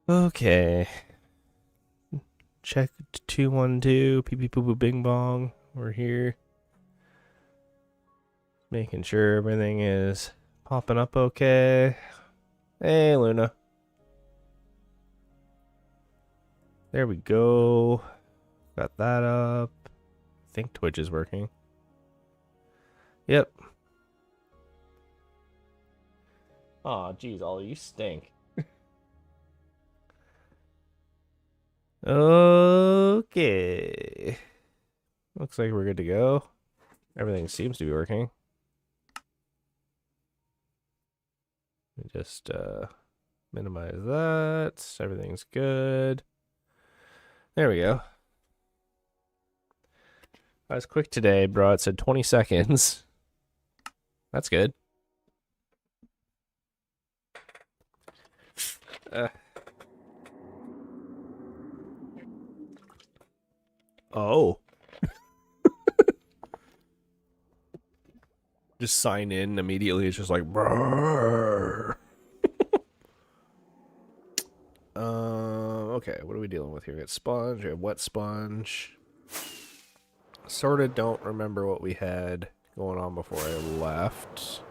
Okay. Check 212. Pee pee poo poo bing bong. We're here. Making sure everything is popping up okay. Hey, Luna. There we go. Got that up. I think Twitch is working. Yep. Aw, geez, Ollie, you stink. Okay. Looks like we're good to go. Everything seems to be working. Let me just minimize that. Everything's good. There we go. I was quick today, bro. It said 20 seconds. That's good. Oh. Just sign in immediately. It's just like, okay, what are we dealing with here? We got sponge, we have wet sponge. Sort of don't remember what we had going on before I left.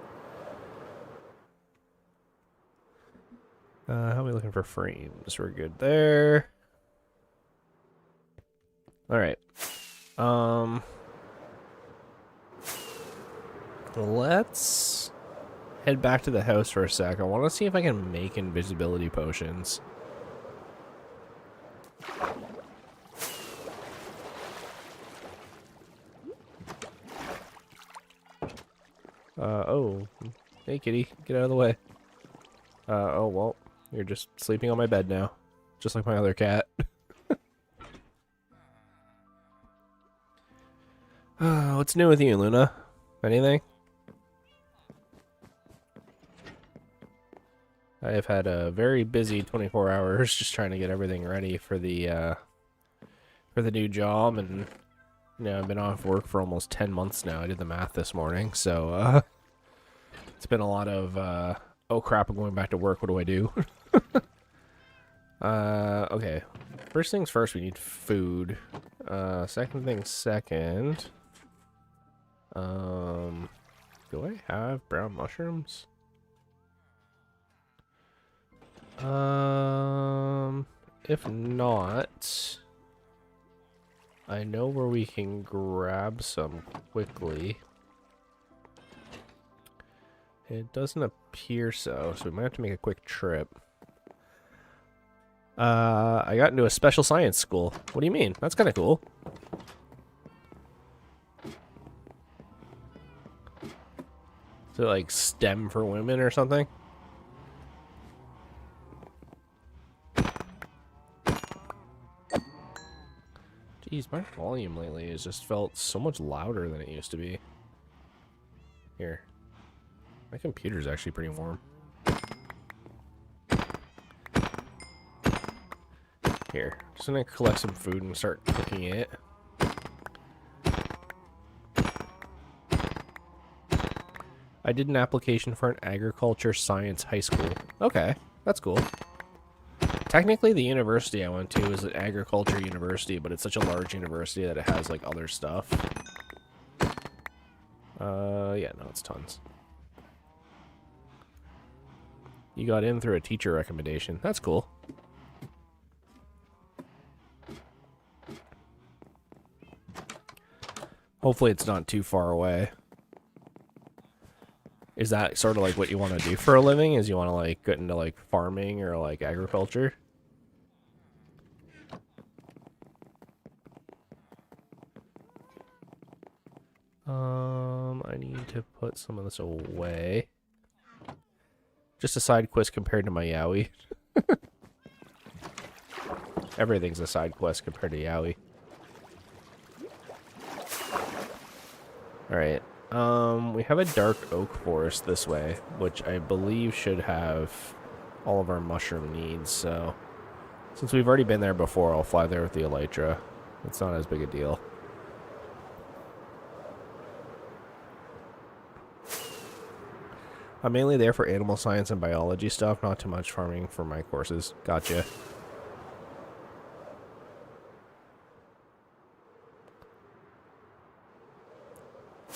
How are we looking for frames? We're good there. Alright. Let's head back to the house for a sec. I want to see if I can make invisibility potions. Oh. Hey, kitty. Get out of the way. Oh, well. You're just sleeping on my bed now. Just like my other cat. What's new with you, Luna? Anything? I have had a very busy 24 hours just trying to get everything ready for the new job, and you know, I've been off work for almost 10 months now. I did the math this morning, so it's been a lot of oh crap, I'm going back to work. What do I do? Okay. First things first, we need food. Second things second. Do I have brown mushrooms? If not, I know where we can grab some quickly. It doesn't appear so we might have to make a quick trip. I got into a special science school. What do you mean? That's kind of cool. Is it like STEM for women or something? Jeez, my volume lately has just felt so much louder than it used to be. Here. My computer's actually pretty warm. Here. Just gonna collect some food and start cooking it. I did an application for an agriculture science high school. Okay, that's cool. Technically, the university I went to is an agriculture university, but it's such a large university that it has, like, other stuff. Yeah, no, it's tons. You got in through a teacher recommendation. That's cool. Hopefully it's not too far away. Is that sort of like what you want to do for a living? Is you want to like get into like farming or like agriculture? I need to put some of this away. Just a side quest compared to my Yowie. Everything's a side quest compared to Yowie. Alright. We have a dark oak forest this way, which I believe should have all of our mushroom needs, so since we've already been there before, I'll fly there with the elytra. It's not as big a deal. I'm mainly there for animal science and biology stuff, not too much farming for my courses. Gotcha.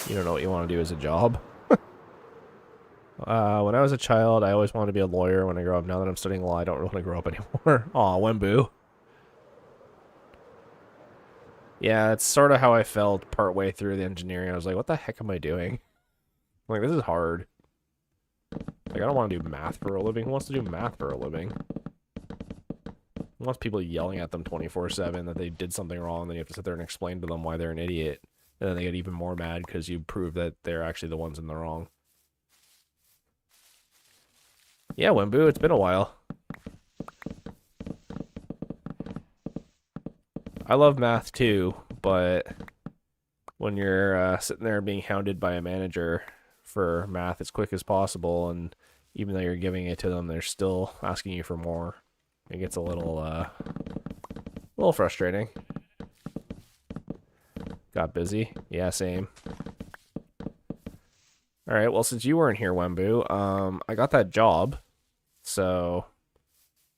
You don't know what you want to do as a job? When I was a child, I always wanted to be a lawyer. When I grow up, now that I'm studying law, I don't really want to grow up anymore. Aw, Wembu. Yeah, it's sort of how I felt partway through the engineering. I was like, what the heck am I doing? I'm like, this is hard. Like, I don't want to do math for a living. Who wants to do math for a living? Who wants people yelling at them 24/7 that they did something wrong, and then you have to sit there and explain to them why they're an idiot. And then they get even more mad because you prove that they're actually the ones in the wrong. Yeah, Wembu, it's been a while. I love math too, but when you're sitting there being hounded by a manager for math as quick as possible, and even though you're giving it to them, they're still asking you for more. It gets a little frustrating. Got busy? Yeah, same. Alright, well, since you weren't here, Wembu, I got that job, so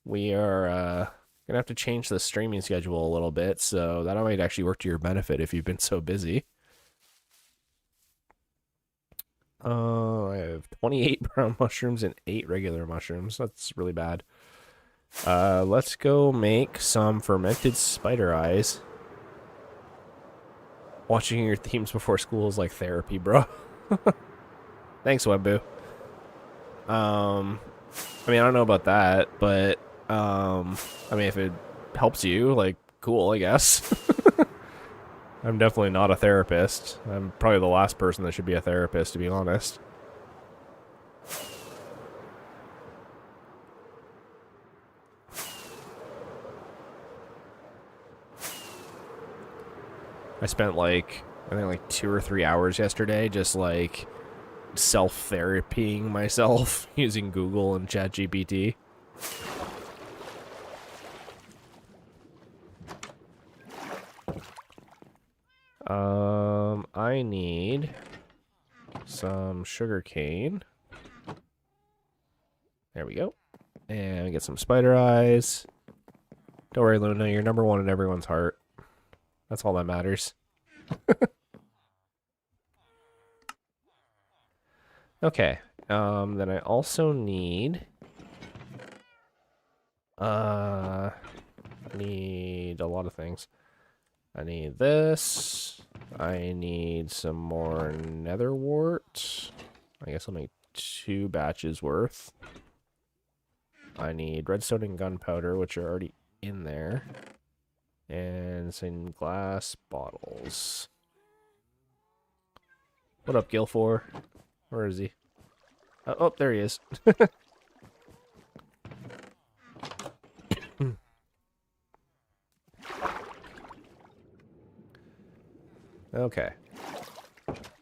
we are gonna have to change the streaming schedule a little bit, so that might actually work to your benefit if you've been so busy. I have 28 brown mushrooms and 8 regular mushrooms. That's really bad. Let's go make some fermented spider eyes. Watching your themes before school is like therapy, bro. Thanks, Wembu. I mean, I don't know about that, but, I mean, if it helps you, like, cool, I guess. I'm definitely not a therapist. I'm probably the last person that should be a therapist, to be honest. I spent, like, I think, like 2 or 3 hours yesterday just, like, self-therapying myself using Google and ChatGPT. I need some sugar cane. There we go. And get some spider eyes. Don't worry, Luna, you're number 1 in everyone's heart. That's all that matters. Okay. Then I also need I need a lot of things. I need this. I need some more nether wart. I guess I'll make 2 batches worth. I need redstone and gunpowder, which are already in there. And some glass bottles. What up, Gilfor? Where is he? Oh, there he is. Okay.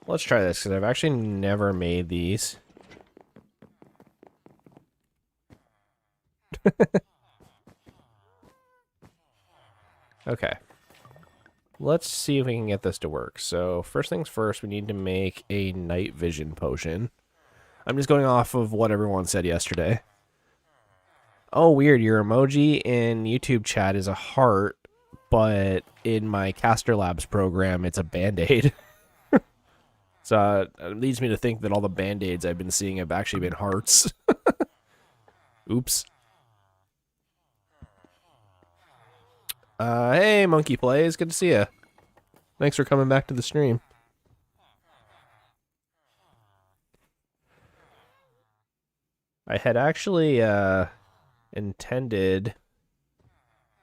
Let's try this, because I've actually never made these. Okay. Let's see if we can get this to work. So, first things first, we need to make a night vision potion. I'm just going off of what everyone said yesterday. Oh, weird. Your emoji in YouTube chat is a heart, but in my Caster Labs program, it's a Band-Aid. So it leads me to think that all the Band-Aids I've been seeing have actually been hearts. Oops. Hey, Monkey Plays. Good to see you. Thanks for coming back to the stream. I had actually intended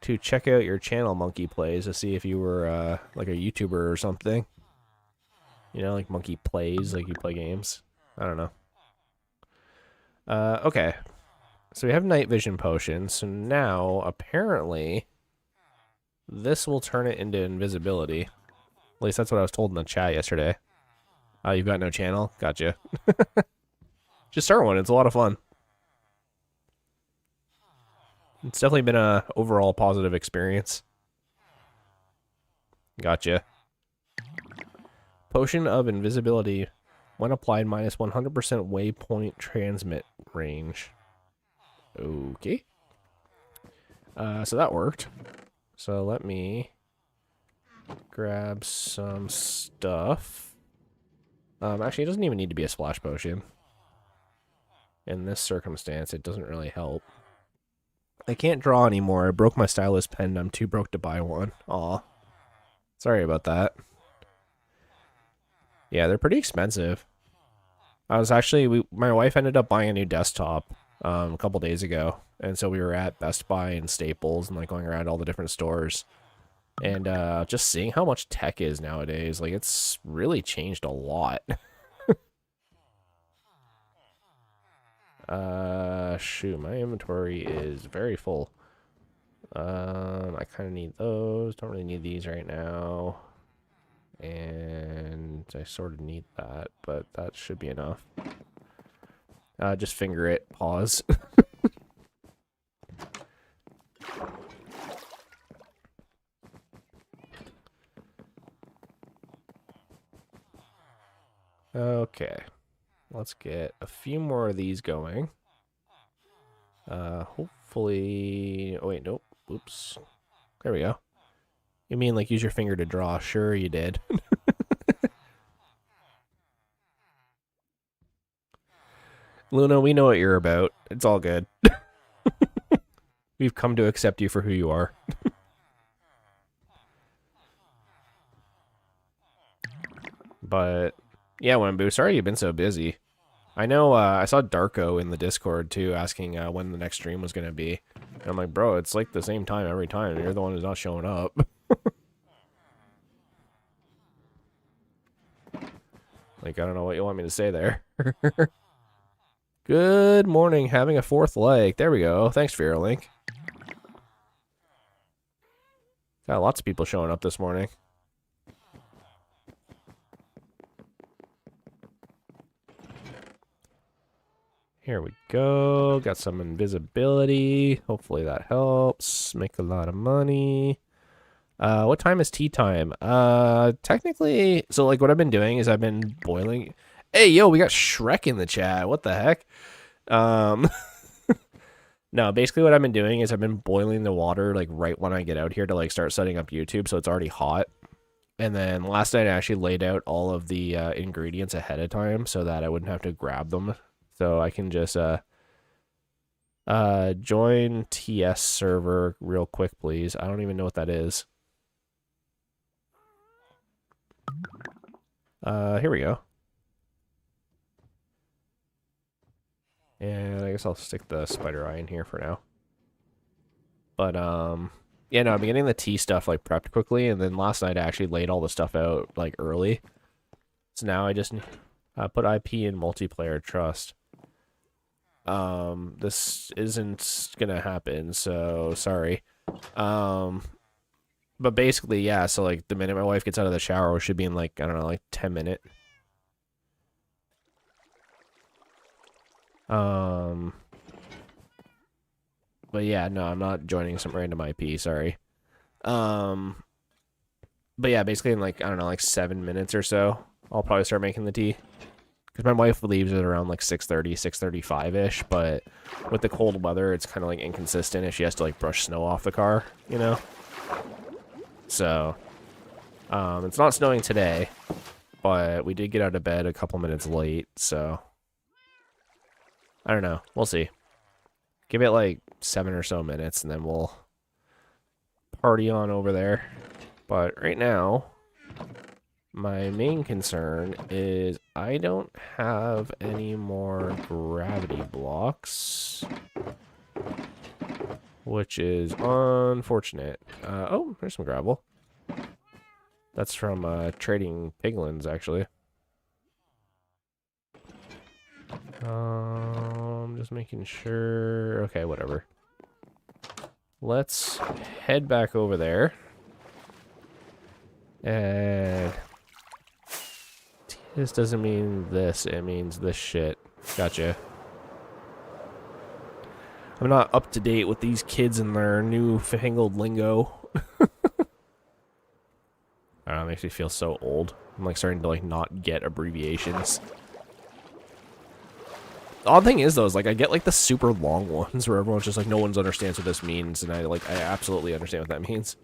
to check out your channel, Monkey Plays, to see if you were like a YouTuber or something. You know, like Monkey Plays, like you play games. I don't know. Okay. So we have night vision potions. So now, apparently, this will turn it into invisibility. At least that's what I was told in the chat yesterday. Oh, you've got no channel? Gotcha. Just start one. It's a lot of fun. It's definitely been a overall positive experience. Gotcha. Potion of invisibility When applied, minus 100% waypoint transmit range. Okay. So that worked. So let me grab some stuff. Actually, it doesn't even need to be a splash potion. In this circumstance, it doesn't really help. I can't draw anymore. I broke my stylus pen. I'm too broke to buy one. Aw. Sorry about that. Yeah, they're pretty expensive. I was actually, my wife ended up buying a new desktop a couple days ago. And so we were at Best Buy and Staples and like going around all the different stores. And just seeing how much tech is nowadays, like it's really changed a lot. Shoot, my inventory is very full. I kind of need those. Don't really need these right now. And I sort of need that, but that should be enough. Just finger it. Pause. Okay. Let's get a few more of these going. Hopefully... Oh, wait, nope. Oops. There we go. You mean like use your finger to draw? Sure you did. Luna, we know what you're about. It's all good. We've come to accept you for who you are. But, yeah, Wembu, sorry you've been so busy. I know, I saw Darko in the Discord, too, asking when the next stream was going to be. And I'm like, bro, it's like the same time every time. You're the one who's not showing up. Like, I don't know what you want me to say there. Good morning, having a fourth like. There we go. Thanks, Fearlink. Got lots of people showing up this morning. Here we go. Got some invisibility. Hopefully that helps. Make a lot of money. What time is tea time? Technically, so like what I've been doing is I've been boiling. Hey, yo, we got Shrek in the chat. What the heck? No, basically what I've been doing is I've been boiling the water like right when I get out here to like start setting up YouTube, so it's already hot. And then last night I actually laid out all of the ingredients ahead of time so that I wouldn't have to grab them. So I can just join TS server real quick, please. I don't even know what that is. Here we go. And I guess I'll stick the spider eye in here for now. But, yeah, no, I've been getting the tea stuff, like, prepped quickly, and then last night I actually laid all the stuff out, like, early. So now I just put IP in multiplayer trust. This isn't gonna happen, so sorry. But basically, yeah, so, like, the minute my wife gets out of the shower, we should be in, like, I don't know, like, 10 minutes. But yeah, no, I'm not joining some random IP, sorry. But yeah, basically in like, I don't know, like 7 minutes or so, I'll probably start making the tea. Because my wife leaves at around like 6:30, 6:35-ish, but with the cold weather, it's kind of like inconsistent if she has to like brush snow off the car, you know? So, it's not snowing today, but we did get out of bed a couple minutes late, so... I don't know. We'll see. Give it like 7 or so minutes and then we'll party on over there. But right now, my main concern is I don't have any more gravity blocks, which is unfortunate. Oh, there's some gravel. That's from trading piglins, actually. Just making sure. Okay, whatever. Let's head back over there. And this doesn't mean this, it means this shit. Gotcha. I'm not up to date with these kids and their new fangled lingo. I don't know, it makes me feel so old. I'm like starting to like not get abbreviations. odd thing is, though, is, like, I get, like, the super long ones where everyone's just like, no one understands what this means, and I absolutely understand what that means.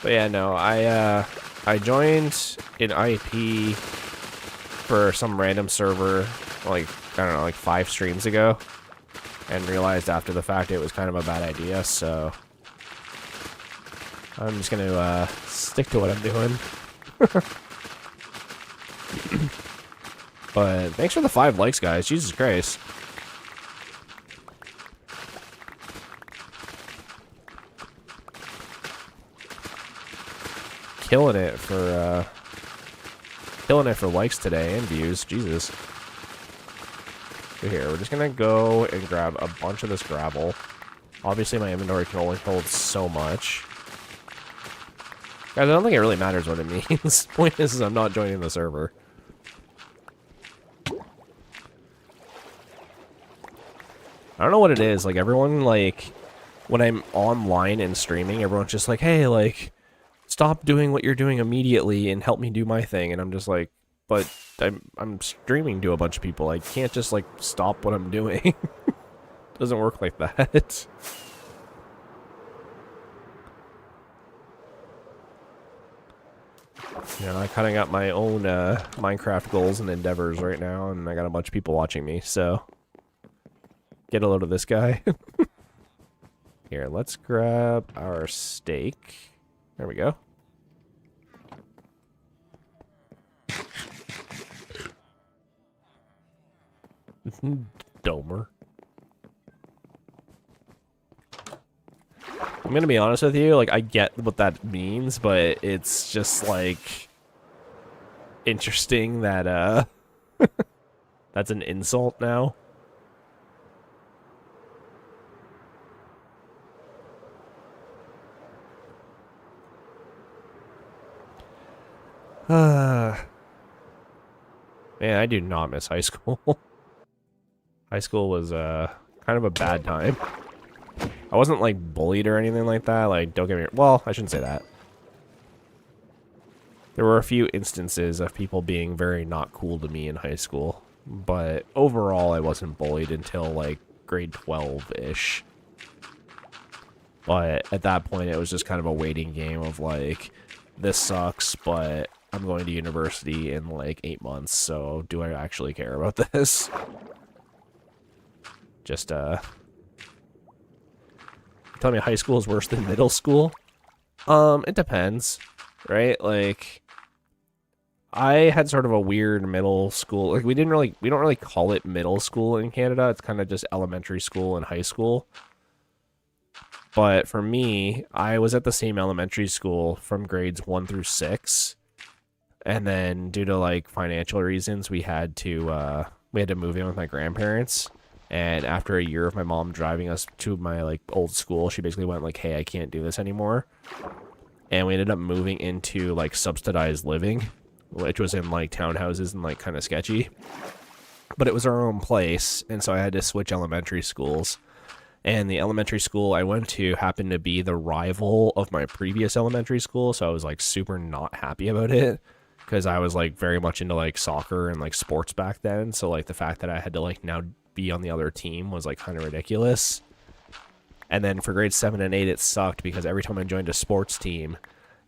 But yeah, no, I joined an IP for some random server, like, I don't know, like 5 streams ago, and realized after the fact it was kind of a bad idea, so I'm just gonna stick to what I'm doing. But thanks for the 5 likes, guys. Jesus Christ. Killing it for likes today and views. Jesus. So here, we're just gonna go and grab a bunch of this gravel. Obviously, my inventory can only hold so much. Guys, I don't think it really matters what it means. Point is I'm not joining the server. I don't know what it is. Like, everyone, like, when I'm online and streaming, everyone's just like, hey, like, stop doing what you're doing immediately and help me do my thing. And I'm just like, but I'm streaming to a bunch of people. I can't just, like, stop what I'm doing. Doesn't work like that. You know, I kind of got my own Minecraft goals and endeavors right now, and I got a bunch of people watching me, so get a load of this guy. Here, let's grab our steak. There we go. Domer. I'm gonna be honest with you, like, I get what that means, but it's just, like, interesting that, that's an insult now. Man, I do not miss high school. High school was, kind of a bad time. I wasn't, like, bullied or anything like that. Like, don't get me... Well, I shouldn't say that. There were a few instances of people being very not cool to me in high school. But overall, I wasn't bullied until, like, grade 12-ish. But at that point, it was just kind of a waiting game of, like, this sucks, but I'm going to university in, like, 8 months, so do I actually care about this? Just, tell me high school is worse than middle school? It depends, right? Like, I had sort of a weird middle school. Like, we don't really call it middle school in Canada. It's kind of just elementary school and high school. But for me, I was at the same elementary school from grades 1 through 6. And then due to, like, financial reasons, we had to move in with my grandparents. And after a year of my mom driving us to my, like, old school, she basically went, like, hey, I can't do this anymore. And we ended up moving into, like, subsidized living, which was in, like, townhouses and, like, kind of sketchy. But it was our own place, and so I had to switch elementary schools. And the elementary school I went to happened to be the rival of my previous elementary school, so I was, like, super not happy about it. Because I was, like, very much into, like, soccer and, like, sports back then. So, like, the fact that I had to, like, now be on the other team was, like, kind of ridiculous. And then for grades 7 and 8, it sucked because every time I joined a sports team,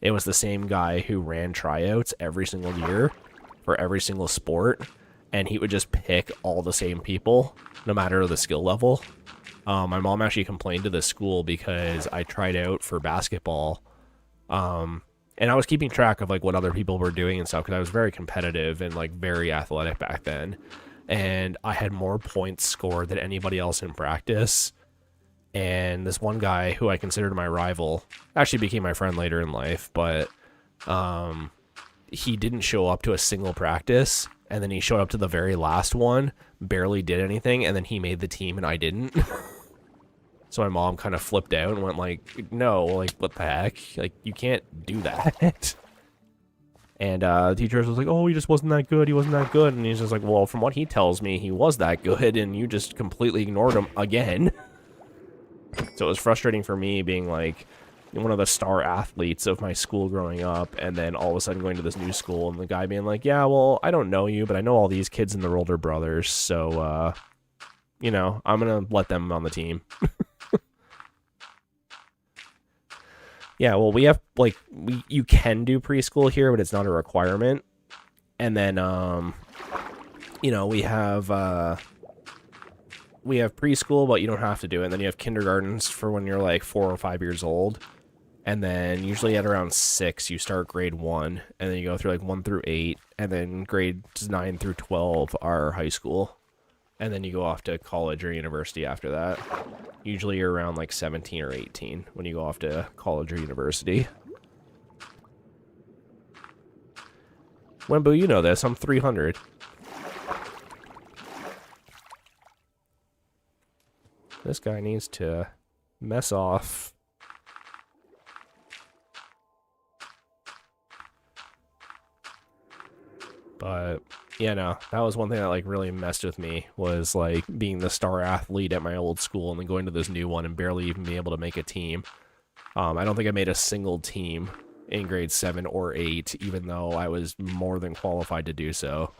it was the same guy who ran tryouts every single year for every single sport. And he would just pick all the same people, no matter the skill level. My mom actually complained to the school because I tried out for basketball. And I was keeping track of, like, what other people were doing and stuff because I was very competitive and, like, very athletic back then. And I had more points scored than anybody else in practice. And this one guy, who I considered my rival, actually became my friend later in life, but he didn't show up to a single practice, and then he showed up to the very last one, barely did anything, and then he made the team and I didn't. So my mom kind of flipped out and went like, no, like, what the heck? Like, you can't do that. And the teacher was like, oh, he just wasn't that good. He wasn't that good. And he's just like, well, from what he tells me, he was that good, and you just completely ignored him again. So it was frustrating for me being like, one of the star athletes of my school growing up, and then all of a sudden going to this new school, and the guy being like, yeah, well, I don't know you, but I know all these kids and their older brothers, so, you know, I'm gonna let them on the team. Yeah, well, we have, like, you can do preschool here, but it's not a requirement. And then, you know, we have preschool, but you don't have to do it. And then you have kindergartens for when you're, like, 4 or 5 years old. And then usually at around 6, you start grade 1. And then you go through, like, 1 through 8. And then grades 9 through 12 are high school. And then you go off to college or university after that. Usually you're around like 17 or 18 when you go off to college or university. Wembu, you know this. I'm 300. This guy needs to mess off. But yeah, no, that was one thing that like really messed with me, was like being the star athlete at my old school and then going to this new one and barely even being able to make a team. I don't think I made a single team in grade 7 or 8, even though I was more than qualified to do so.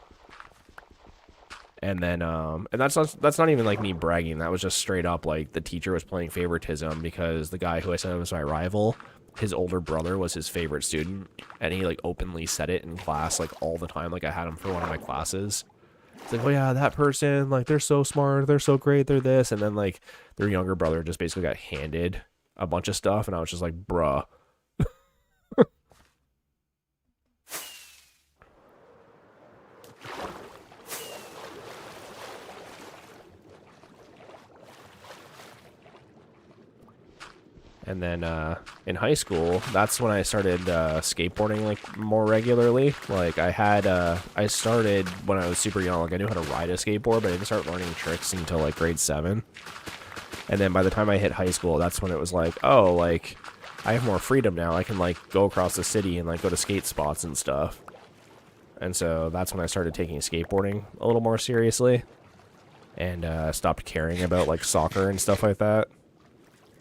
And then, and that's not even like me bragging. That was just straight up like the teacher was playing favoritism, because the guy who I said was my rival, his older brother was his favorite student, and he like openly said it in class like all the time. Like I had him for one of my classes. It's like, oh yeah, that person, like they're so smart, they're so great, they're this, and then like their younger brother just basically got handed a bunch of stuff, and I was just like, bruh. And then in high school, that's when I started skateboarding like more regularly. Like I started when I was super young. Like I knew how to ride a skateboard, but I didn't start learning tricks until like grade 7. And then by the time I hit high school, that's when it was like, oh, like I have more freedom now. I can like go across the city and like go to skate spots and stuff. And so that's when I started taking skateboarding a little more seriously, and stopped caring about like soccer and stuff like that.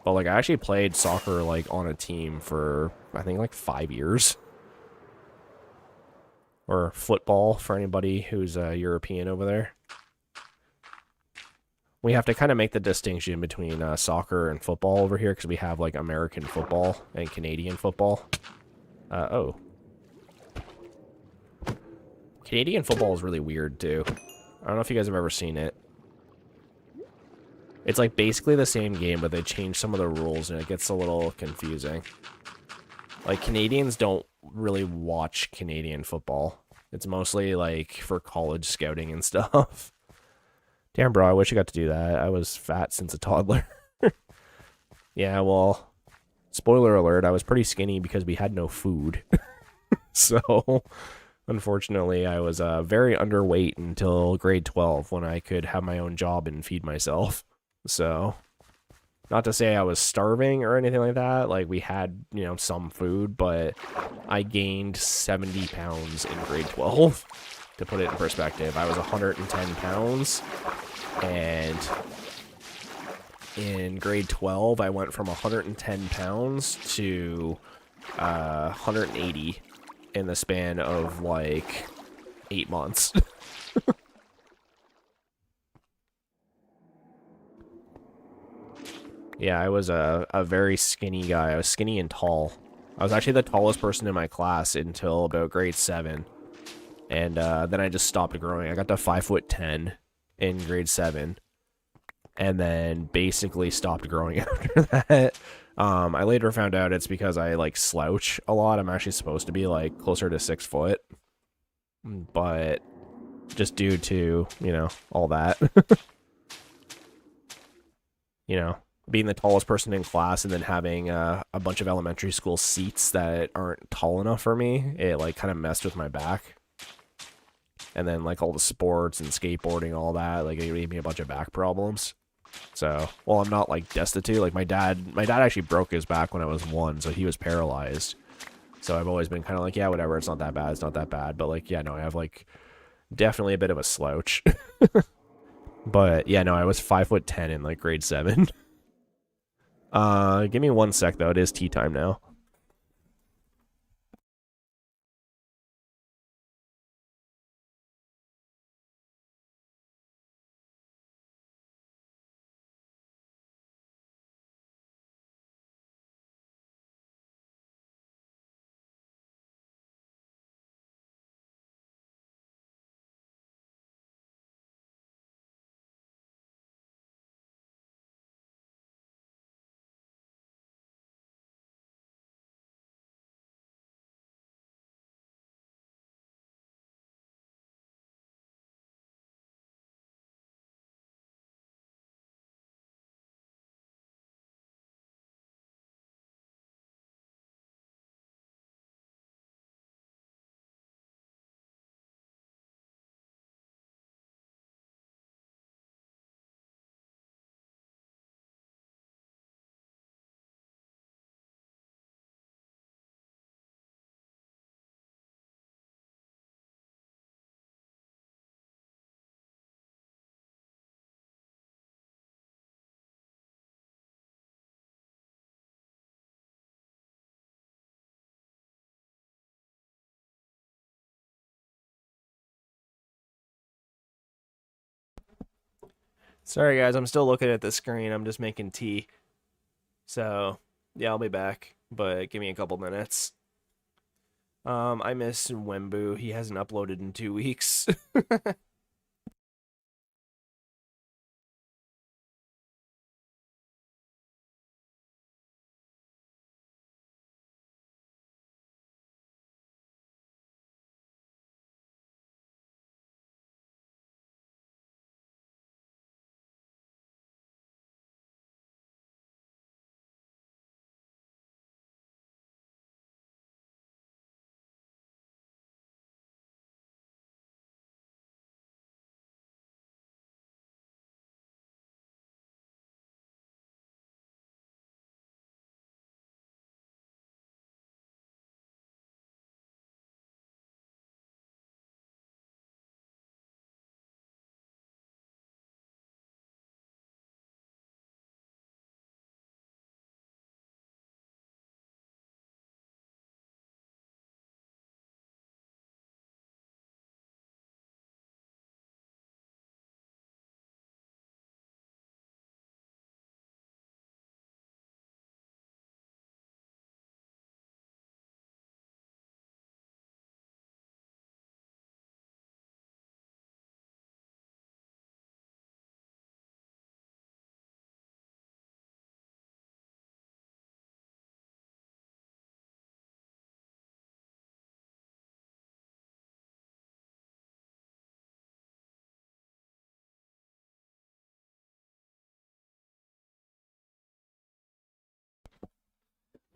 But, like, I actually played soccer, like, on a team for, I think, like, 5 years. Or football, for anybody who's European over there. We have to kind of make the distinction between soccer and football over here, because we have, like, American football and Canadian football. Oh. Canadian football is really weird, too. I don't know if you guys have ever seen it. It's like basically the same game, but they change some of the rules and it gets a little confusing. Like Canadians don't really watch Canadian football. It's mostly like for college scouting and stuff. Damn, bro, I wish I got to do that. I was fat since a toddler. Yeah, well, spoiler alert, I was pretty skinny because we had no food. So, unfortunately, I was very underweight until grade 12 when I could have my own job and feed myself. So, not to say I was starving or anything like that. Like, we had, you know, some food, but I gained 70 pounds in grade 12. To put it in perspective, I was 110 pounds, and in grade 12, I went from 110 pounds to 180 in the span of, like, 8 months. Yeah, I was a very skinny guy. I was skinny and tall. I was actually the tallest person in my class until about grade 7. And then I just stopped growing. I got to 5'10" in grade 7. And then basically stopped growing after that. I later found out it's because I, like, slouch a lot. I'm actually supposed to be, like, closer to 6 foot. But just due to, you know, all that. You know, being the tallest person in class and then having a bunch of elementary school seats that aren't tall enough for me, it, like, kind of messed with my back. And then, like, all the sports and skateboarding, all that, like, it gave me a bunch of back problems. So, well, I'm not, like, destitute. Like, my dad actually broke his back when I was 1, so he was paralyzed. So I've always been kind of like, yeah, whatever, it's not that bad, it's not that bad. But, like, yeah, no, I have, like, definitely a bit of a slouch. But, yeah, no, I was 5'10" in, like, grade 7. Give me 1 sec, though. It is tea time now. Sorry, guys. I'm still looking at the screen. I'm just making tea. So, yeah, I'll be back. But give me a couple minutes. I miss Wembu. He hasn't uploaded in 2 weeks.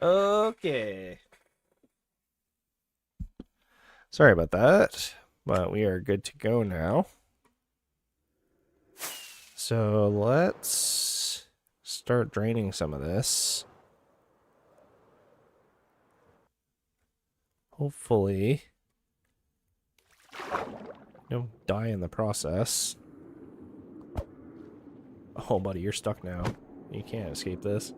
Okay. Sorry about that. But we are good to go now. So let's start draining some of this. Hopefully, don't die in the process. Oh, buddy, you're stuck now. You can't escape this.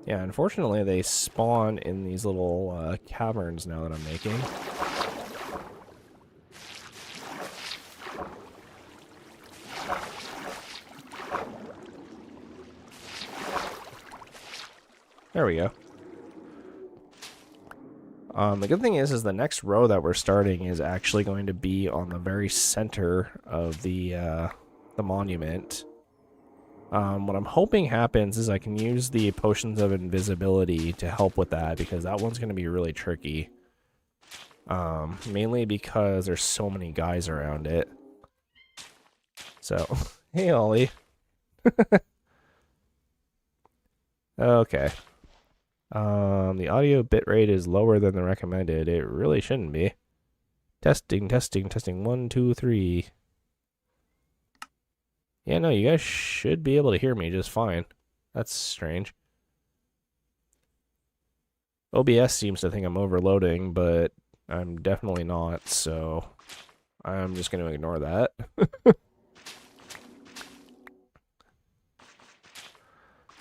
Yeah, unfortunately, they spawn in these little caverns now that I'm making. There we go. The good thing is the next row that we're starting is actually going to be on the very center of the monument. What I'm hoping happens is I can use the potions of invisibility to help with that, because that one's going to be really tricky. Mainly because there's so many guys around it. So, hey Ollie. Okay. The audio bitrate is lower than the recommended. It really shouldn't be. Testing, testing, testing. 1, 2, 3. Yeah, no, you guys should be able to hear me just fine. That's strange. OBS seems to think I'm overloading, but I'm definitely not, so I'm just going to ignore that.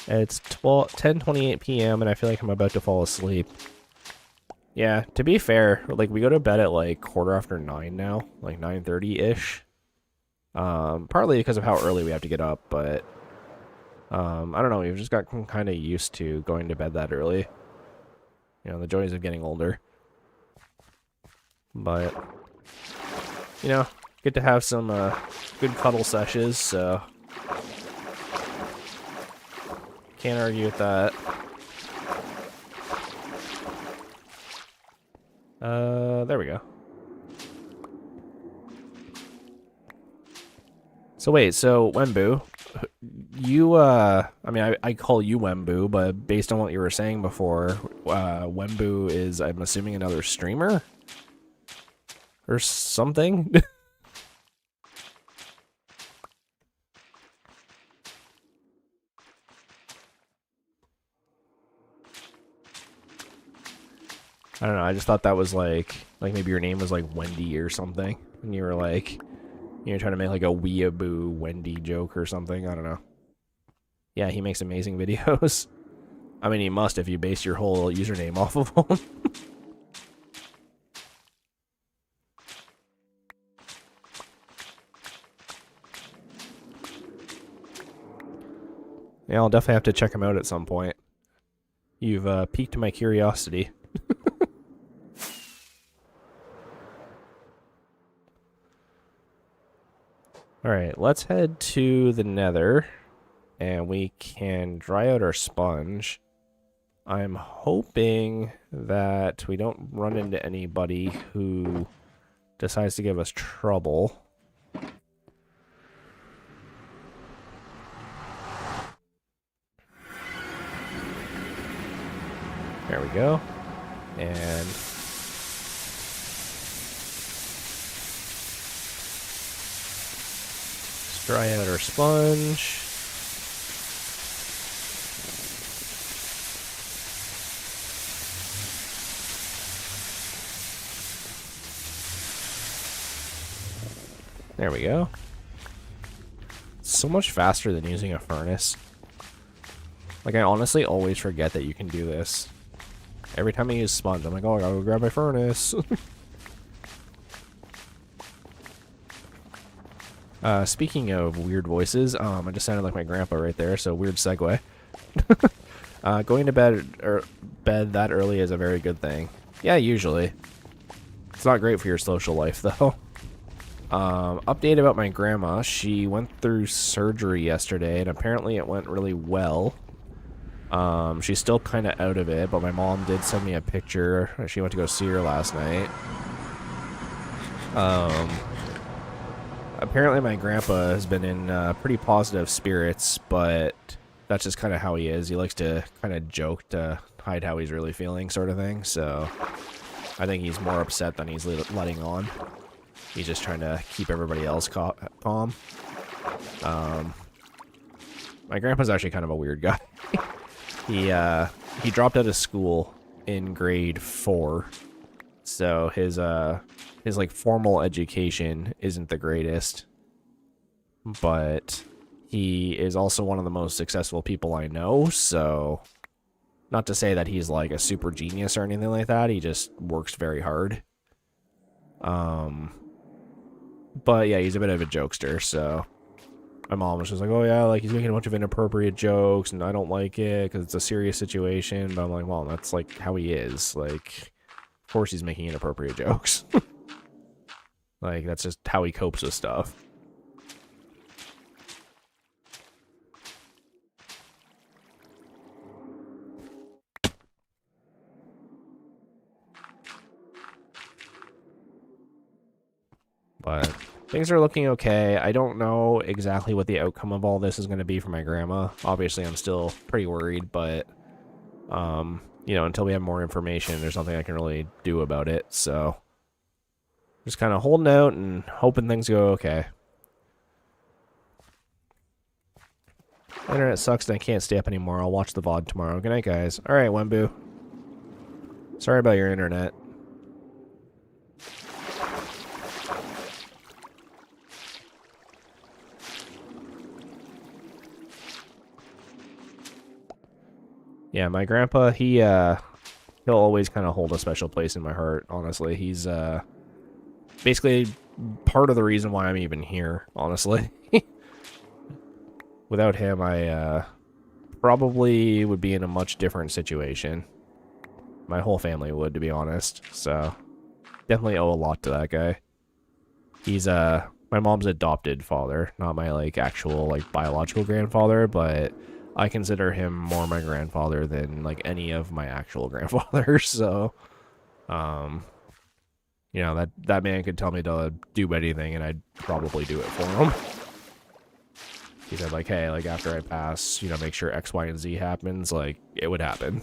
It's 10:28 p.m. and I feel like I'm about to fall asleep. Yeah, to be fair, like we go to bed at like 9:15 now, like 9:30-ish. Partly because of how early we have to get up, but I don't know, we've just got kind of used to going to bed that early. You know, the joys of getting older. But, you know, good to have some good cuddle sessions, so can't argue with that. There we go. So wait, so Wembu, you, I mean, I call you Wembu, but based on what you were saying before, Wembu is, I'm assuming, another streamer? Or something? I don't know, I just thought that was like maybe your name was like Wendy or something, and you were like, you're trying to make like a weeaboo Wendy joke or something, I don't know. Yeah, he makes amazing videos. I mean, he must if you base your whole username off of him. Yeah, I'll definitely have to check him out at some point. You've piqued my curiosity. Alright, let's head to the nether, and we can dry out our sponge. I'm hoping that we don't run into anybody who decides to give us trouble. There we go. And let's dry out our sponge. There we go. It's so much faster than using a furnace. Like, I honestly always forget that you can do this. Every time I use sponge, I'm like, oh, I gotta go grab my furnace. Speaking of weird voices, I just sounded like my grandpa right there, so weird segue. Going to bed that early is a very good thing. Yeah, usually. It's not great for your social life, though. Update about my grandma. She went through surgery yesterday, and apparently it went really well. She's still kind of out of it, but my mom did send me a picture. She went to go see her last night. Apparently my grandpa has been in pretty positive spirits, but that's just kind of how he is. He likes to kind of joke to hide how he's really feeling, sort of thing. So I think he's more upset than he's letting on. He's just trying to keep everybody else calm. My grandpa's actually kind of a weird guy. He dropped out of school in grade 4, so his like formal education isn't the greatest, but he is also one of the most successful people I know. So, not to say that he's like a super genius or anything like that. He just works very hard. But yeah, he's a bit of a jokester. So my mom was just like, oh yeah, like he's making a bunch of inappropriate jokes and I don't like it because it's a serious situation. But I'm like, well, that's like how he is. Like, of course he's making inappropriate jokes. Like, that's just how he copes with stuff. But things are looking okay. I don't know exactly what the outcome of all this is going to be for my grandma. Obviously, I'm still pretty worried, but, you know, until we have more information, there's nothing I can really do about it. So, just kind of holding out and hoping things go okay. Internet sucks and I can't stay up anymore. I'll watch the VOD tomorrow. Good night, guys. Alright, Wembu. Sorry about your internet. Yeah, my grandpa, he'll always kind of hold a special place in my heart, honestly. He's basically part of the reason why I'm even here, honestly. Without him, I probably would be in a much different situation. My whole family would, to be honest. So, definitely owe a lot to that guy. He's my mom's adopted father, not my like actual like biological grandfather, but I consider him more my grandfather than like any of my actual grandfathers. So, um, you know, that man could tell me to do anything and I'd probably do it for him. He said like, hey, like after I pass, you know, make sure X, Y, and Z happens, like it would happen.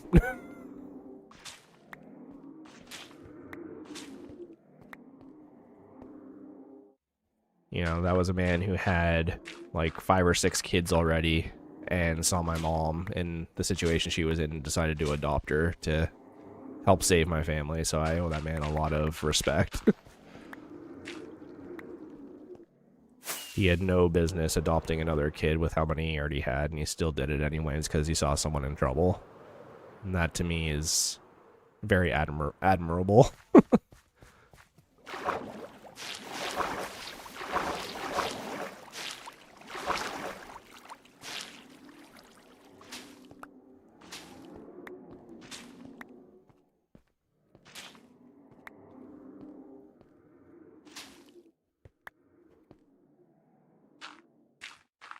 You know, that was a man who had like 5 or 6 kids already and saw my mom in the situation she was in and decided to adopt her to help save my family. So I owe that man a lot of respect. He had no business adopting another kid with how many he already had, and he still did it anyways because he saw someone in trouble. And that to me is very admirable.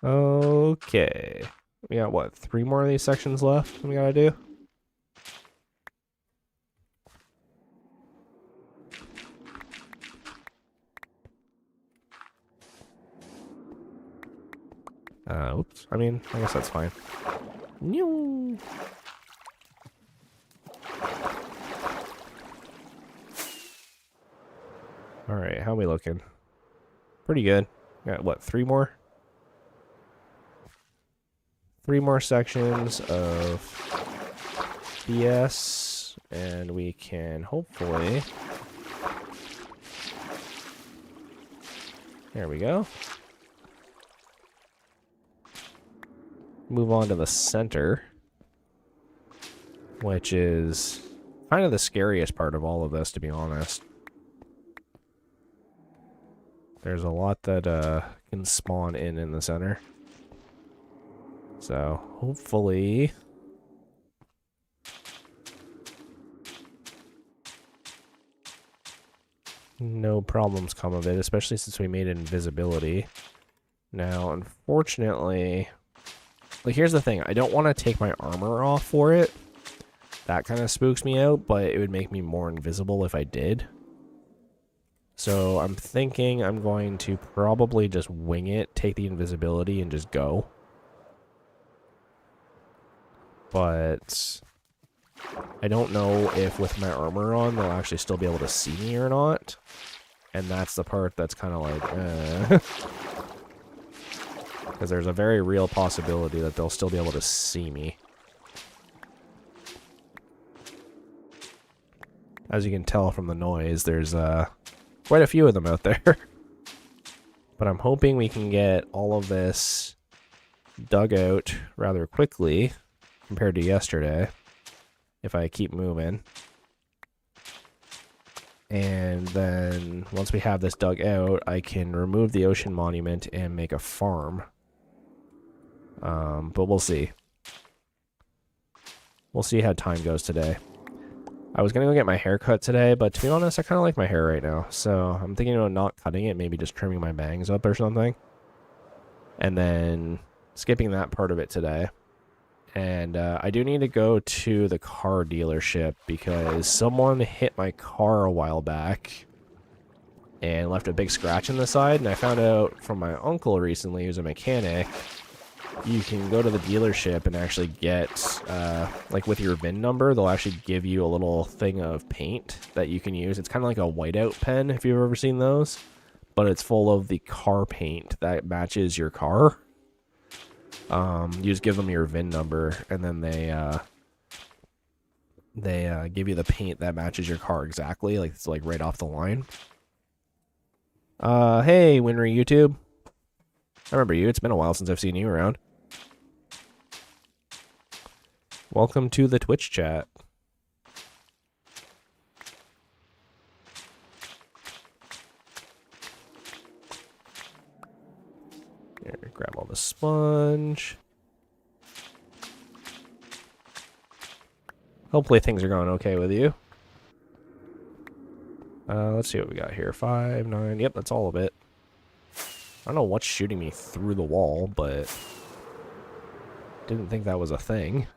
Okay. We got, what, 3 more of these sections left we gotta do? Oops. I mean, I guess that's fine. New. Alright, how are we looking? Pretty good. Got, what, 3 more? 3 more sections of BS, and we can hopefully... There we go. Move on to the center, which is kind of the scariest part of all of this, to be honest. There's a lot that can spawn in the center. So, hopefully... no problems come of it, especially since we made invisibility. Now, unfortunately... like, here's the thing. I don't want to take my armor off for it. That kind of spooks me out, but it would make me more invisible if I did. So, I'm thinking I'm going to probably just wing it, take the invisibility, and just go. But... I don't know if with my armor on, they'll actually still be able to see me or not. And that's the part that's kind of like, because there's a very real possibility that they'll still be able to see me. As you can tell from the noise, there's quite a few of them out there. But I'm hoping we can get all of this dug out rather quickly compared to yesterday, if I keep moving. And then once we have this dug out, I can remove the ocean monument and make a farm. But we'll see. We'll see how time goes today. I was going to go get my hair cut today, but to be honest, I kind of like my hair right now. So I'm thinking about not cutting it, maybe just trimming my bangs up or something. And then skipping that part of it today. And I do need to go to the car dealership because someone hit my car a while back and left a big scratch in the side. And I found out from my uncle recently, who's a mechanic, you can go to the dealership and actually get, like with your VIN number, they'll actually give you a little thing of paint that you can use. It's kind of like a whiteout pen, if you've ever seen those, but it's full of the car paint that matches your car. You just give them your VIN number, and then they give you the paint that matches your car exactly, like it's like right off the line. Hey, Winry YouTube. I remember you. It's been a while since I've seen you around. Welcome to the Twitch chat. Here, grab all the sponge. Hopefully things are going okay with you. Let's see what we got here. 5, 9. Yep, that's all of it. I don't know what's shooting me through the wall, but didn't think that was a thing.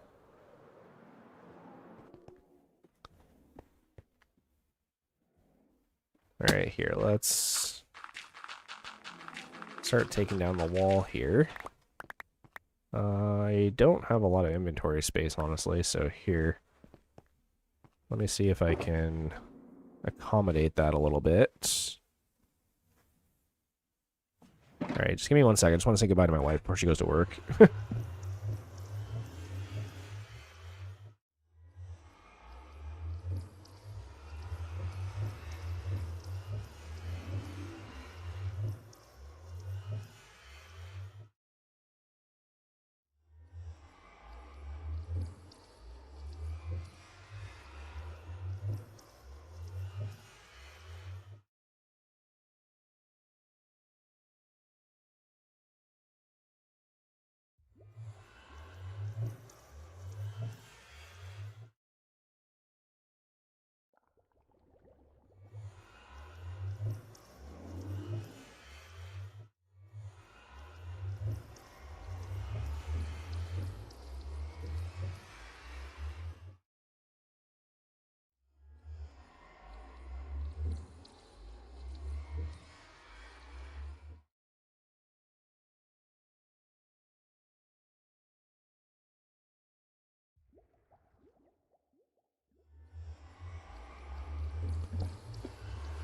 Alright, here, let's start taking down the wall here. I don't have a lot of inventory space, honestly, so here. Let me see if I can accommodate that a little bit. Alright, just give me 1 second. I just want to say goodbye to my wife before she goes to work.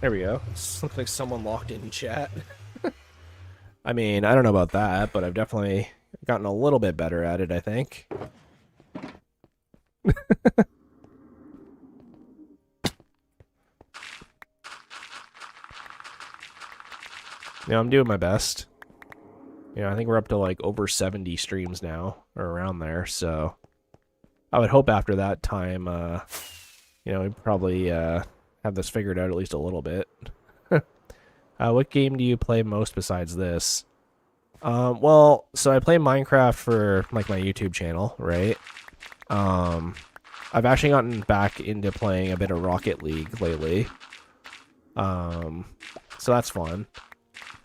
There we go. This looks like someone locked in chat. I mean, I don't know about that, but I've definitely gotten a little bit better at it, I think. I'm doing my best. I think we're up to like over 70 streams now, or around there, so I would hope after that time, we'd probably have this figured out at least a little bit. What game do you play most besides this? Well, so I play Minecraft for like my YouTube channel, right? I've actually gotten back into playing a bit of Rocket League lately. So that's fun.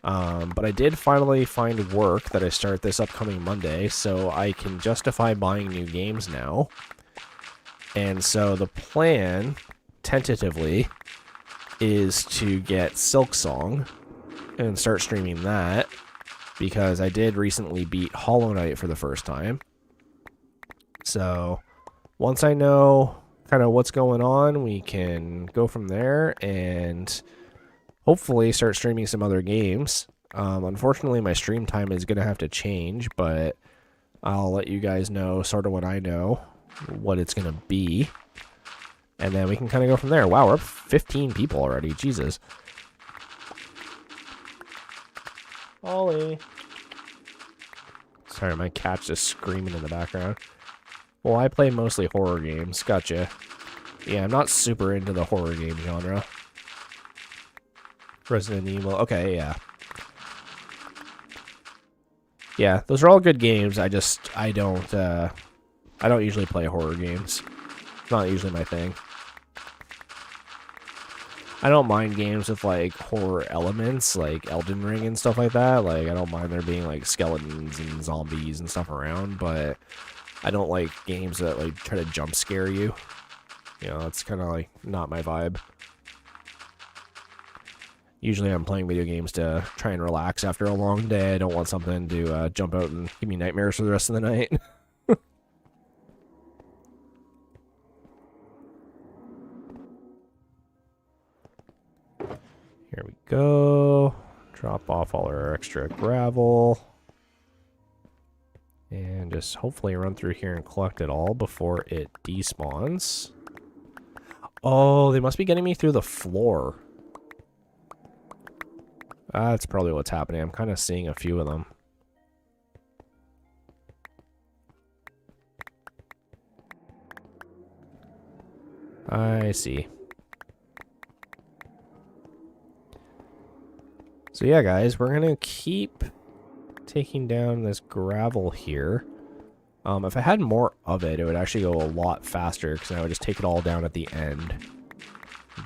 But I did finally find work that I start this upcoming Monday, so I can justify buying new games now. And so the plan, tentatively, is to get Silksong and start streaming that, because I did recently beat Hollow Knight for the first time. So once I know kind of what's going on, we can go from there and hopefully start streaming some other games. Unfortunately, my stream time is going to have to change, but I'll let you guys know sort of when I know what it's going to be. And then we can kind of go from there. Wow, we're up 15 people already. Jesus. Ollie. Sorry, my cat's just screaming in the background. Well, I play mostly horror games. Gotcha. Yeah, I'm not super into the horror game genre. Resident Evil. Okay, yeah. Yeah, those are all good games. I don't usually play horror games. It's not usually my thing. I don't mind games with, like, horror elements, like Elden Ring and stuff like that. Like, I don't mind there being, like, skeletons and zombies and stuff around, but I don't like games that, like, try to jump scare you. That's kind of, like, not my vibe. Usually I'm playing video games to try and relax after a long day. I don't want something to jump out and give me nightmares for the rest of the night. Here we go. Drop off all our extra gravel. And just hopefully run through here and collect it all before it despawns. Oh, they must be getting me through the floor. That's probably what's happening. I'm kind of seeing a few of them. I see. So yeah, guys, we're gonna keep taking down this gravel here. If I had more of it, it would actually go a lot faster because I would just take it all down at the end.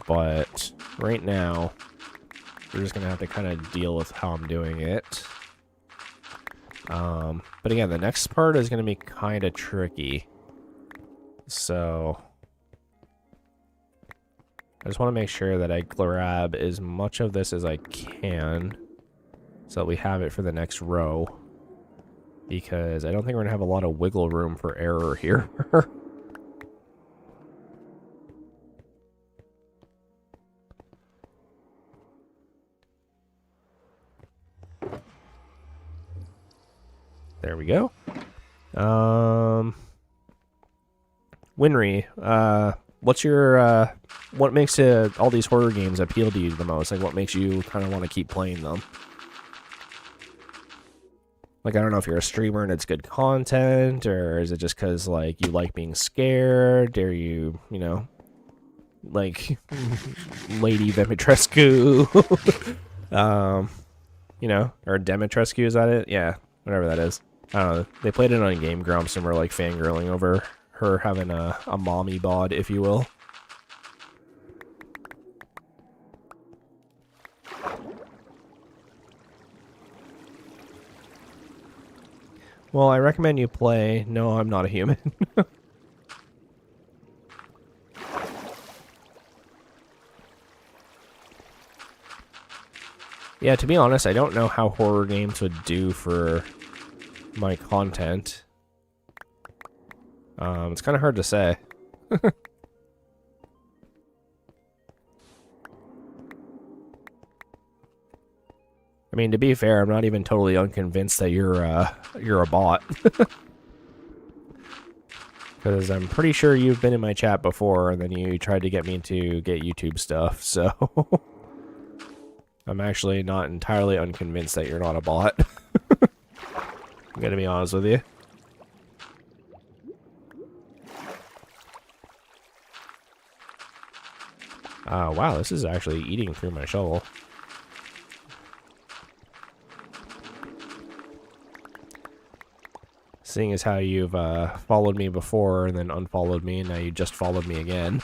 But right now, we're just gonna have to kind of deal with how I'm doing it. But again, the next part is gonna be kind of tricky. So I just want to make sure that I grab as much of this as I can so that we have it for the next row. Because I don't think we're going to have a lot of wiggle room for error here. There we go. Winry, what's your, what makes all these horror games appeal to you the most? Like, what makes you kind of want to keep playing them? Like, I don't know if you're a streamer and it's good content, or is it just because, like, you like being scared, or you know, like, Lady Dimitrescu, you know, or Dimitrescu, is that it? Yeah, whatever that is. I don't know. They played it on Game Grumps and were, like, fangirling over her having a mommy bod, if you will. Well, I recommend you play No, I'm Not a Human. Yeah, to be honest, I don't know how horror games would do for my content. It's kind of hard to say. I mean, to be fair, I'm not even totally unconvinced that you're a bot. Because I'm pretty sure you've been in my chat before, and then you tried to get me to get YouTube stuff, so... I'm actually not entirely unconvinced that you're not a bot. I'm gonna be honest with you. Wow, this is actually eating through my shovel. Seeing as how you've followed me before and then unfollowed me, and now you just followed me again.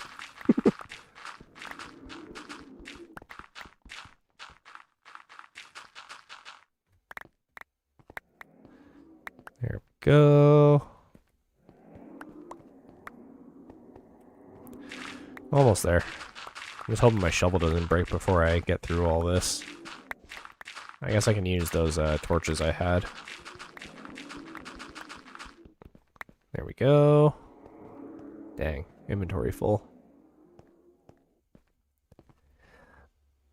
There we go. Almost there. I'm just hoping my shovel doesn't break before I get through all this. I guess I can use those torches I had. There we go. Dang, inventory full.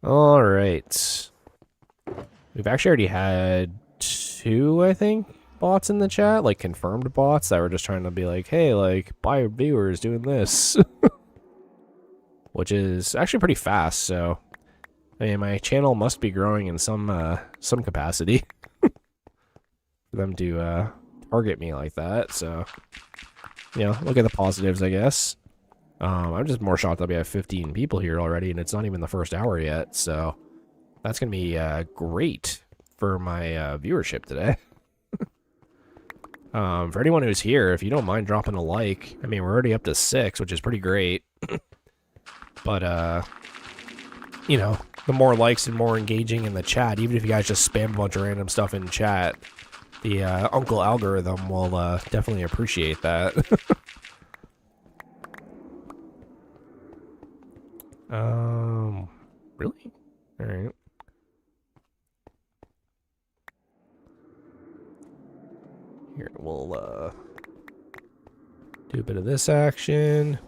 Alright. We've actually already had 2, I think, bots in the chat. Like, confirmed bots that were just trying to be like, hey, like, buy viewers doing this. Which is actually pretty fast, so... I mean, my channel must be growing in some capacity. For them to, target me like that, so... You know, look at the positives, I guess. I'm just more shocked that we have 15 people here already, and it's not even the first hour yet, so... That's gonna be, great for my, viewership today. For anyone who's here, if you don't mind dropping a like, I mean, we're already up to 6, which is pretty great. But, you know, the more likes and more engaging in the chat, even if you guys just spam a bunch of random stuff in chat, the Uncle algorithm will definitely appreciate that. Really? Alright. Here, we'll do a bit of this action.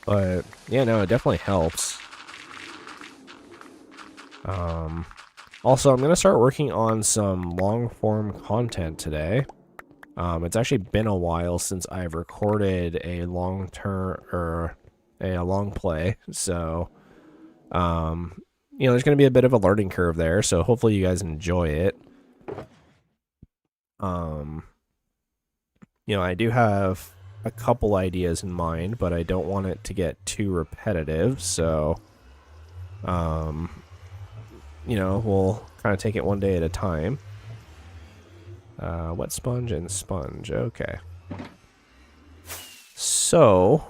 But, yeah, no, it definitely helps. Also, I'm going to start working on some long-form content today. It's actually been a while since I've recorded a long-term, or a long play, so, you know, there's going to be a bit of a learning curve there, so hopefully you guys enjoy it. You know, I do have a couple ideas in mind, but I don't want it to get too repetitive, so you know, we'll kind of take it one day at a time. Wet sponge and sponge. Okay. So,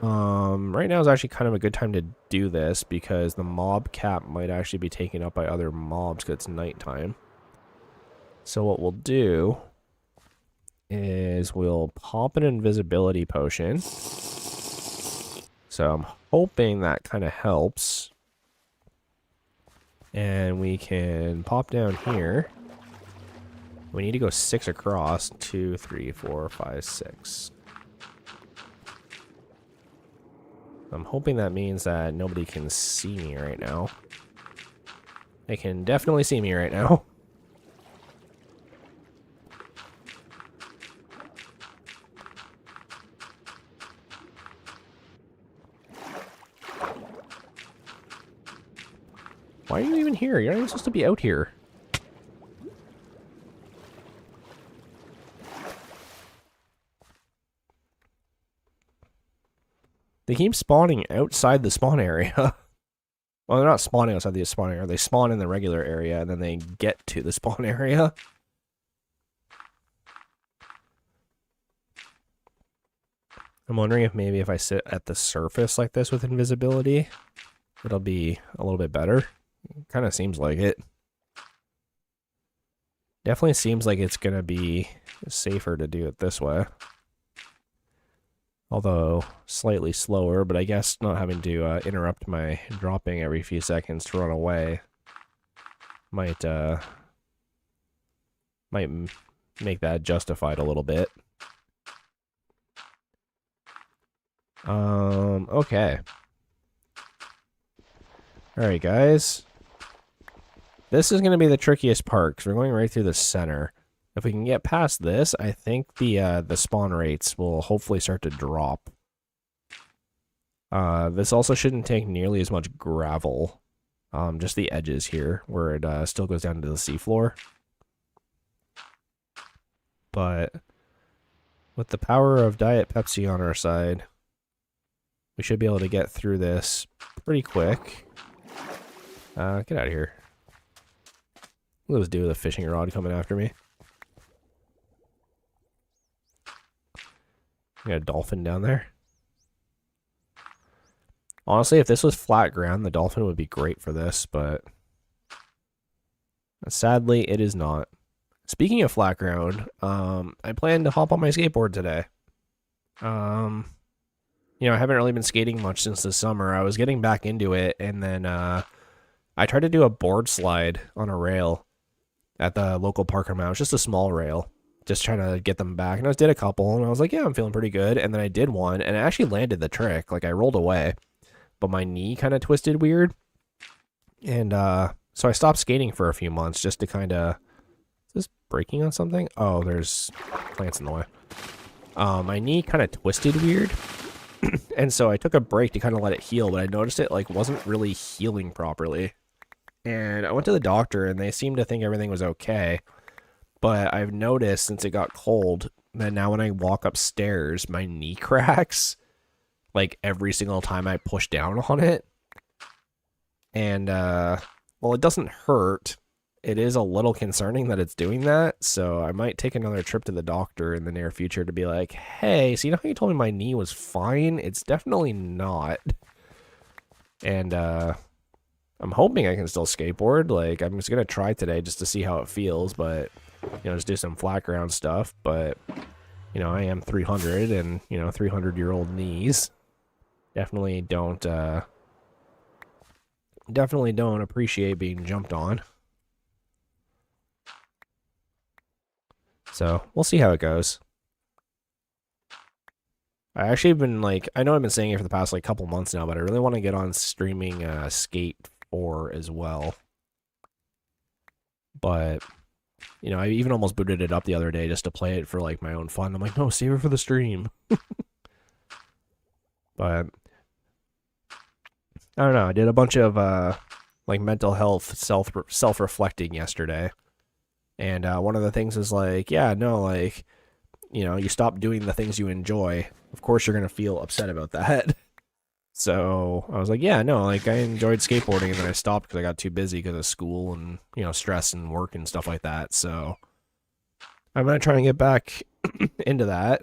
right now is actually kind of a good time to do this because the mob cap might actually be taken up by other mobs because it's nighttime. So what we'll do is we'll pop an invisibility potion. So I'm hoping that kind of helps. And we can pop down here. We need to go 6 across. 2, 3, 4, 5, 6. I'm hoping that means that nobody can see me right now. They can definitely see me right now. Why are you even here? You're not even supposed to be out here. They keep spawning outside the spawn area. Well, they're not spawning outside the spawn area. They spawn in the regular area, and then they get to the spawn area. I'm wondering if maybe if I sit at the surface like this with invisibility, it'll be a little bit better. Kind of seems like it. Definitely seems like it's going to be safer to do it this way. Although slightly slower, but I guess not having to interrupt my dropping every few seconds to run away might make that justified a little bit. Okay. Alright, guys. This is going to be the trickiest part, because we're going right through the center. If we can get past this, I think the spawn rates will hopefully start to drop. This also shouldn't take nearly as much gravel. Just the edges here, where it still goes down to the seafloor. But with the power of Diet Pepsi on our side, we should be able to get through this pretty quick. Get out of here. Look at this dude with a fishing rod coming after me. Got a dolphin down there. Honestly, if this was flat ground, the dolphin would be great for this, but sadly, it is not. Speaking of flat ground, I plan to hop on my skateboard today. You know, I haven't really been skating much since the summer. I was getting back into it, and then I tried to do a board slide on a rail at the local park I'm at. It was just a small rail, just trying to get them back. And I did a couple, and I was like, yeah, I'm feeling pretty good. And then I did one, and it actually landed the trick. Like, I rolled away, but my knee kind of twisted weird. And so I stopped skating for a few months just to kind of... Is this breaking on something? Oh, there's plants in the way. My knee kind of twisted weird. And so I took a break to kind of let it heal, but I noticed it like wasn't really healing properly. And I went to the doctor, and they seemed to think everything was okay. But I've noticed since it got cold that now when I walk upstairs, my knee cracks like every single time I push down on it. And well, it doesn't hurt. It is a little concerning that it's doing that, so I might take another trip to the doctor in the near future to be like, hey, so you know how you told me my knee was fine? It's definitely not. And I'm hoping I can still skateboard. Like, I'm just going to try today just to see how it feels, but, you know, just do some flat ground stuff. But, you know, I am 300, and, you know, 300-year-old knees definitely don't appreciate being jumped on. So, we'll see how it goes. I actually have been, like, I know I've been saying it for the past, like, couple months now, but I really want to get on streaming Skate 4 as well. But, you know, I even almost booted it up the other day just to play it for, like, my own fun. I'm like, no, save it for the stream. But, I don't know, I did a bunch of, like, mental health self-reflecting yesterday. And one of the things is like, yeah, no, like, you know, you stop doing the things you enjoy, of course you're going to feel upset about that. So I was like, yeah, no, like I enjoyed skateboarding and then I stopped because I got too busy because of school and, you know, stress and work and stuff like that. So I'm going to try and get back into that.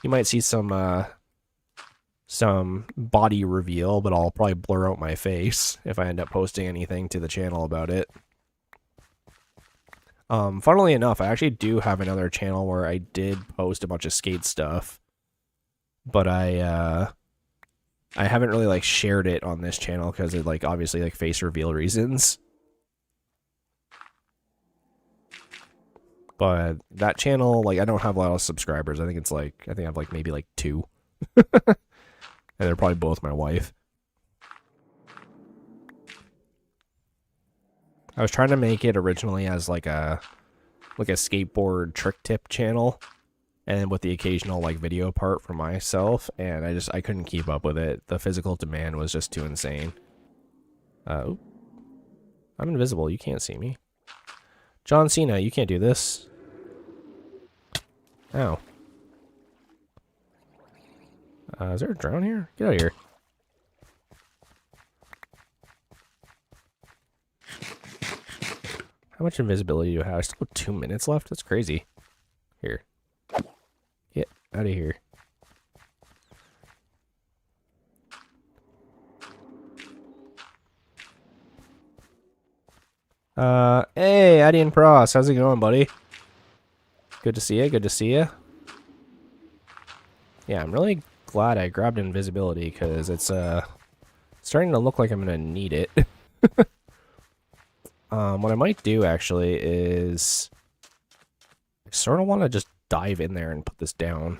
You might see some body reveal, but I'll probably blur out my face if I end up posting anything to the channel about it. Funnily enough, I actually do have another channel where I did post a bunch of skate stuff, but I haven't really like shared it on this channel because it like obviously like face reveal reasons. But that channel, like I don't have a lot of subscribers. I think I have like maybe like 2. And they're probably both my wife. I was trying to make it originally as like a skateboard trick tip channel, and with the occasional like video part for myself, and I couldn't keep up with it. The physical demand was just too insane. I'm invisible. You can't see me. John Cena, you can't do this. Ow. Is there a drone here? Get out of here. How much invisibility do you have? I still have 2 minutes left? That's crazy. Here. Get out of here. Hey, Addy and Pross. How's it going, buddy? Good to see you. Good to see you. Yeah, I'm really glad I grabbed invisibility because it's starting to look like I'm gonna need it. What I might do actually is I sort of want to just dive in there and put this down.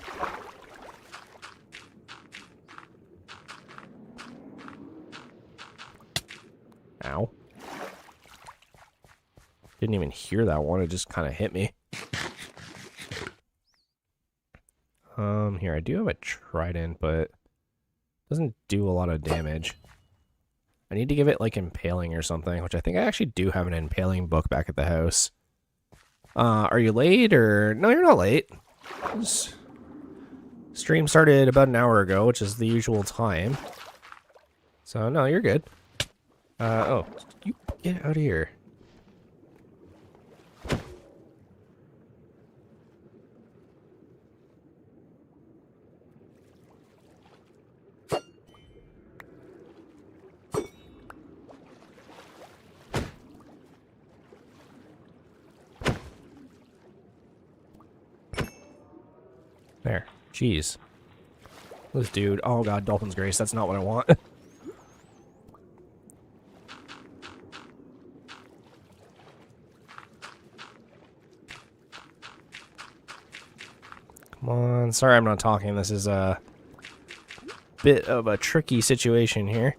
Ow. Didn't even hear that one. It just kind of hit me. Here, I do have a trident, but it doesn't do a lot of damage. I need to give it, like, impaling or something, which I think I actually do have an impaling book back at the house. Are you late, or... No, you're not late. Stream started about an hour ago, which is the usual time. So, no, you're good. Oh, you get out of here. There. Jeez. This dude. Oh god, Dolphin's Grace. That's not what I want. Come on. Sorry I'm not talking. This is a bit of a tricky situation here.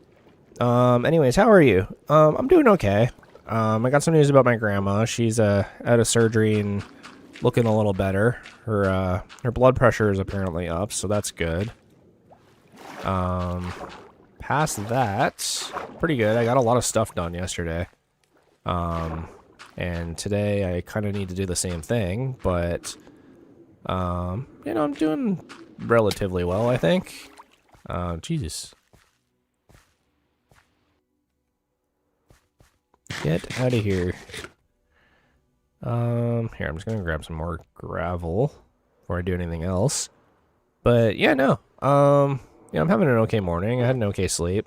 Anyways, how are you? I'm doing okay. I got some news about my grandma. She's out of surgery and looking a little better. Her blood pressure is apparently up, so that's good. Past that, pretty good. I got a lot of stuff done yesterday. And today I kind of need to do the same thing, but you know, I'm doing relatively well, I think. Jesus. Get out of here. Here, I'm just gonna grab some more gravel before I do anything else. But yeah, no. Yeah, I'm having an okay morning. I had an okay sleep.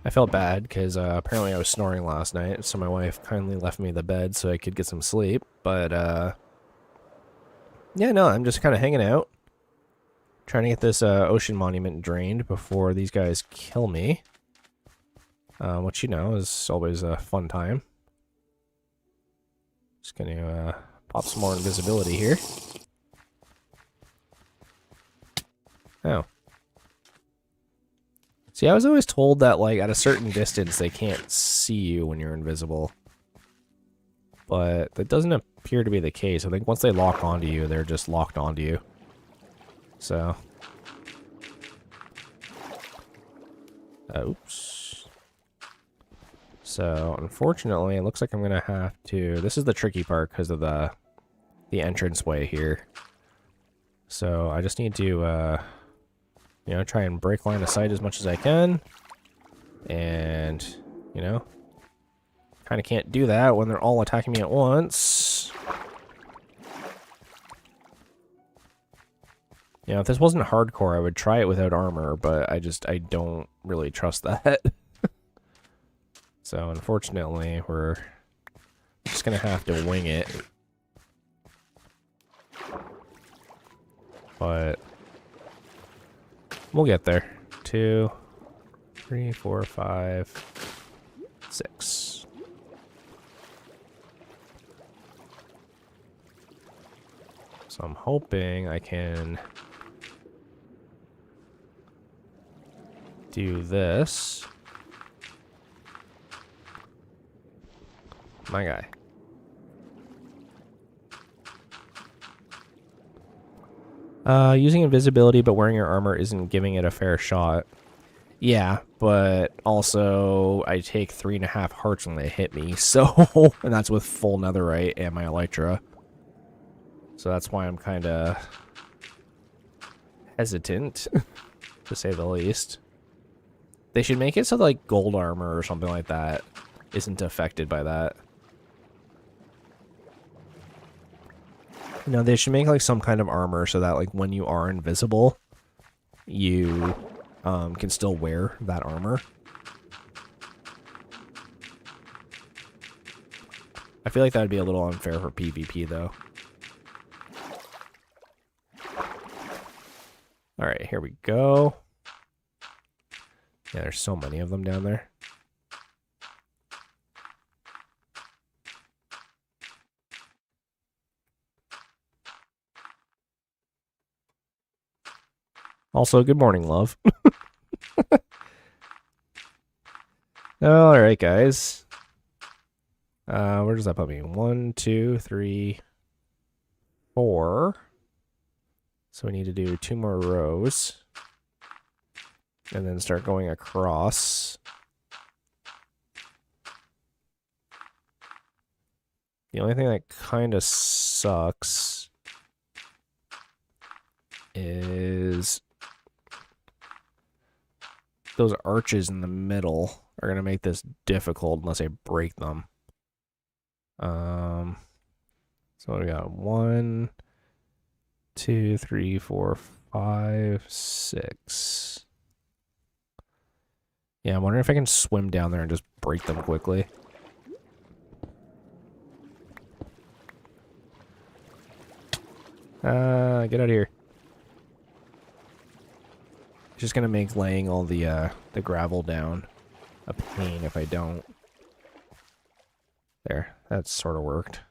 I felt bad because apparently I was snoring last night, so my wife kindly left me the bed so I could get some sleep. But yeah, no, I'm just kind of hanging out, trying to get this ocean monument drained before these guys kill me. Which, you know, is always a fun time. Just gonna pop some more invisibility here. Oh. See, I was always told that, like, at a certain distance, they can't see you when you're invisible. But that doesn't appear to be the case. I think once they lock onto you, they're just locked onto you. So. Oops. So, unfortunately, it looks like I'm going to have to... This is the tricky part because of the entranceway here. So I just need to, you know, try and break line of sight as much as I can. And, you know, kind of can't do that when they're all attacking me at once. You know, if this wasn't hardcore, I would try it without armor, but I don't really trust that. So, unfortunately, we're just gonna have to wing it. But we'll get there. 2, 3, 4, 5, 6. So I'm hoping I can do this. My guy. Using invisibility but wearing your armor isn't giving it a fair shot. Yeah, but also I take 3.5 hearts when they hit me, so... and that's with full netherite and my elytra. So that's why I'm kind of hesitant, to say the least. They should make it so like gold armor or something like that isn't affected by that. No, they should make like some kind of armor so that like when you are invisible, you can still wear that armor. I feel like that would be a little unfair for PvP though. Alright, here we go. Yeah, there's so many of them down there. Also, good morning, love. Alright, guys. Where does that put me? 1, 2, 3, 4. So we need to do 2 more rows. And then start going across. The only thing that kind of sucks is those arches in the middle are going to make this difficult unless I break them. So we got 1, 2, 3, 4, 5, 6. Yeah, I'm wondering if I can swim down there and just break them quickly. Get out of here. It's just gonna make laying all the gravel down a pain if I don't. There, that sort of worked.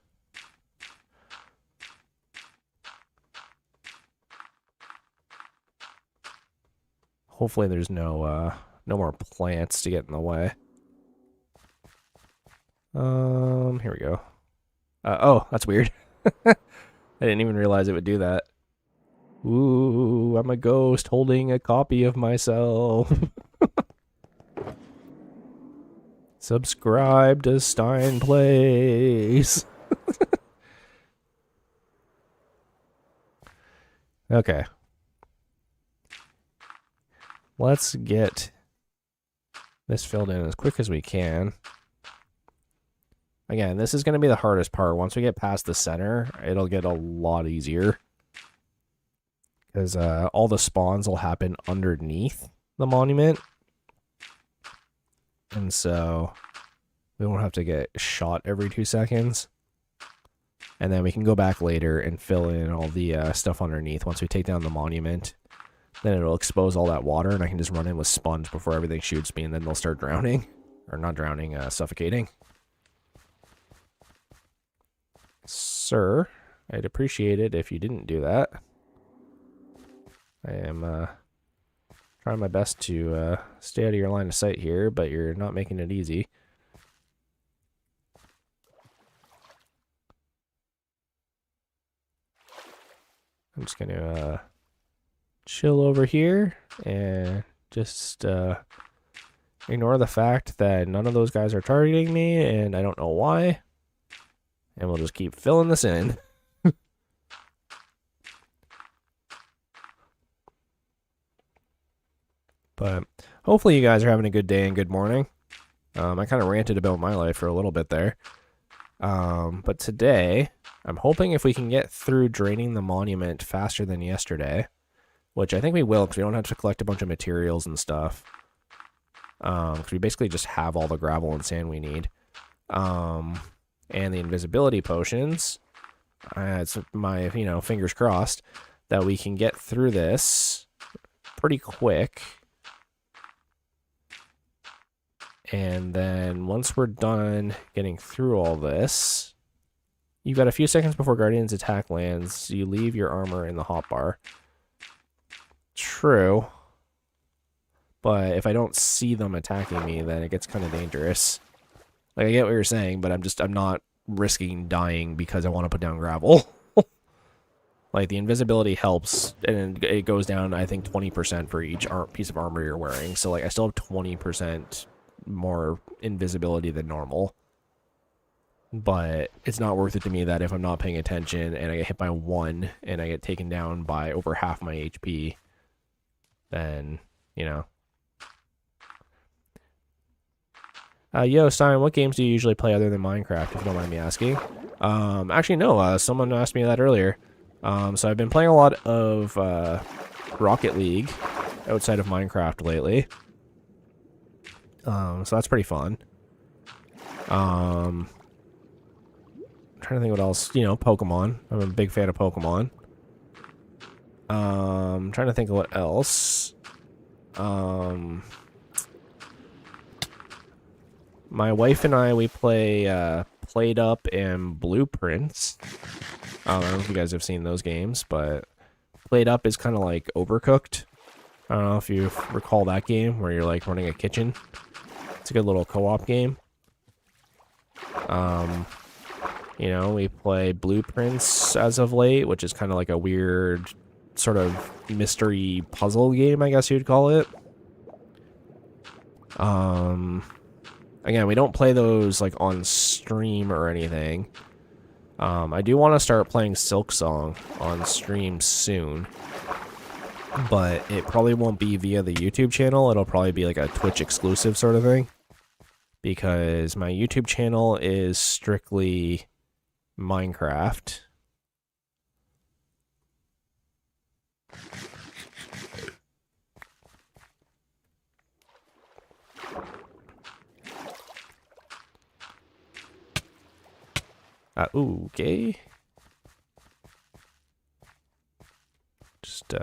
Hopefully there's no more plants to get in the way. Here we go. Oh, that's weird. I didn't even realize it would do that. Ooh, I'm a ghost holding a copy of myself. Subscribe to Stein Plays. Okay. Let's get this filled in as quick as we can. Again, this is going to be the hardest part. Once we get past the center, it'll get a lot easier. Because all the spawns will happen underneath the monument. And so we won't have to get shot every 2 seconds. And then we can go back later and fill in all the stuff underneath once we take down the monument. Then it'll expose all that water and I can just run in with sponge before everything shoots me and then they'll start drowning. Or not drowning, suffocating. Sir, I'd appreciate it if you didn't do that. I am trying my best to stay out of your line of sight here, but you're not making it easy. I'm just going to chill over here and just ignore the fact that none of those guys are targeting me, and I don't know why. And we'll just keep filling this in. But hopefully you guys are having a good day and good morning. I kind of ranted about my life for a little bit there. But today, I'm hoping if we can get through draining the monument faster than yesterday, which I think we will because we don't have to collect a bunch of materials and stuff. Because we basically just have all the gravel and sand we need. And the invisibility potions. It's my, fingers crossed that we can get through this pretty quick. And then once we're done getting through all this, you've got a few seconds before Guardian's attack lands. You leave your armor in the hotbar. True. But if I don't see them attacking me, then it gets kind of dangerous. Like, I get what you're saying, but I'm not risking dying because I want to put down gravel. Like, the invisibility helps, and it goes down, I think, 20% for each piece of armor you're wearing. So, like, I still have 20% more invisibility than normal. But it's not worth it to me that if I'm not paying attention and I get hit by 1 and I get taken down by over half my HP, then, Yo, Stein, what games do you usually play other than Minecraft, if you don't mind me asking? Actually, no, someone asked me that earlier. So I've been playing a lot of Rocket League outside of Minecraft lately. So that's pretty fun. I'm trying to think what else. Pokemon. I'm a big fan of Pokemon. I'm trying to think of what else. My wife and I, we play Played Up and Blueprints. I don't know if you guys have seen those games, but Played Up is kind of like Overcooked. I don't know if you recall that game where you're like running a kitchen. It's a good little co-op game. We play Blueprints as of late, which is kind of like a weird sort of mystery puzzle game, I guess you'd call it. Again, we don't play those like on stream or anything. I do want to start playing Silksong on stream soon, but it probably won't be via the YouTube channel. It'll probably be like a Twitch exclusive sort of thing, because my YouTube channel is strictly Minecraft. Okay. Just,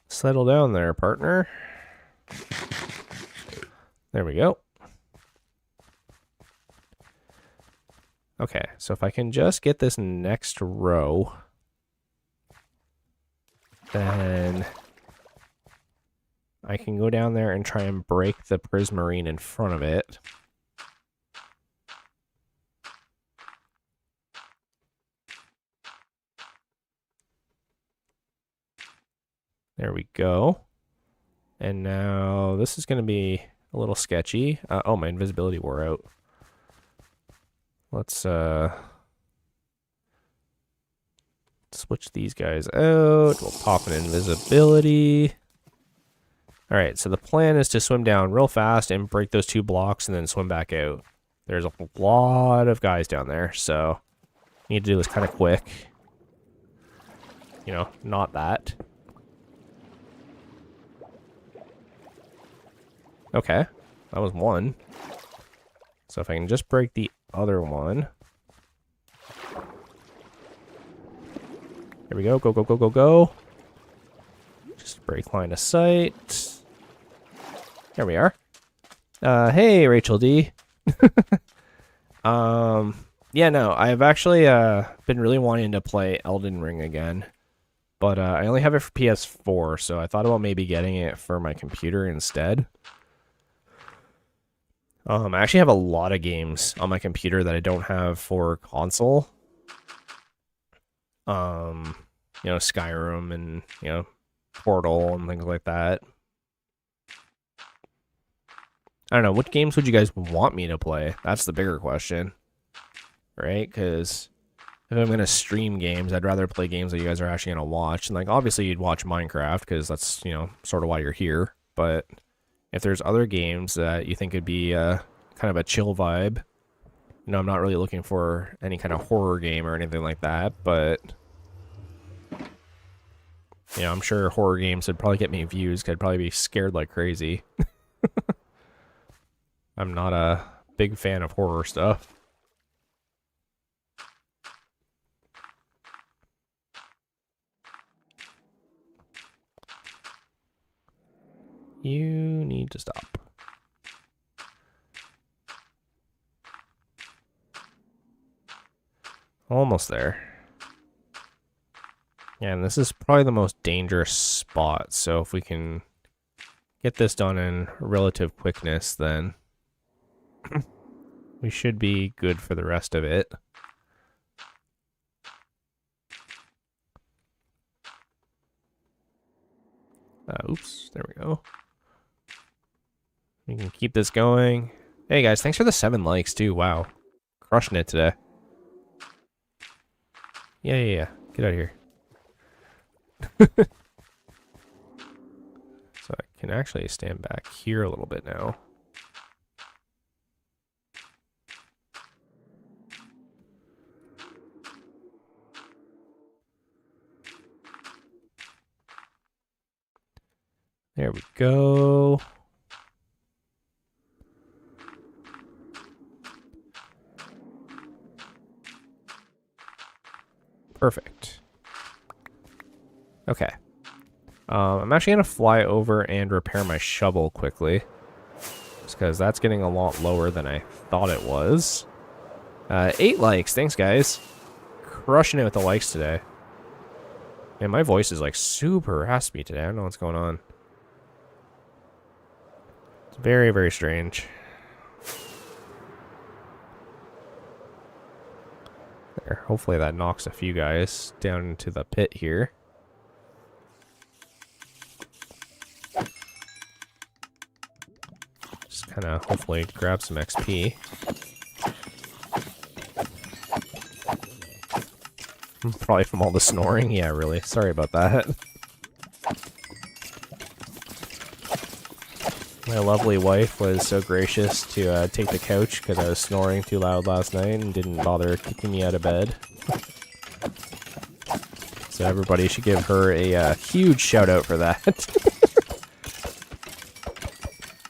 settle down there, partner. There we go. Okay, so if I can just get this next row, then I can go down there and try and break the prismarine in front of it. There we go. And now this is going to be a little sketchy. Oh, my invisibility wore out. Let's switch these guys out. We'll pop an invisibility. All right, so the plan is to swim down real fast and break those 2 blocks and then swim back out. There's a lot of guys down there, so need to do this kind of quick. Not that. Okay, that was 1. So if I can just break the other one. Here we go, go, go, go, go, go. Just break line of sight. There we are. Hey, Rachel D. Yeah, no, I've actually been really wanting to play Elden Ring again. But I only have it for PS4, so I thought about maybe getting it for my computer instead. I actually have a lot of games on my computer that I don't have for console. Skyrim and, Portal and things like that. I don't know, what games would you guys want me to play? That's the bigger question. Right? Because if I'm gonna stream games, I'd rather play games that you guys are actually gonna watch. And like, obviously, you'd watch Minecraft because that's, you know, sort of why you're here. But if there's other games that you think could be kind of a chill vibe, you know, I'm not really looking for any kind of horror game or anything like that. But you know, I'm sure horror games would probably get me views. 'Cause I'd probably be scared like crazy. I'm not a big fan of horror stuff. You need to stop. Almost there. Yeah, and this is probably the most dangerous spot, so if we can get this done in relative quickness, then we should be good for the rest of it. Oops, there we go. We can keep this going. Hey guys, thanks for the 7 likes too, wow. Crushing it today. Yeah. Get out of here. So I can actually stand back here a little bit now. There we go. Perfect. Okay. I'm actually going to fly over and repair my shovel quickly. Just because that's getting a lot lower than I thought it was. 8 likes. Thanks, guys. Crushing it with the likes today. Man, my voice is like super raspy today. I don't know what's going on. It's very, very strange. There. Hopefully that knocks a few guys down into the pit here. Just kind of hopefully grab some XP. Probably from all the snoring. Yeah, really. Sorry about that. My lovely wife was so gracious to take the couch because I was snoring too loud last night and didn't bother kicking me out of bed. So everybody should give her a huge shout out for that.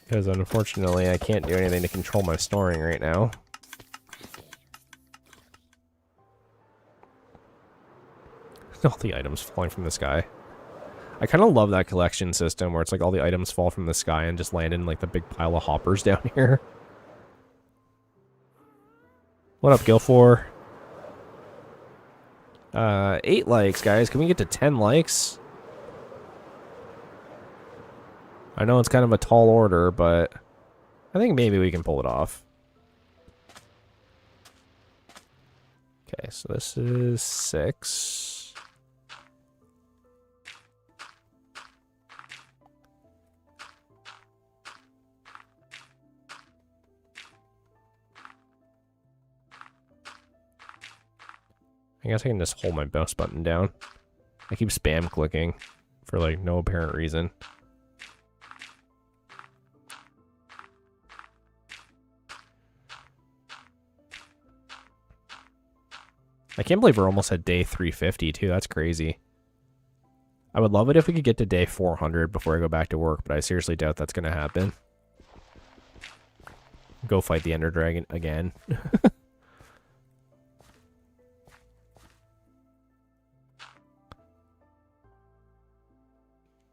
Because unfortunately I can't do anything to control my snoring right now. All the items falling from the sky. I kind of love that collection system where it's like all the items fall from the sky and just land in like the big pile of hoppers down here. What up, Gilfor? 8 likes, guys. Can we get to 10 likes? I know it's kind of a tall order, but I think maybe we can pull it off. Okay, so this is 6. I guess I can just hold my mouse button down. I keep spam clicking for like no apparent reason. I can't believe we're almost at day 350 too. That's crazy. I would love it if we could get to day 400 before I go back to work, but I seriously doubt that's going to happen. Go fight the Ender Dragon again.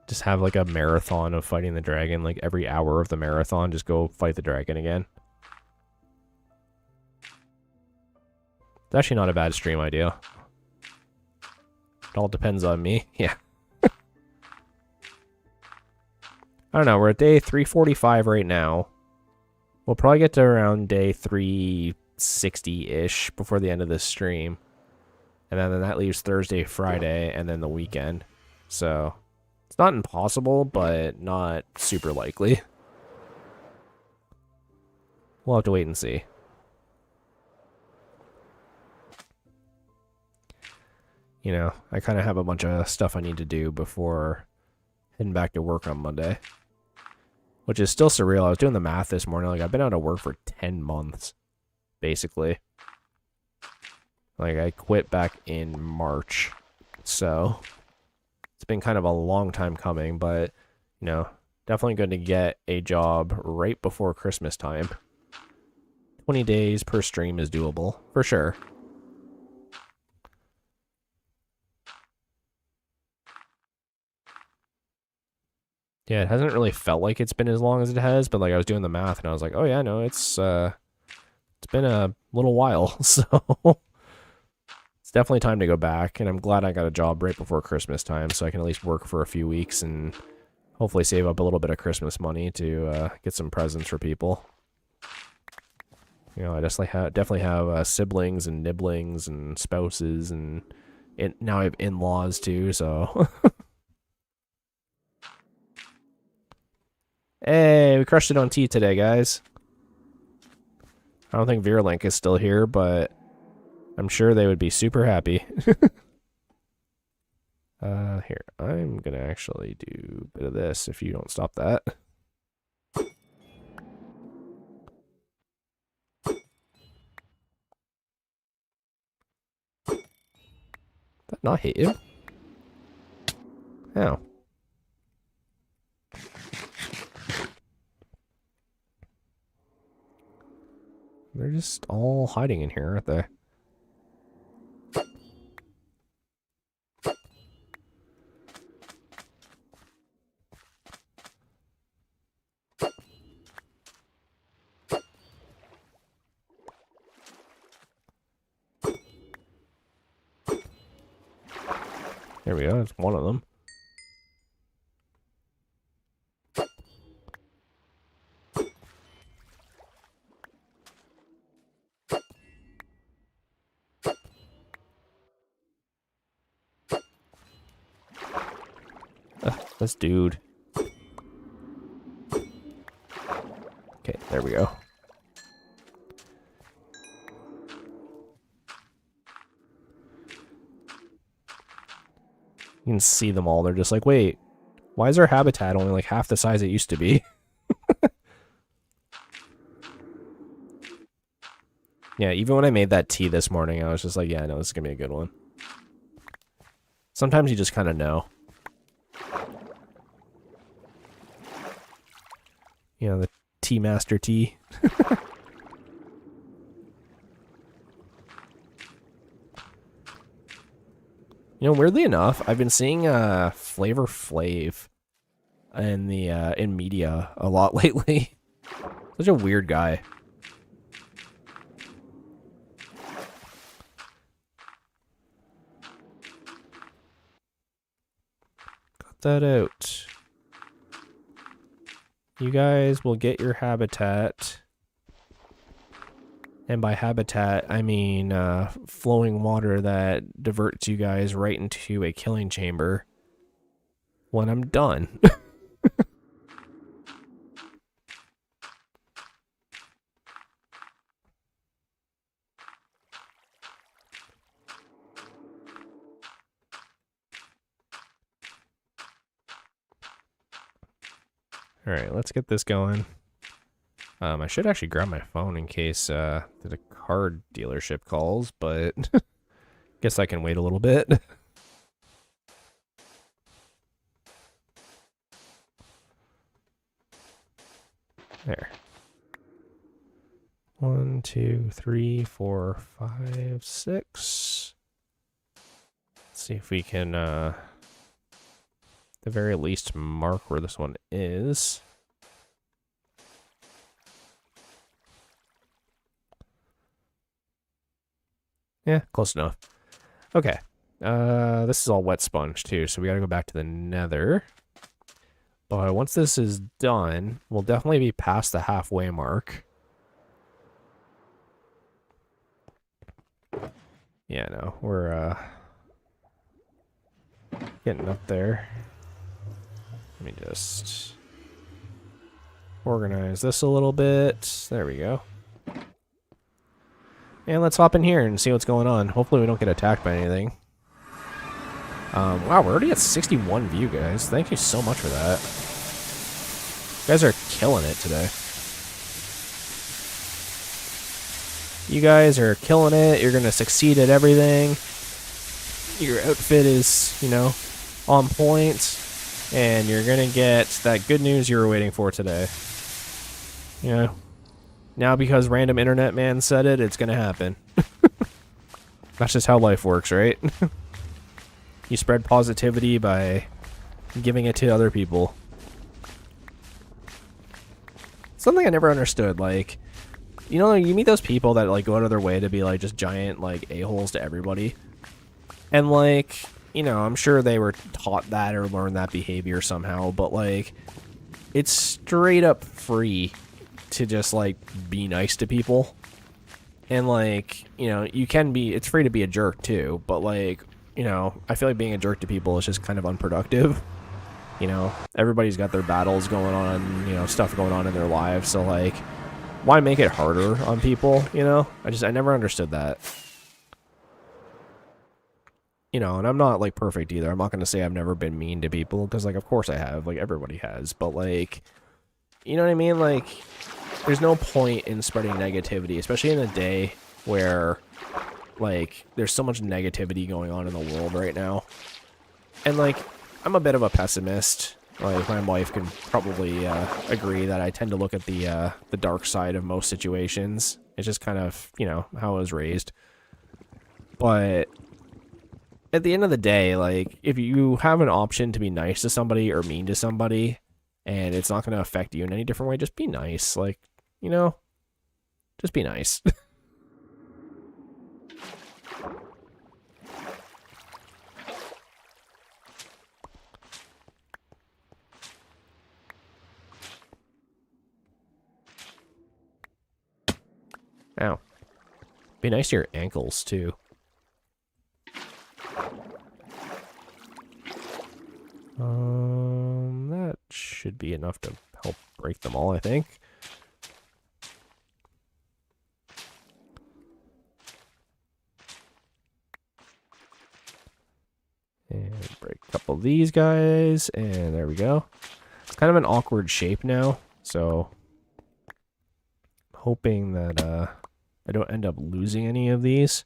Just have like a marathon of fighting the dragon, like every hour of the marathon, just go fight the dragon again. It's actually not a bad stream idea. It all depends on me. Yeah. I don't know, we're at day 345 right now. We'll probably get to around day 360-ish before the end of this stream. And then that leaves Thursday, Friday, and then the weekend. So it's not impossible, but not super likely. We'll have to wait and see. you know, I kind of have a bunch of stuff I need to do before heading back to work on Monday. Which is still surreal. I was doing the math this morning. Like, I've been out of work for 10 months, basically. Like, I quit back in March. So, it's been kind of a long time coming, but, you know, definitely going to get a job right before Christmas time. 20 days per stream is doable, for sure. Yeah, it hasn't really felt like it's been as long as it has, but like I was doing the math and I was like, oh yeah, no, it's been a little while, so it's definitely time to go back, and I'm glad I got a job right before Christmas time so I can at least work for a few weeks and hopefully save up a little bit of Christmas money to get some presents for people. You know, I definitely have siblings and nibblings and spouses, and now I have in-laws too, so... Hey, we crushed it on tea today, guys. I don't think Virulink is still here, but I'm sure they would be super happy. Here, I'm gonna actually do a bit of this if you don't stop that. Did that not hit you? How? They're just all hiding in here, aren't they? There we go, that's one of them. This dude. Okay, there we go. You can see them all. They're just like, wait, why is our habitat only like half the size it used to be? Yeah, even when I made that tea this morning, I was just like, yeah, no, this is going to be a good one. Sometimes you just kind of know. You know, the Tea Master tea. You know, weirdly enough, I've been seeing Flavor Flav in the in media a lot lately. Such a weird guy. Cut that out. You guys will get your habitat. And by habitat, I mean flowing water that diverts you guys right into a killing chamber when I'm done. Alright, let's get this going. I should actually grab my phone in case the car dealership calls, but guess I can wait a little bit. There. 1, 2, 3, 4, 5, 6. Let's see if we can, at the very least, mark where this one is. Yeah, close enough. Okay. This is all wet sponge too, so we gotta go back to the nether. But once this is done, we'll definitely be past the halfway mark. Yeah, no, we're getting up there. Let me just organize this a little bit. There we go. And let's hop in here and see what's going on. Hopefully we don't get attacked by anything. Wow, we're already at 61 view, guys. Thank you so much for that. You guys are killing it today. You guys are killing it. You're going to succeed at everything. Your outfit is, you know, on point. And you're going to get that good news you were waiting for today. Yeah. Now because random internet man said it, it's going to happen. That's just how life works, right? You spread positivity by giving it to other people. Something I never understood, like, you know, you meet those people that, like, go out of their way to be, like, just giant, like, a-holes to everybody. And, like, you know, I'm sure they were taught that or learned that behavior somehow, but, like, it's straight up free to just, like, be nice to people. And, like, you know, you can be, it's free to be a jerk, too, but, like, you know, I feel like being a jerk to people is just kind of unproductive. You know, everybody's got their battles going on, you know, stuff going on in their lives, so, like, why make it harder on people, you know? I never understood that. You know, and I'm not, like, perfect either. I'm not going to say I've never been mean to people, because, like, of course I have. Like, everybody has. But, like, you know what I mean? Like, there's no point in spreading negativity, especially in a day where, like, there's so much negativity going on in the world right now. And, like, I'm a bit of a pessimist. Like, my wife can probably agree that I tend to look at the dark side of most situations. It's just kind of, you know, how I was raised. But at the end of the day, like, if you have an option to be nice to somebody or mean to somebody, and it's not going to affect you in any different way, just be nice. Like, you know, just be nice. Ow. Be nice to your ankles, too. That should be enough to help break them all, I think. And break a couple of these guys, and there we go. It's kind of an awkward shape now, so I'm hoping that I don't end up losing any of these.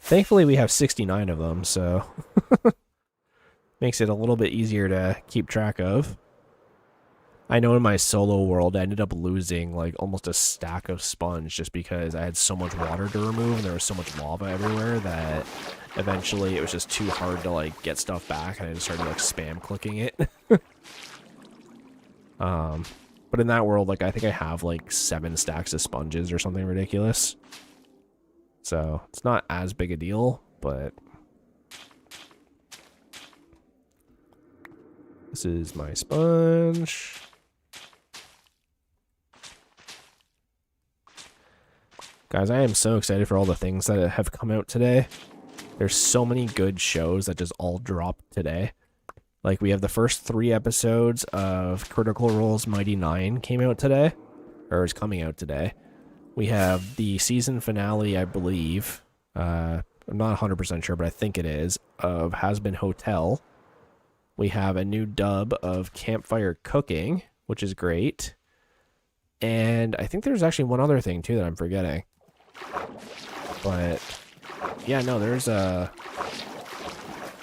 Thankfully, we have 69 of them, so makes it a little bit easier to keep track of. I know in my solo world, I ended up losing like almost a stack of sponge just because I had so much water to remove and there was so much lava everywhere that eventually it was just too hard to like get stuff back and I just started like spam clicking it. But in that world, like I think I have like 7 stacks of sponges or something ridiculous. So it's not as big a deal, but this is my sponge. Guys, I am so excited for all the things that have come out today. There's so many good shows that just all dropped today. Like, we have the first 3 episodes of Critical Role's Mighty 9 came out today. Or is coming out today. We have the season finale, I believe. I'm not 100% sure, but I think it is. Of Has Been Hotel. We have a new dub of Campfire Cooking, which is great. And I think there's actually one other thing, too, that I'm forgetting. But, yeah, no, there's a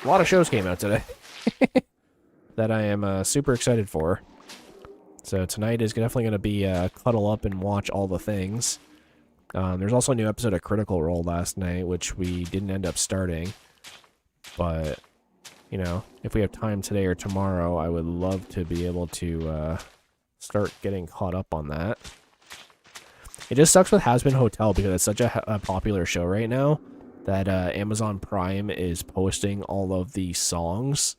lot of shows came out today that I am super excited for. So tonight is definitely going to be cuddle up and watch all the things. There's also a new episode of Critical Role last night, which we didn't end up starting. But, you know, if we have time today or tomorrow, I would love to be able to start getting caught up on that. It just sucks with Has Been Hotel because it's such a popular show right now that Amazon Prime is posting all of the songs,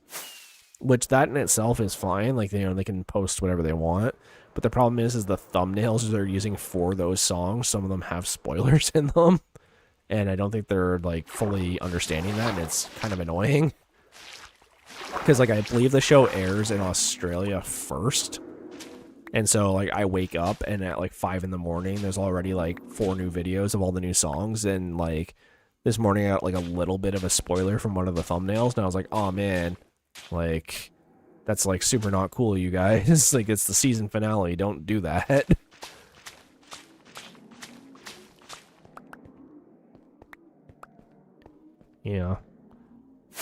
which that in itself is fine. Like, you know, they can post whatever they want. But the problem is the thumbnails they're using for those songs, some of them have spoilers in them. And I don't think they're, like, fully understanding that, and it's kind of annoying. Because, like, I believe the show airs in Australia first. And so, like, I wake up, and at, like, 5 in the morning, there's already, like, 4 new videos of all the new songs. And, like, This morning I got like a little bit of a spoiler from one of the thumbnails, and I was like, oh man, like, that's like super not cool, you guys. Like, it's the season finale, don't do that. Yeah.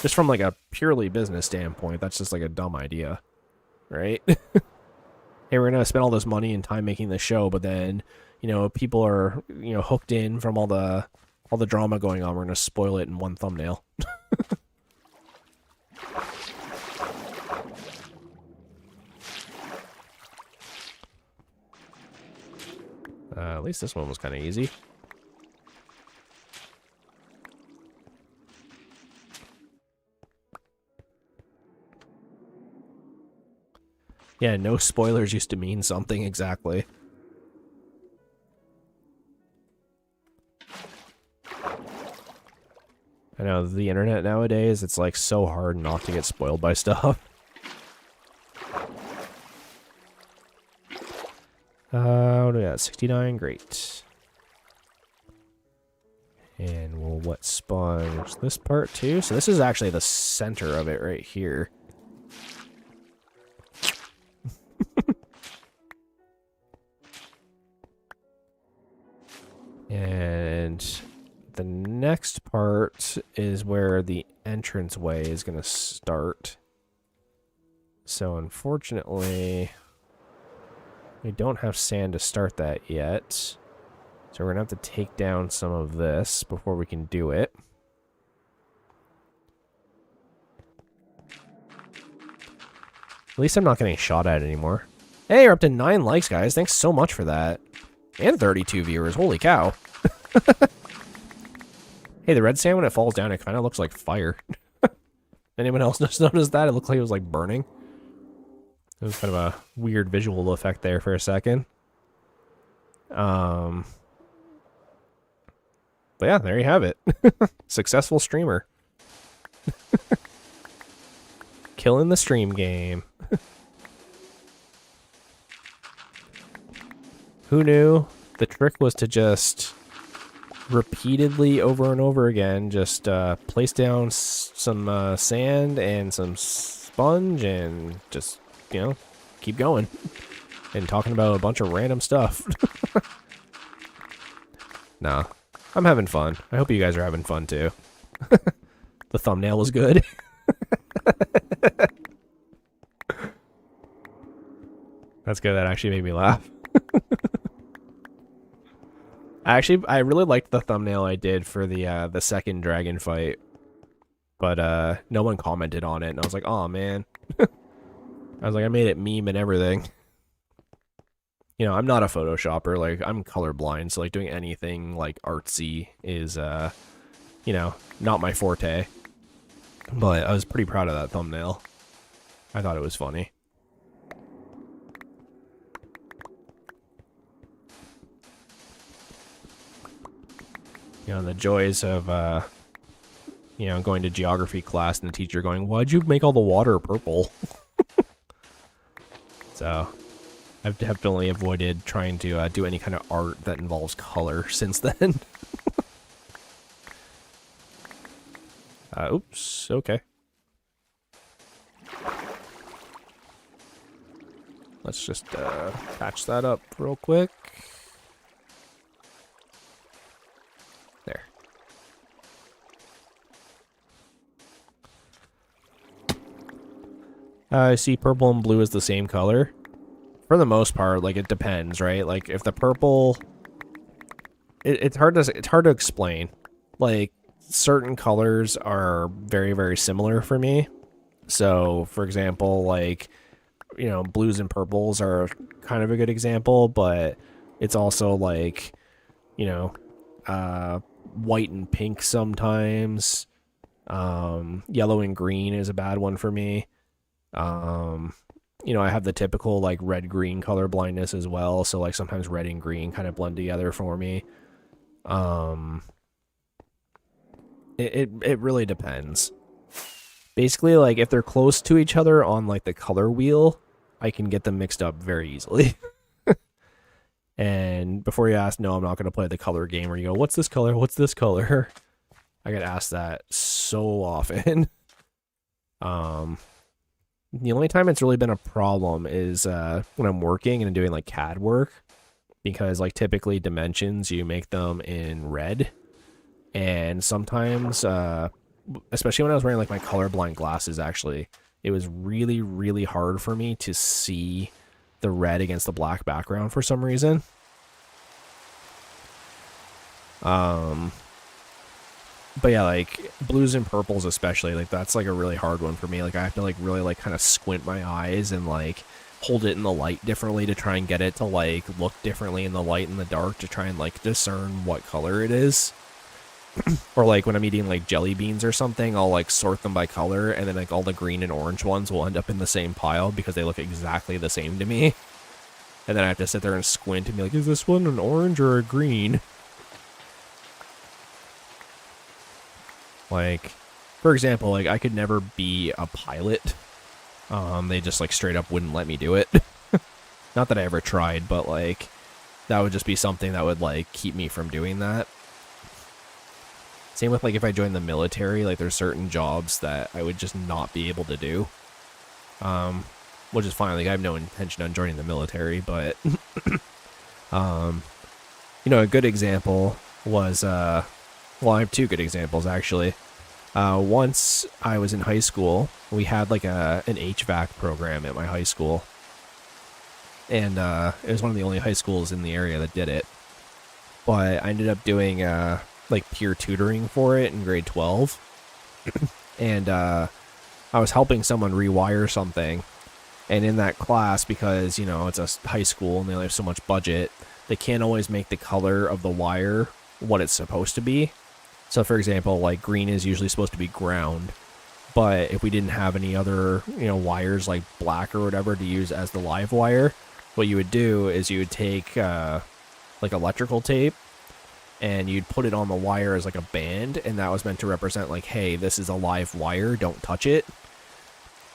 Just from like a purely business standpoint, that's just like a dumb idea, right? Hey, we're gonna spend all this money and time making this show, but then, you know, people are, you know, hooked in from all the drama going on. We're gonna spoil it in one thumbnail. At least this one was kind of easy. Yeah, no spoilers used to mean something exactly. I know, the internet nowadays, it's like so hard not to get spoiled by stuff. What do we got? 69, great. And we'll wet sponge this part too. So this is actually the center of it right here. And the next part is where the entranceway is going to start. So unfortunately, we don't have sand to start that yet. So we're going to have to take down some of this before we can do it. At least I'm not getting shot at anymore. Hey, you're up to 9 likes, guys. Thanks so much for that. And 32 viewers. Holy cow. Hey, the red sand, when it falls down, it kind of looks like fire. Anyone else just noticed that? It looked like it was like burning. It was kind of a weird visual effect there for a second. But yeah, there you have it. Successful streamer. Killing the stream game. Who knew? The trick was to just repeatedly over and over again just place down some sand and some sponge and just, you know, keep going and talking about a bunch of random stuff. Nah, I'm having fun. I hope you guys are having fun too. The thumbnail was good. That's good. That actually made me laugh. I really liked the thumbnail I did for the second dragon fight, but no one commented on it, and I was like, oh man. I was like, I made it meme and everything. You know, I'm not a photoshopper, like, I'm colorblind, so like doing anything like artsy is you know, not my forte. But I was pretty proud of that thumbnail. I thought it was funny. You know, the joys of, you know, going to geography class and the teacher going, why'd you make all the water purple? So, I've definitely avoided trying to do any kind of art that involves color since then. Oops, okay. Let's just patch that up real quick. There. I see purple and blue is the same color. For the most part, like, it depends, right? Like, if the purple... It's hard to explain. Like, certain colors are very, very similar for me. So, for example, like, you know, blues and purples are kind of a good example, but it's also like, you know, white and pink sometimes. Yellow and green is a bad one for me. You know, I have the typical like red-green color blindness as well, so like sometimes red and green kind of blend together for me. It really depends. Basically, like, if they're close to each other on like the color wheel, I can get them mixed up very easily. And before you ask, no, I'm not going to play the color game where you go, what's this color? What's this color? I get asked that so often. The only time it's really been a problem is when I'm working and doing like CAD work, because like typically dimensions, you make them in red, and sometimes especially when I was wearing like my colorblind glasses, actually, it was really, really hard for me to see the red against the black background for some reason. But yeah, like blues and purples especially, like that's like a really hard one for me. Like I have to like really like kind of squint my eyes and like hold it in the light differently to try and get it to like look differently in the light and the dark to try and like discern what color it is. Or like when I'm eating like jelly beans or something, I'll like sort them by color, and then like all the green and orange ones will end up in the same pile because they look exactly the same to me. And then I have to sit there and squint and be like, is this one an orange or a green? Like, for example, like I could never be a pilot. They just like straight up wouldn't let me do it. Not that I ever tried, but like that would just be something that would like keep me from doing that. Same with like if I joined the military, like there's certain jobs that I would just not be able to do. Which is fine. Like I have no intention on joining the military, but you know, a good example was well, I have two good examples actually. Once I was in high school, we had like an HVAC program at my high school, and it was one of the only high schools in the area that did it. But I ended up doing like peer tutoring for it in grade 12, and I was helping someone rewire something. And in that class, because you know it's a high school and they only have so much budget, they can't always make the color of the wire what it's supposed to be. So for example, like green is usually supposed to be ground, but if we didn't have any other, you know, wires like black or whatever to use as the live wire, what you would do is you would take like electrical tape and you'd put it on the wire as like a band, and that was meant to represent like, hey, this is a live wire, don't touch it.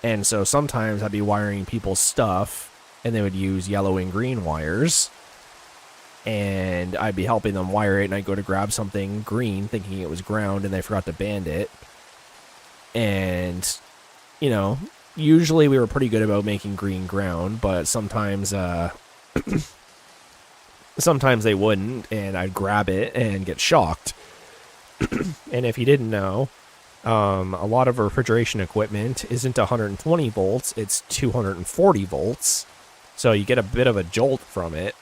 And so sometimes I'd be wiring people's stuff and they would use yellow and green wires, and I'd be helping them wire it, and I'd go to grab something green thinking it was ground, and they forgot to band it. And, you know, usually we were pretty good about making green ground, but sometimes sometimes they wouldn't, and I'd grab it and get shocked. And if you didn't know, a lot of refrigeration equipment isn't 120 volts, it's 240 volts. So you get a bit of a jolt from it.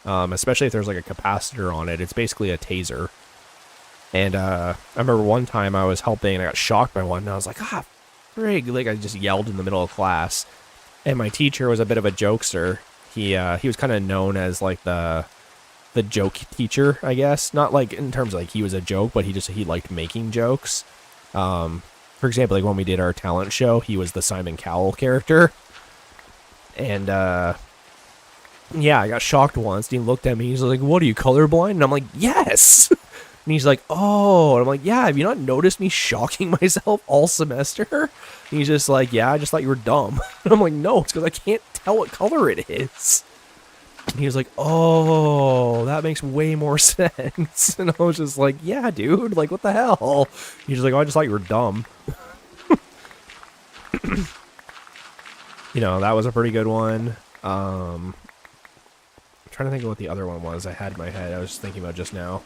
Especially if there's like a capacitor on it. It's basically a taser. And I remember one time I was helping and I got shocked by one, and I was like, ah, frig. Like I just yelled in the middle of class. And my teacher was a bit of a jokester. He was kind of known as like the joke teacher, I guess. Not like in terms of like he was a joke, but he liked making jokes. For example, like when we did our talent show, he was the Simon Cowell character. And yeah, I got shocked once. And he looked at me. He's like, what are you, colorblind? And I'm like, yes. And he's like, oh. And I'm like, yeah, have you not noticed me shocking myself all semester? And he's just like, yeah, I just thought you were dumb. And I'm like, no, it's because I can't tell what color it is. And he was like, oh, that makes way more sense. And I was just like, yeah, dude, like, what the hell? He's just like, oh, I just thought you were dumb. You know, that was a pretty good one. Trying to think of what the other one was I had in my head. I was just thinking about just now.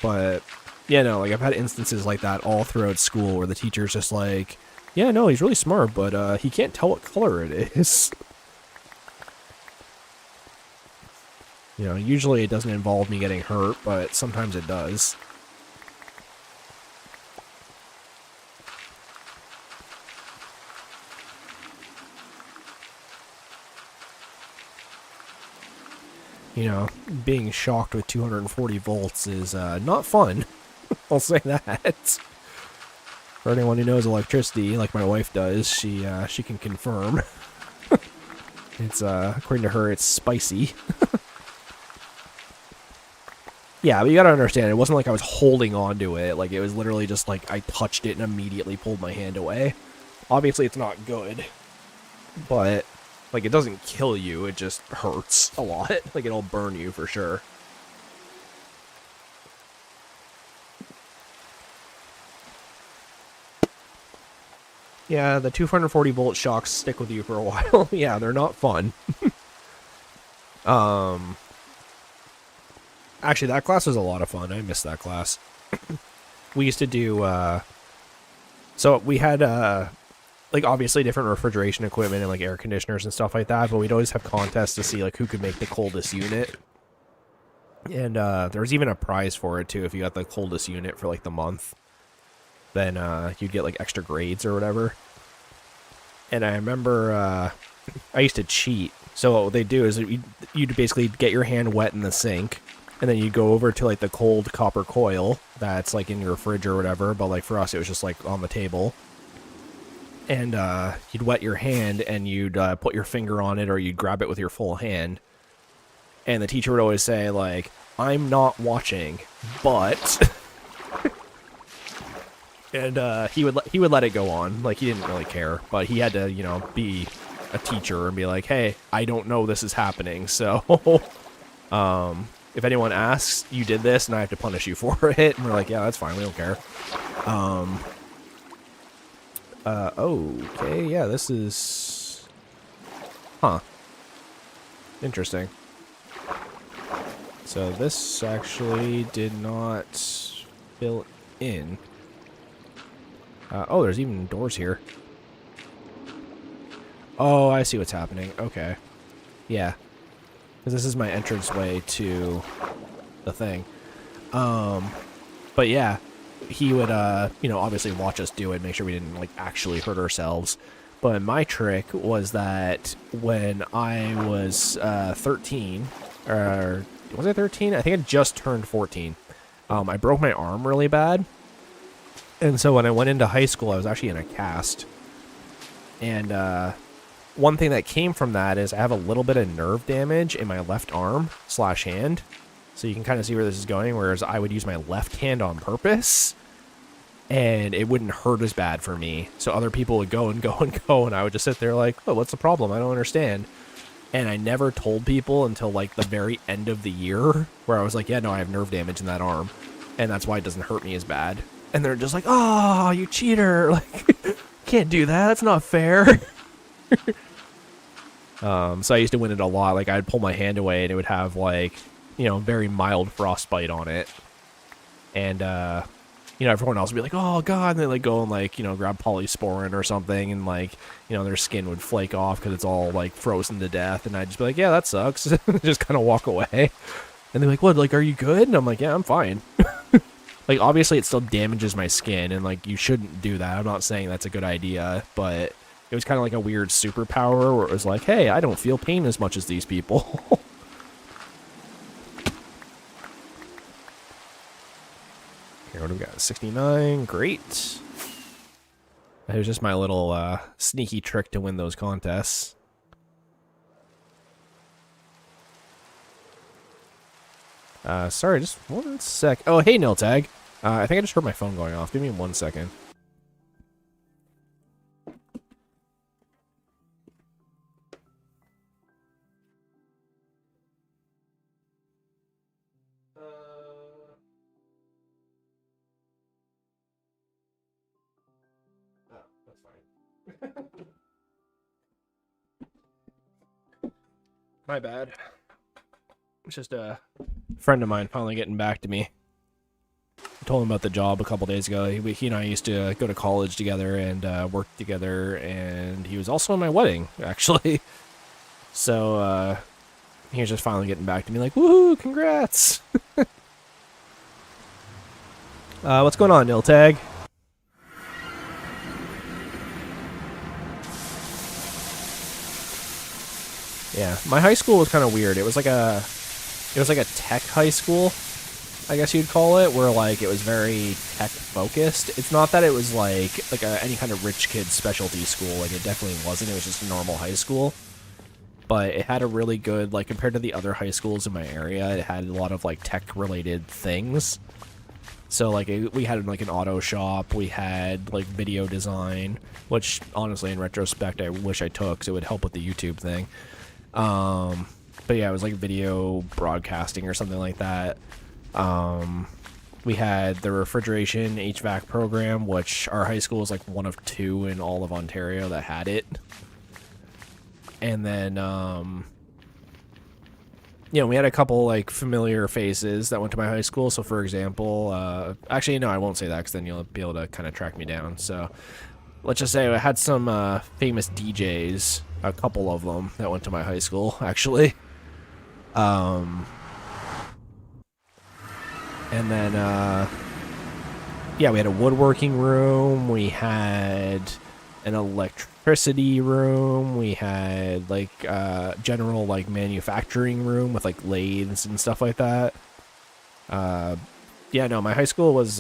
But yeah, no, like I've had instances like that all throughout school where the teacher's just like, yeah, no, he's really smart, but he can't tell what color it is. You know, usually it doesn't involve me getting hurt, but sometimes it does. You know, being shocked with 240 volts is not fun. I'll say that. For anyone who knows electricity, like my wife does, she can confirm. It's according to her, it's spicy. Yeah, but you gotta understand, it wasn't like I was holding on to it. Like, it was literally just like I touched it and immediately pulled my hand away. Obviously, it's not good, but like, it doesn't kill you, it just hurts a lot. Like, it'll burn you for sure. Yeah, the 240 volt shocks stick with you for a while. Yeah, they're not fun. Actually, that class was a lot of fun. I missed that class. We used to do, so we had, like, obviously different refrigeration equipment and, like, air conditioners and stuff like that, but we'd always have contests to see, like, who could make the coldest unit. And, there was even a prize for it, too. If you got the coldest unit for, like, the month, then, you'd get, like, extra grades or whatever. And I remember, I used to cheat. So what they do is you'd basically get your hand wet in the sink, and then you go over to, like, the cold copper coil that's, like, in your fridge or whatever, but, like, for us, it was just, like, on the table. And, you'd wet your hand, and you'd, put your finger on it, or you'd grab it with your full hand. And the teacher would always say, like, I'm not watching, but... and, he would let it go on. Like, he didn't really care, but he had to, you know, be a teacher and be like, hey, I don't know this is happening, so, if anyone asks, you did this, and I have to punish you for it. And we're like, yeah, that's fine, we don't care. Okay, yeah, this is... Huh. Interesting. So this actually did not fill in. Oh, there's even doors here. Oh, I see what's happening. Okay. Yeah. Because this is my entranceway to the thing. But yeah, he would, you know, obviously watch us do it, make sure we didn't, like, actually hurt ourselves. But my trick was that when I was 13, or was I 13? I think I just turned 14. I broke my arm really bad. And so when I went into high school, I was actually in a cast. And one thing that came from that is I have a little bit of nerve damage in my left arm / hand. So you can kind of see where this is going, whereas I would use my left hand on purpose, and it wouldn't hurt as bad for me. So other people would go and go and go, and I would just sit there like, oh, what's the problem? I don't understand. And I never told people until, like, the very end of the year, where I was like, yeah, no, I have nerve damage in that arm, and that's why it doesn't hurt me as bad. And they're just like, oh, you cheater. Like, can't do that. That's not fair. So I used to win it a lot. Like, I'd pull my hand away, and it would have, like, you know, very mild frostbite on it. And, you know, everyone else would be like, oh, God. And they, like, go and, like, you know, grab polysporin or something. And, like, you know, their skin would flake off because it's all, like, frozen to death. And I'd just be like, yeah, that sucks. Just kind of walk away. And they're like, what? Like, are you good? And I'm like, yeah, I'm fine. Like, obviously, it still damages my skin. And, like, you shouldn't do that. I'm not saying that's a good idea. But it was kind of like a weird superpower where it was like, hey, I don't feel pain as much as these people. Here, what do we got? 69. Great. It was just my little sneaky trick to win those contests. Sorry, just 1 sec. Oh, hey, Niltag. I think I just heard my phone going off. Give me 1 second. My bad. It's just a friend of mine finally getting back to me. I told him about the job a couple days ago. He and I used to go to college together and work together, and he was also in my wedding, actually. So, he was just finally getting back to me like, woohoo, congrats! What's going on, Niltag? Yeah, my high school was kind of weird. It was like a tech high school, I guess you'd call it, where, like, it was very tech focused. It's not that it was like any kind of rich kid specialty school. Like, it definitely wasn't. It was just a normal high school. But it had a really good, like, compared to the other high schools in my area, it had a lot of, like, tech related things. So, like, we had, like, an auto shop. We had, like, video design, which, honestly, in retrospect, I wish I took, because it would help with the YouTube thing. But yeah, it was like video broadcasting or something like that. We had the refrigeration HVAC program, which our high school is like one of 2 in all of Ontario that had it. And then, we had a couple like familiar faces that went to my high school. So for example, actually, no, I won't say that because then you'll be able to kind of track me down. So let's just say I had some famous DJs, a couple of them that went to my high school, actually. And then, we had a woodworking room. We had an electricity room. We had like general like manufacturing room with like lathes and stuff like that. My high school was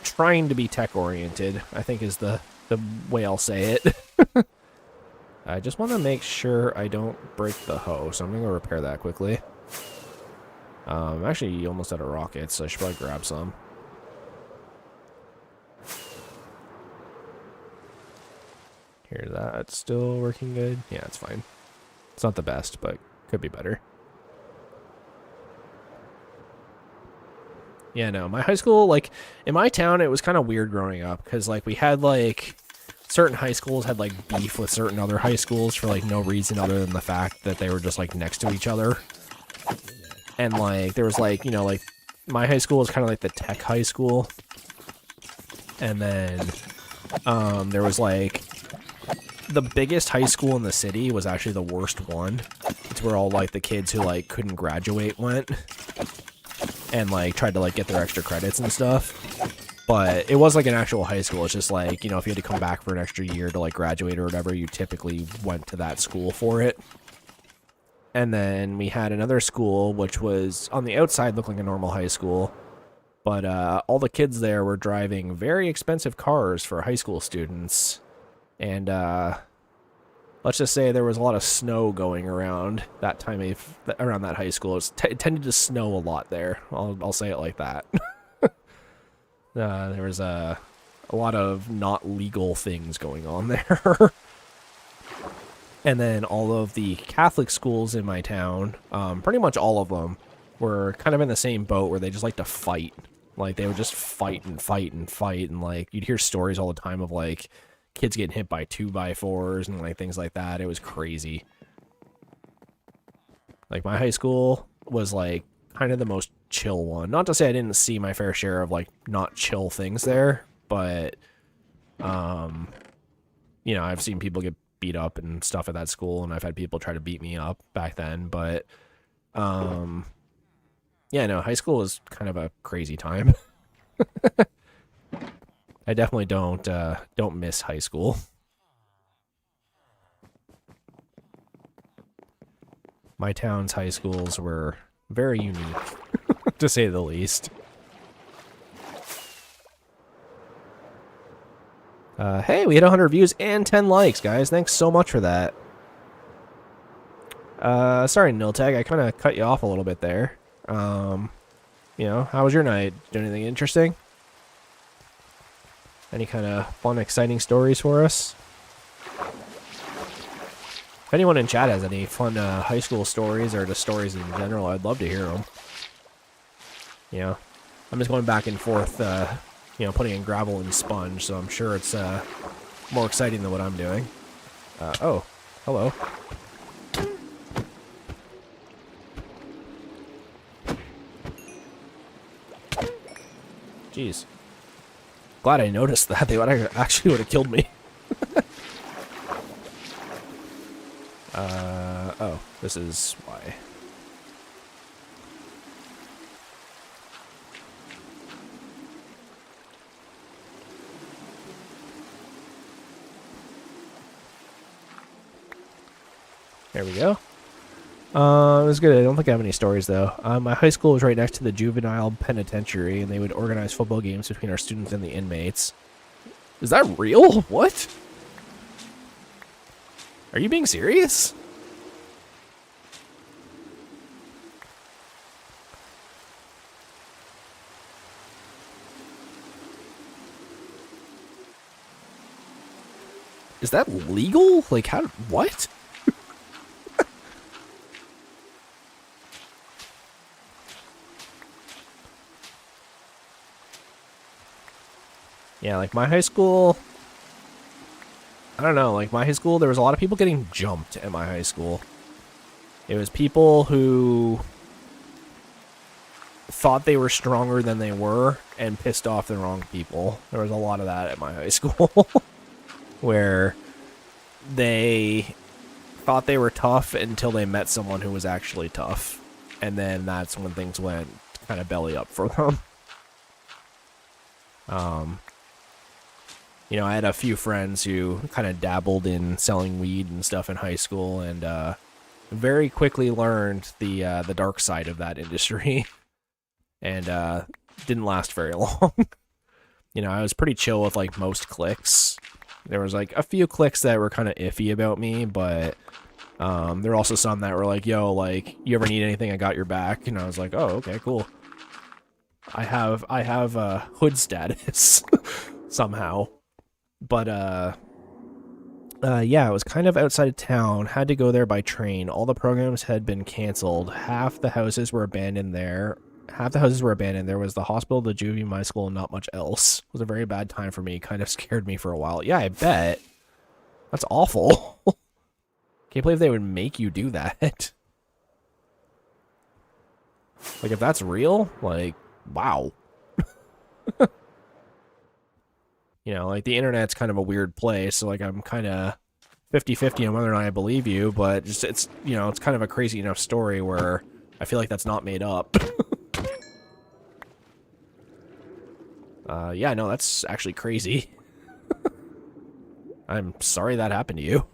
trying to be tech oriented, I think is the way I'll say it. I just want to make sure I don't break the hoe, so I'm gonna go repair that quickly. Actually almost out of rockets, so I should probably grab some. Here, that's still working good. Yeah, it's fine. It's not the best, but could be better. Yeah, no, my high school, like, in my town, it was kind of weird growing up, because, like, we had, like, certain high schools had, like, beef with certain other high schools for, like, no reason other than the fact that they were just, like, next to each other. And, like, there was, like, like, my high school was kind of like the tech high school. And then, there was, like, the biggest high school in the city was actually the worst one. It's where all, like, the kids who, like, couldn't graduate went. And, like, tried to, like, get their extra credits and stuff. But it was, like, an actual high school. It's just, like, if you had to come back for an extra year to, like, graduate or whatever, you typically went to that school for it. And then we had another school, which was, on the outside, looked like a normal high school. But all the kids there were driving very expensive cars for high school students. And let's just say there was a lot of snow going around that time around that high school. It tended to snow a lot there. I'll say it like that. There was a lot of not legal things going on there. And then all of the Catholic schools in my town, pretty much all of them, were kind of in the same boat where they just like to fight. Like, they would just fight and fight and fight. And, like, you'd hear stories all the time of, like, kids getting hit by 2x4s and, like, things like that. It was crazy. Like, my high school was, like, kind of the most chill one. Not to say I didn't see my fair share of, like, not chill things there. But, I've seen people get beat up and stuff at that school, and I've had people try to beat me up back then, but high school is kind of a crazy time. I definitely don't miss high school. My town's high schools were very unique, to say the least. Hey, we had 100 views and 10 likes, guys. Thanks so much for that. Sorry, Niltag, I kind of cut you off a little bit there. How was your night? Doing anything interesting? Any kind of fun, exciting stories for us? If anyone in chat has any fun high school stories or just stories in general, I'd love to hear them. I'm just going back and forth, putting in gravel and sponge, so I'm sure it's more exciting than what I'm doing. Oh, hello. Jeez. Glad I noticed that. They actually would have killed me. Oh, this is why. There we go. It was good. I don't think I have any stories, though. My high school was right next to the juvenile penitentiary, and they would organize football games between our students and the inmates. Is that real? What? Are you being serious? Is that legal? Like, how? What? Yeah, like my high school, I don't know, like my high school, there was a lot of people getting jumped at my high school. It was people who thought they were stronger than they were and pissed off the wrong people. There was a lot of that at my high school where they thought they were tough until they met someone who was actually tough. And then that's when things went kind of belly up for them. You know, I had a few friends who kind of dabbled in selling weed and stuff in high school, and very quickly learned the dark side of that industry, and didn't last very long. You know, I was pretty chill with like most cliques. There was like a few cliques that were kind of iffy about me, but there were also some that were like, "Yo, like, you ever need anything? I got your back." And I was like, "Oh, okay, cool." I have hood status somehow. But, yeah, it was kind of outside of town, had to go there by train. All the programs had been canceled. Half the houses were abandoned there. There was the hospital, the juvie, my school, and not much else. It was a very bad time for me. Kind of scared me for a while. Yeah, I bet. That's awful. Can't believe they would make you do that. Like, if that's real, like, wow. You know, like, the internet's kind of a weird place, so, like, I'm kind of 50-50 on whether or not I believe you, but just, it's, you know, it's kind of a crazy enough story where I feel like that's not made up. Yeah, no, that's actually crazy. I'm sorry that happened to you.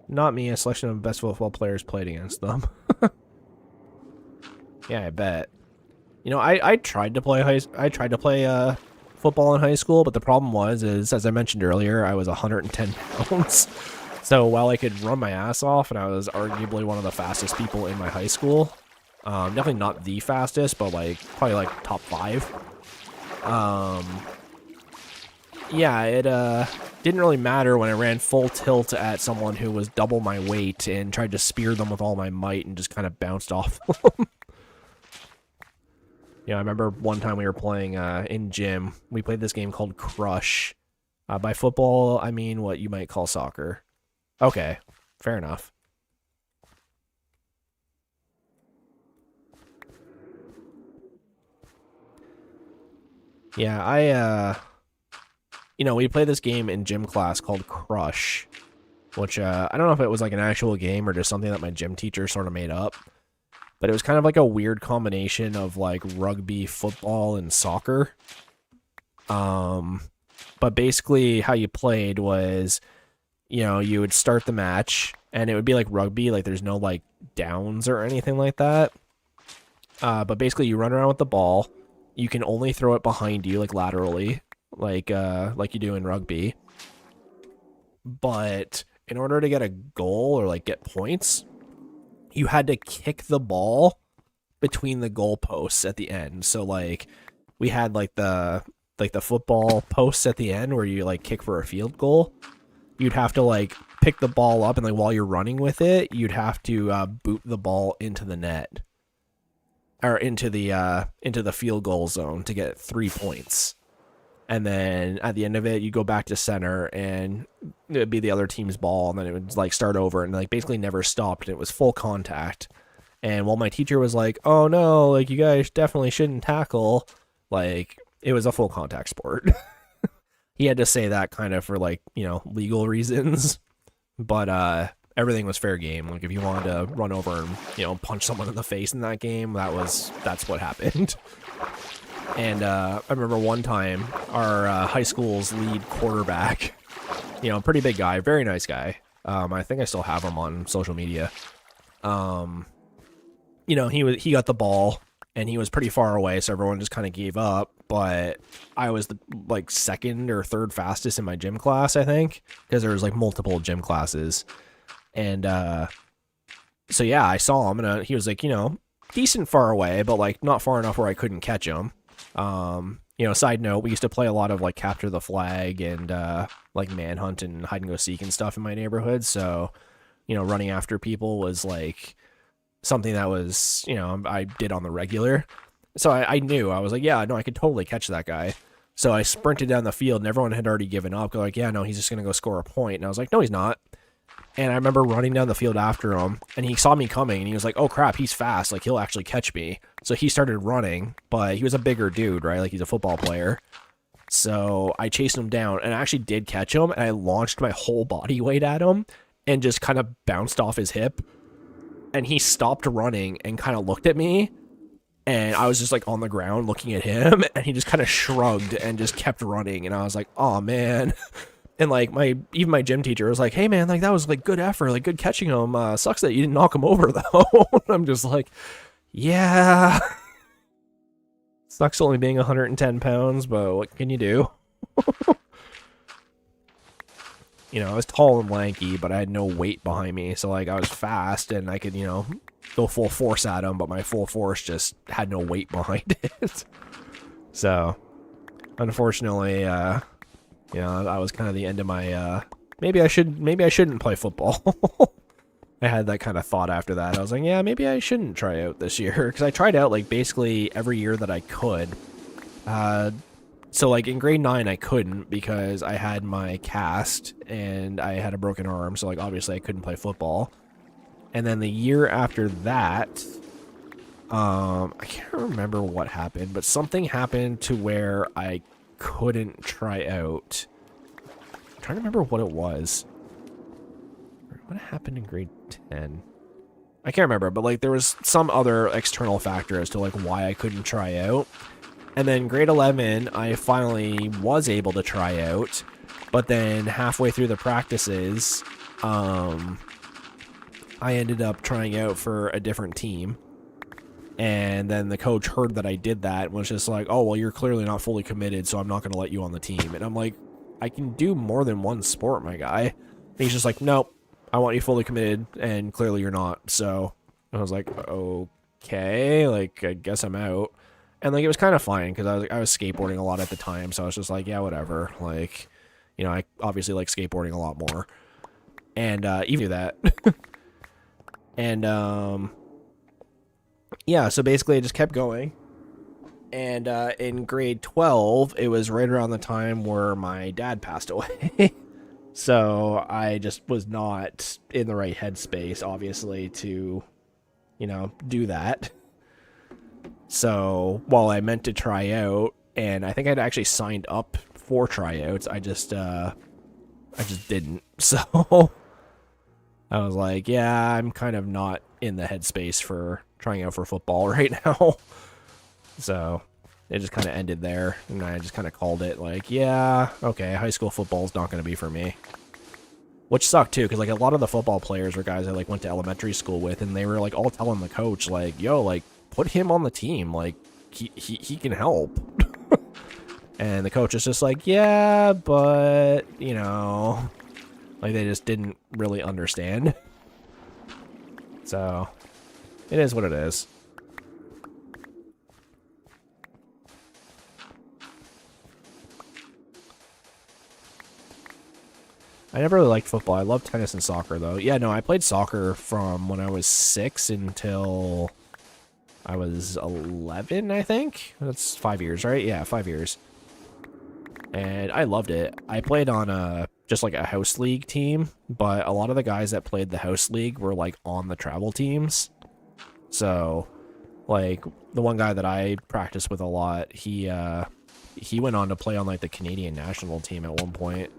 Not me, a selection of best football players played against them. Yeah, I bet. You know, I tried to play football in high school, but the problem was, as I mentioned earlier, I was 110 pounds. So while I could run my ass off, and I was arguably one of the fastest people in my high school, definitely not the fastest, but like probably like top 5. Yeah, it didn't really matter when I ran full tilt at someone who was double my weight and tried to spear them with all my might and just kind of bounced off them. Yeah, I remember one time we were playing in gym. We played this game called Crush. By football, I mean what you might call soccer. Okay, fair enough. Yeah, you know, we played this game in gym class called Crush, which, I don't know if it was like an actual game or just something that my gym teacher sort of made up, but it was kind of like a weird combination of like rugby, football, and soccer. But basically how you played was, you know, you would start the match and it would be like rugby, like there's no like downs or anything like that. But basically you run around with the ball. You can only throw it behind you, like laterally, like you do in rugby. But in order to get a goal or like get points, you had to kick the ball between the goal posts at the end. So like we had like the football posts at the end where you like kick for a field goal. You'd have to like pick the ball up, and like while you're running with it, you'd have to boot the ball into the net or into the field goal zone to get 3 points. And then at the end of it, you go back to center, and it'd be the other team's ball, and then it would like start over, and like basically never stopped. And it was full contact. And while my teacher was like, "Oh no, like you guys definitely shouldn't tackle," like it was a full contact sport. He had to say that kind of for like, you know, legal reasons, but everything was fair game. Like if you wanted to run over and, you know, punch someone in the face in that game, that's what happened. And I remember one time our high school's lead quarterback, you know, pretty big guy, very nice guy. I think I still have him on social media. You know, he got the ball and he was pretty far away, so everyone just kind of gave up. But I was the like second or third fastest in my gym class, I think, because there was like multiple gym classes. And so yeah, I saw him, and he was like, you know, decent far away, but like not far enough where I couldn't catch him. You know, side note, we used to play a lot of like capture the flag and like manhunt and hide and go seek and stuff in my neighborhood, so you know, running after people was like something that was, you know, I did on the regular. So I knew, I was like, yeah, no, I could totally catch that guy. So I sprinted down the field and everyone had already given up. They're like, yeah, no, he's just going to go score a point. And I was like, no, he's not. And I remember running down the field after him, and he saw me coming, and he was like, oh, crap, he's fast. Like, he'll actually catch me. So he started running, but he was a bigger dude, right? Like, he's a football player. So I chased him down, and I actually did catch him, and I launched my whole body weight at him and just kind of bounced off his hip. And he stopped running and kind of looked at me, and I was just, like, on the ground looking at him, and he just kind of shrugged and just kept running, and I was like, oh, man. And like even my gym teacher was like, hey man, like that was like good effort, like good catching him. Sucks that you didn't knock him over though. I'm just like, yeah. Sucks only being 110 pounds, but what can you do? You know, I was tall and lanky, but I had no weight behind me. So like I was fast and I could, you know, go full force at him, but my full force just had no weight behind it. So unfortunately, you know, that was kind of the end of my, maybe I shouldn't play football. I had that kind of thought after that. I was like, yeah, maybe I shouldn't try out this year. Because I tried out, like, basically every year that I could. So, like, in grade 9, I couldn't because I had my cast and I had a broken arm. So, like, obviously I couldn't play football. And then the year after that, I can't remember what happened, but something happened to where I couldn't try out. I'm trying to remember what it was. What happened in grade 10? I can't remember, but like there was some other external factor as to like why I couldn't try out. And then grade 11, I finally was able to try out, but then halfway through the practices, I ended up trying out for a different team. And then the coach heard that I did that and was just like, oh, well, you're clearly not fully committed, so I'm not going to let you on the team. And I'm like, I can do more than one sport, my guy. And he's just like, nope, I want you fully committed, and clearly you're not. So I was like, okay, like, I guess I'm out. And, like, it was kind of fine, because I was skateboarding a lot at the time, so I was just like, yeah, whatever. Like, you know, I obviously like skateboarding a lot more. And even that. And, yeah, so basically I just kept going. And in grade 12, it was right around the time where my dad passed away. So I just was not in the right headspace, obviously, to, you know, do that. So while I meant to try out, and I think I'd actually signed up for tryouts, I just didn't. So I was like, yeah, I'm kind of not in the headspace for trying out for football right now. So it just kind of ended there, and I just kind of called it like, yeah, okay, high school football is not going to be for me. Which sucked too, because like a lot of the football players were guys I like went to elementary school with, and they were like all telling the coach like, yo, like put him on the team, like he can help. And the coach is just like, yeah, but you know, like they just didn't really understand. So it is what it is. I never really liked football. I love tennis and soccer, though. Yeah, no, I played soccer from when I was 6 until I was 11, I think. That's 5 years, right? Yeah, 5 years. And I loved it. I played on just like a house league team, but a lot of the guys that played the house league were like on the travel teams. So, like, the one guy that I practiced with a lot, he went on to play on like the Canadian national team at one point.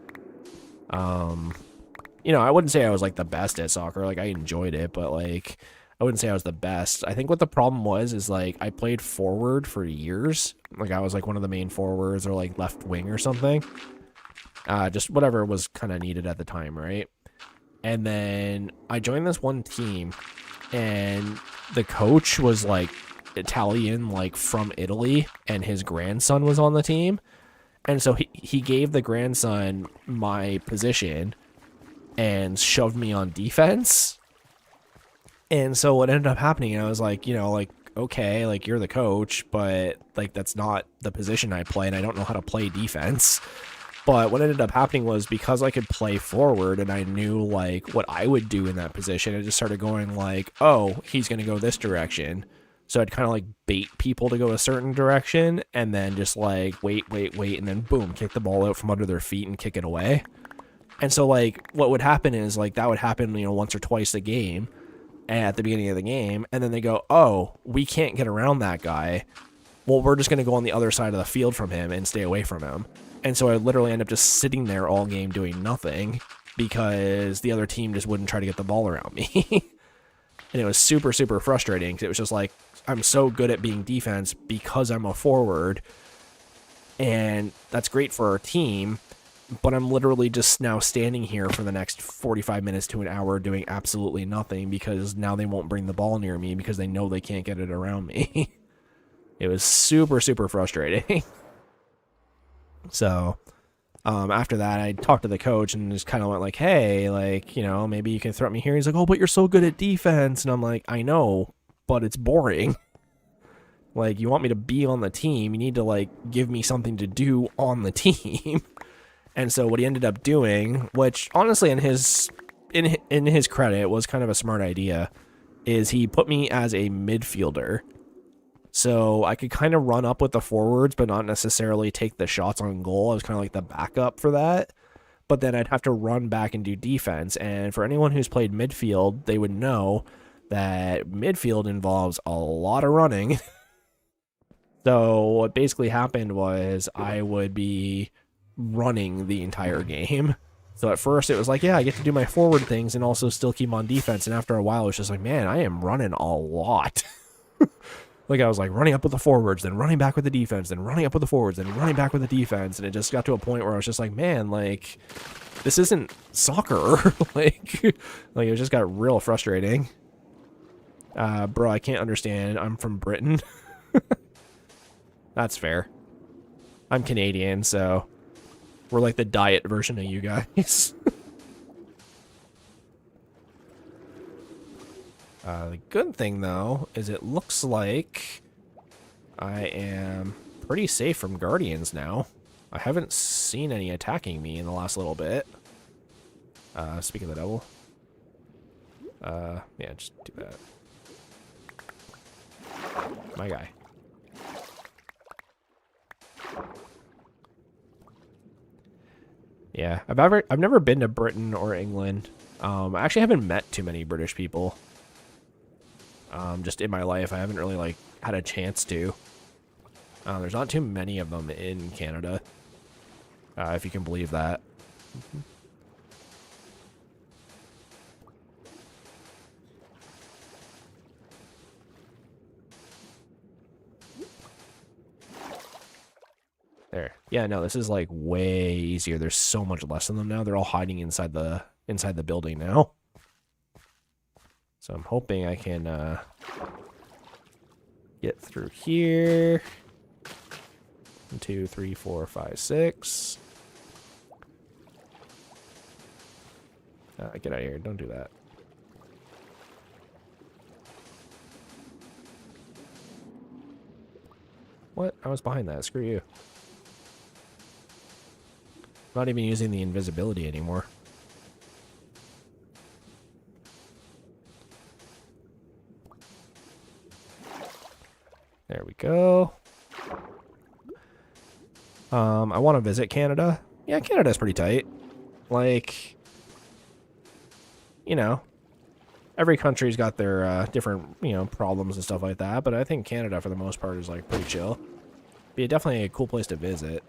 You know, I wouldn't say I was like the best at soccer. Like I enjoyed it, but like I wouldn't say I was the best. I think what the problem was is like I played forward for years. Like I was like one of the main forwards or like left wing or something. Just whatever was kind of needed at the time, right? And then I joined this one team, and the coach was like Italian, like from Italy, and his grandson was on the team. And so he gave the grandson my position and shoved me on defense. And so what ended up happening, I was like, you know, like, okay, like you're the coach, but like that's not the position I play, and I don't know how to play defense. But what ended up happening was because I could play forward and I knew like what I would do in that position, it just started going like, oh, he's going to go this direction. So I'd kind of like bait people to go a certain direction and then just like wait, and then boom, kick the ball out from under their feet and kick it away. And so like what would happen is like that would happen, once or twice a game at the beginning of the game. And then they go, oh, we can't get around that guy. Well, we're just going to go on the other side of the field from him and stay away from him. And so I literally end up just sitting there all game doing nothing because the other team just wouldn't try to get the ball around me. And it was super, super frustrating because it was just like, I'm so good at being defense because I'm a forward. And that's great for our team. But I'm literally just now standing here for the next 45 minutes to an hour doing absolutely nothing because now they won't bring the ball near me because they know they can't get it around me. It was super, super frustrating. So, after that, I talked to the coach and just kind of went like, hey, like, maybe you can throw me here. He's like, oh, but you're so good at defense. And I'm like, I know, but it's boring. Like, you want me to be on the team. You need to, like, give me something to do on the team. And so what he ended up doing, which honestly in his credit was kind of a smart idea, is he put me as a midfielder. So I could kind of run up with the forwards, but not necessarily take the shots on goal. I was kind of like the backup for that. But then I'd have to run back and do defense. And for anyone who's played midfield, they would know that midfield involves a lot of running. So what basically happened was I would be running the entire game. So at first it was like, yeah, I get to do my forward things and also still keep on defense. And after a while, it was just like, man, I am running a lot. Like, I was like running up with the forwards, then running back with the defense, then running up with the forwards, then running back with the defense. And it just got to a point where I was just like, man, like, this isn't soccer. like it just got real frustrating. Bro, I can't understand. I'm from Britain. That's fair. I'm Canadian, so we're like the diet version of you guys. The good thing, though, is it looks like I am pretty safe from guardians now. I haven't seen any attacking me in the last little bit. Speak of the devil. Yeah, just do that. My guy. Yeah, I've never been to Britain or England. I actually haven't met too many British people. Just in my life, I haven't really like had a chance to. There's not too many of them in Canada, if you can believe that. There. Yeah, no, this is like way easier. There's so much less of them now. They're all hiding inside the building now. So I'm hoping I can get through here. 1, 2, 3, 4, 5, 6. Get out of here. Don't do that. What? I was behind that. Screw you. Not even using the invisibility anymore. There we go. I want to visit Canada. Yeah, Canada's pretty tight. Like, every country's got their different, problems and stuff like that, but I think Canada, for the most part, is, like, pretty chill. Be definitely a cool place to visit.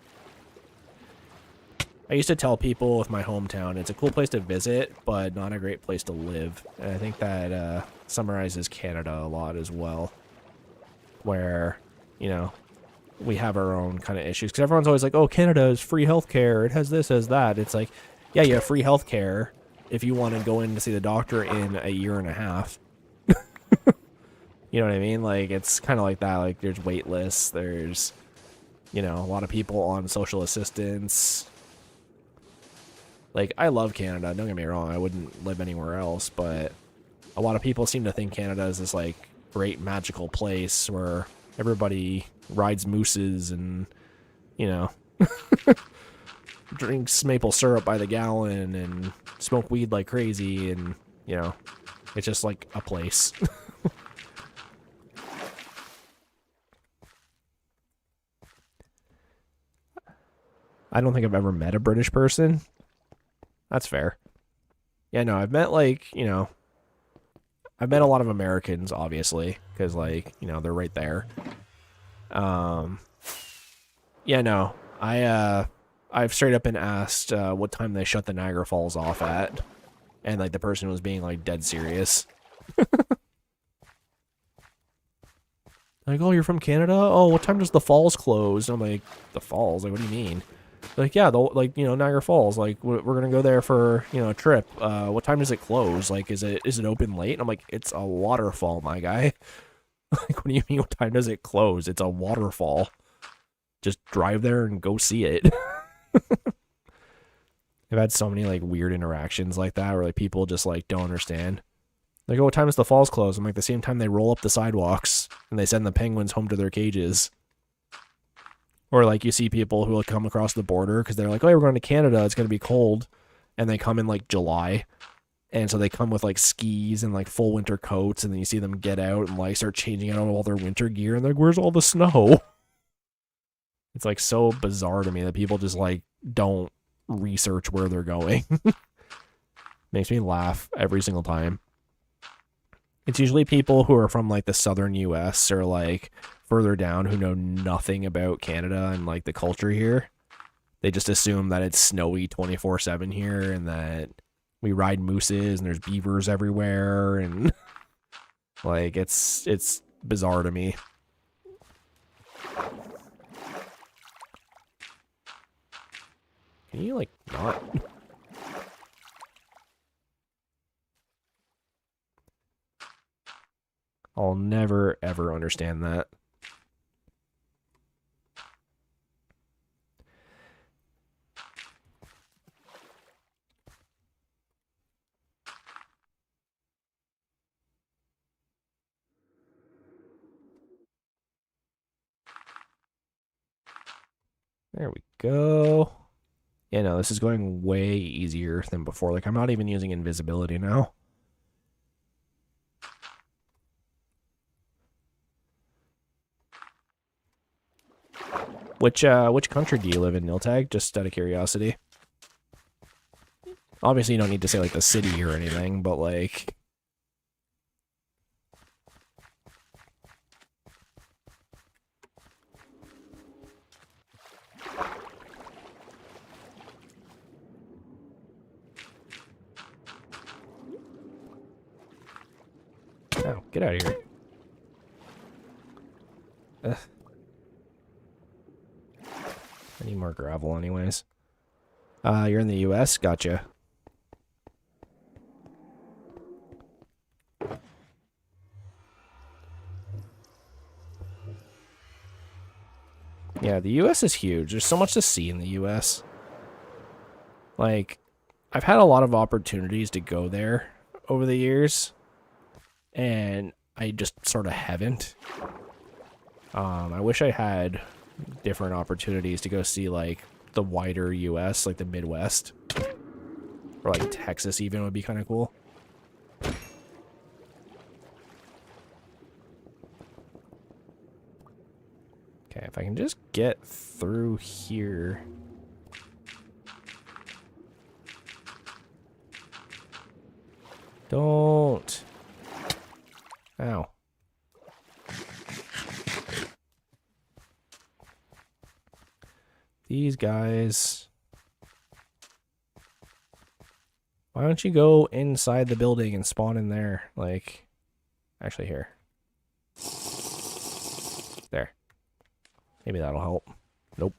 I used to tell people with my hometown, it's a cool place to visit, but not a great place to live. And I think that summarizes Canada a lot as well. Where, we have our own kind of issues. Because everyone's always like, oh, Canada is free healthcare. It has this, has that. It's like, yeah, you have free healthcare if you want to go in to see the doctor in a year and a half. You know what I mean? Like, it's kind of like that. Like, there's wait lists. There's, a lot of people on social assistance. Like, I love Canada. Don't get me wrong. I wouldn't live anywhere else. But a lot of people seem to think Canada is this, like, great magical place where everybody rides mooses and, drinks maple syrup by the gallon and smoke weed like crazy, and, you know, it's just like a place. I don't think I've ever met a British person. That's fair. Yeah, no, I've met, like, you know, I've met a lot of Americans, obviously, because, like, you know, they're right there. Yeah, no, I've straight up been asked what time they shut the Niagara Falls off at, and, like, the person was being, like, dead serious. Like, oh, you're from Canada? Oh, what time does the falls close? And I'm like, the falls? Like, what do you mean? Like, yeah, like, you know, Niagara Falls. Like, we're gonna go there for, you know, a trip. What time does it close? Like, is it open late? And I'm like, it's a waterfall, my guy. Like, what do you mean? What time does it close? It's a waterfall. Just drive there and go see it. I've had so many like weird interactions like that, where like people just like don't understand. Like, oh, what time does the falls close? I'm like, the same time they roll up the sidewalks and they send the penguins home to their cages. Or, like, you see people who will come across the border because they're like, oh, we're going to Canada, it's going to be cold. And they come in, like, July. And so they come with, like, skis and, like, full winter coats. And then you see them get out and, like, start changing out all their winter gear. And they're like, where's all the snow? It's, like, so bizarre to me that people just, like, don't research where they're going. Makes me laugh every single time. It's usually people who are from, like, the southern U.S. or, like, further down who know nothing about Canada and like the culture here. They just assume that it's snowy 24/7 here and that we ride mooses and there's beavers everywhere, and like it's bizarre to me. Can you like not? I'll never ever understand that. There we go. Yeah, no, this is going way easier than before. Like, I'm not even using invisibility now. Which country do you live in, Niltag? Just out of curiosity. Obviously, you don't need to say, like, the city or anything, but, like... Oh, get out of here. Ugh. I need more gravel anyways. You're in the US? Gotcha. Yeah, the US is huge. There's so much to see in the US. Like, I've had a lot of opportunities to go there over the years, and I just sort of haven't. I wish I had different opportunities to go see, like, the wider US, like the Midwest. Or, like, Texas even would be kind of cool. Okay, if I can just get through here. Don't. Ow. These guys. Why don't you go inside the building and spawn in there? Like, actually here. There. Maybe that'll help. Nope.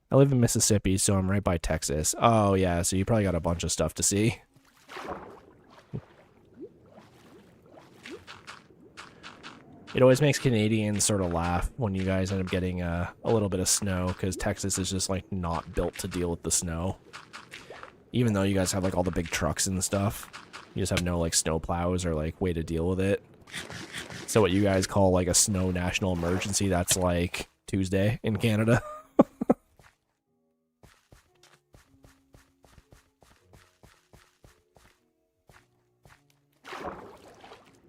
I live in Mississippi, so I'm right by Texas. Oh, yeah, so you probably got a bunch of stuff to see. It always makes Canadians sort of laugh when you guys end up getting a little bit of snow, because Texas is just, like, not built to deal with the snow. Even though you guys have, like, all the big trucks and stuff. You just have no, like, snow plows or, like, way to deal with it. So what you guys call, like, a snow national emergency, that's, like, Tuesday in Canada.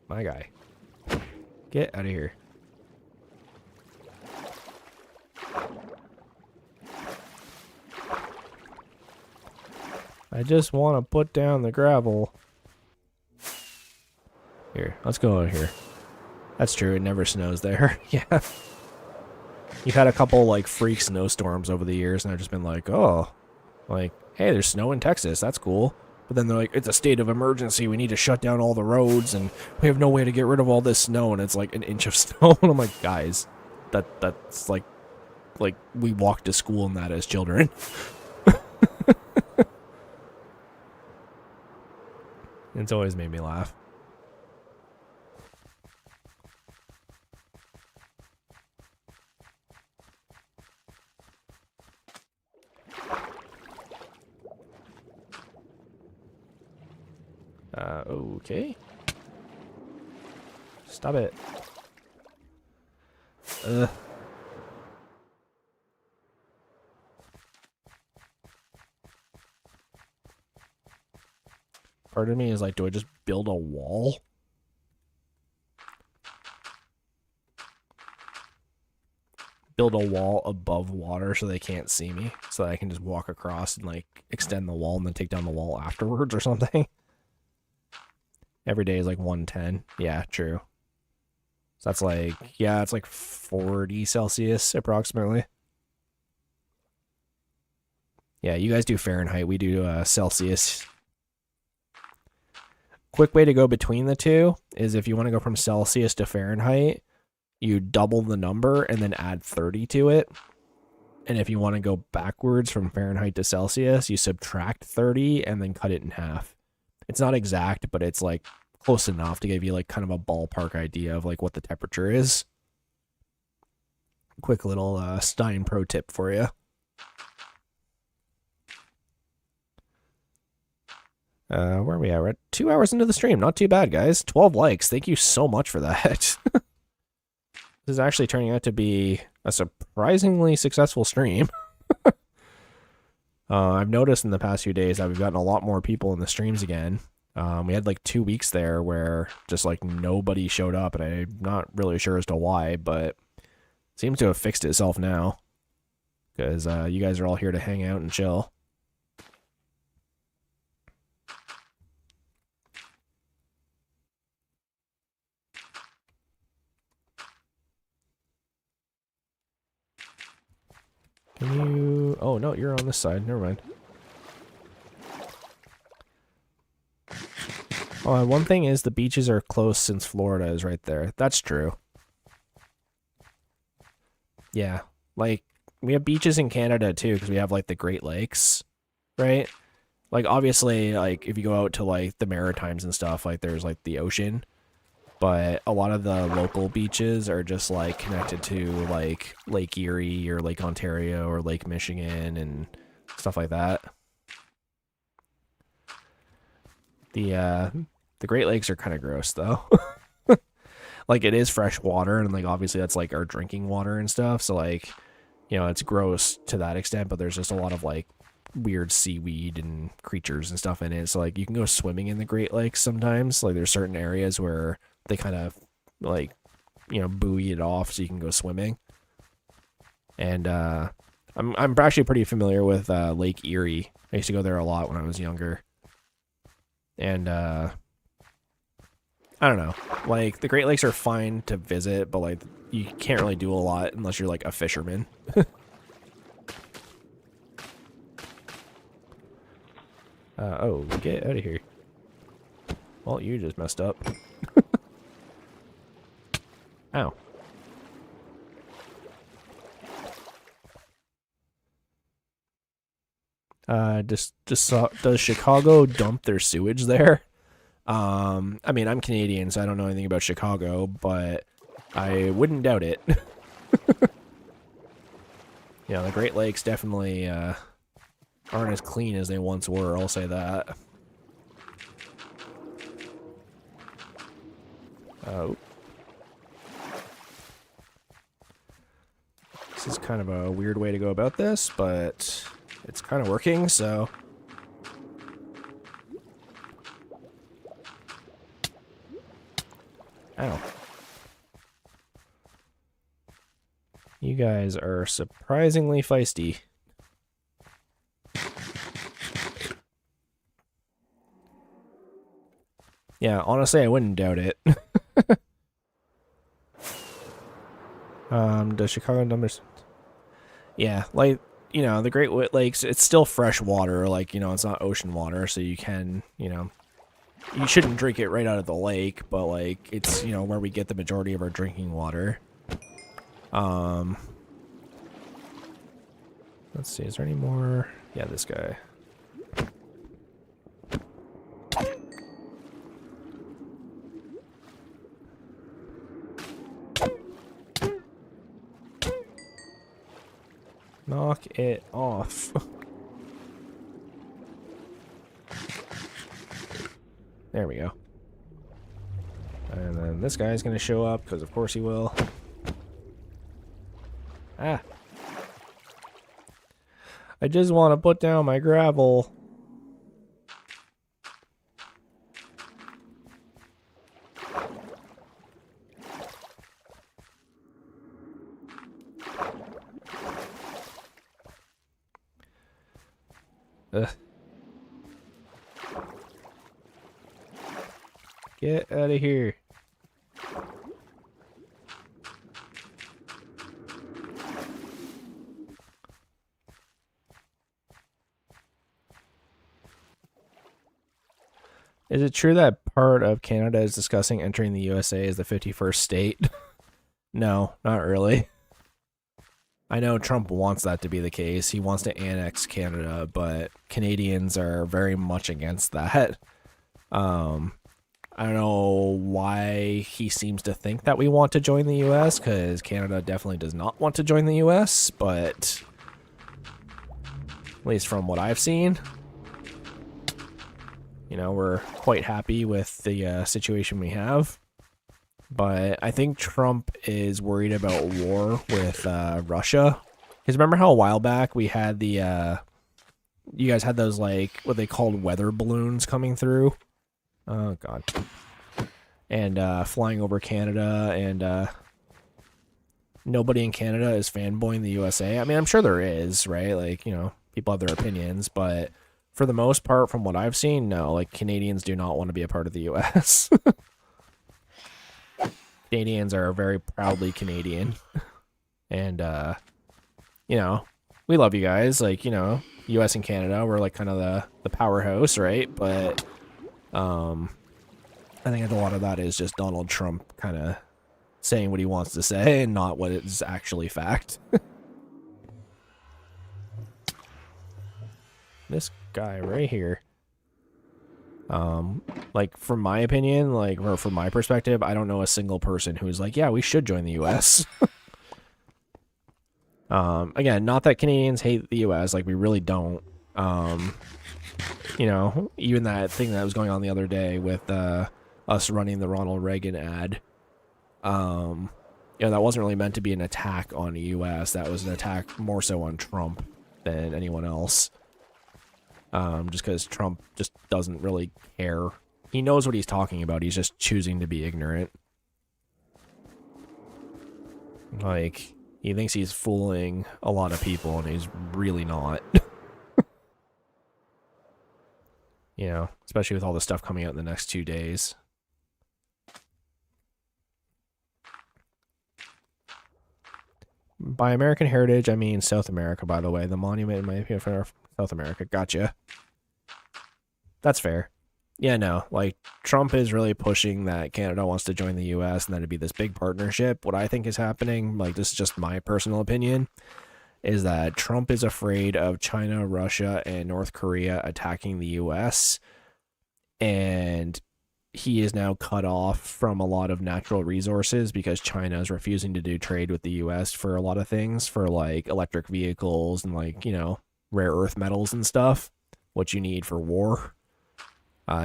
my guy. Get out of here. I just want to put down the gravel. Here, let's go out here. That's true, it never snows there. Yeah. You've had a couple, like, freak snowstorms over the years, and I've just been like, oh, like, hey, there's snow in Texas, that's cool. But then they're like, it's a state of emergency, we need to shut down all the roads, and we have no way to get rid of all this snow, and it's like an inch of snow. And I'm like, guys, that's like we walked to school in that as children. It's always made me laugh. Okay. Stop it. Part of me is like, do I just build a wall? Build a wall above water so they can't see me, so that I can just walk across and like extend the wall and then take down the wall afterwards or something. Every day is like 110. Yeah, true. So that's like, yeah, it's like 40 Celsius approximately. Yeah, you guys do Fahrenheit. We do Celsius. Quick way to go between the two is if you want to go from Celsius to Fahrenheit, you double the number and then add 30 to it. And if you want to go backwards from Fahrenheit to Celsius, you subtract 30 and then cut it in half. It's not exact, but it's like close enough to give you like kind of a ballpark idea of like what the temperature is. Quick little Stein pro tip for you. Where are we at? We're at 2 hours into the stream. Not too bad, guys. 12 likes. Thank you so much for that. This is actually turning out to be a surprisingly successful stream. I've noticed in the past few days that we've gotten a lot more people in the streams again. We had like 2 weeks there where just like nobody showed up, and I'm not really sure as to why, but it seems to have fixed itself now. Because you guys are all here to hang out and chill. Can you... Oh, no, you're on this side. Never mind. Oh, one thing is the beaches are close since Florida is right there. That's true. Yeah. Like, we have beaches in Canada, too, because we have, like, the Great Lakes, right? Like, obviously, like, if you go out to, like, the Maritimes and stuff, like, there's, like, the ocean. But a lot of the local beaches are just, like, connected to, like, Lake Erie or Lake Ontario or Lake Michigan and stuff like that. The Great Lakes are kind of gross, though. Like, it is fresh water, and, like, obviously that's, like, our drinking water and stuff. So, like, you know, it's gross to that extent, but there's just a lot of, like, weird seaweed and creatures and stuff in it. So, like, you can go swimming in the Great Lakes sometimes. Like, there's certain areas where they kind of, like, you know, buoy it off so you can go swimming. And I'm actually pretty familiar with Lake Erie. I used to go there a lot when I was younger. And I don't know. Like, the Great Lakes are fine to visit, but, like, you can't really do a lot unless you're, like, a fisherman. Oh, get out of here. Well, you just messed up. Ow. Does Chicago dump their sewage there? I mean, I'm Canadian, so I don't know anything about Chicago, but I wouldn't doubt it. Yeah, the Great Lakes definitely aren't as clean as they once were, I'll say that. Oh. This is kind of a weird way to go about this, but it's kind of working, so... Ow. You guys are surprisingly feisty. Yeah, honestly, I wouldn't doubt it. Does Chicago numbers? Yeah, like, you know, the Great Lakes, it's still fresh water. Like, you know, it's not ocean water, so you can, you know, you shouldn't drink it right out of the lake, but, like, it's, you know, where we get the majority of our drinking water. Let's see, is there any more? Yeah, this guy. Knock it off. There we go. And then this guy's gonna show up, because of course he will. Ah. I just want to put down my gravel. Ugh. Get out of here. Is it true that part of Canada is discussing entering the USA as the 51st state? No, not really. I know Trump wants that to be the case. He wants to annex Canada, but Canadians are very much against that. I don't know why he seems to think that we want to join the US, because Canada definitely does not want to join the US, but at least from what I've seen, you know, we're quite happy with the situation we have. But I think Trump is worried about war with Russia. Because remember how a while back we had the, you guys had those, like, what they called weather balloons coming through? Oh, God. And flying over Canada, and nobody in Canada is fanboying the USA. I mean, I'm sure there is, right? Like, you know, people have their opinions, but for the most part, from what I've seen, no. Like, Canadians do not want to be a part of the US. Canadians are very proudly Canadian. And, you know, we love you guys. Like, you know, US and Canada, we're like kind of the powerhouse, right? But, I think a lot of that is just Donald Trump kind of saying what he wants to say and not what is actually fact. This guy right here. Like, from my opinion, like, or from my perspective, I don't know a single person who's like, yeah, we should join the US. Again, not that Canadians hate the US, like, we really don't. You know, even that thing that was going on the other day with, us running the Ronald Reagan ad, you know, that wasn't really meant to be an attack on the US. That was an attack more so on Trump than anyone else. Just because Trump just doesn't really care. He knows what he's talking about. He's just choosing to be ignorant. Like, he thinks he's fooling a lot of people, and he's really not. You know, especially with all the stuff coming out in the next 2 days. By American heritage, I mean South America, by the way. The monument, in my opinion, for South America. Gotcha. That's fair. Yeah, no, like, Trump is really pushing that Canada wants to join the US and that it'd be this big partnership. What I think is happening, like, this is just my personal opinion, is that Trump is afraid of China, Russia, and North Korea attacking the US, and he is now cut off from a lot of natural resources because China is refusing to do trade with the US for a lot of things, for, like, electric vehicles and, like, you know, rare earth metals and stuff, what you need for war.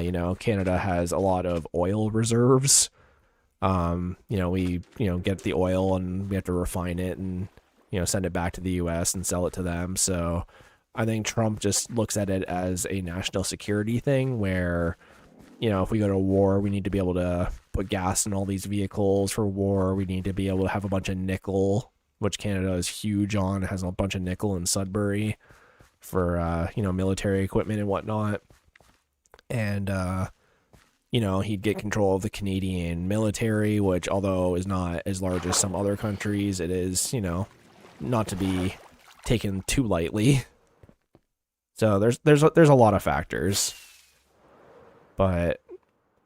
You know, Canada has a lot of oil reserves. You know, we, you know, get the oil and we have to refine it and, you know, send it back to the US and sell it to them. So I think Trump just looks at it as a national security thing where, you know, if we go to war, we need to be able to put gas in all these vehicles for war. We need to be able to have a bunch of nickel, which Canada is huge on. It has a bunch of nickel in Sudbury for, military equipment and whatnot. And, he'd get control of the Canadian military, which, although is not as large as some other countries, it is, not to be taken too lightly. So there's a lot of factors. But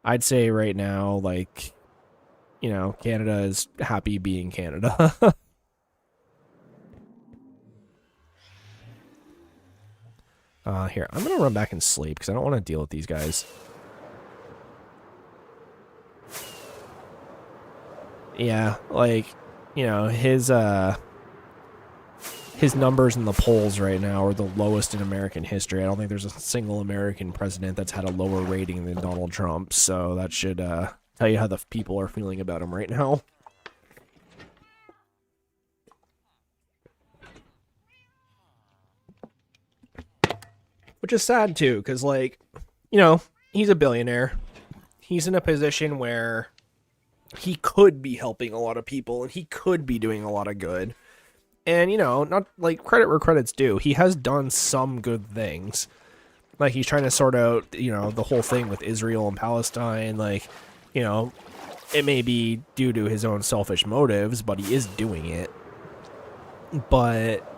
I'd say right now, Canada is happy being Canada. Here, I'm going to run back and sleep because I don't want to deal with these guys. Yeah, his numbers in the polls right now are the lowest in American history. I don't think there's a single American president that's had a lower rating than Donald Trump, so that should tell you how the people are feeling about him right now. Which is sad, too, because, he's a billionaire. He's in a position where he could be helping a lot of people, and he could be doing a lot of good. And, not, credit where credit's due. He has done some good things. He's trying to sort out, the whole thing with Israel and Palestine. It may be due to his own selfish motives, but he is doing it. But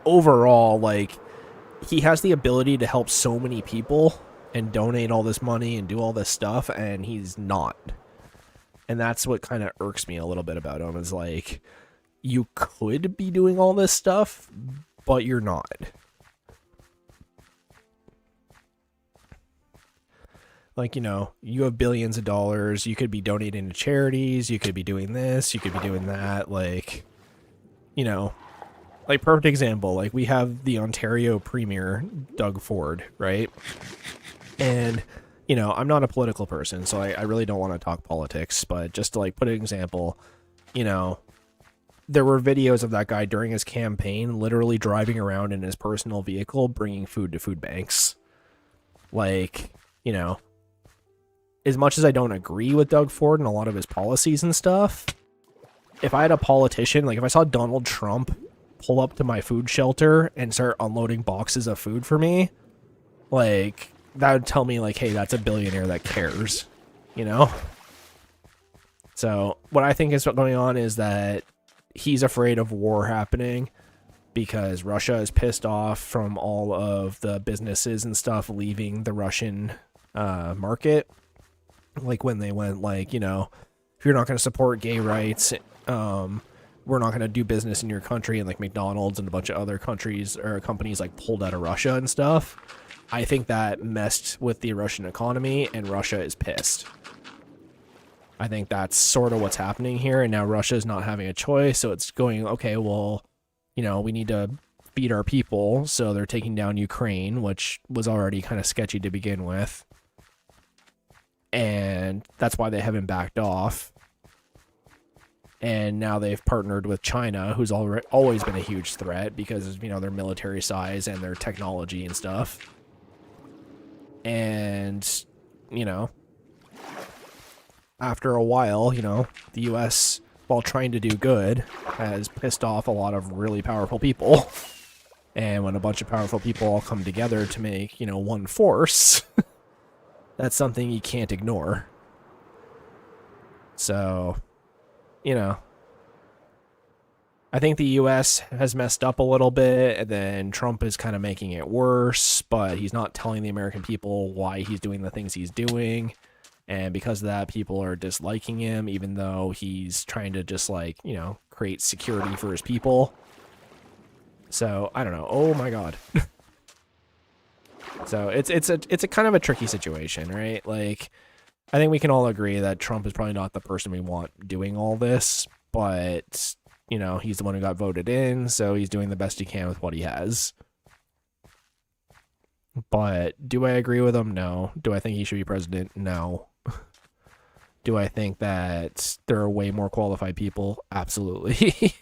overall, he has the ability to help so many people and donate all this money and do all this stuff, and he's not. And that's what kind of irks me a little bit about him, is you could be doing all this stuff, but you're not. You have billions of dollars, you could be donating to charities, you could be doing this, you could be doing that, perfect example, we have the Ontario Premier, Doug Ford, right? And, I'm not a political person, so I really don't want to talk politics, but just to, put an example, there were videos of that guy during his campaign literally driving around in his personal vehicle bringing food to food banks. As much as I don't agree with Doug Ford and a lot of his policies and stuff, if I had a politician, if I saw Donald Trump pull up to my food shelter and start unloading boxes of food for me, that would tell me, hey, that's a billionaire that cares, So what I think is going on is that he's afraid of war happening because Russia is pissed off from all of the businesses and stuff leaving the Russian market. When they went, if you're not going to support gay rights, we're not going to do business in your country, and McDonald's and a bunch of other countries or companies pulled out of Russia and stuff. I think that messed with the Russian economy, and Russia is pissed. I think that's sort of what's happening here, and now Russia's not having a choice, so it's going, okay, well, we need to feed our people, so they're taking down Ukraine, which was already kind of sketchy to begin with. And that's why they haven't backed off. And now they've partnered with China, who's always been a huge threat because of, their military size and their technology and stuff. And, after a while, the U.S., while trying to do good, has pissed off a lot of really powerful people. And when a bunch of powerful people all come together to make, one force, that's something you can't ignore. So, I think the U.S. has messed up a little bit, and then Trump is kind of making it worse, but he's not telling the American people why he's doing the things he's doing. And because of that, people are disliking him, even though he's trying to just create security for his people. So, I don't know. Oh my God. So it's a kind of a tricky situation, right? I think we can all agree that Trump is probably not the person we want doing all this, but he's the one who got voted in, so he's doing the best he can with what he has. But do I agree with him? No. Do I think he should be president? No. Do I think that there are way more qualified people? Absolutely.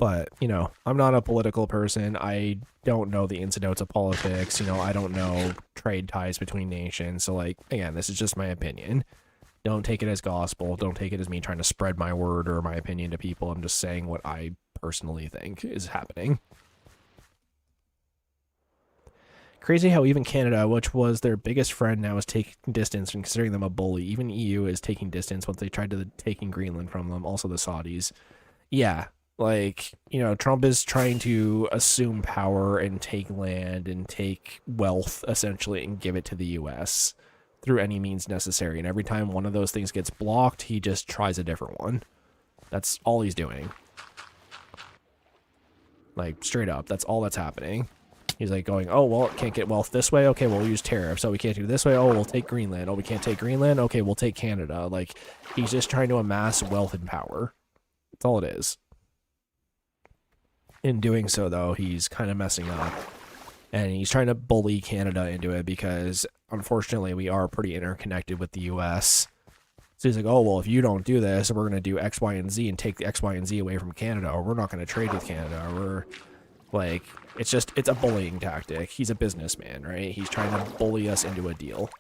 But, you know, I'm not a political person. I don't know the ins and outs of politics. You know, I don't know trade ties between nations. So, like, again, this is just my opinion. Don't take it as gospel. Don't take it as me trying to spread my word or my opinion to people. I'm just saying what I personally think is happening. Crazy how even Canada, which was their biggest friend, now is taking distance and considering them a bully. Even EU is taking distance once they tried to taking Greenland from them. Also the Saudis. Yeah, like, you know, Trump is trying to assume power and take land and take wealth, essentially, and give it to the U.S. through any means necessary. And every time one of those things gets blocked, he just tries a different one. That's all he's doing. Like, straight up, that's all that's happening. He's like going, oh, well, it can't get wealth this way. Okay, we'll use tariffs. So we can't do this way. Oh, we'll take Greenland. Oh, we can't take Greenland. Okay, we'll take Canada. Like, he's just trying to amass wealth and power. That's all it is. In doing so, though, he's kind of messing up. And he's trying to bully Canada into it because, unfortunately, we are pretty interconnected with the U.S. So he's like, oh, well, if you don't do this, we're going to do X, Y, and Z and take the X, Y, and Z away from Canada, or we're not going to trade with Canada, or we're, like, it's a bullying tactic. He's a businessman, right? He's trying to bully us into a deal.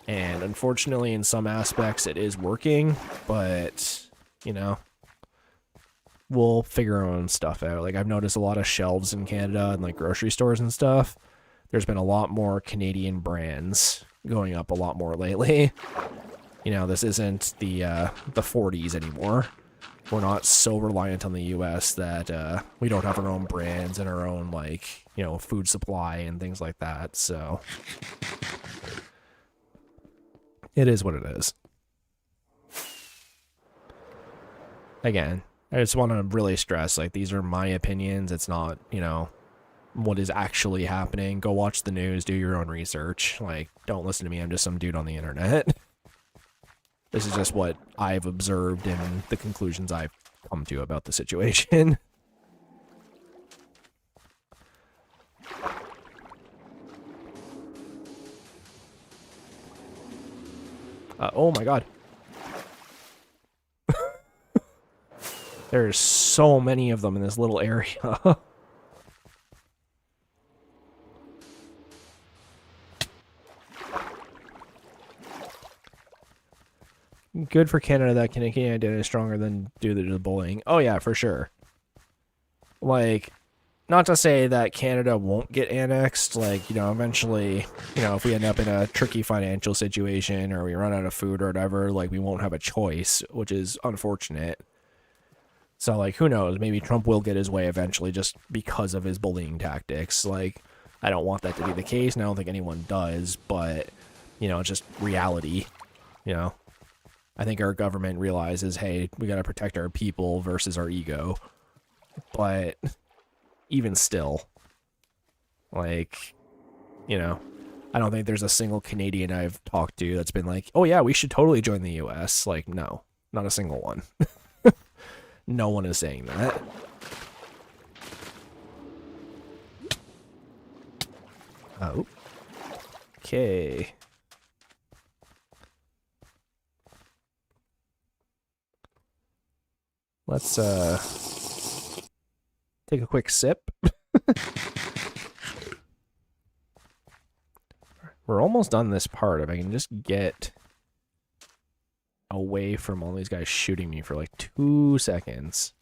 And unfortunately, in some aspects, it is working, but, you know, we'll figure our own stuff out. Like, I've noticed a lot of shelves in Canada and, like, grocery stores and stuff. There's been a lot more Canadian brands going up a lot more lately. You know, this isn't the 40s anymore. We're not so reliant on the U.S. that we don't have our own brands and our own, like, you know, food supply and things like that. So it is what it is. Again, I just want to really stress, like, these are my opinions. It's not, you know, what is actually happening. Go watch the news, do your own research. Like, don't listen to me. I'm just some dude on the internet. This is just what I've observed and the conclusions I've come to about the situation. Oh my god. There's so many of them in this little area. Good for Canada that Canadian identity is stronger than due to the bullying. Oh yeah, for sure. Like, not to say that Canada won't get annexed, like, you know, eventually, you know, if we end up in a tricky financial situation or we run out of food or whatever, like, we won't have a choice, which is unfortunate. So, like, who knows? Maybe Trump will get his way eventually just because of his bullying tactics. Like, I don't want that to be the case, and I don't think anyone does, but, you know, it's just reality, you know? I think our government realizes, hey, we gotta protect our people versus our ego. But even still, like, you know, I don't think there's a single Canadian I've talked to that's been like, oh yeah, we should totally join the US. Like, no, not a single one. No one is saying that. Oh. Okay. Let's take a quick sip. We're almost done this part. If I can just get away from all these guys shooting me for like 2 seconds.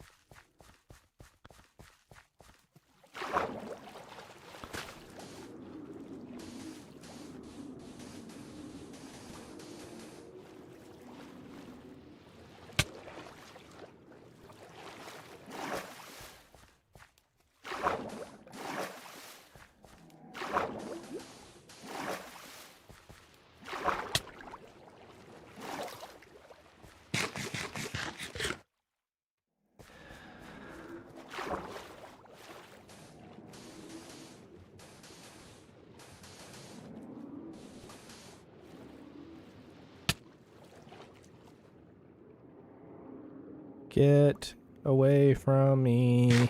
Get away from me.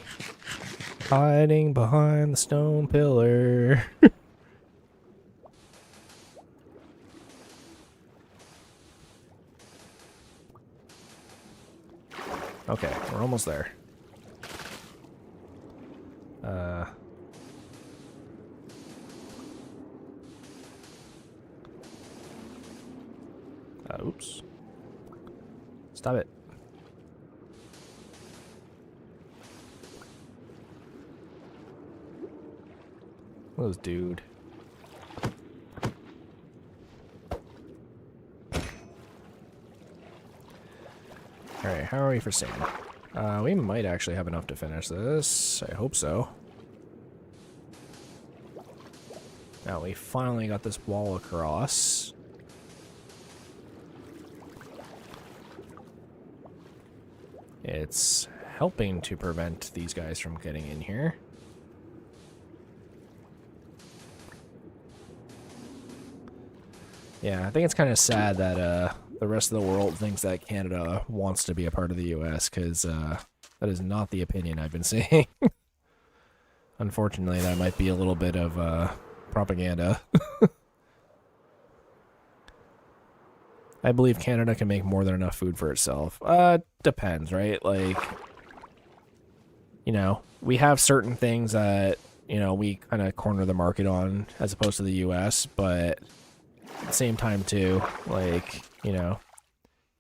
Hiding behind the stone pillar. Okay, we're almost there. Oops. Stop it. What was dude? Alright, how are we for sand? We might actually have enough to finish this. I hope so. Now we finally got this wall across. It's helping to prevent these guys from getting in here. Yeah, I think it's kind of sad that the rest of the world thinks that Canada wants to be a part of the US, because that is not the opinion I've been seeing. Unfortunately, that might be a little bit of propaganda. I believe Canada can make more than enough food for itself. Depends, right? Like, you know, we have certain things that, you know, we kind of corner the market on as opposed to the US, but at the same time too, like, you know,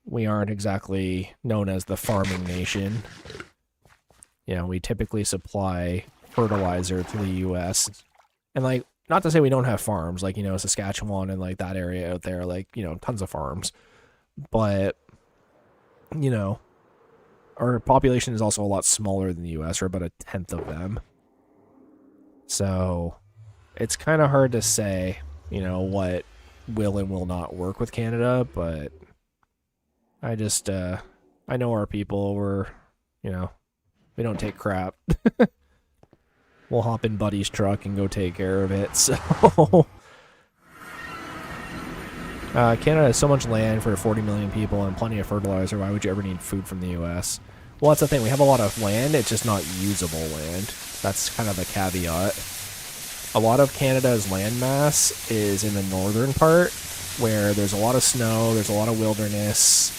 we aren't exactly known as the farming nation. You know, we typically supply fertilizer to the US. And like, not to say we don't have farms, like, you know, Saskatchewan and like that area out there, like, you know, tons of farms. But, you know, our population is also a lot smaller than the US, or about 1/10 of them. So it's kind of hard to say, you know, what will and will not work with Canada, but I just, I know our people, we're, you know, we don't take crap. We'll hop in Buddy's truck and go take care of it, so... Canada has so much land for 40 million people and plenty of fertilizer. Why would you ever need food from the US? Well, that's the thing. We have a lot of land. It's just not usable land. That's kind of the caveat. A lot of Canada's land mass is in the northern part, where there's a lot of snow, there's a lot of wilderness,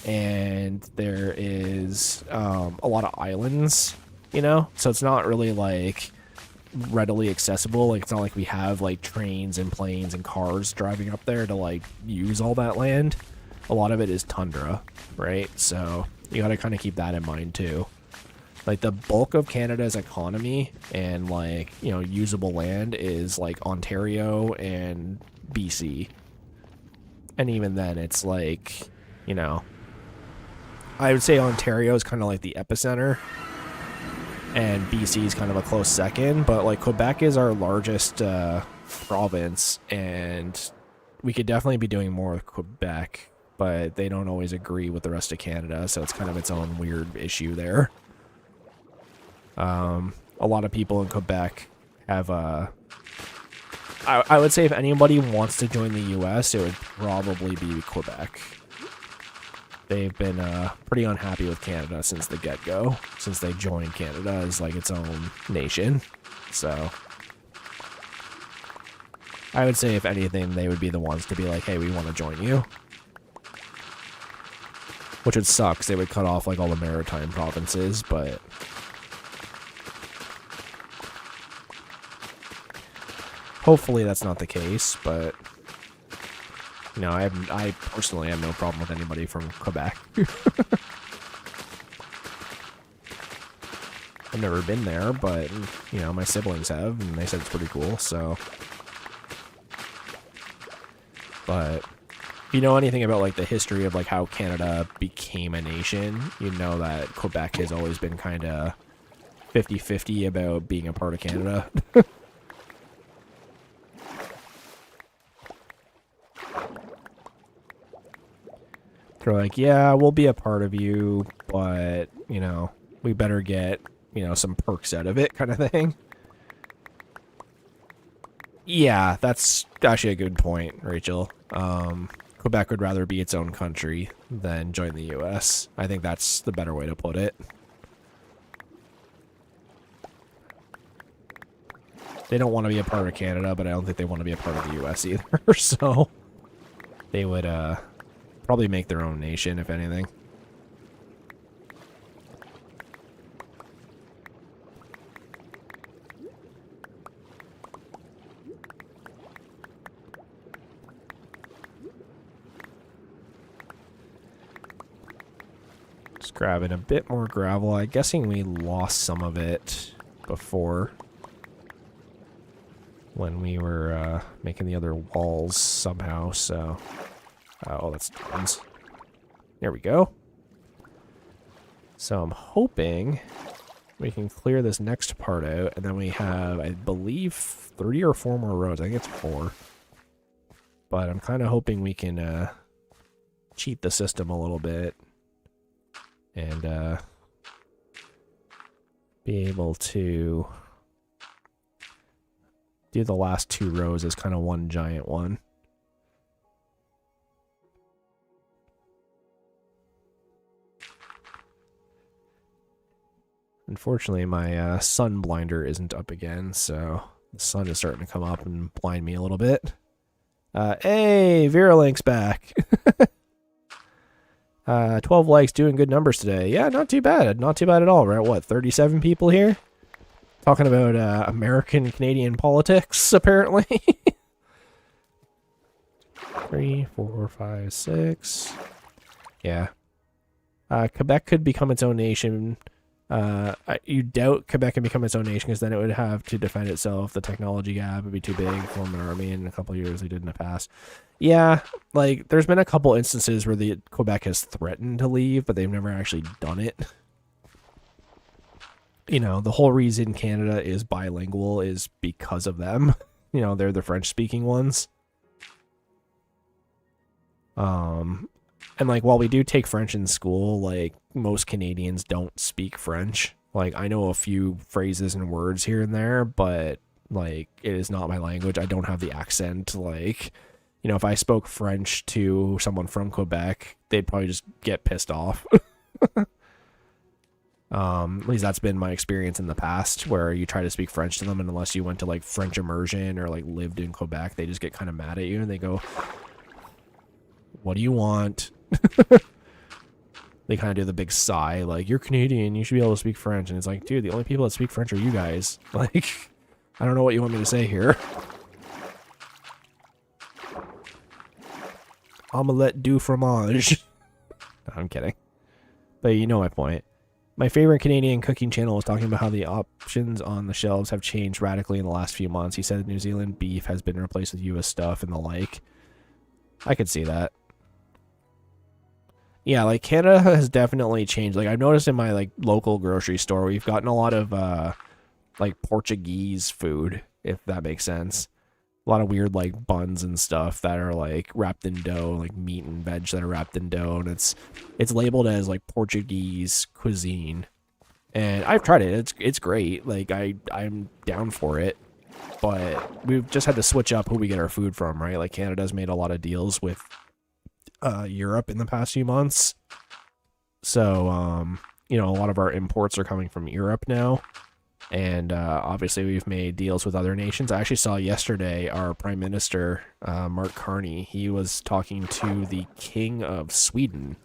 and there is a lot of islands, you know? So it's not really, like, readily accessible. Like, it's not like we have, like, trains and planes and cars driving up there to, like, use all that land. A lot of it is tundra, right? So you gotta kind of keep that in mind, too. Like, the bulk of Canada's economy and, like, you know, usable land is, like, Ontario and BC. And even then, it's, like, you know, I would say Ontario is kind of like the epicenter, and BC is kind of a close second, but, like, Quebec is our largest province, and we could definitely be doing more with Quebec, but they don't always agree with the rest of Canada, so it's kind of its own weird issue there. A lot of people in Quebec have, I would say if anybody wants to join the US, it would probably be Quebec. They've been pretty unhappy with Canada since the get-go, since they joined Canada as, like, its own nation. So I would say if anything, they would be the ones to be like, hey, we want to join you. Which would suck, 'cause they would cut off, like, all the maritime provinces, but... hopefully that's not the case, but... you know, I personally have no problem with anybody from Quebec. I've never been there, but, you know, my siblings have, and they said it's pretty cool, so... but... if you know anything about, like, the history of, like, how Canada became a nation, you know that Quebec has always been kind of 50-50 about being a part of Canada. They're like, yeah, we'll be a part of you, but, you know, we better get, you know, some perks out of it, kind of thing. Yeah, that's actually a good point, Rachel. Quebec would rather be its own country than join the US. I think that's the better way to put it. They don't want to be a part of Canada, but I don't think they want to be a part of the US either, so they would, probably make their own nation, if anything. Just grabbing a bit more gravel. I'm guessing we lost some of it before when we were making the other walls somehow, so... oh, that's tons. There we go. So I'm hoping we can clear this next part out, and then we have, I believe, 3 or 4 more roads. I think it's 4. But I'm kind of hoping we can cheat the system a little bit and be able to do the last 2 rows as kind of one giant one. Unfortunately, my sun blinder isn't up again, so the sun is starting to come up and blind me a little bit. Hey, Viralink's back. 12 likes, doing good numbers today. Yeah, not too bad. Not too bad at all. We're at, what, 37 people here? Talking about American Canadian politics, apparently. 3, 4, 5, 6. Yeah. Quebec could become its own nation. You doubt Quebec can become its own nation because then it would have to defend itself. The technology gap would be too big, form an army in a couple of years. They did in the past. Yeah, like there's been a couple instances where the Quebec has threatened to leave, but they've never actually done it. You know, the whole reason Canada is bilingual is because of them. You know, they're the French-speaking ones. And, like, while we do take French in school, like, most Canadians don't speak French. Like, I know a few phrases and words here and there, but, like, it is not my language. I don't have the accent. Like, you know, if I spoke French to someone from Quebec, they'd probably just get pissed off. At least that's been my experience in the past, where you try to speak French to them, and unless you went to, like, French immersion or, like, lived in Quebec, they just get kind of mad at you, and they go, what do you want? They kind of do the big sigh, like, you're Canadian, you should be able to speak French. And it's like, dude, the only people that speak French are you guys. Like, I don't know what you want me to say here. Omelette du fromage. No, I'm kidding. But you know my point. My favorite Canadian cooking channel was talking about how the options on the shelves have changed radically in the last few months. He said New Zealand beef has been replaced with US stuff and the like. I could see that. Yeah, like, Canada has definitely changed. Like, I've noticed in my, like, local grocery store, we've gotten a lot of, like, Portuguese food, if that makes sense. A lot of weird, like, buns and stuff that are, like, wrapped in dough, like, meat and veg that are wrapped in dough, and it's labeled as, like, Portuguese cuisine. And I've tried it. It's great. Like, I'm down for it. But we've just had to switch up who we get our food from, right? Like, Canada's made a lot of deals with Europe in the past few months. So, you know, a lot of our imports are coming from Europe now. And obviously we've made deals with other nations. I actually saw yesterday our Prime Minister, Mark Carney, he was talking to the King of Sweden.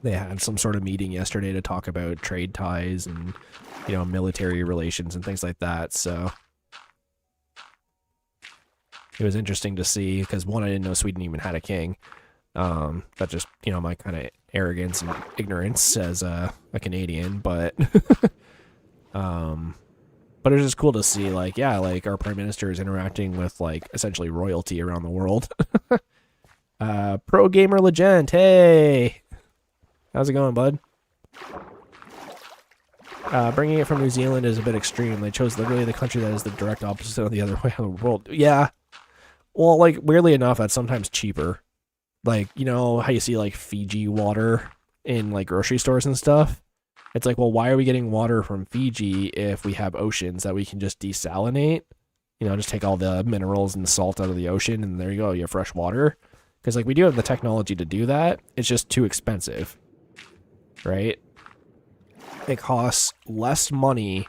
They had some sort of meeting yesterday to talk about trade ties and, you know, military relations and things like that. So it was interesting to see, because one, I didn't know Sweden even had a king. That's just, you know, my kind of arrogance and ignorance as a Canadian, but but it was just cool to see, like, yeah, like, our Prime Minister is interacting with, like, essentially royalty around the world. Pro Gamer Legend, hey! How's it going, bud? Bringing it from New Zealand is a bit extreme. They chose literally the country that is the direct opposite of the other way of the world. Yeah. Well, like, weirdly enough, that's sometimes cheaper. Like, you know how you see, like, Fiji water in, like, grocery stores and stuff? It's like, well, why are we getting water from Fiji if we have oceans that we can just desalinate? You know, just take all the minerals and salt out of the ocean, and there you go, you have fresh water. Because, like, we do have the technology to do that. It's just too expensive. Right? It costs less money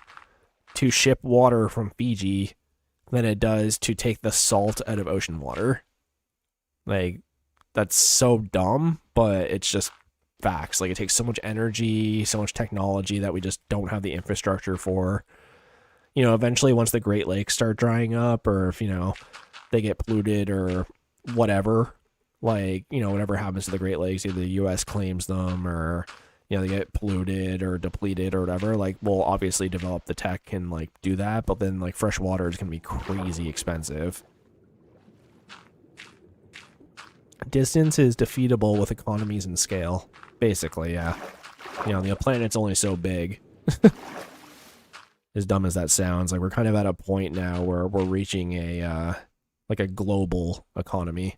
to ship water from Fiji than it does to take the salt out of ocean water. Like, that's so dumb, but it's just facts. Like, it takes so much energy, so much technology that we just don't have the infrastructure for. You know, eventually once the Great Lakes start drying up, or if, you know, they get polluted or whatever, Like, you know, whatever happens to the Great Lakes, either the U.S. claims them or, you know, they get polluted or depleted or whatever. Like, we'll obviously develop the tech and, like, do that, but then, like, fresh water is going to be crazy expensive. Distance is defeatable with economies and scale. Basically, yeah. You know, the planet's only so big. As dumb as that sounds, like, we're kind of at a point now where we're reaching a, like, a global economy.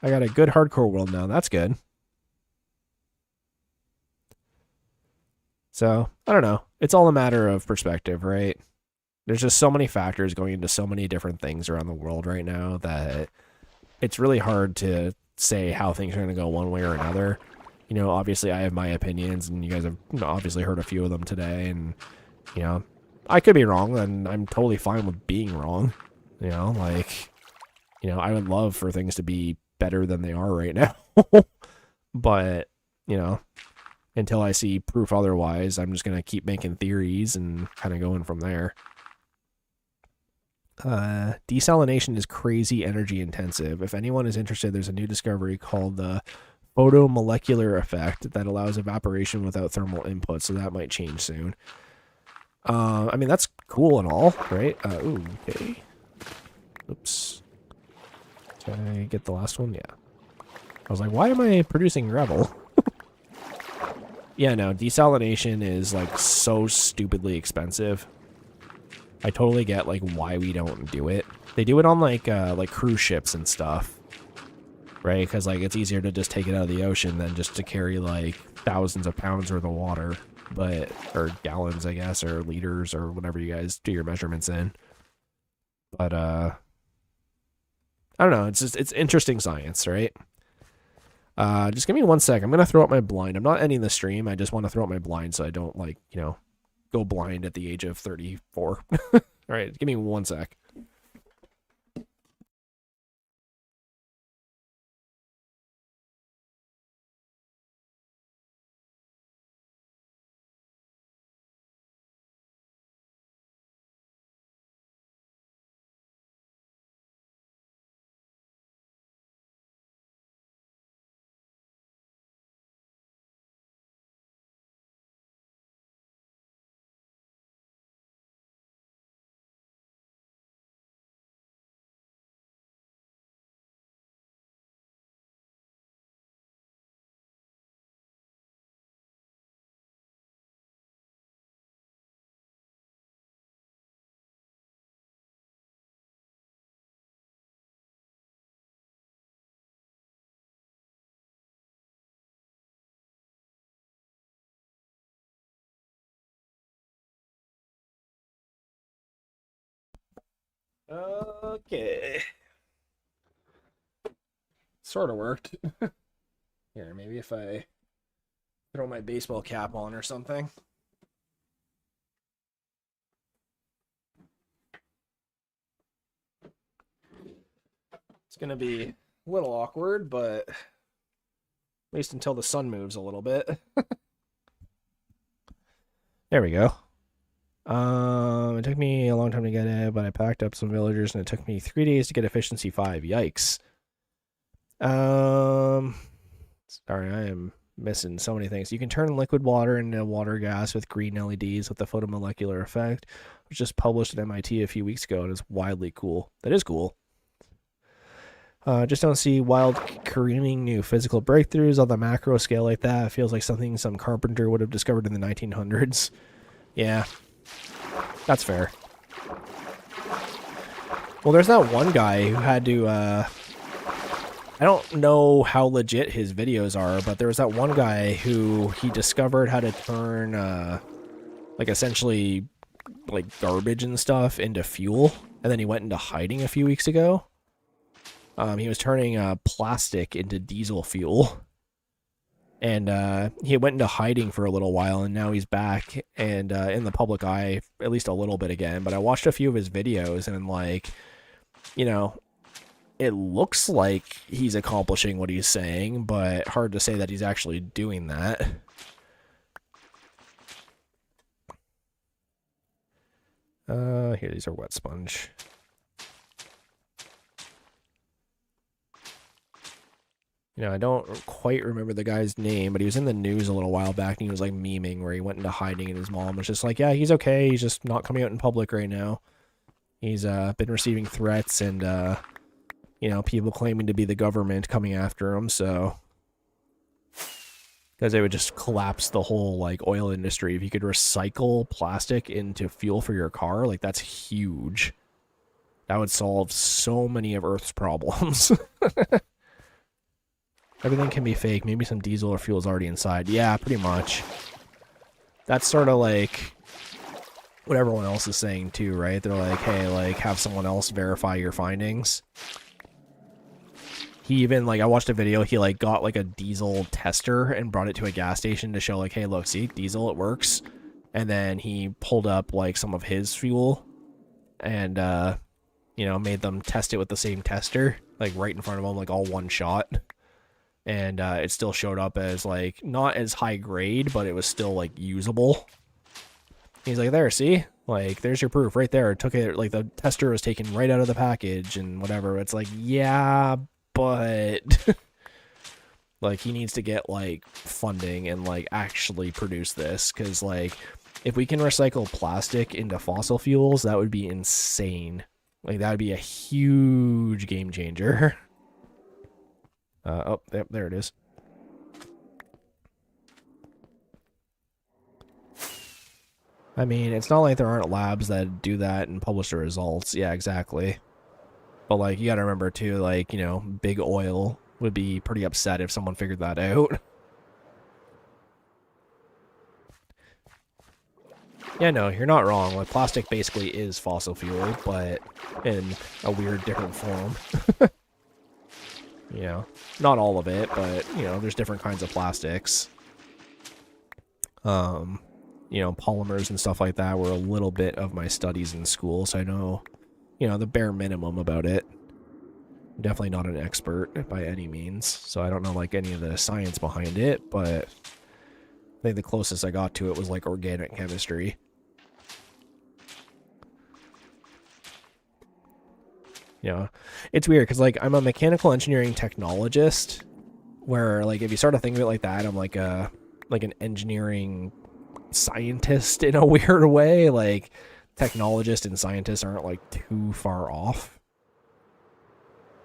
I got a good hardcore world now. That's good. So, I don't know. It's all a matter of perspective, right? There's just so many factors going into so many different things around the world right now that it's really hard to say how things are going to go one way or another. You know, obviously I have my opinions, and you guys have obviously heard a few of them today, and, you know, I could be wrong, and I'm totally fine with being wrong. You know, like, you know, I would love for things to be better than they are right now. But, you know, until I see proof otherwise, I'm just going to keep making theories and kind of going from there. Desalination is crazy energy intensive. If anyone is interested, there's a new discovery called the photomolecular effect that allows evaporation without thermal input, so that might change soon. I mean, that's cool and all, right? Ooh, okay. Oops. Can I get the last one? Yeah. I was like, why am I producing Rebel? Yeah, no, desalination is, like, so stupidly expensive. I totally get, like, why we don't do it. They do it on, like cruise ships and stuff, right? Because, like, it's easier to just take it out of the ocean than just to carry, like, thousands of pounds worth of water. But, or gallons, I guess, or liters, or whatever you guys do your measurements in. But, I don't know, it's just, it's interesting science, right? Just give me 1 sec. I'm going to throw out my blind. I'm not ending the stream. I just want to throw out my blind so I don't, like, you know, go blind at the age of 34. All right, give me 1 sec. Okay. Sort of worked. Here, maybe if I throw my baseball cap on or something. It's going to be a little awkward, but at least until the sun moves a little bit. There we go. It took me a long time to get it, but I packed up some villagers, and it took me 3 days to get efficiency 5. Yikes. Sorry, I am missing so many things. You can turn liquid water into water gas with green LEDs with the photomolecular effect, which was just published at MIT a few weeks ago, and is wildly cool. That is cool. Just don't see wild, careening new physical breakthroughs on the macro scale like that. It feels like something some carpenter would have discovered in the 1900s. Yeah, that's fair. Well, there's that one guy who had to, I don't know how legit his videos are, but there was that one guy who he discovered how to turn, like, essentially, like, garbage and stuff into fuel, and then he went into hiding a few weeks ago. He was turning plastic into diesel fuel. And he went into hiding for a little while, and now he's back and in the public eye at least a little bit again. But I watched a few of his videos, and, like, you know, it looks like he's accomplishing what he's saying, but hard to say that he's actually doing that. Here, these are wet sponge. You know, I don't quite remember the guy's name, but he was in the news a little while back, and he was like memeing where he went into hiding, and his mom was just like, yeah, he's okay, he's just not coming out in public right now. He's been receiving threats and, you know, people claiming to be the government coming after him, so... Because it would just collapse the whole, like, oil industry. If you could recycle plastic into fuel for your car, like, that's huge. That would solve so many of Earth's problems. Everything can be fake. Maybe some diesel or fuel is already inside. Yeah, pretty much. That's sort of like what everyone else is saying too, right? They're like, hey, like, have someone else verify your findings. He even, like, I watched a video, he, like, got, like, a diesel tester and brought it to a gas station to show, like, hey, look, see, diesel, it works. And then he pulled up, like, some of his fuel and, you know, made them test it with the same tester, like, right in front of them, like, all one shot. And it still showed up as, like, not as high grade, but it was still, like, usable. He's like, there, see? Like, there's your proof right there. It took it, like, the tester was taken right out of the package and whatever. It's like, yeah, but... like, he needs to get, like, funding and, like, actually produce this. Because, like, if we can recycle plastic into fossil fuels, that would be insane. Like, that would be a huge game changer. Oh, yep, there it is. I mean, it's not like there aren't labs that do that and publish the results. Yeah, exactly. But, like, you gotta remember, too, like, you know, big oil would be pretty upset if someone figured that out. Yeah, no, you're not wrong. Like, plastic basically is fossil fuel, but in a weird, different form. You know, not all of it, but, you know, there's different kinds of plastics. You know, polymers and stuff like that were a little bit of my studies in school, so I know, you know, the bare minimum about it. I'm definitely not an expert by any means, so I don't know, like, any of the science behind it, but I think the closest I got to it was, like, organic chemistry. You know, it's weird, because, like, I'm a mechanical engineering technologist, where, like, if you start to think of it like that, I'm like an engineering scientist in a weird way. Like, technologists and scientists aren't, like, too far off.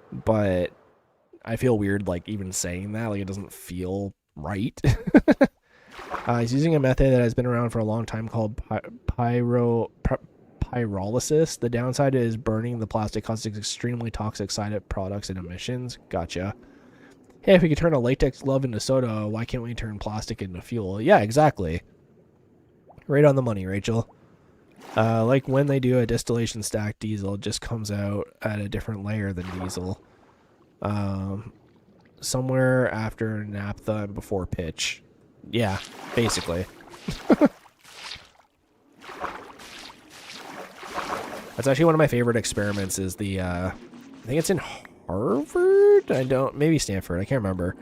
But I feel weird, like, even saying that. Like, it doesn't feel right. He's using a method that has been around for a long time called pyrolysis. The downside is burning the plastic causes extremely toxic side products and emissions. Gotcha. Hey, if we could turn a latex glove into soda, why can't we turn plastic into fuel? Yeah, exactly. Right on the money, Rachel. Like when they do a distillation stack diesel, it just comes out at a different layer than diesel. Somewhere after naphtha and before pitch. Yeah, basically. That's actually one of my favorite experiments is the, I think it's in Harvard? Maybe Stanford, I can't remember.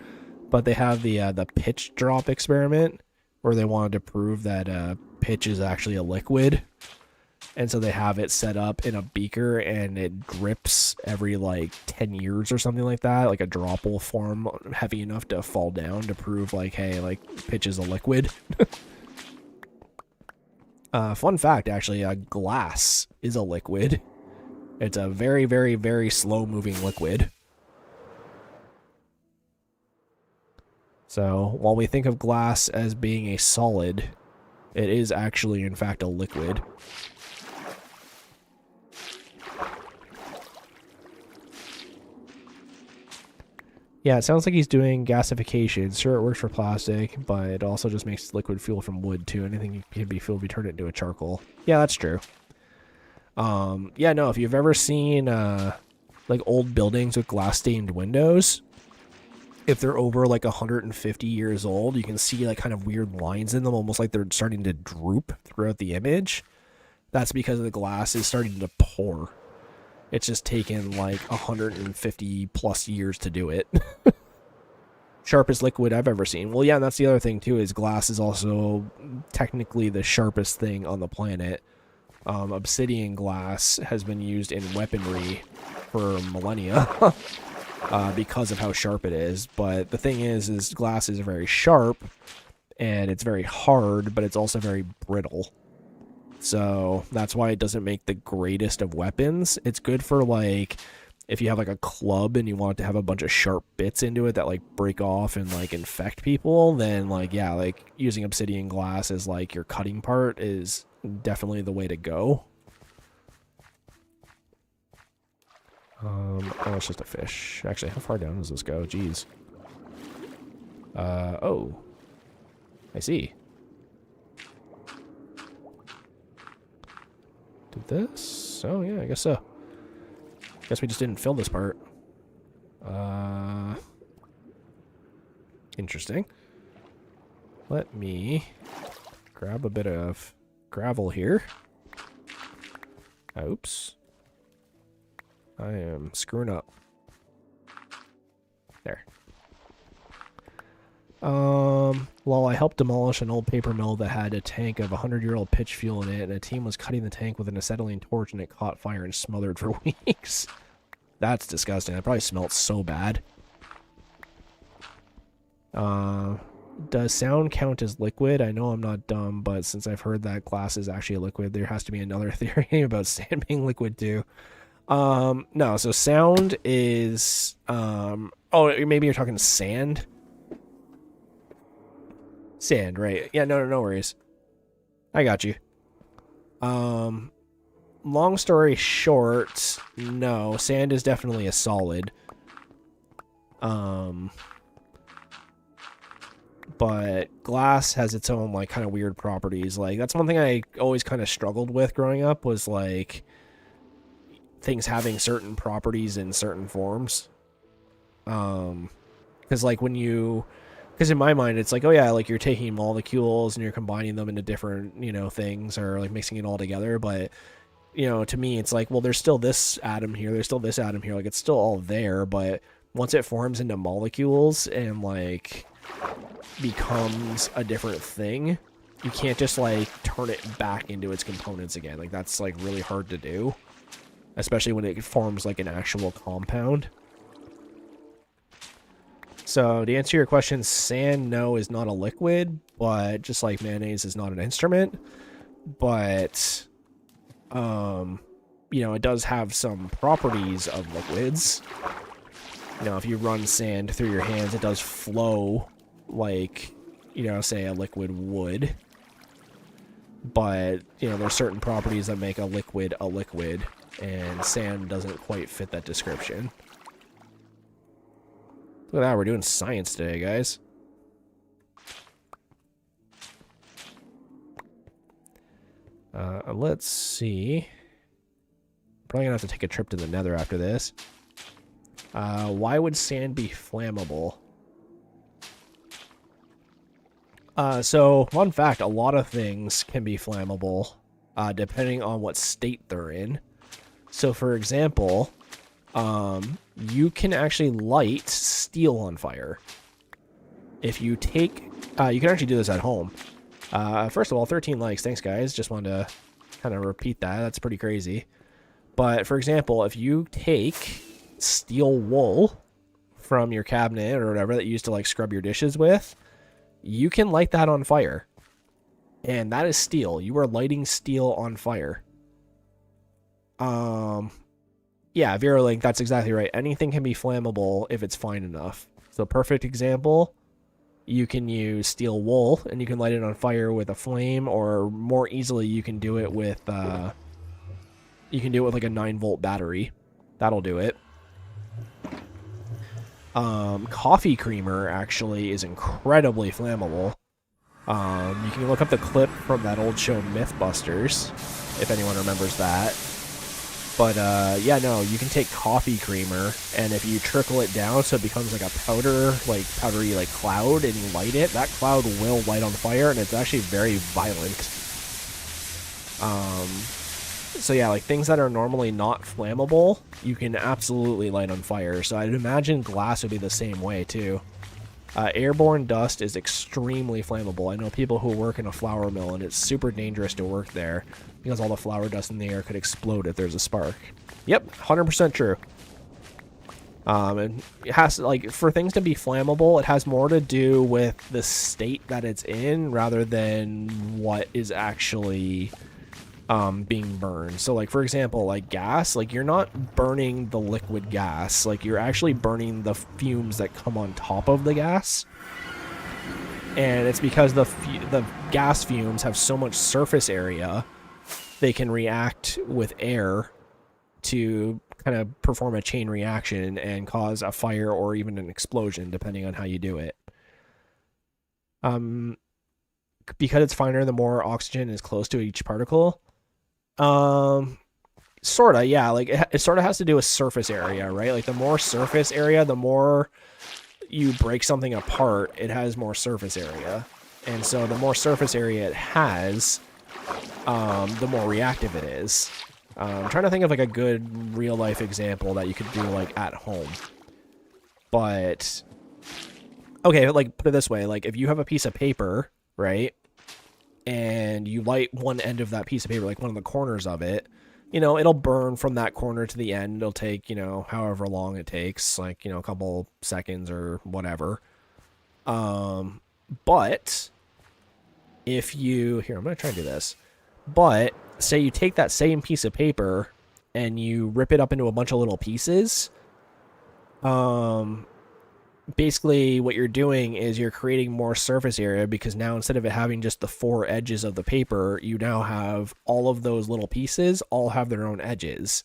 But they have the pitch drop experiment where they wanted to prove that pitch is actually a liquid. And so they have it set up in a beaker and it drips every like 10 years or something like that. Like a drop will form heavy enough to fall down to prove like, hey, like pitch is a liquid. Fun fact, actually, glass is a liquid. It's a very, very, very slow-moving liquid. So, while we think of glass as being a solid, it is actually, in fact, a liquid. Yeah, it sounds like he's doing gasification. Sure, it works for plastic, but it also just makes liquid fuel from wood, too. Anything can be fuel if you turn it into a charcoal. Yeah, that's true. Yeah, no, if you've ever seen, like, old buildings with glass-stained windows, if they're over, like, 150 years old, you can see, like, kind of weird lines in them, almost like they're starting to droop throughout the image. That's because the glass is starting to pour. It's just taken like 150 plus years to do it. Sharpest liquid I've ever seen. Well, yeah, and that's the other thing too, is glass is also technically the sharpest thing on the planet. Obsidian glass has been used in weaponry for millennia. because of how sharp it is. But the thing is glass is very sharp, and it's very hard, but it's also very brittle. So that's why it doesn't make the greatest of weapons. It's good for, like, if you have, like, a club and you want to have a bunch of sharp bits into it that, like, break off and, like, infect people, then, like, yeah, like, using obsidian glass as, like, your cutting part is definitely the way to go. Oh, it's just a fish. Actually, how far down does this go? Jeez. Oh. I see. Did this? Oh, yeah, I guess so. Guess we just didn't fill this part. Interesting. Let me grab a bit of gravel here. Oops. I am screwing up. There. Well, I helped demolish an old paper mill that had a tank of 100-year-old pitch fuel in it, and a team was cutting the tank with an acetylene torch, and it caught fire and smothered for weeks. That's disgusting. That probably smelled so bad. Does sound count as liquid? I know I'm not dumb, but since I've heard that glass is actually a liquid, there has to be another theory about sand being liquid too. No, so sound is, oh, maybe you're talking sand? Sand, right. Yeah, no worries. I got you. Long story short, no, sand is definitely a solid. But glass has its own, like, kind of weird properties. Like, that's one thing I always kind of struggled with growing up, was, like, things having certain properties in certain forms. Because, like, when you... Because in my mind, it's like, oh yeah, like, you're taking molecules and you're combining them into different, you know, things, or, like, mixing it all together. But, you know, to me, it's like, well, there's still this atom here, there's still this atom here. Like, it's still all there, but once it forms into molecules and, like, becomes a different thing, you can't just, like, turn it back into its components again. Like, that's, like, really hard to do, especially when it forms, like, an actual compound. So, to answer your question, sand, no, is not a liquid, but just like mayonnaise is not an instrument. But, you know, it does have some properties of liquids. You know, if you run sand through your hands, it does flow like, you know, say a liquid would. But, you know, there's certain properties that make a liquid, and sand doesn't quite fit that description. Look at that, we're doing science today, guys. Let's see. Probably gonna have to take a trip to the Nether after this. Why would sand be flammable? So, fun fact, a lot of things can be flammable, depending on what state they're in. So, for example, you can actually light steel on fire. If you take... you can actually do this at home. First of all, 13 likes. Thanks, guys. Just wanted to kind of repeat that. That's pretty crazy. But, for example, if you take steel wool from your cabinet or whatever that you used to, like, scrub your dishes with, you can light that on fire. And that is steel. You are lighting steel on fire. Yeah, Virulink, that's exactly right. Anything can be flammable if it's fine enough. So, perfect example, you can use steel wool, and you can light it on fire with a flame, or more easily, you can do it with, like a 9-volt battery. That'll do it. Coffee creamer, actually, is incredibly flammable. You can look up the clip from that old show, Mythbusters, if anyone remembers that. But, yeah, no, you can take coffee creamer, and if you trickle it down so it becomes like a powdery, like, cloud, and you light it, that cloud will light on fire, and it's actually very violent. So yeah, like, things that are normally not flammable, you can absolutely light on fire. So I'd imagine glass would be the same way, too. Airborne dust is extremely flammable. I know people who work in a flour mill, and it's super dangerous to work there because all the flour dust in the air could explode if there's a spark. Yep, 100% true. And it has to, like, for things to be flammable, it has more to do with the state that it's in rather than what is actually being burned. So, like, for example, like gas, like, you're not burning the liquid gas, like, you're actually burning the fumes that come on top of the gas. And it's because the gas fumes have so much surface area, they can react with air to kind of perform a chain reaction and cause a fire or even an explosion, depending on how you do it. Because it's finer, the more oxygen is close to each particle. Sorta, yeah. Like it sort of has to do with surface area, right? Like the more surface area, the more you break something apart, it has more surface area. And so the more surface area it has, the more reactive it is. I'm trying to think of like a good real life example that you could do like at home. But okay, like put it this way, like if you have a piece of paper, right? And you light one end of that piece of paper, like one of the corners of it, you know, it'll burn from that corner to the end. It'll take, you know, however long it takes, like, you know, a couple seconds or whatever. But if you, here, I'm going to try and do this. But say you take that same piece of paper and you rip it up into a bunch of little pieces. Basically what you're doing is you're creating more surface area because now instead of it having just the four edges of the paper, you now have all of those little pieces all have their own edges.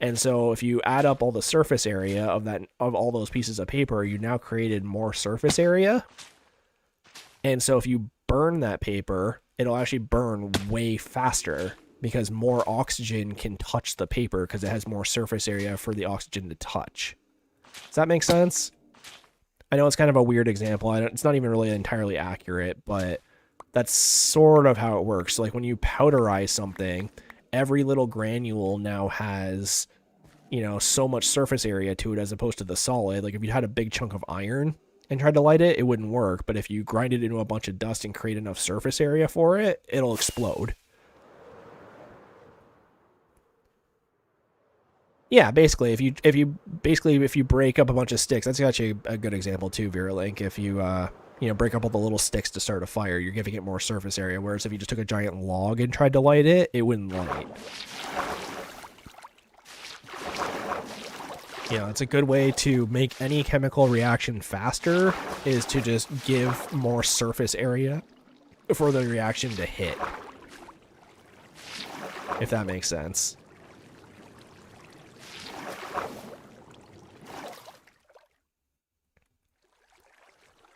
And so if you add up all the surface area of all those pieces of paper, you now created more surface area. And so if you burn that paper, it'll actually burn way faster because more oxygen can touch the paper because it has more surface area for the oxygen to touch. Does that make sense? I know it's kind of a weird example. It's not even really entirely accurate, but that's sort of how it works. So like when you powderize something, every little granule now has, you know, so much surface area to it as opposed to the solid. Like if you had a big chunk of iron and tried to light it, it wouldn't work. But if you grind it into a bunch of dust and create enough surface area for it, it'll explode. Yeah, basically, if you break up a bunch of sticks, that's actually a good example too, Virulink. If you you know, break up all the little sticks to start a fire, you're giving it more surface area. Whereas if you just took a giant log and tried to light it, it wouldn't light. You know, it's a good way to make any chemical reaction faster is to just give more surface area for the reaction to hit. If that makes sense.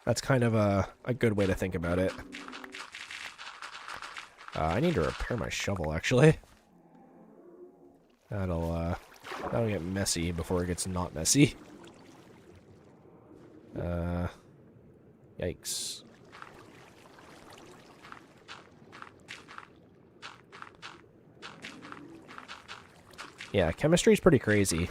That's kind of a good way to think about it. I need to repair my shovel, actually. That'll get messy before it gets not messy. Yikes. Yeah, chemistry's pretty crazy.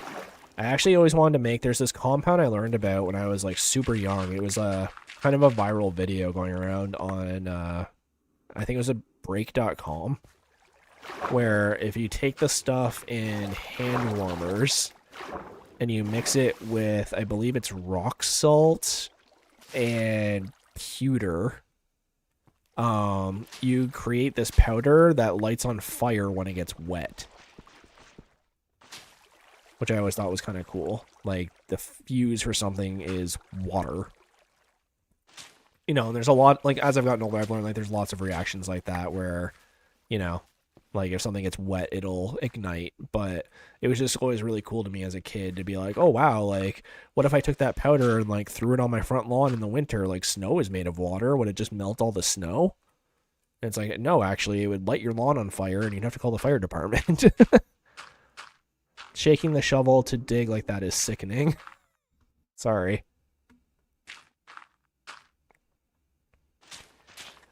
I actually always wanted to make, there's this compound I learned about when I was like super young. It was kind of a viral video going around on, I think it was a break.com, where if you take the stuff in hand warmers and you mix it with, I believe it's rock salt and pewter, you create this powder that lights on fire when it gets wet. Which I always thought was kind of cool. Like, the fuse for something is water. You know, and there's a lot, like, as I've gotten older, I've learned, like, there's lots of reactions like that where, you know, like, if something gets wet, it'll ignite. But it was just always really cool to me as a kid to be like, oh, wow, like, what if I took that powder and, like, threw it on my front lawn in the winter? Like, snow is made of water. Would it just melt all the snow? And it's like, no, actually, it would light your lawn on fire, and you'd have to call the fire department. Shaking the shovel to dig like that is sickening. Sorry.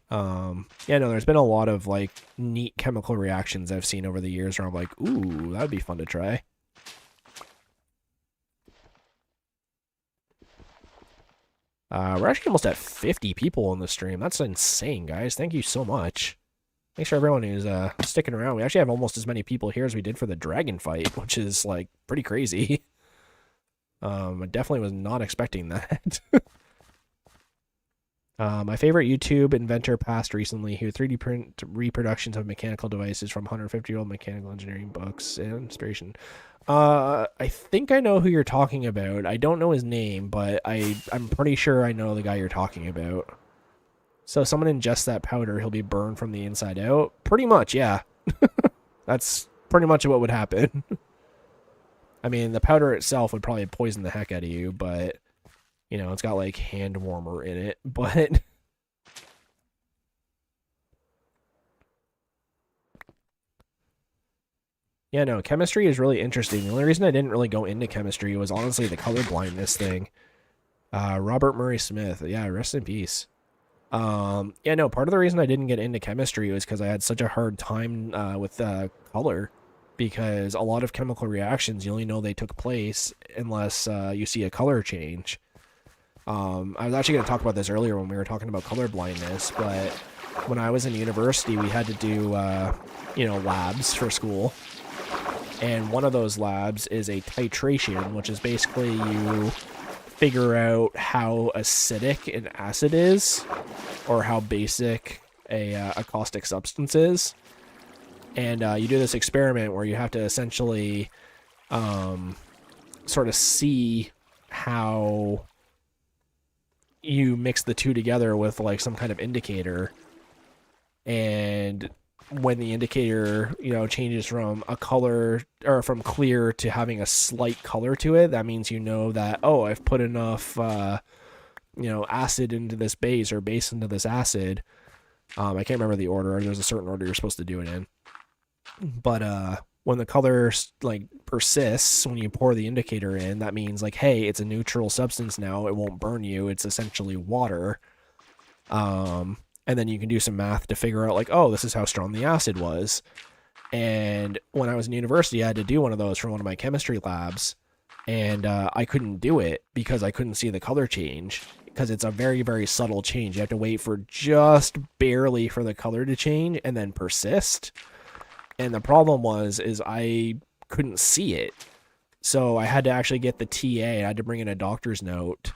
Yeah, no, there's been a lot of, like, neat chemical reactions I've seen over the years where I'm like, ooh, that'd be fun to try. We're actually almost at 50 people on the stream. That's insane, guys. Thank you so much. Thanks for everyone who's sticking around. We actually have almost as many people here as we did for the dragon fight, which is, like, pretty crazy. I definitely was not expecting that. My favorite YouTube inventor passed recently who 3D print reproductions of mechanical devices from 150-year-old mechanical engineering books and inspiration. I think I know who you're talking about. I don't know his name, but I'm pretty sure I know the guy you're talking about. So someone ingests that powder, he'll be burned from the inside out? Pretty much, yeah. That's pretty much what would happen. I mean, the powder itself would probably poison the heck out of you, but... You know, it's got, like, hand warmer in it, but... Yeah, no, chemistry is really interesting. The only reason I didn't really go into chemistry was honestly the color blindness thing. Robert Murray Smith. Yeah, rest in peace. Yeah, no, part of the reason I didn't get into chemistry was because I had such a hard time with color. Because a lot of chemical reactions, you only know they took place unless you see a color change. I was actually going to talk about this earlier when we were talking about color blindness, but when I was in university, we had to do, you know, labs for school. And one of those labs is a titration, which is basically you figure out how acidic an acid is, or how basic a caustic substance is. And you do this experiment where you have to essentially sort of see how you mix the two together with like some kind of indicator, and when the indicator, you know, changes from a color or from clear to having a slight color to it, that means you know that, oh, I've put enough you know, acid into this base or base into this acid. I can't remember the order. There's a certain order you're supposed to do it in, but when the color like persists when you pour the indicator in, that means like, hey, it's a neutral substance now. It won't burn you. It's essentially water. And then you can do some math to figure out like, oh, this is how strong the acid was. And when I was in university, I had to do one of those for one of my chemistry labs. And I couldn't do it because I couldn't see the color change, because it's a very, very subtle change. You have to wait for just barely for the color to change and then persist. And the problem is I couldn't see it. So I had to actually get the TA. I had to bring in a doctor's note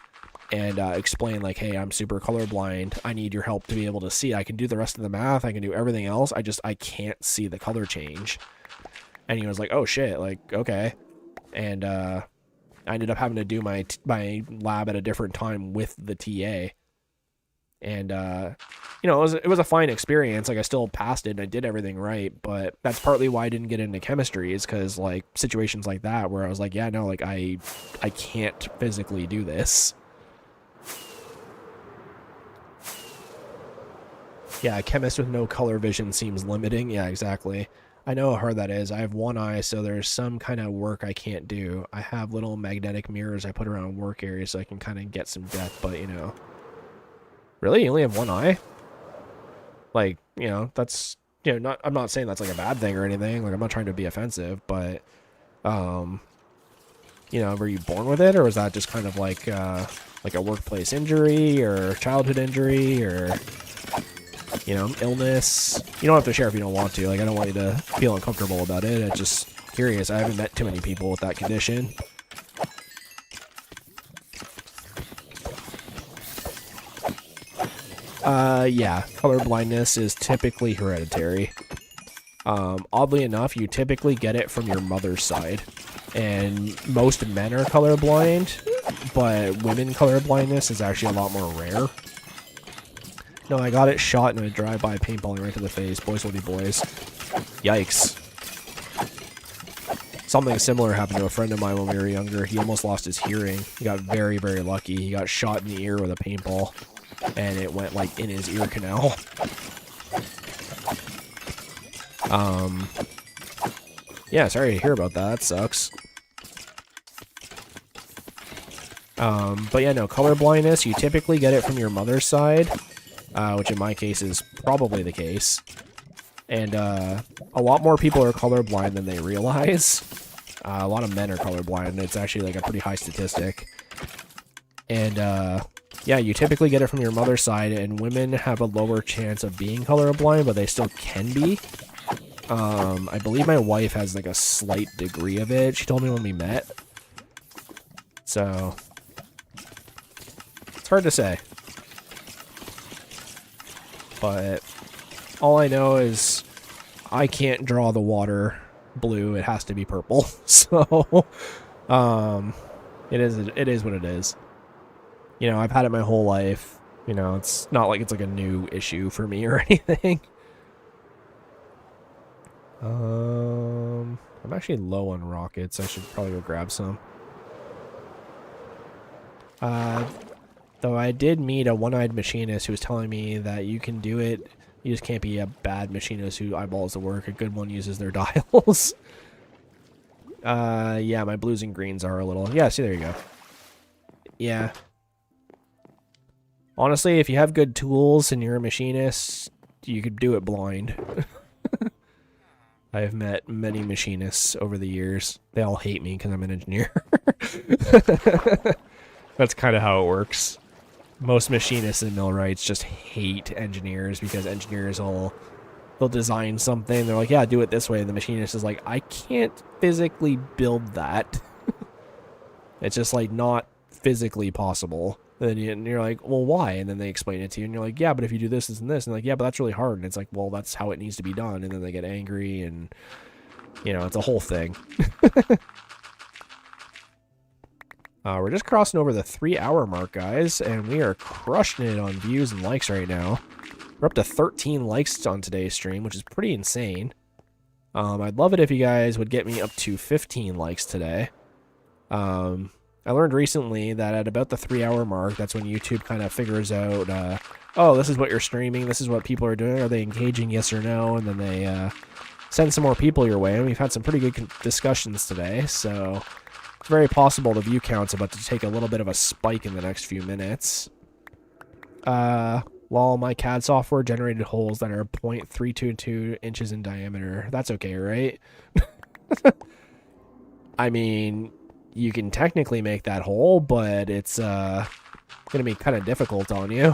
and explain like, hey, I'm super colorblind. I need your help to be able to see. I can do the rest of the math. I can do everything else. I can't see the color change. And he was like, oh shit, like, okay. And I ended up having to do my lab at a different time with the TA. And, you know, it was a fine experience. Like, I still passed it and I did everything right. But that's partly why I didn't get into chemistry, is because, like, situations like that where I was like, yeah, no, like, I can't physically do this. Yeah, a chemist with no color vision seems limiting. Yeah, exactly. I know how hard that is. I have one eye, so there's some kind of work I can't do. I have little magnetic mirrors I put around work areas so I can kind of get some depth, but, you know. Really? You only have one eye? Like, you know, that's, you know, I'm not saying that's like a bad thing or anything. Like, I'm not trying to be offensive, but, you know, were you born with it, or was that just kind of like a workplace injury or childhood injury or, you know, illness? You don't have to share if you don't want to. Like, I don't want you to feel uncomfortable about it. I'm just curious. I haven't met too many people with that condition. Yeah, color blindness is typically hereditary. Oddly enough, you typically get it from your mother's side. And most men are colorblind, but women color blindness is actually a lot more rare. No, I got it shot in a drive-by paintballing right to the face. Boys will be boys. Yikes. Something similar happened to a friend of mine when we were younger. He almost lost his hearing. He got very, very lucky. He got shot in the ear with a paintball, and it went, like, in his ear canal. Yeah, sorry to hear about that. That sucks. But yeah, no, color blindness, you typically get it from your mother's side, which in my case is probably the case. And, a lot more people are colorblind than they realize. A lot of men are colorblind, and it's actually, like, a pretty high statistic. And, yeah, you typically get it from your mother's side, and women have a lower chance of being colorblind, but they still can be. I believe my wife has, like, a slight degree of it. She told me when we met. So it's hard to say. But all I know is I can't draw the water blue. It has to be purple. So it is what it is. You know, I've had it my whole life. You know, it's not like it's like a new issue for me or anything. I'm actually low on rockets. I should probably go grab some. Though I did meet a one-eyed machinist who was telling me that you can do it. You just can't be a bad machinist who eyeballs the work. A good one uses their dials. Yeah, my blues and greens are a little... Yeah, see, there you go. Yeah. Honestly, if you have good tools and you're a machinist, you could do it blind. I have met many machinists over the years. They all hate me because I'm an engineer. That's kind of how it works. Most machinists and millwrights just hate engineers because engineers they'll design something. They're like, yeah, do it this way. And the machinist is like, I can't physically build that. It's just like not physically possible. And you're like, well, why? And then they explain it to you, and you're like, yeah, but if you do this, this, and this, and like, yeah, but that's really hard. And it's like, well, that's how it needs to be done. And then they get angry, and you know, it's a whole thing. We're just crossing over the 3-hour mark, guys, and we are crushing it on views and likes right now. We're up to 13 likes on today's stream, which is pretty insane. I'd love it if you guys would get me up to 15 likes today. I learned recently that at about the 3-hour mark, that's when YouTube kind of figures out, oh, this is what you're streaming, this is what people are doing, are they engaging, yes or no, and then they send some more people your way, and we've had some pretty good discussions today, so it's very possible the view count's about to take a little bit of a spike in the next few minutes. While my CAD software generated holes that are 0.322 inches in diameter. That's okay, right? I mean... You can technically make that hole, but it's going to be kind of difficult on you.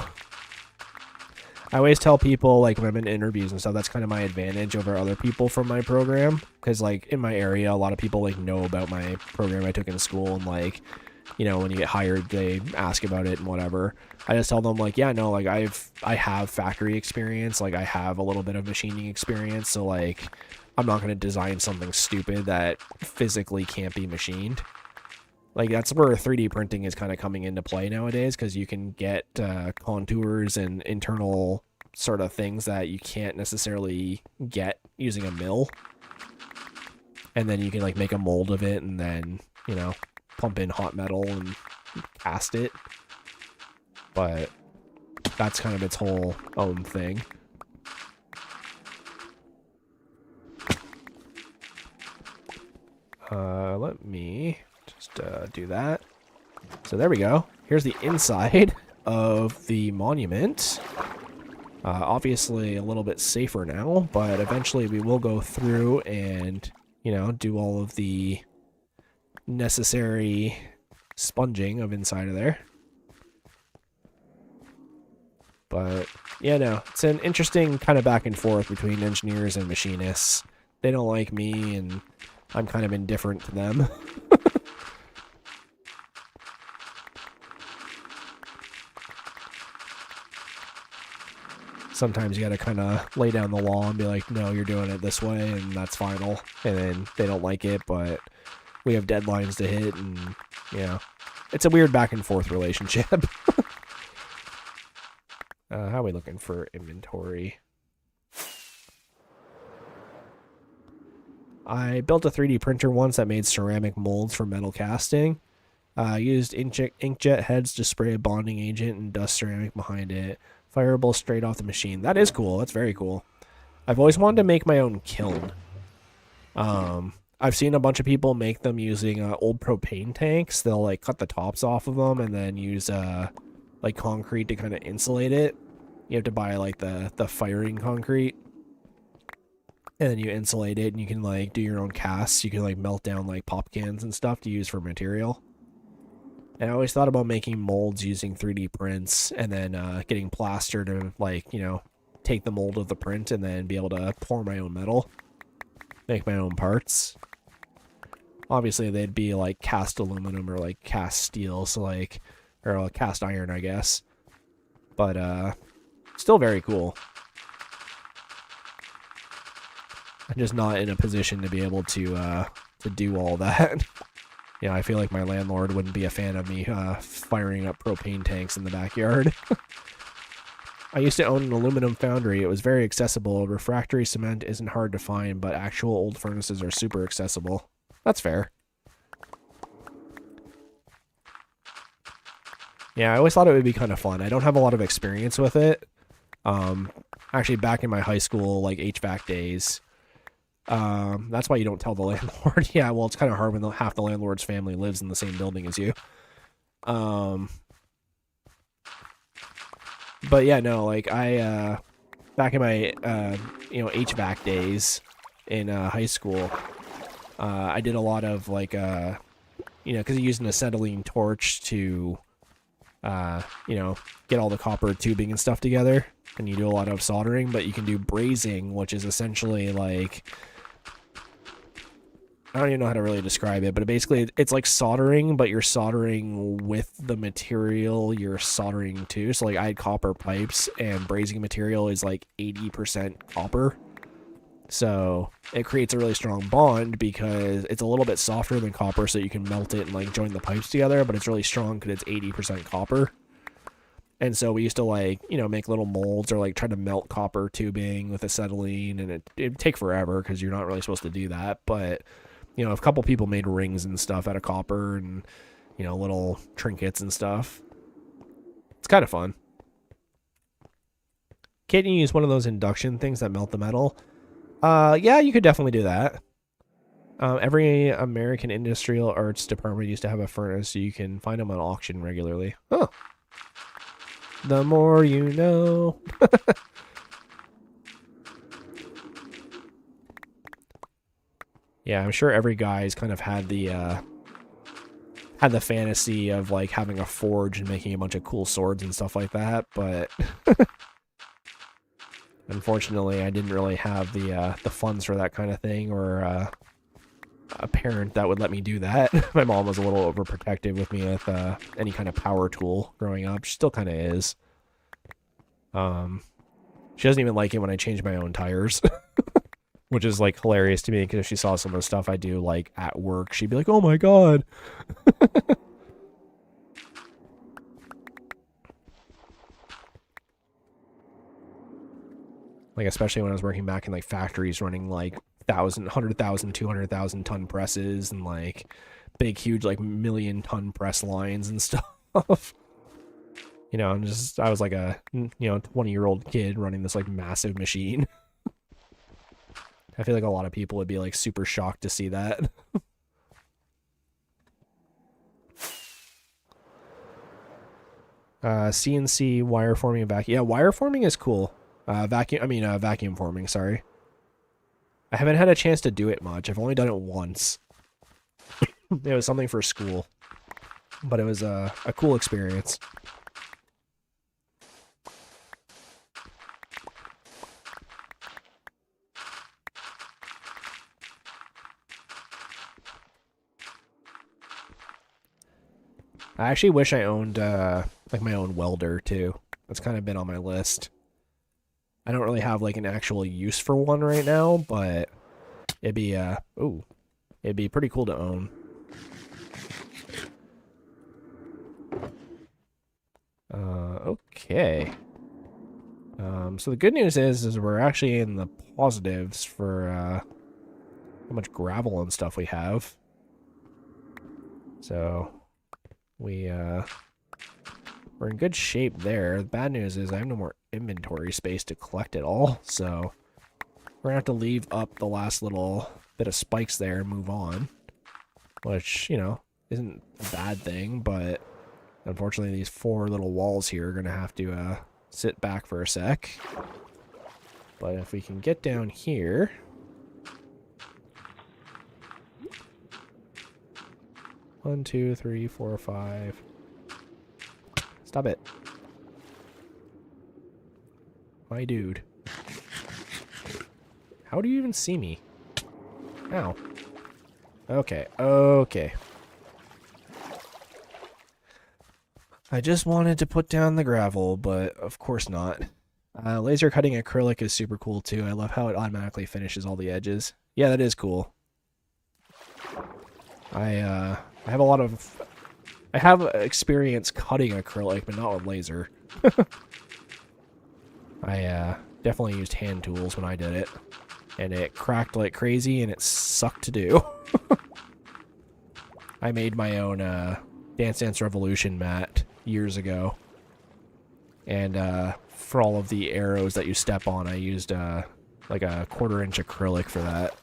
I always tell people, like, when I'm in interviews and stuff, that's kind of my advantage over other people from my program. Because, like, in my area, a lot of people, like, know about my program I took in school. And, like, you know, when you get hired, they ask about it and whatever. I just tell them, like, yeah, no, like, I have factory experience. Like, I have a little bit of machining experience. So, like, I'm not going to design something stupid that physically can't be machined. Like, that's where 3D printing is kind of coming into play nowadays, because you can get contours and internal sort of things that you can't necessarily get using a mill. And then you can, like, make a mold of it and then, you know, pump in hot metal and cast it. But that's kind of its whole own thing. Let me... just do that. So there we go. Here's the inside of the monument. Obviously a little bit safer now, but eventually we will go through and, you know, do all of the necessary sponging of inside of there. But yeah, no, it's an interesting kind of back and forth between engineers and machinists. They don't like me, and I'm kind of indifferent to them. Sometimes you gotta kind of lay down the law and be like, no, you're doing it this way, and that's final. And then they don't like it, but we have deadlines to hit, and, you know, it's a weird back and forth relationship. How are we looking for inventory? I built a 3D printer once that made ceramic molds for metal casting. Used inkjet heads to spray a bonding agent and dust ceramic behind it. Fireable straight off the machine. That is cool. That's very cool. I've always wanted to make my own kiln. I've seen a bunch of people make them using old propane tanks. They'll like cut the tops off of them and then use like concrete to kind of insulate it. You have to buy like the firing concrete. And then you insulate it and you can like do your own casts. You can like melt down like pop cans and stuff to use for material. And I always thought about making molds using 3D prints and then getting plaster to, like, you know, take the mold of the print and then be able to pour my own metal. Make my own parts. Obviously, they'd be like cast aluminum or like cast steel, so like, or cast iron, I guess. But still very cool. I'm just not in a position to be able to do all that. Yeah, I feel like my landlord wouldn't be a fan of me firing up propane tanks in the backyard. I used to own an aluminum foundry. It was very accessible. Refractory cement isn't hard to find, but actual old furnaces are super accessible. That's fair. Yeah, I always thought it would be kind of fun. I don't have a lot of experience with it. Actually, back in my high school, like HVAC days, that's why you don't tell the landlord. Yeah, well, it's kind of hard when half the landlord's family lives in the same building as you. But yeah, no, like back in my HVAC days in high school, I did a lot of like because you use an acetylene torch to get all the copper tubing and stuff together, and you do a lot of soldering. But you can do brazing, which is essentially like, I don't even know how to really describe it, but basically it's like soldering, but you're soldering with the material you're soldering to. So like I had copper pipes, and brazing material is like 80% copper. So it creates a really strong bond because it's a little bit softer than copper, so you can melt it and like join the pipes together, but it's really strong because it's 80% copper. And so we used to like, make little molds or like try to melt copper tubing with acetylene, and it'd take forever because you're not really supposed to do that. But a couple people made rings and stuff out of copper and, little trinkets and stuff. It's kind of fun. Can't you use one of those induction things that melt the metal? Yeah, you could definitely do that. Every American industrial arts department used to have a furnace, so you can find them on auction regularly. Huh. The more you know. Yeah, I'm sure every guy's kind of had the fantasy of like having a forge and making a bunch of cool swords and stuff like that, but unfortunately, I didn't really have the funds for that kind of thing, or a parent that would let me do that. My mom was a little overprotective with me with any kind of power tool growing up. She still kind of is. She doesn't even like it when I change my own tires. Which is like hilarious to me, because if she saw some of the stuff I do like at work, she'd be like, "Oh my god." Like, especially when I was working back in like factories running like 100,000, 200,000 ton presses and like big, huge, like 1,000,000 ton press lines and stuff. I was like a 20-year-old kid running this like massive machine. I feel like a lot of people would be like super shocked to see that. CNC wire forming and vacuum. Yeah, wire forming is cool. Vacuum forming, sorry. I haven't had a chance to do it much. I've only done it once. It was something for school. But it was a cool experience. I actually wish I owned like my own welder too. That's kind of been on my list. I don't really have like an actual use for one right now, but it'd be it'd be pretty cool to own. Okay. So the good news is we're actually in the positives for how much gravel and stuff we have. So we're in good shape there. The bad news is I have no more inventory space to collect it all, so we're gonna have to leave up the last little bit of spikes there and move on. Which, isn't a bad thing, but unfortunately these 4 little walls here are gonna have to sit back for a sec. But if we can get down here... One, two, three, 4, 5. Stop it. My dude. How do you even see me? Ow. Okay, okay. I just wanted to put down the gravel, but of course not. Laser cutting acrylic is super cool too. I love how it automatically finishes all the edges. Yeah, that is cool. I have a lot of... I have experience cutting acrylic, but not with laser. I definitely used hand tools when I did it. And it cracked like crazy, and it sucked to do. I made my own Dance Dance Revolution mat years ago. And for all of the arrows that you step on, I used like a 1/4-inch acrylic for that.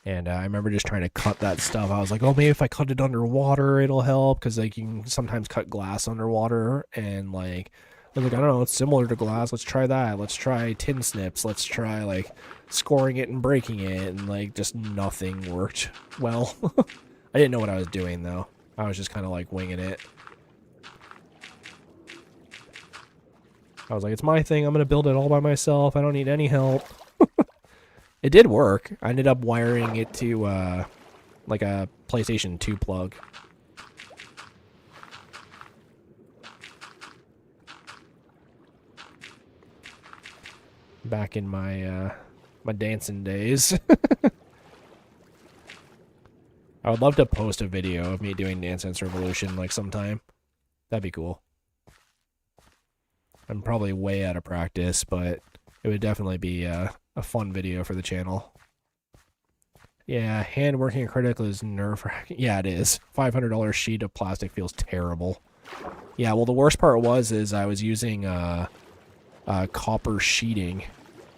And I remember just trying to cut that stuff. I was like, oh, maybe if I cut it underwater, it'll help. Because like, you can sometimes cut glass underwater. And like, I was like, I don't know, it's similar to glass. Let's try that. Let's try tin snips. Let's try like scoring it and breaking it. And like, just nothing worked well. I didn't know what I was doing though. I was just kind of like winging it. I was like, it's my thing. I'm going to build it all by myself. I don't need any help. It did work. I ended up wiring it to like a PlayStation 2 plug. Back in my my dancing days. I would love to post a video of me doing Dance Dance Revolution like sometime. That'd be cool. I'm probably way out of practice, but it would definitely be a fun video for the channel. Yeah, hand working critical is nerve-wracking. Yeah, it is. $500 sheet of plastic feels terrible. Yeah, well, the worst part is I was using copper sheeting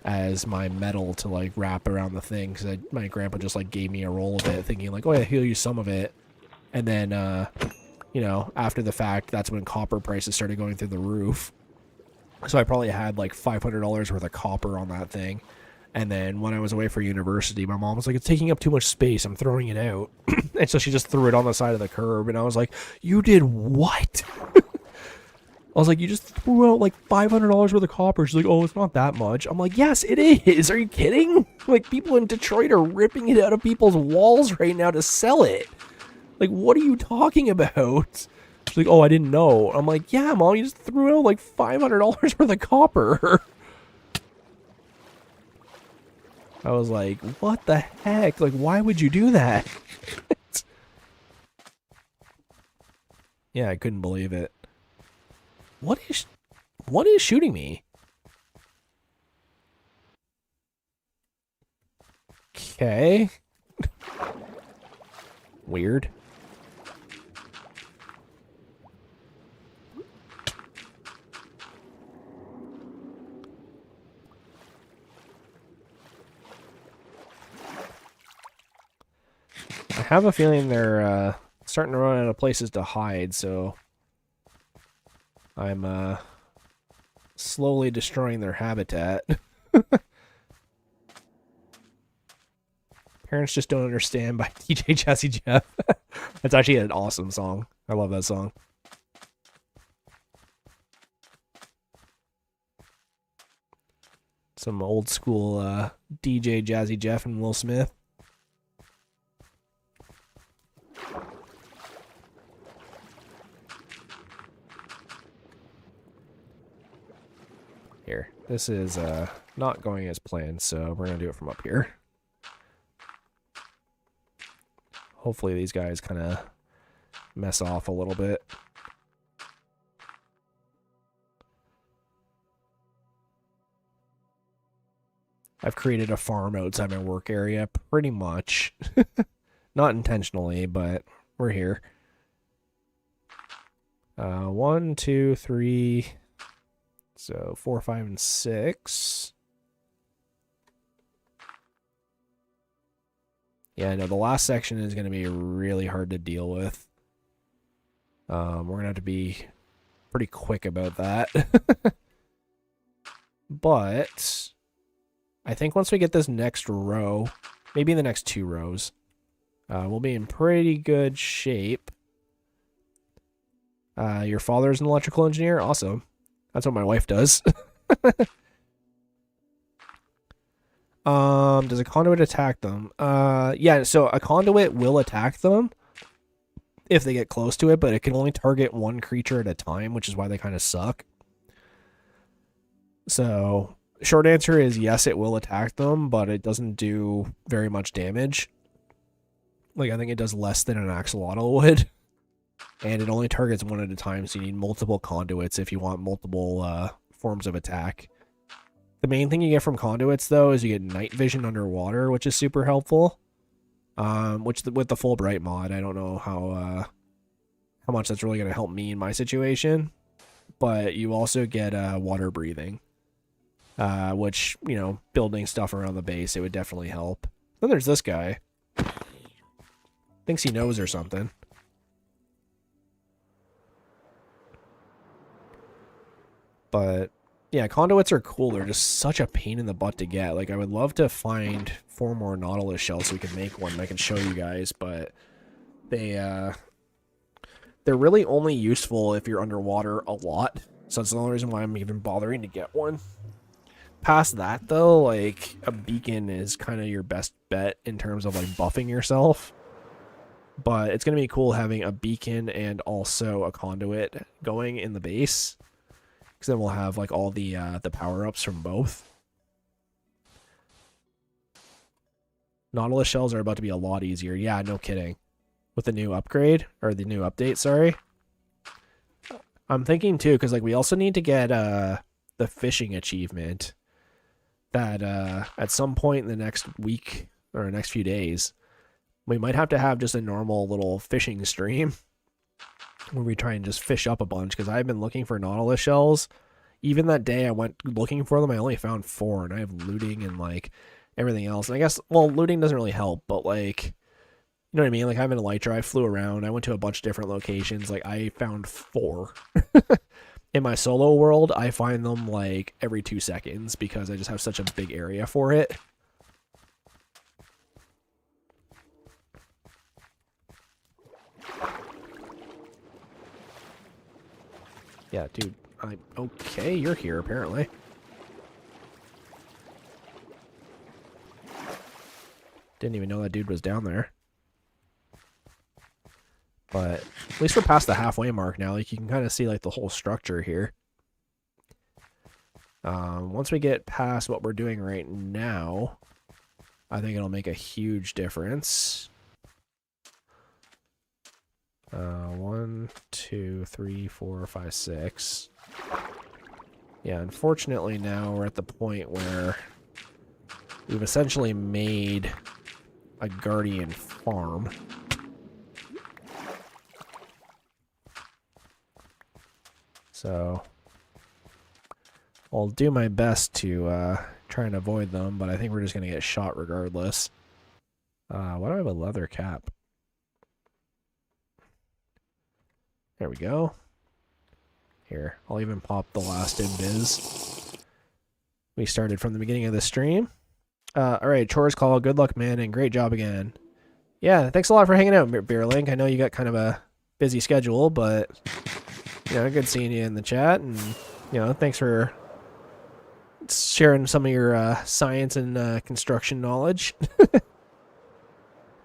as my metal to like wrap around the thing, because my grandpa just like gave me a roll of it, thinking like, oh yeah, he'll use some of it. And then, you know, after the fact, that's when copper prices started going through the roof. So I probably had like $500 worth of copper on that thing. And then when I was away for university, my mom was like, it's taking up too much space. I'm throwing it out. And so she just threw it on the side of the curb. And I was like, you did what? I was like, you just threw out like $500 worth of copper. She's like, oh, it's not that much. I'm like, yes, it is. Are you kidding? Like, people in Detroit are ripping it out of people's walls right now to sell it. Like, what are you talking about? She's like, oh, I didn't know. I'm like, yeah, Mom, you just threw out like $500 worth of copper. I was like, what the heck? Like, why would you do that? Yeah, I couldn't believe it. What is shooting me? Okay. Weird. I have a feeling they're starting to run out of places to hide, so I'm slowly destroying their habitat. Parents Just Don't Understand by DJ Jazzy Jeff. That's actually an awesome song. I love that song. Some old school DJ Jazzy Jeff and Will Smith. Here, this is not going as planned, so we're gonna do it from up here. Hopefully these guys kind of mess off a little bit. I've created a farm outside my work area, pretty much. Not intentionally, but we're here. 1, 2, 3... So 4, 5, and 6. Yeah, no, the last section is going to be really hard to deal with. We're going to have to be pretty quick about that. But I think once we get this next row, maybe the next 2 rows, we'll be in pretty good shape. Your father's an electrical engineer? Awesome. That's what my wife does. Does a conduit attack them? Yeah, so a conduit will attack them if they get close to it, but it can only target one creature at a time, which is why they kind of suck. So, short answer is yes, it will attack them, but it doesn't do very much damage. Like, I think it does less than an axolotl would. And it only targets one at a time, so you need multiple conduits if you want multiple forms of attack. The main thing you get from conduits, though, is you get night vision underwater, which is super helpful. Which with the full bright mod, I don't know how much that's really going to help me in my situation. But you also get water breathing, which, you know, building stuff around the base, it would definitely help. Then there's this guy. Thinks he knows or something. But yeah, conduits are cool. They're just such a pain in the butt to get. Like, I would love to find 4 more Nautilus shells so we can make one and I can show you guys, but they're really only useful if you're underwater a lot. So that's the only reason why I'm even bothering to get one. Past that, though, like, a beacon is kind of your best bet in terms of, like, buffing yourself. But it's going to be cool having a beacon and also a conduit going in the base. Because then we'll have, like, all the power-ups from both. Nautilus shells are about to be a lot easier. Yeah, no kidding. With the new upgrade, or the new update, sorry. I'm thinking, too, because, like, we also need to get the fishing achievement. That, at some point in the next week, or next few days, we might have to have just a normal little fishing stream. Where we try and just fish up a bunch, because I've been looking for Nautilus shells. Even that day I went looking for them, I only found 4, and I have looting and, like, everything else. And I guess, well, looting doesn't really help, but, like, you know what I mean? Like, I'm in Elytra, I flew around, I went to a bunch of different locations, like, I found 4. In my solo world, I find them, like, every 2 seconds, because I just have such a big area for it. Yeah, dude, okay, you're here, apparently. Didn't even know that dude was down there. But at least we're past the halfway mark now. Like, you can kind of see, like, the whole structure here. Once we get past what we're doing right now, I think it'll make a huge difference. 1, 2, 3, 4, 5, 6. Yeah, unfortunately now we're at the point where we've essentially made a guardian farm. So I'll do my best to try and avoid them, but I think we're just going to get shot regardless. Why do I have a leather cap? There we go. Here, I'll even pop the last invis. We started from the beginning of the stream. Alright, chores call. Good luck, man, and great job again. Yeah, thanks a lot for hanging out, Beerlink. I know you got kind of a busy schedule, but, you know, good seeing you in the chat, and, you know, thanks for sharing some of your science and construction knowledge.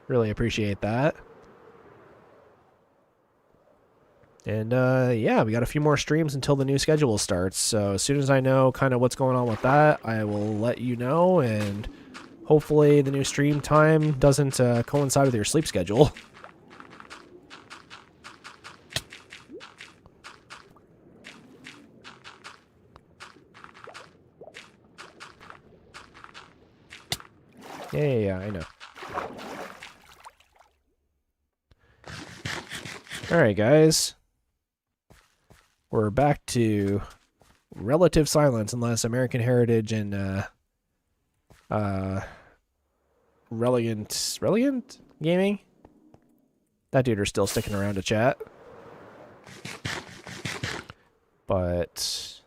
Really appreciate that. And, yeah, we got a few more streams until the new schedule starts, so as soon as I know kind of what's going on with that, I will let you know, and hopefully the new stream time doesn't coincide with your sleep schedule. Yeah, I know. Alright, guys. We're back to relative silence unless American Heritage and Reliant Gaming? That dude are still sticking around to chat. But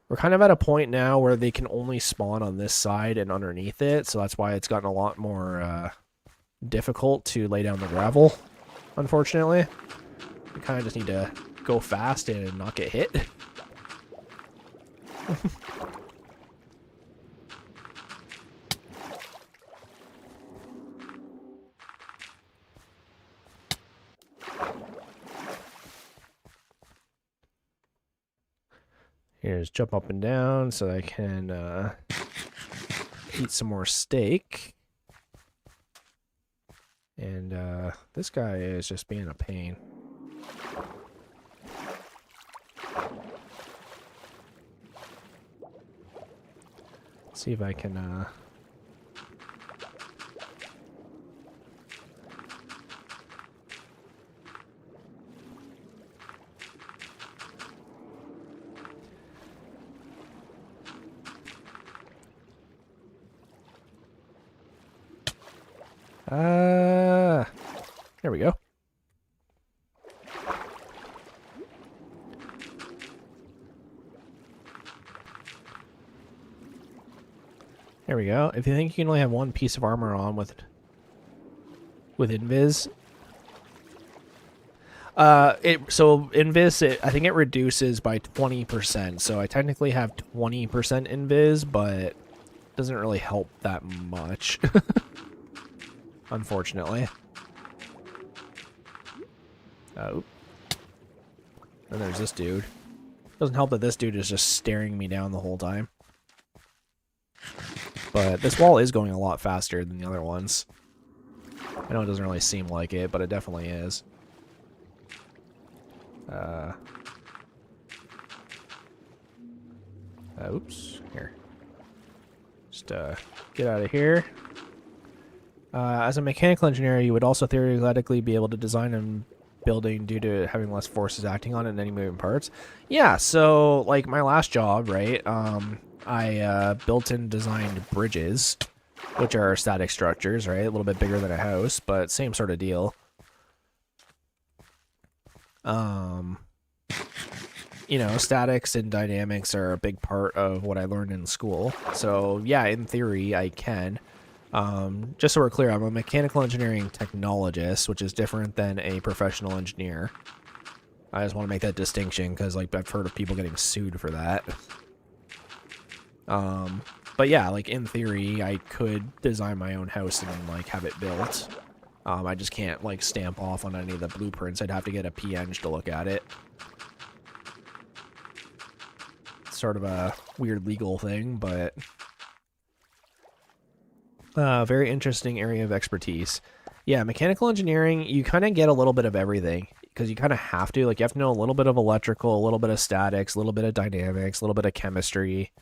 we're kind of at a point now where they can only spawn on this side and underneath it, so that's why it's gotten a lot more difficult to lay down the gravel, unfortunately. We kind of just need to go fast and not get hit. Here's jump up and down so I can eat some more steak. And this guy is just being a pain. Let's see if I can there we go. There we go. If you think you can only have one piece of armor on with invis, so invis, I think it reduces by 20%. So I technically have 20% invis, but it doesn't really help that much, unfortunately. Oh, and there's this dude. Doesn't help that this dude is just staring me down the whole time. But this wall is going a lot faster than the other ones. I know it doesn't really seem like it, but it definitely is. Oops. Here. Just get out of here. As a mechanical engineer, you would also theoretically be able to design and building due to having less forces acting on it and any moving parts. Yeah, so like my last job, right? I built and designed bridges, which are static structures, right? A little bit bigger than a house, but same sort of deal. You know, statics and dynamics are a big part of what I learned in school. So yeah, in theory, I can. Just so we're clear, I'm a mechanical engineering technologist, which is different than a professional engineer. I just want to make that distinction because, like, I've heard of people getting sued for that. But yeah, like, in theory, I could design my own house and, like, have it built. I just can't, like, stamp off on any of the blueprints. I'd have to get a PN to look at it. It's sort of a weird legal thing, but very interesting area of expertise. Yeah, mechanical engineering, you kind of get a little bit of everything because you kind of have to. Like, you have to know a little bit of electrical, a little bit of statics, a little bit of dynamics, a little bit of chemistry.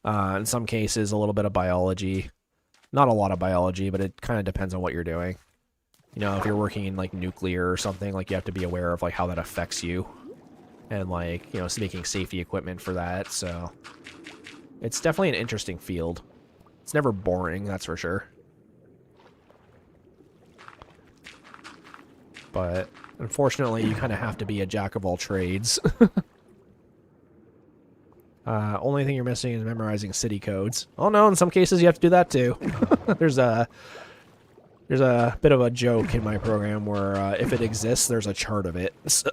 In some cases, a little bit of biology. Not a lot of biology, but it kind of depends on what you're doing. You know, if you're working in, like, nuclear or something, like, you have to be aware of, like, how that affects you. And, like, you know, making safety equipment for that, so it's definitely an interesting field. It's never boring, that's for sure. But unfortunately, you kind of have to be a jack of all trades. Only thing you're missing is memorizing city codes. Oh no, in some cases you have to do that too. There's a bit of a joke in my program where if it exists, there's a chart of it. So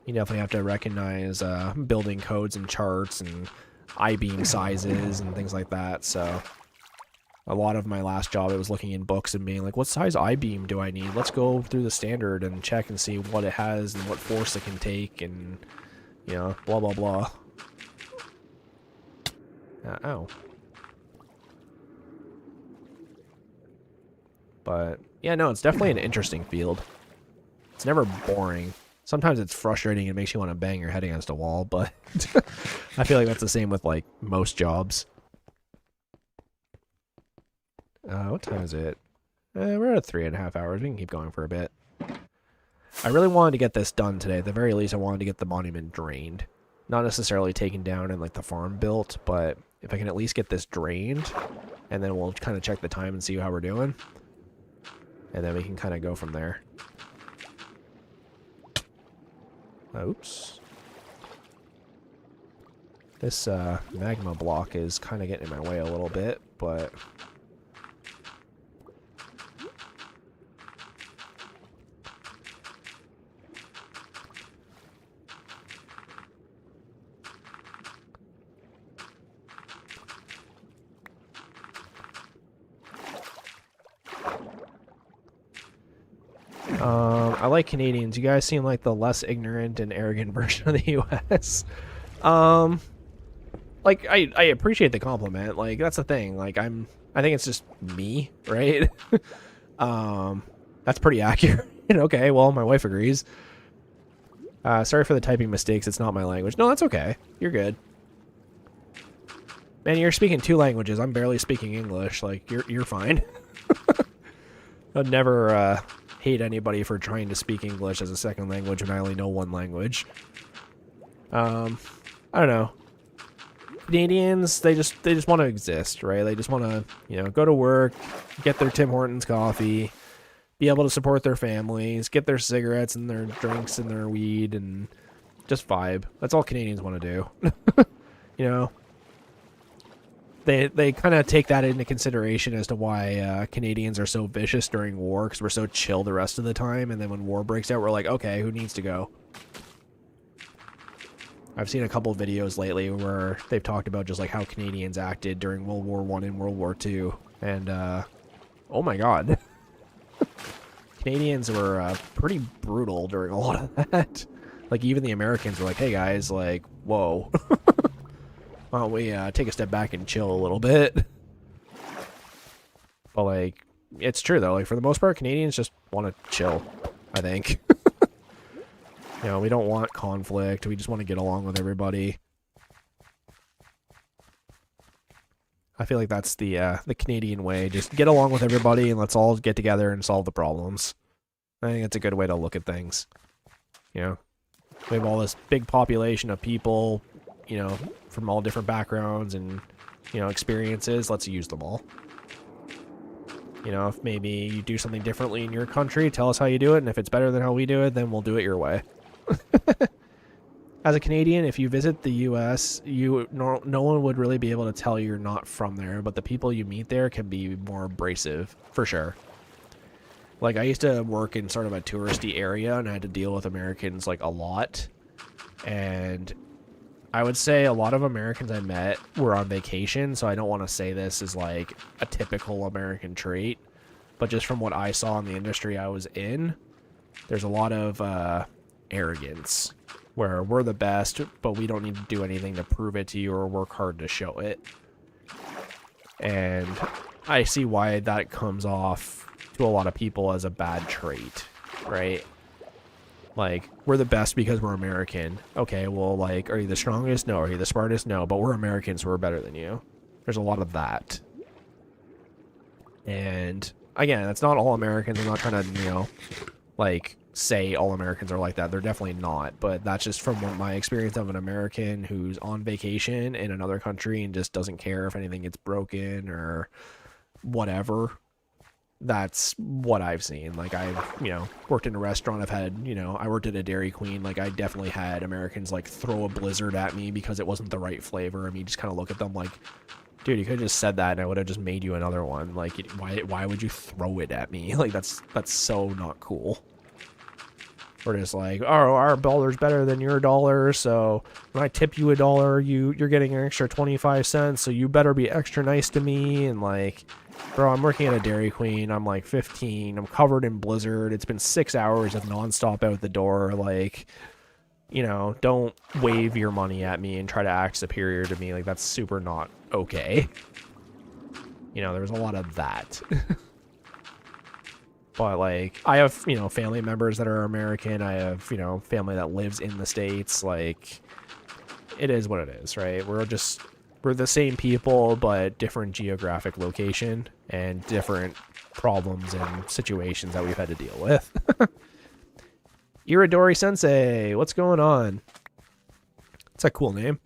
you definitely have to recognize building codes and charts and I-beam sizes and things like that. So a lot of my last job, I was looking in books and being like, what size I-beam do I need? Let's go through the standard and check and see what it has and what force it can take and, you know, blah, blah, blah. Ow. But, yeah, no, it's definitely an interesting field. It's never boring. Sometimes it's frustrating and makes you want to bang your head against a wall, but I feel like that's the same with, like, most jobs. What time is it? We're at 3.5 hours. We can keep going for a bit. I really wanted to get this done today. At the very least, I wanted to get the monument drained. Not necessarily taken down and, like, the farm built, but if I can at least get this drained, and then we'll kind of check the time and see how we're doing. And then we can kind of go from there. Oops. This magma block is kind of getting in my way a little bit, but I like Canadians. You guys seem like the less ignorant and arrogant version of the U.S. Um, like I appreciate the compliment. Like that's the thing. Like I think it's just me, right? That's pretty accurate. Okay, well my wife agrees. Sorry for the typing mistakes. It's not my language. No, that's okay. You're good. Man, you're speaking 2 languages. I'm barely speaking English. Like you're fine. I'd never hate anybody for trying to speak English as a second language when I only know 1 language. I don't know. Canadians, they just want to exist, right? They just want to, go to work, get their Tim Hortons coffee, be able to support their families, get their cigarettes and their drinks and their weed, and just vibe. That's all Canadians want to do. They kind of take that into consideration as to why Canadians are so vicious during war, because we're so chill the rest of the time, and then when war breaks out, we're like, okay, who needs to go? I've seen a couple of videos lately where they've talked about just like how Canadians acted during World War I and World War II, and oh my god. Canadians were pretty brutal during a lot of that. Like, even the Americans were like, hey guys, like, whoa. Why don't we take a step back and chill a little bit? But, like, it's true, though. Like, for the most part, Canadians just want to chill, I think. We don't want conflict. We just want to get along with everybody. I feel like that's the Canadian way. Just get along with everybody and let's all get together and solve the problems. I think it's a good way to look at things. We have all this big population of people, from all different backgrounds and, experiences. Let's use them all. If maybe you do something differently in your country, tell us how you do it. And if it's better than how we do it, then we'll do it your way. As a Canadian, if you visit the U.S., no one would really be able to tell you're not from there, but the people you meet there can be more abrasive, for sure. Like, I used to work in sort of a touristy area, and I had to deal with Americans, like, a lot. And I would say a lot of Americans I met were on vacation, so I don't want to say this is, like, a typical American trait. But just from what I saw in the industry I was in, there's a lot of arrogance, where we're the best, but we don't need to do anything to prove it to you or work hard to show it. And I see why that comes off to a lot of people as a bad trait, right? Like, we're the best because we're American. Okay, well, like, are you the strongest? No. Are you the smartest? No. But we're Americans, so we're better than you. There's a lot of that. And, again, that's not all Americans. I'm not trying to, like, say all Americans are like that. They're definitely not, but that's just from my experience of an American who's on vacation in another country and just doesn't care if anything gets broken or whatever. That's what I've seen. Like, I've, worked in a restaurant. I've had, I worked at a Dairy Queen. Like, I definitely had Americans, like, throw a blizzard at me because it wasn't the right flavor. I mean, just kind of look at them like, dude, you could have just said that and I would have just made you another one. Like, why would you throw it at me? Like, that's so not cool. We're just like, oh, our dollar's better than your dollar, so when I tip you $1, you're getting an extra 25 cents, so you better be extra nice to me. And like, bro, I'm working at a Dairy Queen. I'm like 15. I'm covered in blizzard. It's been 6 hours of nonstop out the door. Like, don't wave your money at me and try to act superior to me. Like, that's super not okay. There's a lot of that. But, like, I have, family members that are American. I have, family that lives in the States. Like, it is what it is, right? We're the same people, but different geographic location and different problems and situations that we've had to deal with. Iridori Sensei, what's going on? It's a cool name.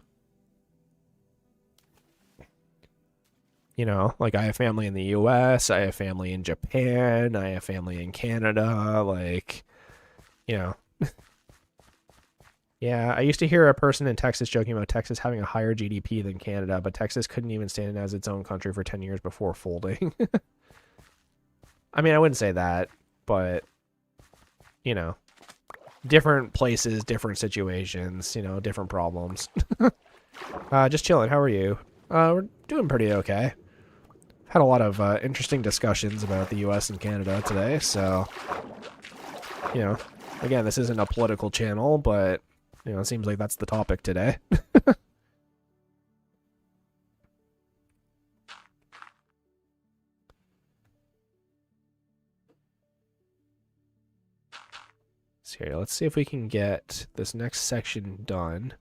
Like, I have family in the US, I have family in Japan, I have family in Canada, like, Yeah, I used to hear a person in Texas joking about Texas having a higher GDP than Canada, but Texas couldn't even stand as its own country for 10 years before folding. I mean, I wouldn't say that, but, different places, different situations, different problems. Just chilling, how are you? We're doing pretty okay. Had a lot of interesting discussions about the US and Canada today, so you know, again, this isn't a political channel, but, you know, it seems like that's the topic today. So here, let's see if we can get this next section done.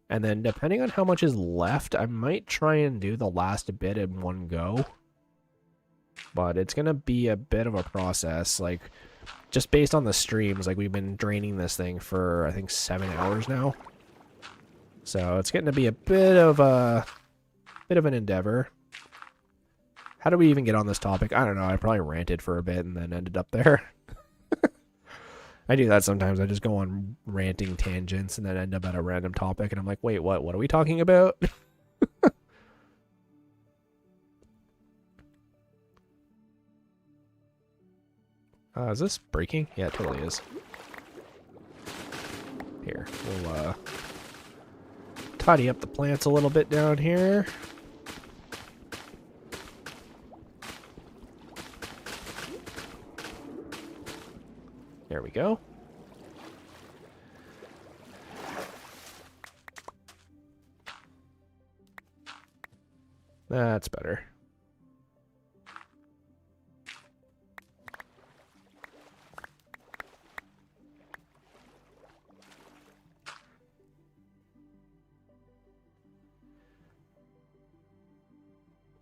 And then depending on how much is left, I might try and do the last bit in one go. But it's going to be a bit of a process. Like, just based on the streams, like, we've been draining this thing for, I think, 7 hours now. So it's getting to be a bit of an endeavor. How do we even get on this topic? I don't know. I probably ranted for a bit and then ended up there. I do that sometimes. I just go on ranting tangents and then end up at a random topic, and I'm like, wait, what? What are we talking about? Is this breaking? Yeah, it totally is. Here, we'll tidy up the plants a little bit down here. There we go. That's better.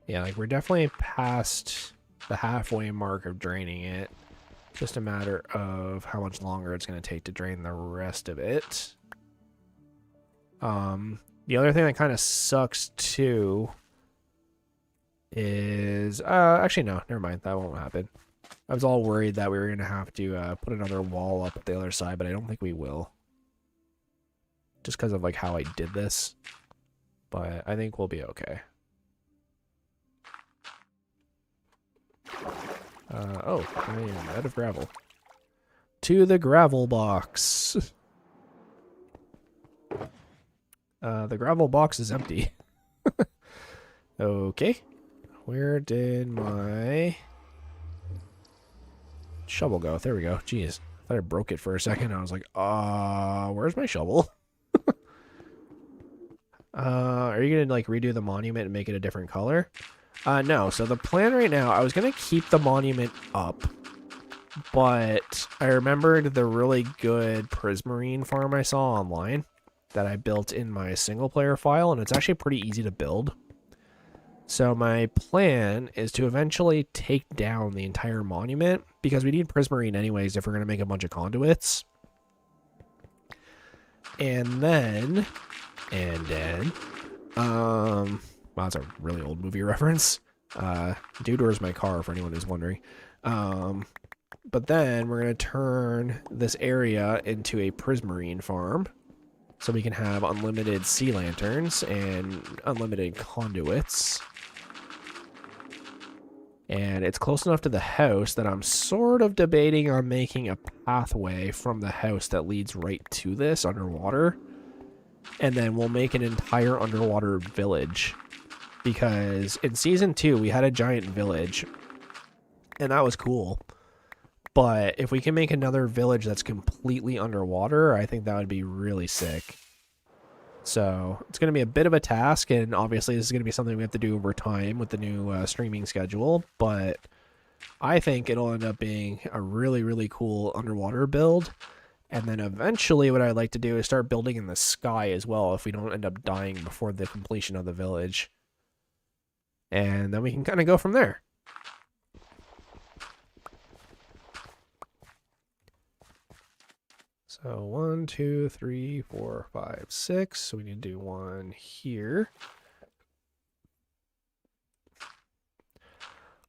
Yeah, like we're definitely past the halfway mark of draining it. Just a matter of how much longer it's going to take to drain the rest of it. The other thing that kind of sucks too is actually no, never mind, that won't happen. I was all worried that we were going to have to put another wall up at the other side, but I don't think we will. Just because of like how I did this. But I think we'll be okay. Oh, I am out of gravel. To the gravel box. The gravel box is empty. Okay. Where did my shovel go? There we go. Jeez. I thought I broke it for a second. I was like, where's my shovel? Are you gonna like redo the monument and make it a different color? No. So the plan right now, I was gonna keep the monument up, but I remembered the really good prismarine farm I saw online that I built in my single player file, and it's actually pretty easy to build. So my plan is to eventually take down the entire monument, because we need prismarine anyways if we're going to make a bunch of conduits. And then, wow, that's a really old movie reference. Dude, where's my car, for anyone who's wondering. But then we're going to turn this area into a prismarine farm, so we can have unlimited sea lanterns and unlimited conduits. And it's close enough to the house that I'm sort of debating on making a pathway from the house that leads right to this underwater. And then we'll make an entire underwater village. Because in Season 2, we had a giant village. And that was cool. But if we can make another village that's completely underwater, I think that would be really sick. So it's going to be a bit of a task, and obviously this is going to be something we have to do over time with the new streaming schedule, but I think it'll end up being a really, really cool underwater build. And then eventually what I'd like to do is start building in the sky as well if we don't end up dying before the completion of the village. And then we can kind of go from there. So 1, 2, 3, 4, 5, 6. So we need to do one here.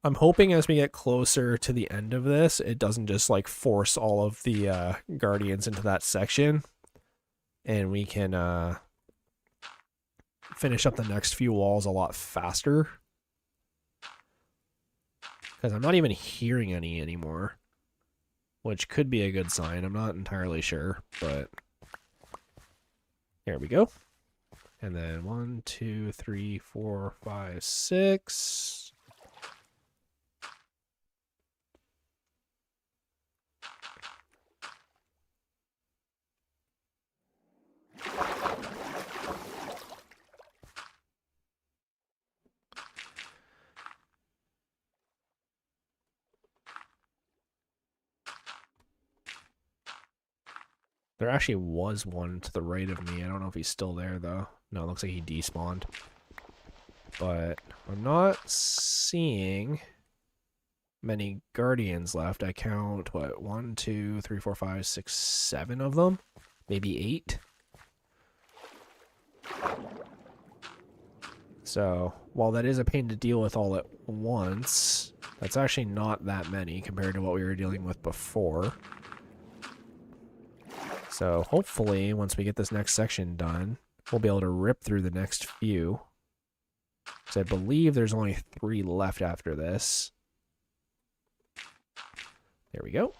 I'm hoping as we get closer to the end of this, it doesn't just like force all of the guardians into that section, and we can finish up the next few walls a lot faster. Because I'm not even hearing any anymore, which could be a good sign. I'm not entirely sure, but there we go. And then 1, 2, 3, 4, 5, 6. There actually was one to the right of me. I don't know if he's still there, though. No, it looks like he despawned. But I'm not seeing many guardians left. I count, what, 1, 2, 3, 4, 5, 6, 7 of them? Maybe 8? So, while that is a pain to deal with all at once, that's actually not that many compared to what we were dealing with before. So, hopefully, once we get this next section done, we'll be able to rip through the next few. So I believe there's only 3 left after this. There we go.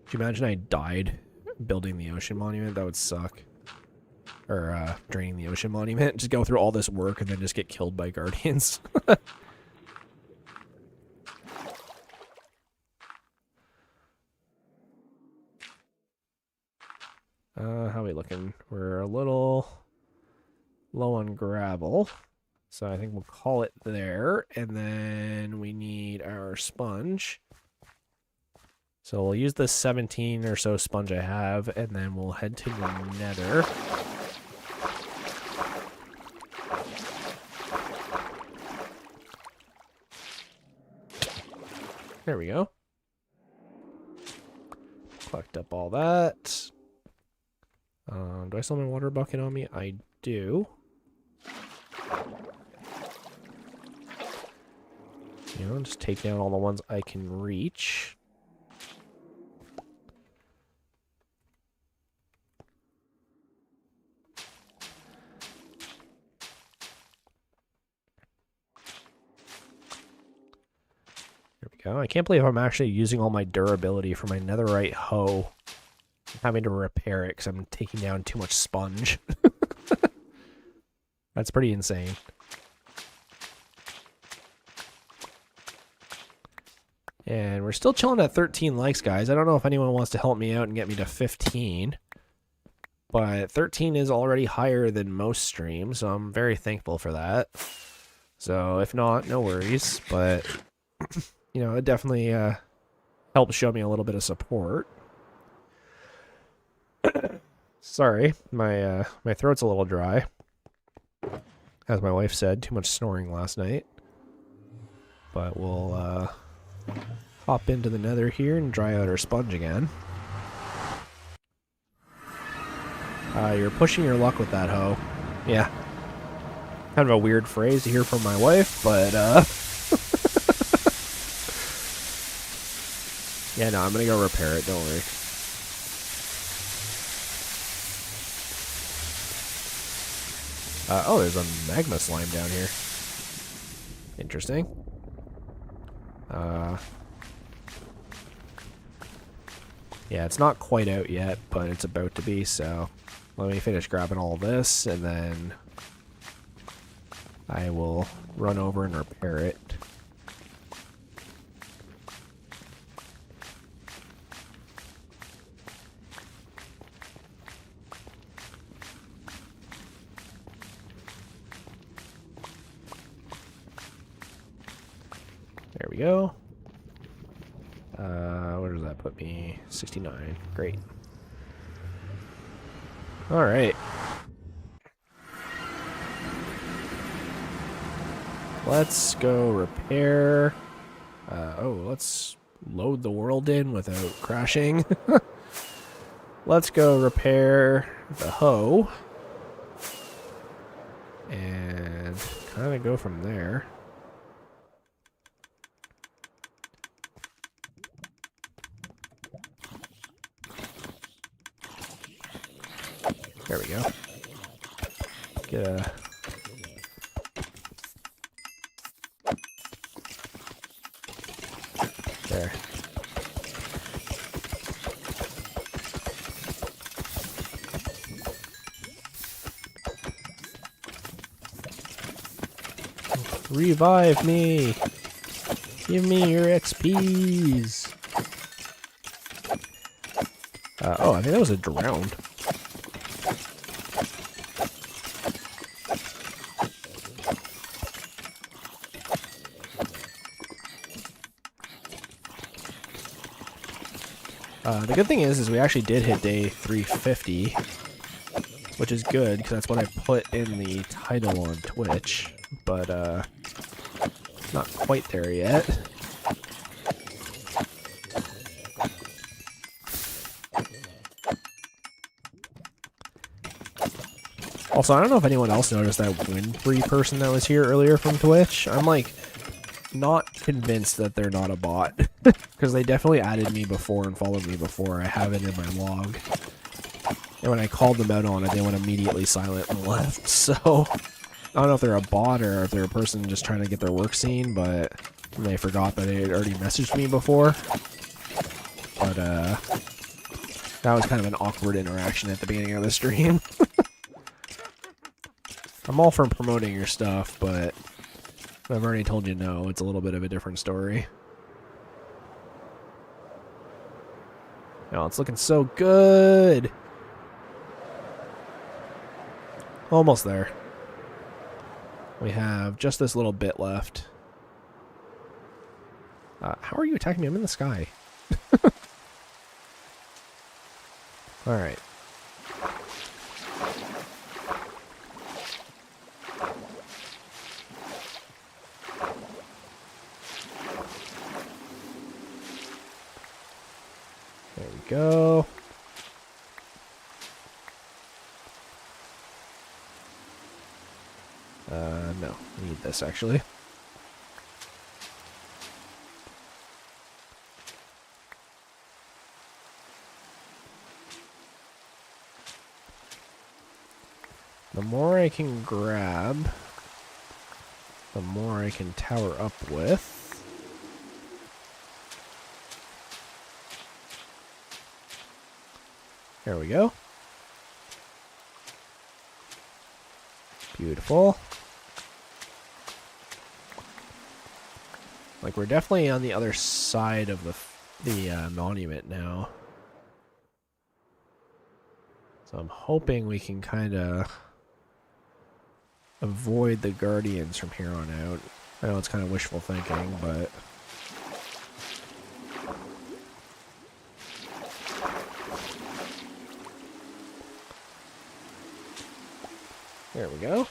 Could you imagine I died building the ocean monument? That would suck. Or draining the ocean monument. Just go through all this work and then just get killed by guardians. How are we looking? We're a little low on gravel. So I think we'll call it there. And then we need our sponge. So we'll use the 17 or so sponge I have, and then we'll head to the nether. There we go. Collect up all that. Do I still have my water bucket on me? I do. You know, just take down all the ones I can reach. There we go. I can't believe I'm actually using all my durability for my netherite hoe. I'm having to repair it because I'm taking down too much sponge. That's pretty insane. And we're still chilling at 13 likes, guys. I don't know if anyone wants to help me out and get me to 15. But 13 is already higher than most streams, so I'm very thankful for that. So if not, no worries. But, you know, it definitely helps show me a little bit of support. Sorry, my throat's a little dry. As my wife said, too much snoring last night. But we'll hop into the nether here and dry out our sponge again. You're pushing your luck with that hoe. Yeah. Kind of a weird phrase to hear from my wife, but yeah, no, I'm gonna go repair it, don't worry. Oh, there's a magma slime down here. Interesting. Yeah, it's not quite out yet, but it's about to be, so let me finish grabbing all this, and then I will run over and repair it. There we go. Where does that put me? 69. Great. All right. Let's go repair. Oh, let's load the world in without crashing. Let's go repair the hoe. And kind of go from there. There we go. Get a... There. Revive me! Give me your XPs! Oh, I think that was a drowned. The good thing is we actually did hit day 350, which is good because that's what I put in the title on Twitch, but not quite there yet. Also, I don't know if anyone else noticed that Windfree person that was here earlier from Twitch. I'm like not convinced that they're not a bot because they definitely added me before and followed me before. I have it in my log. And when I called them out on it, they went immediately silent and left. So I don't know if they're a bot or if they're a person just trying to get their work seen, but they forgot that they had already messaged me before. But that was kind of an awkward interaction at the beginning of the stream. I'm all for promoting your stuff, but I've already told you no, it's a little bit of a different story. Oh, it's looking so good! Almost there. We have just this little bit left. How are you attacking me? I'm in the sky. Alright. There we go. No, I need this actually. The more I can grab, the more I can tower up with. There we go. Beautiful. Like, we're definitely on the other side of the monument now. So I'm hoping we can kind of avoid the Guardians from here on out. I know it's kind of wishful thinking, but... There we go.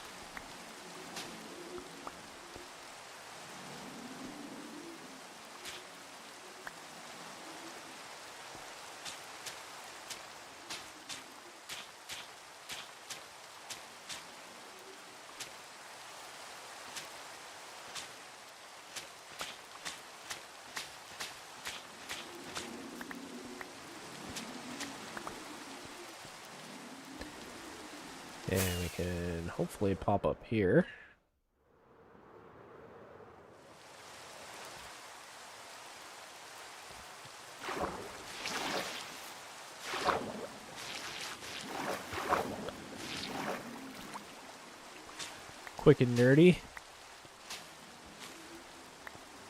And we can hopefully pop up here. Quick and dirty.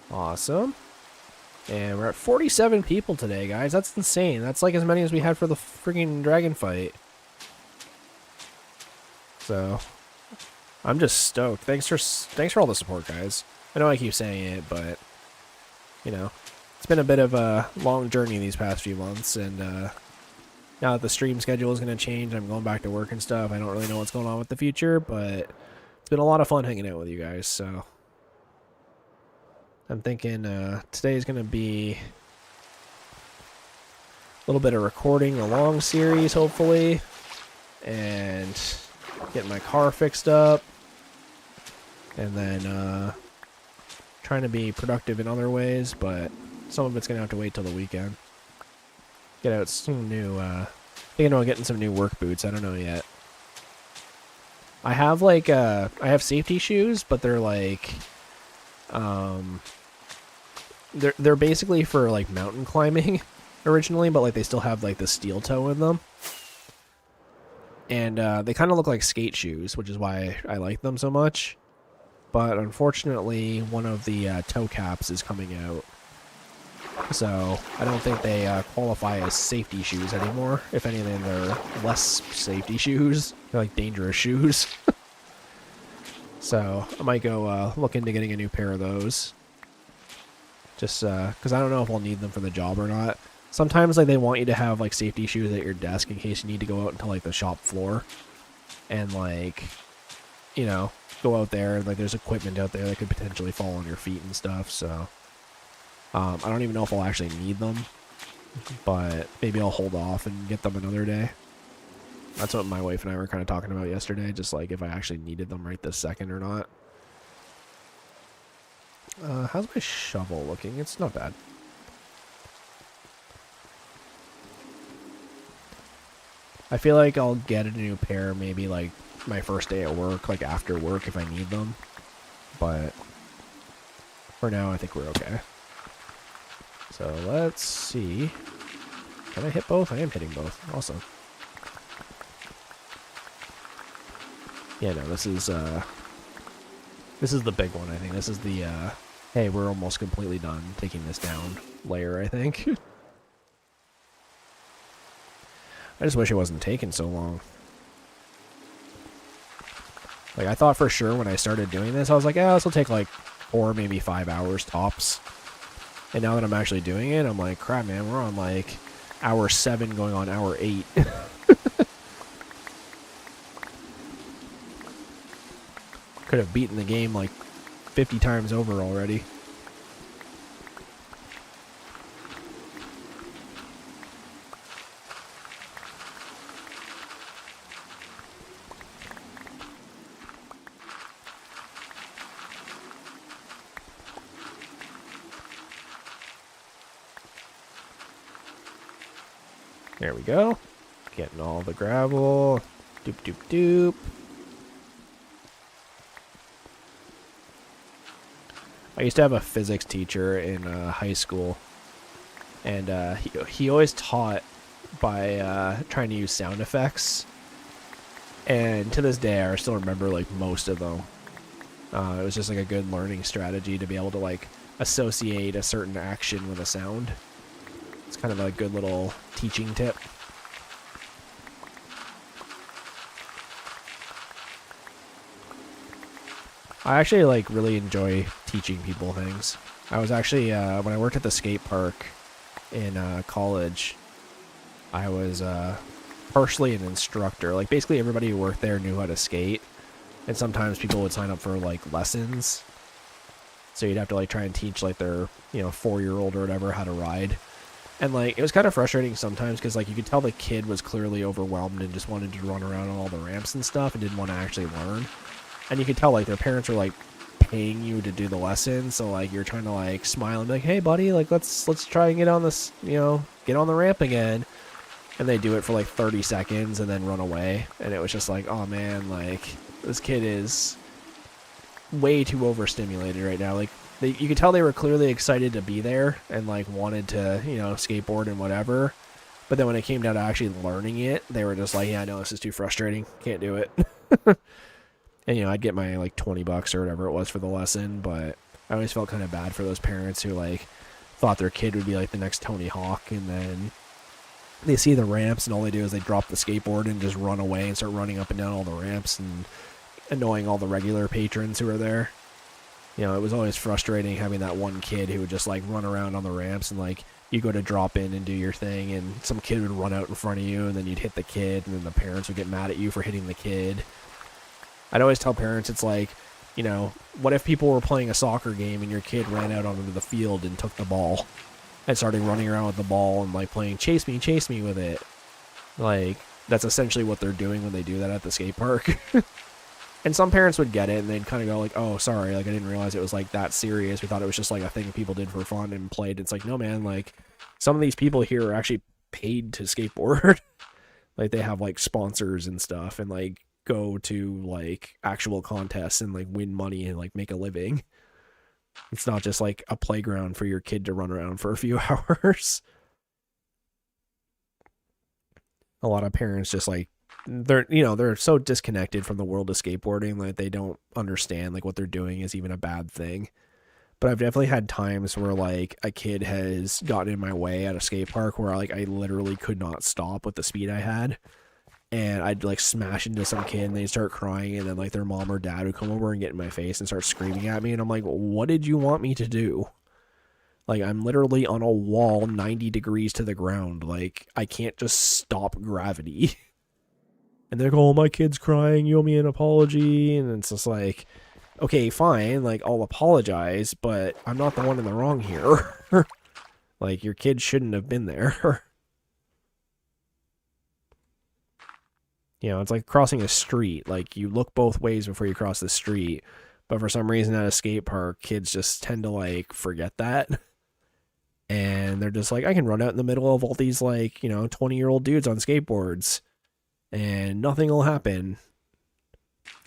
Awesome. And we're at 47 people today, guys. That's insane. That's like as many as we had for the freaking dragon fight. So, I'm just stoked. Thanks for all the support, guys. I know I keep saying it, but you know, it's been a bit of a long journey these past few months, and now that the stream schedule is going to change, I'm going back to work and stuff. I don't really know what's going on with the future, but it's been a lot of fun hanging out with you guys. So, I'm thinking today is going to be a little bit of recording a long series, hopefully, and getting my car fixed up, and then trying to be productive in other ways, but some of it's gonna have to wait till the weekend. Get out some new thinking about getting some new work boots. I don't know yet. I have like I have safety shoes, but they're like they're basically for like mountain climbing originally, but like they still have like the steel toe in them. And they kind of look like skate shoes, which is why I like them so much. But unfortunately, one of the toe caps is coming out. So I don't think they qualify as safety shoes anymore. If anything, they're less safety shoes. They're like dangerous shoes. So I might go look into getting a new pair of those. Just because I don't know if I'll need them for the job or not. sometimes like they want you to have like safety shoes at your desk in case you need to go out into like the shop floor and like, you know, go out there and like there's equipment out there that could potentially fall on your feet and stuff. So I don't even know if I'll actually need them, but maybe I'll hold off and get them another day. That's what my wife and I were kind of talking about yesterday, just like if I actually needed them right this second or not. How's my shovel looking? It's not bad. I feel like I'll get a new pair maybe like my first day at work, like after work if I need them. But for now, I think we're okay. So let's see. Can I hit both? I am hitting both. Awesome. Yeah, no, this is the big one, I think. This is the, hey, we're almost completely done taking this down layer, I think. I just wish it wasn't taking so long. Like, I thought for sure when I started doing this, I was like, yeah, this will take like 4, maybe 5 hours tops. And now that I'm actually doing it, I'm like, crap, man, we're on like hour 7 going on hour 8. Could have beaten the game like 50 times over already. There we go. Getting all the gravel. Doop, doop, doop. I used to have a physics teacher in high school, and he always taught by trying to use sound effects. And to this day, I still remember like most of them. It was just like a good learning strategy to be able to like associate a certain action with a sound. It's kind of a good little teaching tip. I actually like really enjoy teaching people things. I was actually when I worked at the skate park in college, I was partially an instructor. Like basically everybody who worked there knew how to skate, and sometimes people would sign up for like lessons. So you'd have to like try and teach like their 4-year-old or whatever how to ride. And like it was kind of frustrating sometimes because like you could tell the kid was clearly overwhelmed and just wanted to run around on all the ramps and stuff and didn't want to actually learn. And you could tell like their parents were like paying you to do the lesson, so like you're trying to like smile and be like, hey buddy, like let's try and get on this, get on the ramp again. And they do it for like 30 seconds and then run away. And it was just like, oh man, like this kid is way too overstimulated right now. Like you could tell they were clearly excited to be there and like wanted to, skateboard and whatever. But then when it came down to actually learning it, they were just like, yeah, no, this is too frustrating. Can't do it. And, I'd get my like $20 or whatever it was for the lesson. But I always felt kind of bad for those parents who like thought their kid would be like the next Tony Hawk. And then they see the ramps and all they do is they drop the skateboard and just run away and start running up and down all the ramps and annoying all the regular patrons who are there. It was always frustrating having that one kid who would just like run around on the ramps and like you go to drop in and do your thing and some kid would run out in front of you and then you'd hit the kid and then the parents would get mad at you for hitting the kid. I'd always tell parents it's like, what if people were playing a soccer game and your kid ran out onto the field and took the ball and started running around with the ball and like playing chase me with it. Like that's essentially what they're doing when they do that at the skate park. And some parents would get it and they'd kind of go like, oh, sorry, like I didn't realize it was like that serious. We thought it was just like a thing people did for fun and played. It's like, no, man, like some of these people here are actually paid to skateboard. Like they have like sponsors and stuff and like go to like actual contests and like win money and like make a living. It's not just like a playground for your kid to run around for a few hours. A lot of parents just like, they're so disconnected from the world of skateboarding that they don't understand like what they're doing is even a bad thing. But I've definitely had times where like a kid has gotten in my way at a skate park where like I literally could not stop with the speed I had, and I'd like smash into some kid and they'd start crying, and then like their mom or dad would come over and get in my face and start screaming at me, and I'm like, what did you want me to do? Like, I'm literally on a wall 90 degrees to the ground. Like, I can't just stop gravity. And they're like, oh, my kid's crying, you owe me an apology. And it's just like, okay, fine, like, I'll apologize, but I'm not the one in the wrong here. Like, your kid shouldn't have been there. You know, it's like crossing a street. Like, you look both ways before you cross the street. But for some reason at a skate park, kids just tend to, like, forget that. And they're just like, I can run out in the middle of all these, like, you know, 20-year-old dudes on skateboards. And nothing will happen.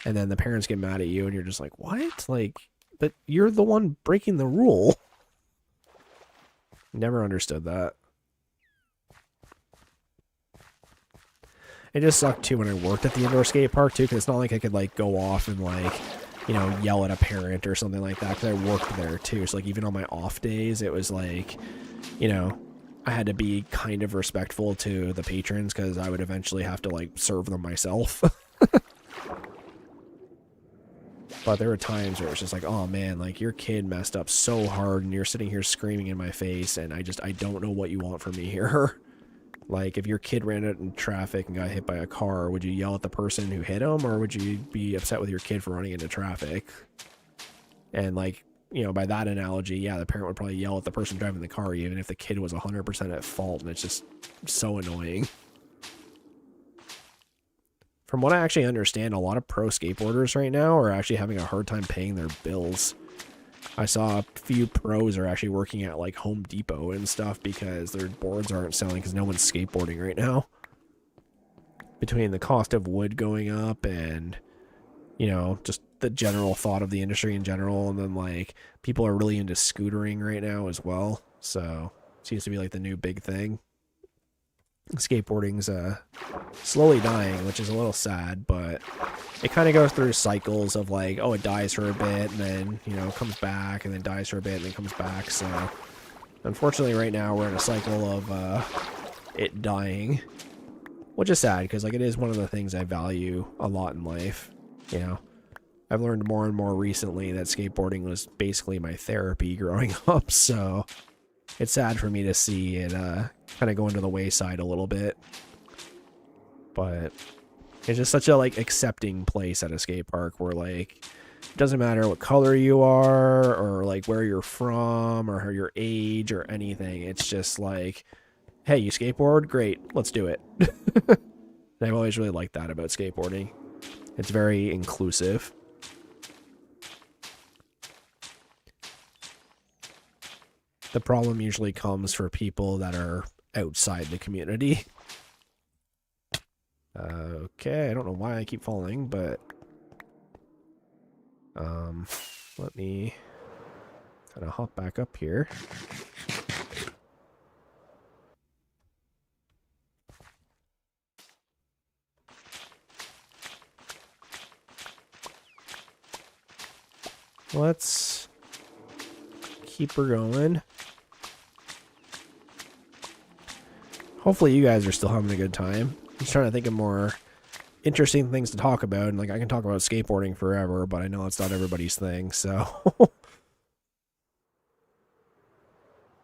And then the parents get mad at you, and you're just like, what? Like, but you're the one breaking the rule. Never understood that. It just sucked, too, when I worked at the indoor skate park, too, because it's not like I could, like, go off and, like, you know, yell at a parent or something like that, because I worked there, too. So, like, even on my off days, it was, like, you know, I had to be kind of respectful to the patrons, because I would eventually have to, like, serve them myself. But there were times where it was just like, oh, man, like, your kid messed up so hard, and you're sitting here screaming in my face, and I don't know what you want from me here. Like, if your kid ran out in traffic and got hit by a car, would you yell at the person who hit him, or would you be upset with your kid for running into traffic? And, like, you know, by that analogy, yeah, the parent would probably yell at the person driving the car, even if the kid was 100% at fault, and it's just so annoying. From what I actually understand, a lot of pro skateboarders right now are actually having a hard time paying their bills. I saw a few pros are actually working at, like, Home Depot and stuff because their boards aren't selling because no one's skateboarding right now. Between the cost of wood going up and, you know, just the general thought of the industry in general, and then, like, people are really into scootering right now as well. So, it seems to be, like, the new big thing. Skateboarding's slowly dying, which is a little sad, but it kind of goes through cycles of, like, oh, it dies for a bit, and then, you know, comes back, and then dies for a bit, and then comes back. So, unfortunately, right now, we're in a cycle of it dying, which is sad, because, like, it is one of the things I value a lot in life, you know. I've learned more and more recently that skateboarding was basically my therapy growing up, so it's sad for me to see it kind of go into the wayside a little bit. But it's just such a, like, accepting place at a skate park where, like, it doesn't matter what color you are or, like, where you're from or your age or anything. It's just like, hey, you skateboard? Great, let's do it. And I've always really liked that about skateboarding. It's very inclusive. The problem usually comes for people that are outside the community. Okay, I don't know why I keep falling, but let me kind of hop back up here. Let's keep her going. Hopefully you guys are still having a good time. I'm just trying to think of more interesting things to talk about. And, like, I can talk about skateboarding forever, but I know it's not everybody's thing, so.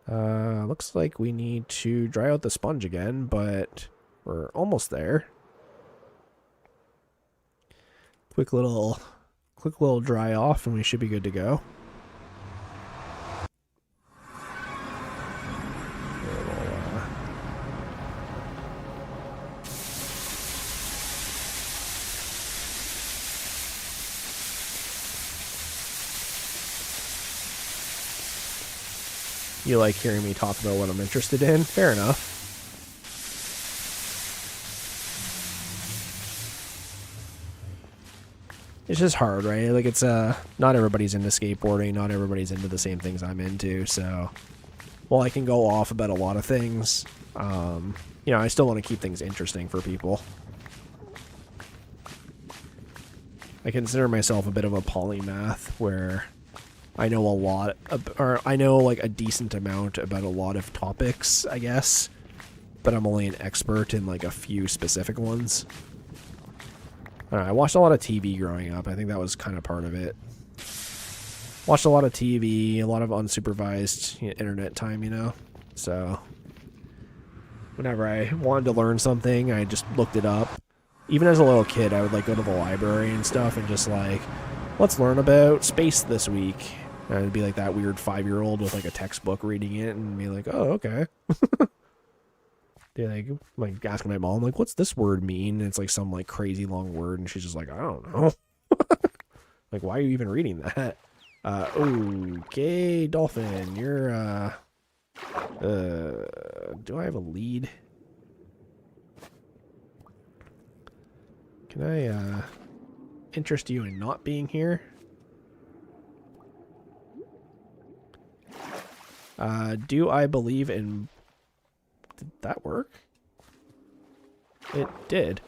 Looks like we need to dry out the sponge again, but we're almost there. Quick little dry off, and we should be good to go. You like hearing me talk about what I'm interested in? Fair enough. It's just hard, right? Like, it's, not everybody's into skateboarding, not everybody's into the same things I'm into, so while I can go off about a lot of things, you know, I still want to keep things interesting for people. I consider myself a bit of a polymath, where I know a lot, or I know, like, a decent amount about a lot of topics, I guess, but I'm only an expert in, like, a few specific ones. I watched a lot of TV growing up. I think that was kind of part of it. watched a lot of TV, a lot of unsupervised internet time, you know? So whenever I wanted to learn something, I just looked it up. Even as a little kid, I would like go to the library and stuff and just like, let's learn about space this week. And I'd be like that weird 5-year-old with like a textbook reading it and be like, oh, okay. Yeah, like asking my mom, like, what's this word mean? And it's like some like crazy long word, and she's just like, I don't know. Like, why are you even reading that? Okay, Dolphin, you're do I have a lead? Can I interest you in not being here? Do I believe in... Did that work? It did.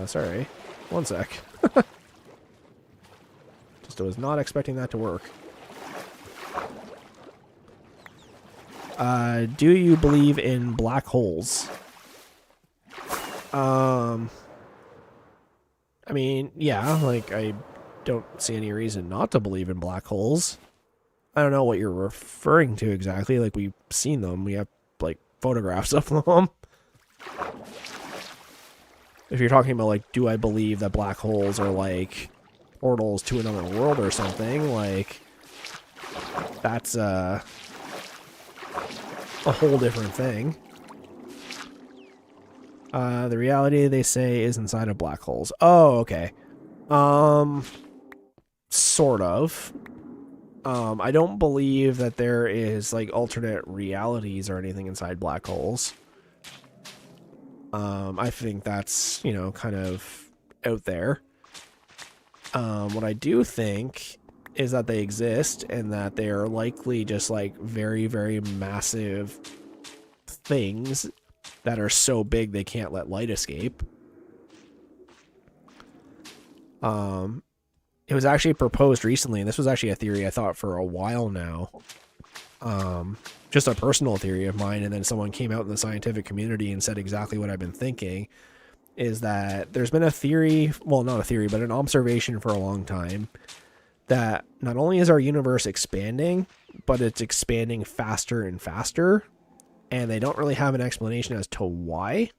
Sorry. One sec. Just was not expecting that to work. Do you believe in black holes? I mean, yeah, like, I don't see any reason not to believe in black holes. I don't know what you're referring to exactly. Like, we've seen them. We have, like, photographs of them. If you're talking about, like, do I believe that black holes are, like, portals to another world or something, like, that's, a whole different thing. The reality, they say, is inside of black holes. Oh, okay. Sort of. I don't believe that there is, like, alternate realities or anything inside black holes. I think that's, you know, kind of out there. What I do think is that they exist and that they are likely just, like, very, very massive things that are so big they can't let light escape. It was actually proposed recently, and this was actually a theory I thought for a while now. Just a personal theory of mine, and then someone came out in the scientific community and said exactly what I've been thinking, is that there's been a theory, well, not a theory, but an observation for a long time, that not only is our universe expanding, but it's expanding faster and faster, and they don't really have an explanation as to why.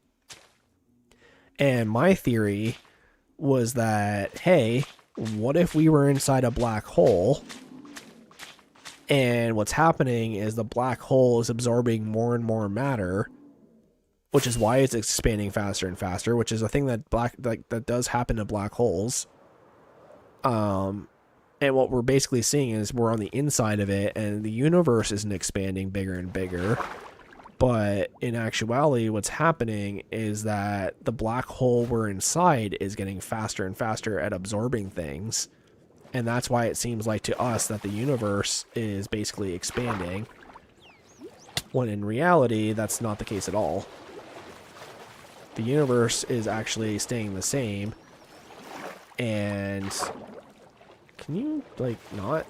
And my theory was that, hey, what if we were inside a black hole, and what's happening is the black hole is absorbing more and more matter, which is why it's expanding faster and faster, which is a thing that that does happen to black holes. And what we're basically seeing is we're on the inside of it, and the universe isn't expanding bigger and bigger. But in actuality, what's happening is that the black hole we're inside is getting faster and faster at absorbing things. And that's why it seems like to us that the universe is basically expanding, when in reality, that's not the case at all. The universe is actually staying the same. And can you, like, not?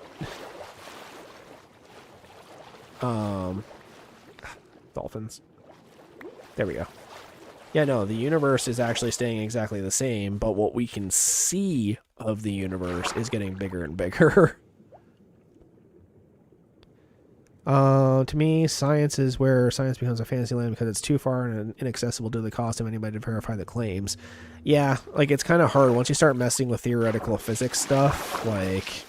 Dolphins. There we go. Yeah, no, the universe is actually staying exactly the same, but what we can see of the universe is getting bigger and bigger. To me, science is where science becomes a fantasy land because it's too far and inaccessible to the cost of anybody to verify the claims. Yeah, like, it's kind of hard. Once you start messing with theoretical physics stuff, like,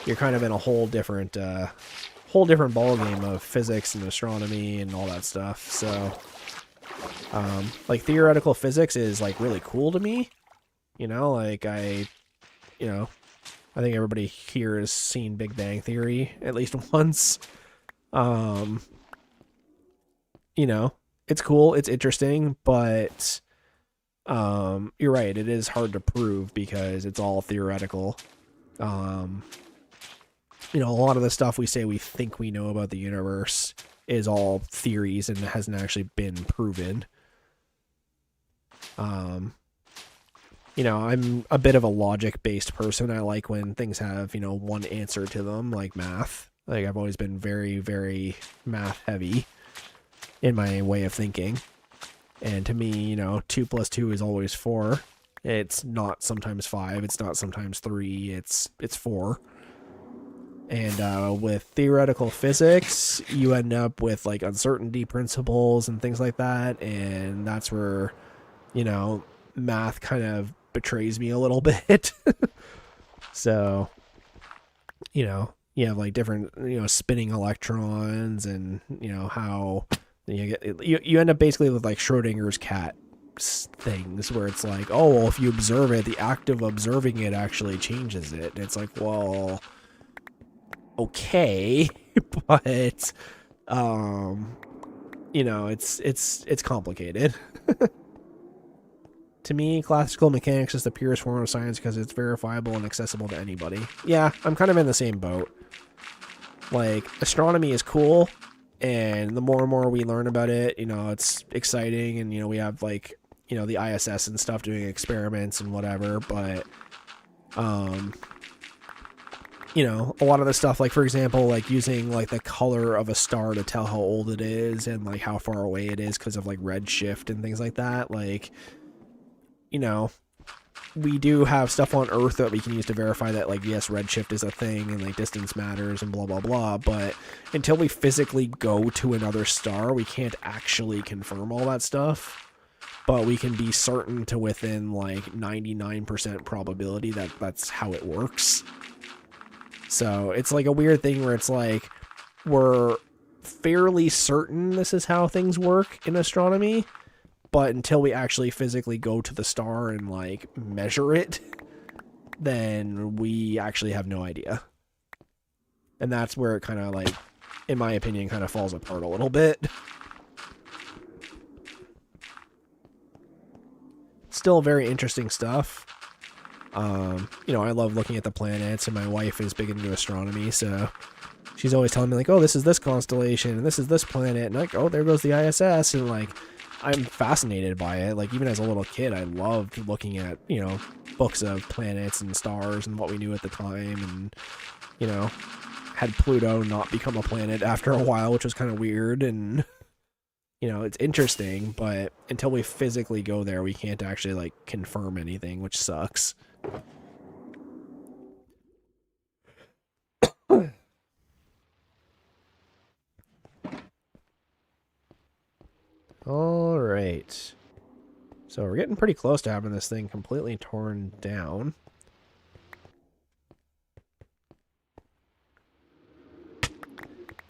you're kind of in a whole different ballgame of physics and astronomy and all that stuff. So, like, theoretical physics is, like, really cool to me. You know, like, I think everybody here has seen Big Bang Theory at least once. You know, it's cool, it's interesting, but you're right, it is hard to prove because it's all theoretical. You know, a lot of the stuff we say we think we know about the universe is all theories and hasn't actually been proven. You know, I'm a bit of a logic-based person. I like when things have, you know, one answer to them, like math. Like, I've always been very, very math-heavy in my way of thinking. And to me, you know, 2 + 2 is always 4. It's not sometimes 5. It's not sometimes 3. It's 4. And with theoretical physics, you end up with like uncertainty principles and things like that. And that's where, you know, math kind of betrays me a little bit. So, you know, you have like different, you know, spinning electrons and, you know, how you end up basically with like Schrodinger's cat things where it's like, oh, well, if you observe it, the act of observing it actually changes it. And it's like, well, okay, but you know, it's complicated. To me, classical mechanics is the purest form of science because it's verifiable and accessible to anybody. Yeah, I'm kind of in the same boat. Like, astronomy is cool, and the more and more we learn about it, you know, it's exciting, and, you know, we have, like, you know, the ISS and stuff doing experiments and whatever, but, you know, a lot of the stuff, like, for example, like, using, like, the color of a star to tell how old it is and, like, how far away it is because of, like, redshift and things like that, like, you know, we do have stuff on Earth that we can use to verify that, like, yes, redshift is a thing and, like, distance matters and blah, blah, blah, but until we physically go to another star, we can't actually confirm all that stuff, but we can be certain to within, like, 99% probability that that's how it works. So it's, like, a weird thing where it's, like, we're fairly certain this is how things work in astronomy, but until we actually physically go to the star and, like, measure it, then we actually have no idea. And that's where it kind of, like, in my opinion, kind of falls apart a little bit. Still very interesting stuff. You know, I love looking at the planets, and my wife is big into astronomy, so she's always telling me, like, oh, this is this constellation, and this is this planet, and like, oh, there goes the ISS, and, like, I'm fascinated by it. Like, even as a little kid, I loved looking at, you know, books of planets and stars and what we knew at the time, and, you know, had Pluto not become a planet after a while, which was kind of weird, and, you know, it's interesting, but until we physically go there, we can't actually, like, confirm anything, which sucks. All right. So we're getting pretty close to having this thing completely torn down.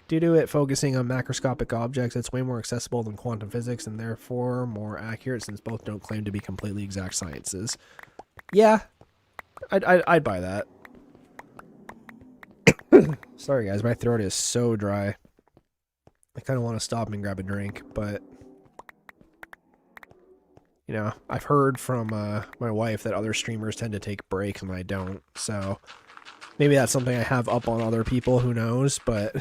Due to it focusing on macroscopic objects, it's way more accessible than quantum physics and therefore more accurate since both don't claim to be completely exact sciences. Yeah, I'd buy that. Sorry guys, my throat is so dry. I kind of want to stop and grab a drink, but you know, I've heard from my wife that other streamers tend to take breaks and I don't, so maybe that's something I have up on other people, who knows, but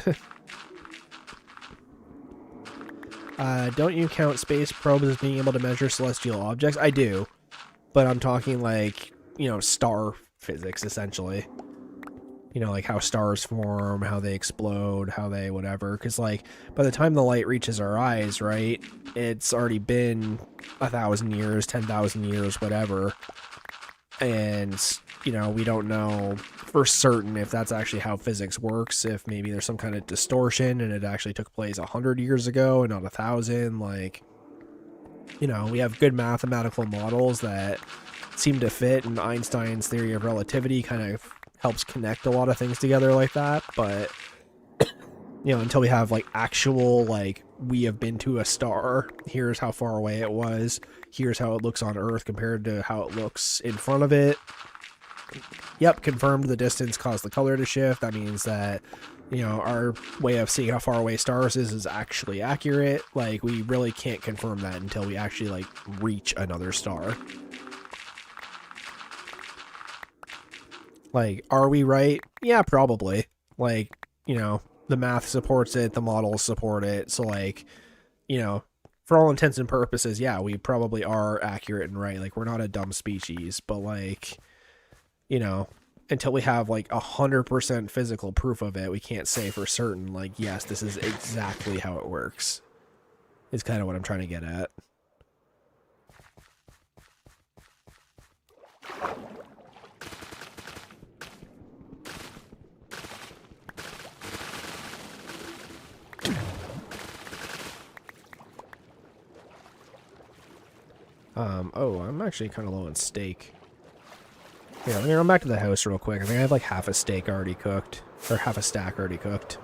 don't you count space probes as being able to measure celestial objects? I do, but I'm talking like, you know, star physics, essentially. You know, like how stars form, how they explode, how they whatever. Because, like, by the time the light reaches our eyes, right, it's already been 1,000 years, 10,000 years, whatever. And, you know, we don't know for certain if that's actually how physics works, if maybe there's some kind of distortion and it actually took place 100 years ago and not 1,000. Like, you know, we have good mathematical models that seem to fit, and Einstein's theory of relativity kind of helps connect a lot of things together like that, but you know, until we have like actual, like, we have been to a star, here's how far away it was, here's how it looks on Earth compared to how it looks in front of it. Yep, confirmed the distance caused the color to shift. That means that, you know, our way of seeing how far away stars is actually accurate. Like, we really can't confirm that until we actually, like, reach another star. Like, are we right? Yeah, probably. Like, you know, the math supports it, the models support it, so, like, you know, for all intents and purposes, yeah, we probably are accurate and right. Like, we're not a dumb species, but, like, you know, until we have, like, 100% physical proof of it, we can't say for certain, like, yes, this is exactly how it works. Is kind of what I'm trying to get at. Oh, I'm actually kind of low on steak. Yeah, I'm gonna run back to the house real quick. I think I have like half a steak already cooked. Or half a stack already cooked.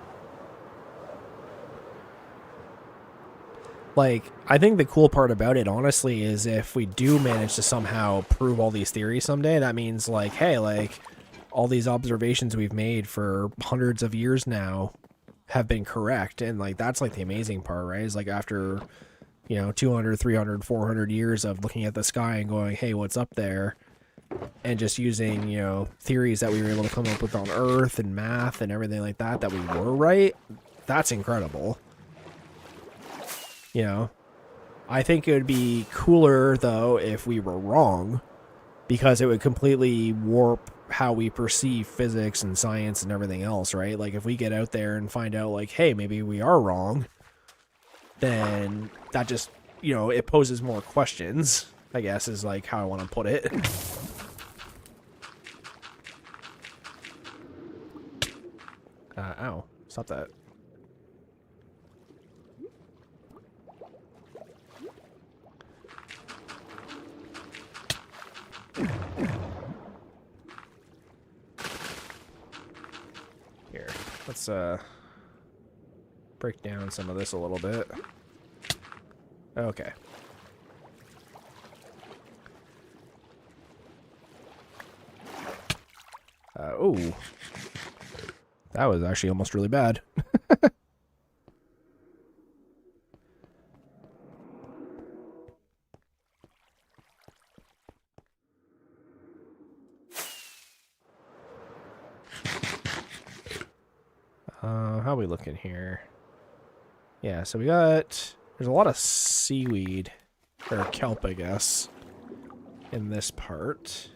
Like, I think the cool part about it, honestly, is if we do manage to somehow prove all these theories someday, that means, like, hey, like, all these observations we've made for hundreds of years now have been correct. And, like, that's, like, the amazing part, right? Is, like, after, 200, 300, 400 years of looking at the sky and going, hey, what's up there? And just using, theories that we were able to come up with on Earth and math and everything like that, that we were right, that's incredible. I think it would be cooler, though, if we were wrong, because it would completely warp how we perceive physics and science and everything else, right? Like, if we get out there and find out, like, hey, maybe we are wrong, then that just, it poses more questions, I guess, is, like, how I want to put it. Ow. Stop that. Here, let's break down some of this a little bit. Okay. Oh. That was actually almost really bad. How are we looking here? Yeah, so there's a lot of seaweed, or kelp, I guess, in this part.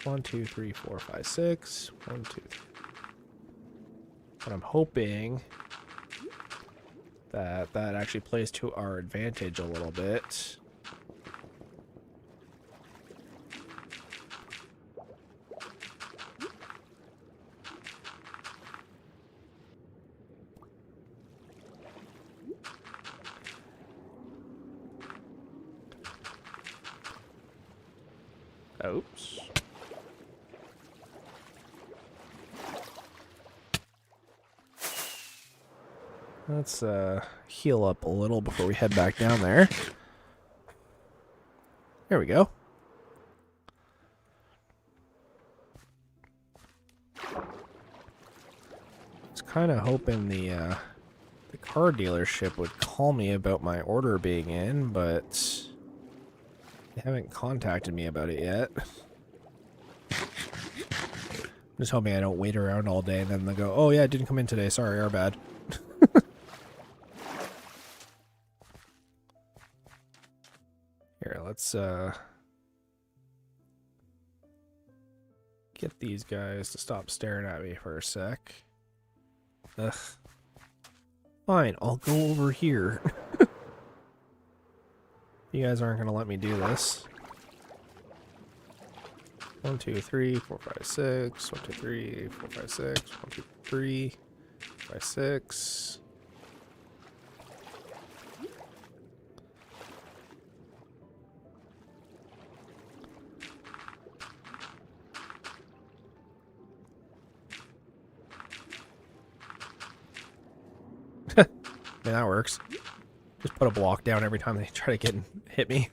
1, 2, 3, 4, 5, 6. 1, 2, 3. And I'm hoping that that actually plays to our advantage a little bit. Oops. Let's heal up a little before we head back down there. There we go. I was kind of hoping the car dealership would call me about my order being in, but they haven't contacted me about it yet. I'm just hoping I don't wait around all day and then they'll go, oh yeah, it didn't come in today, sorry, our bad. Here, let's get these guys to stop staring at me for a sec. Ugh. Fine, I'll go over here. You guys aren't gonna let me do this. 1, 2, 3, 4, 5, 6. 1, 2, 3, 4, 5, 6. 1, 2, 3, 5, 6. Yeah, that works. Just put a block down every time they try to hit me.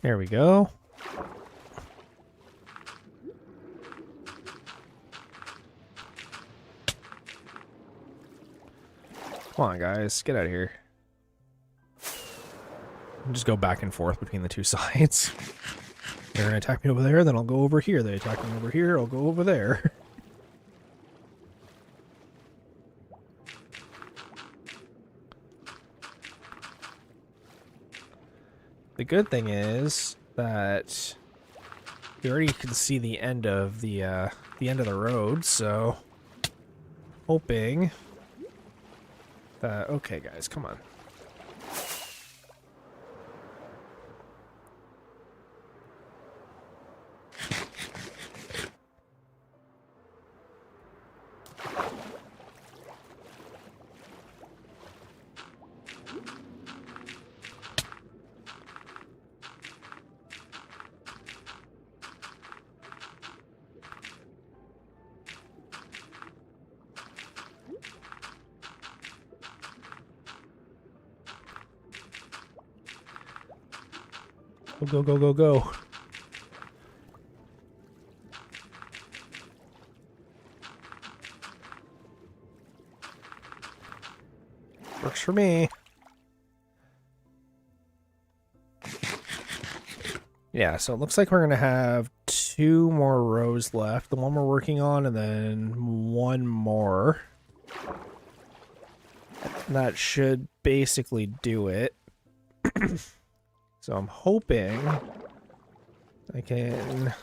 There we go. Come on, guys. Get out of here. Just go back and forth between the two sides. They're going to attack me over there, then I'll go over here. They attack me over here, I'll go over there. The good thing is that you already can see the end of the road, so hoping that, okay guys, come on. Go, go, go, go, go. Works for me. Yeah, so it looks like we're going to have 2 more rows left. The one we're working on, and then 1 more. That should basically do it. So I'm hoping I can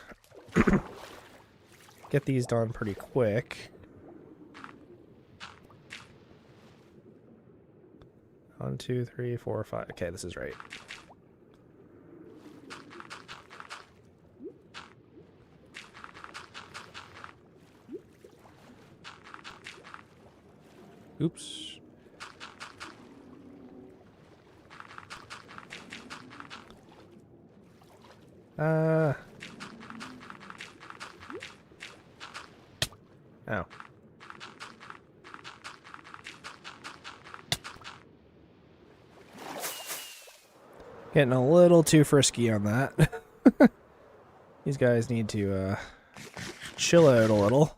get these done pretty quick. 1, 2, 3, 4, 5. Okay, this is right. Oops. Ow. Getting a little too frisky on that. These guys need to chill out a little.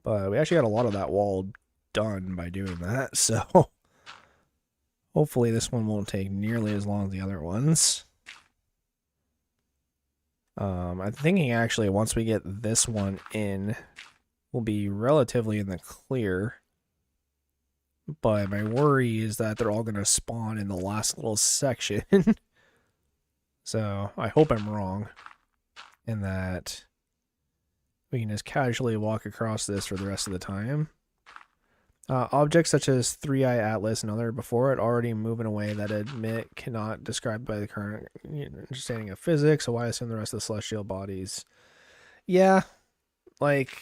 But we actually got a lot of that wall done by doing that, so hopefully this one won't take nearly as long as the other ones. I'm thinking actually once we get this one in, we'll be relatively in the clear. But my worry is that they're all going to spawn in the last little section. So I hope I'm wrong in that we can just casually walk across this for the rest of the time. Objects such as 3-Eye Atlas and other before it already move in a way that admit cannot described by the current understanding of physics, so why assume the rest of the celestial bodies? Yeah, like,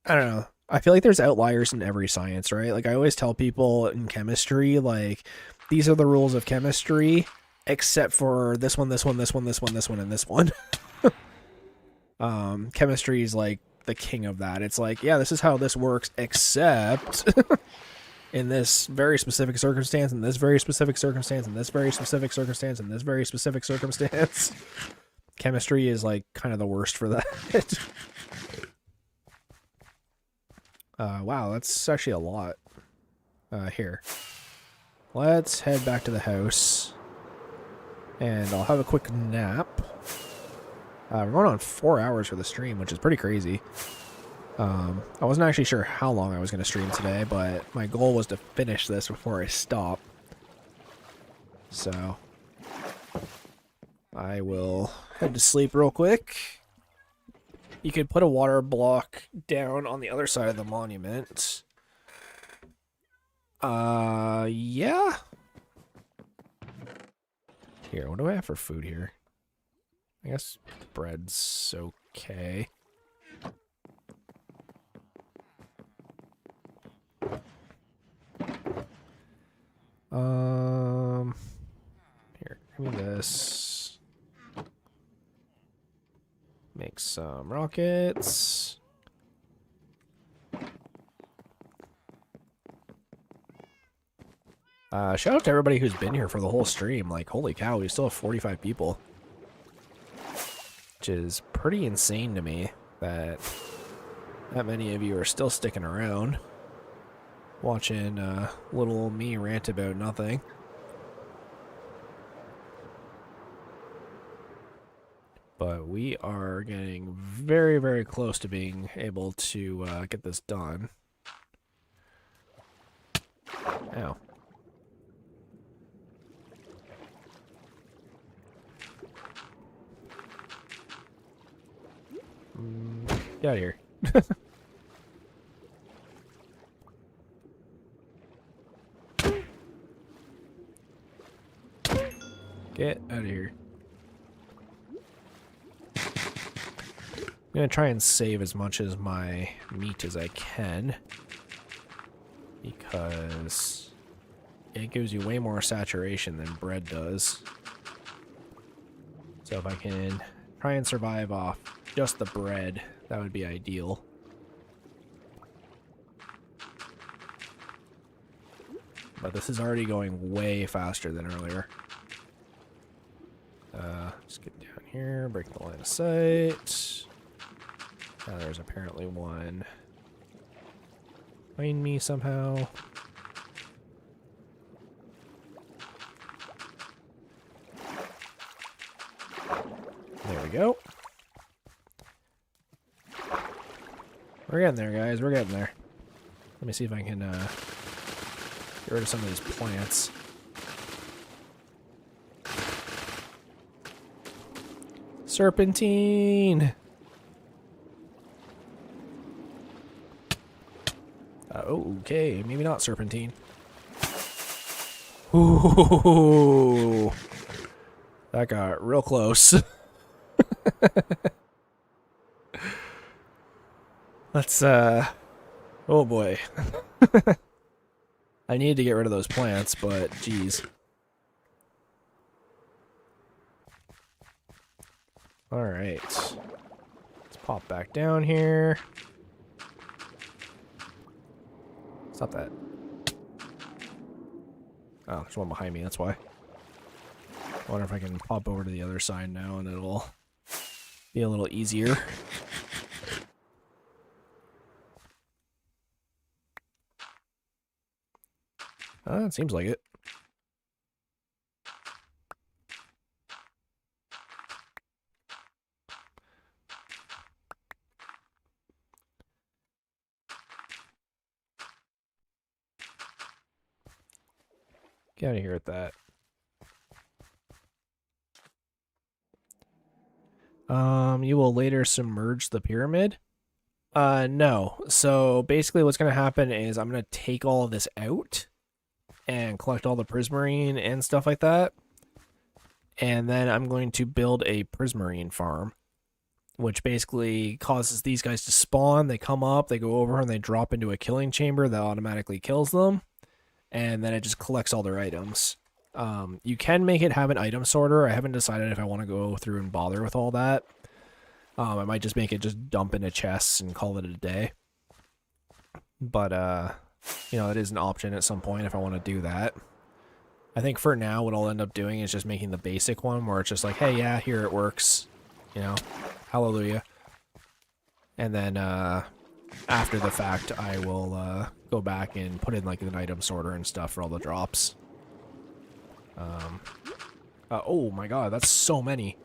I don't know. I feel like there's outliers in every science, right? Like I always tell people in chemistry, like, these are the rules of chemistry, except for this one, this one, this one, this one, this one, and this one. Chemistry is like the king of that. It's like, yeah, this is how this works, except in this very specific circumstance, in this very specific circumstance, in this very specific circumstance, in this very specific circumstance. Chemistry is like kind of the worst for that. Wow, that's actually a lot. Here. Let's head back to the house. And I'll have a quick nap. We're going on 4 hours for the stream, which is pretty crazy. I wasn't actually sure how long I was going to stream today, but my goal was to finish this before I stop. So I will head to sleep real quick. You could put a water block down on the other side of the monument. Yeah. Here, what do I have for food here? I guess bread's okay. Here, give me this. Make some rockets. Shout out to everybody who's been here for the whole stream. Like, holy cow, we still have 45 people. Which is pretty insane to me that that many of you are still sticking around watching little old me rant about nothing. But we are getting very, very close to being able to get this done. Ow. Get out of here. Get out of here. I'm going to try and save as much as my meat as I can, because it gives you way more saturation than bread does. So if I can try and survive off just the bread, that would be ideal. But this is already going way faster than earlier. Just get down here, break the line of sight. There's apparently one behind me somehow. There we go. We're getting there, guys. We're getting there. Let me see if I can get rid of some of these plants. Serpentine! Okay, maybe not serpentine. Ooh, that got real close. Let's, oh boy. I need to get rid of those plants, but geez. Alright. Let's pop back down here. Stop that. Oh, there's one behind me, that's why. I wonder if I can pop over to the other side now and it'll be a little easier. It seems like it. Get out of here with that. You will later submerge the pyramid? No. So basically what's going to happen is I'm going to take all of this out and collect all the prismarine and stuff like that. And then I'm going to build a prismarine farm, which basically causes these guys to spawn. They come up, they go over, and they drop into a killing chamber that automatically kills them. And then it just collects all their items. You can make it have an item sorter. I haven't decided if I want to go through and bother with all that. I might just make it just dump into chests and call it a day. But, you know, it is an option at some point if I want to do that. I think for now, what I'll end up doing is just making the basic one where it's just like, hey, yeah, here it works. You know, hallelujah. And then, after the fact, I will, go back and put in, like, an item sorter and stuff for all the drops. Oh my god, that's so many.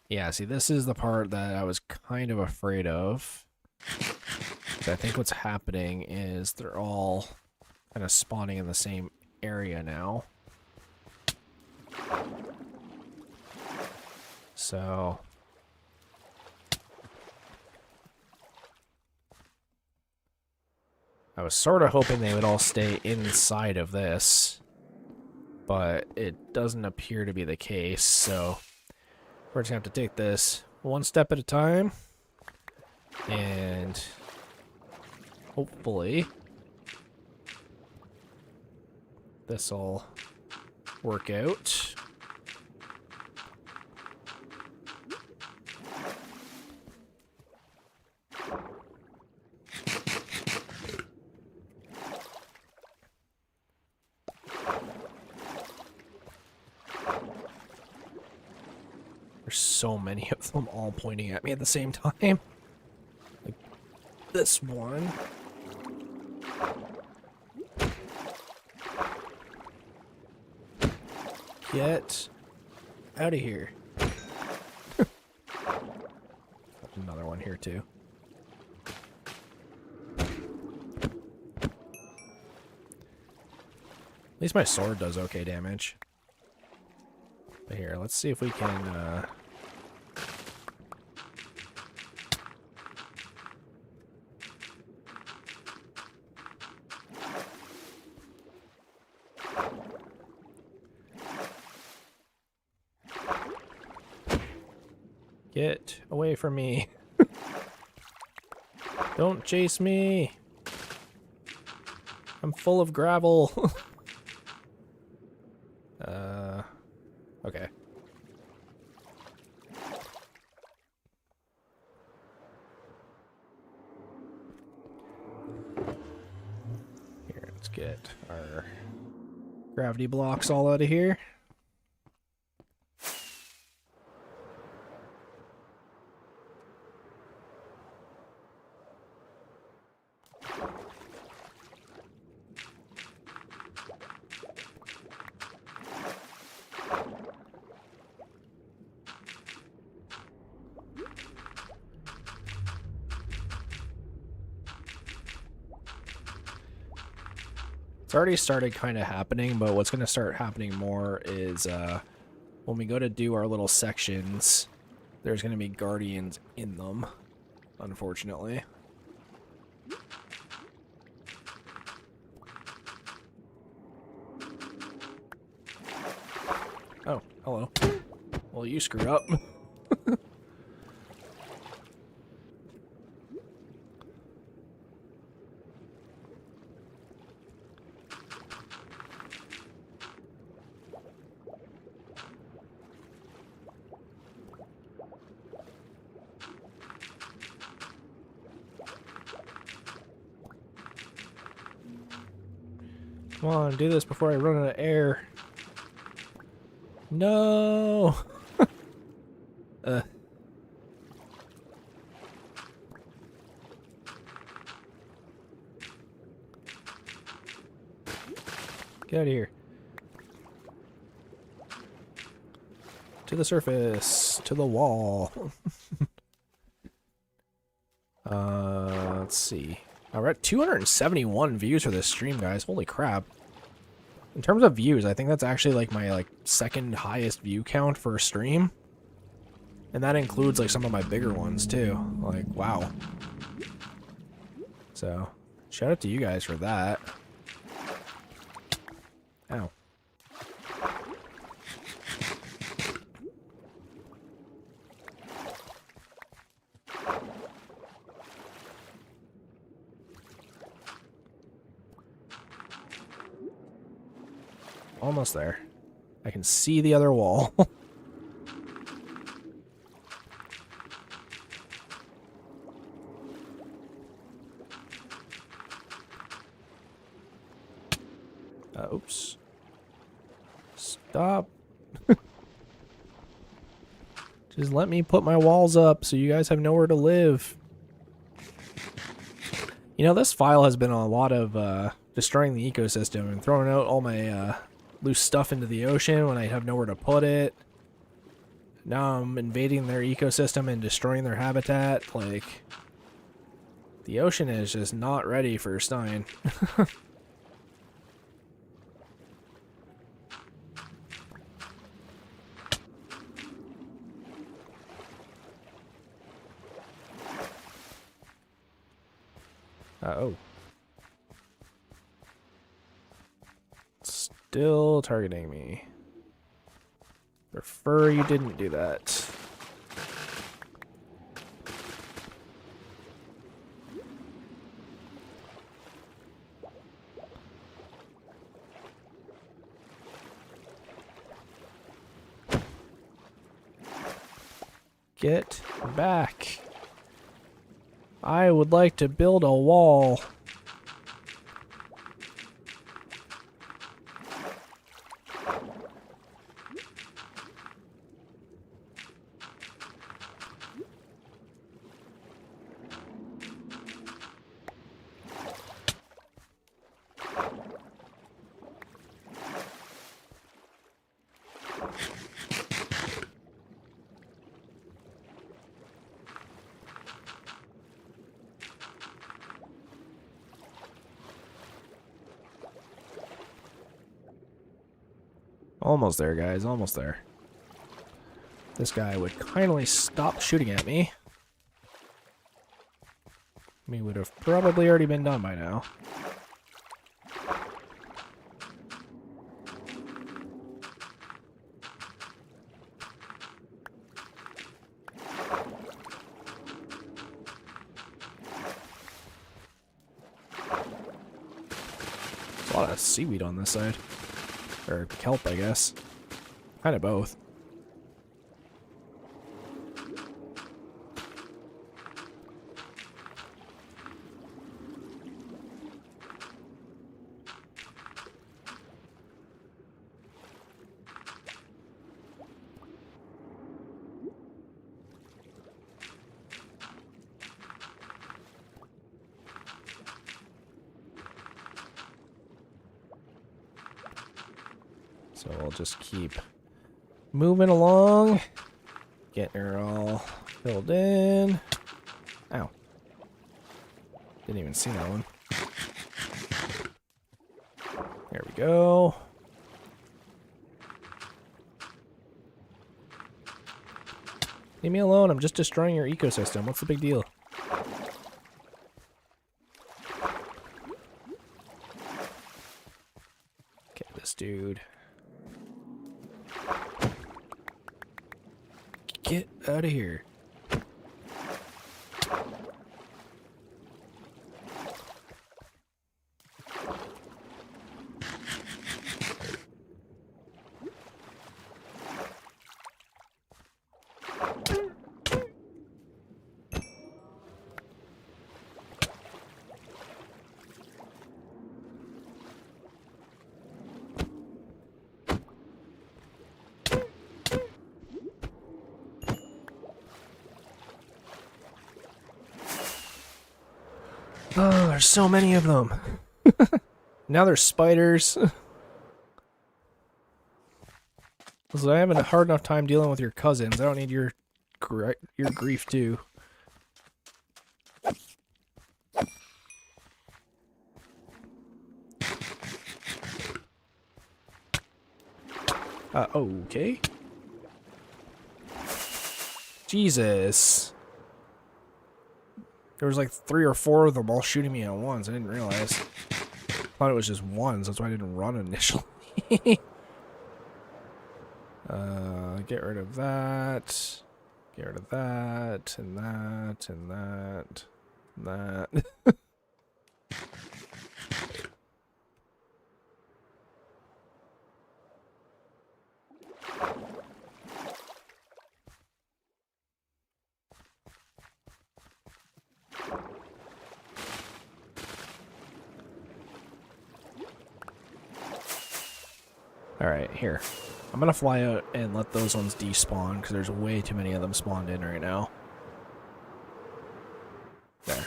Yeah, see, this is the part that I was kind of afraid of. I think what's happening is they're all kind of spawning in the same area now. So I was sort of hoping they would all stay inside of this, but it doesn't appear to be the case, so we're just gonna have to take this one step at a time, and hopefully this'll work out. There's so many of them all pointing at me at the same time. Like this one. Get out of here. Another one here too. At least my sword does okay damage. But here, let's see if we can, get away from me. Don't chase me. I'm full of gravel. Okay. Let's get our gravity blocks all out of here. It's already started kind of happening, but what's going to start happening more is when we go to do our little sections, there's going to be guardians in them, unfortunately. Oh, hello. Well, you screwed up. Come on, do this before I run out of air. No! Get out of here. To the surface. To the wall. Let's see. We're at 271 views for this stream, guys. Holy crap. In terms of views, I think that's actually like my second highest view count for a stream. And that includes like some of my bigger ones too. Like, wow. So, shout out to you guys for that. Ow. Almost there. I can see the other wall. Oops. Stop. Just let me put my walls up so you guys have nowhere to live. You know, this file has been a lot of destroying the ecosystem and throwing out all my loose stuff into the ocean when I have nowhere to put it. Now I'm invading their ecosystem and destroying their habitat. Like, the ocean is just not ready for Stein. Oh. Still targeting me. Prefer you didn't do that. Get back. I would like to build a wall. Almost there, guys. Almost there. This guy would kindly stop shooting at me. We would have probably already been done by now. There's a lot of seaweed on this side. Or kelp, I guess. Kind of both. So we'll just keep moving along. Getting her all filled in. Ow. Didn't even see that one. There we go. Leave me alone. I'm just destroying your ecosystem. What's the big deal? Okay, this dude. Get out of here. Oh, there's so many of them. Now there's spiders. So I have a hard enough time dealing with your cousins. I don't need your grief too. Okay. Jesus. There was like 3 or 4 of them all shooting me at once. I didn't realize. Thought it was just one, so that's why I didn't run initially. Get rid of that. Get rid of that, and that, and that, and that. Alright, here. I'm gonna fly out and let those ones despawn, because there's way too many of them spawned in right now. There.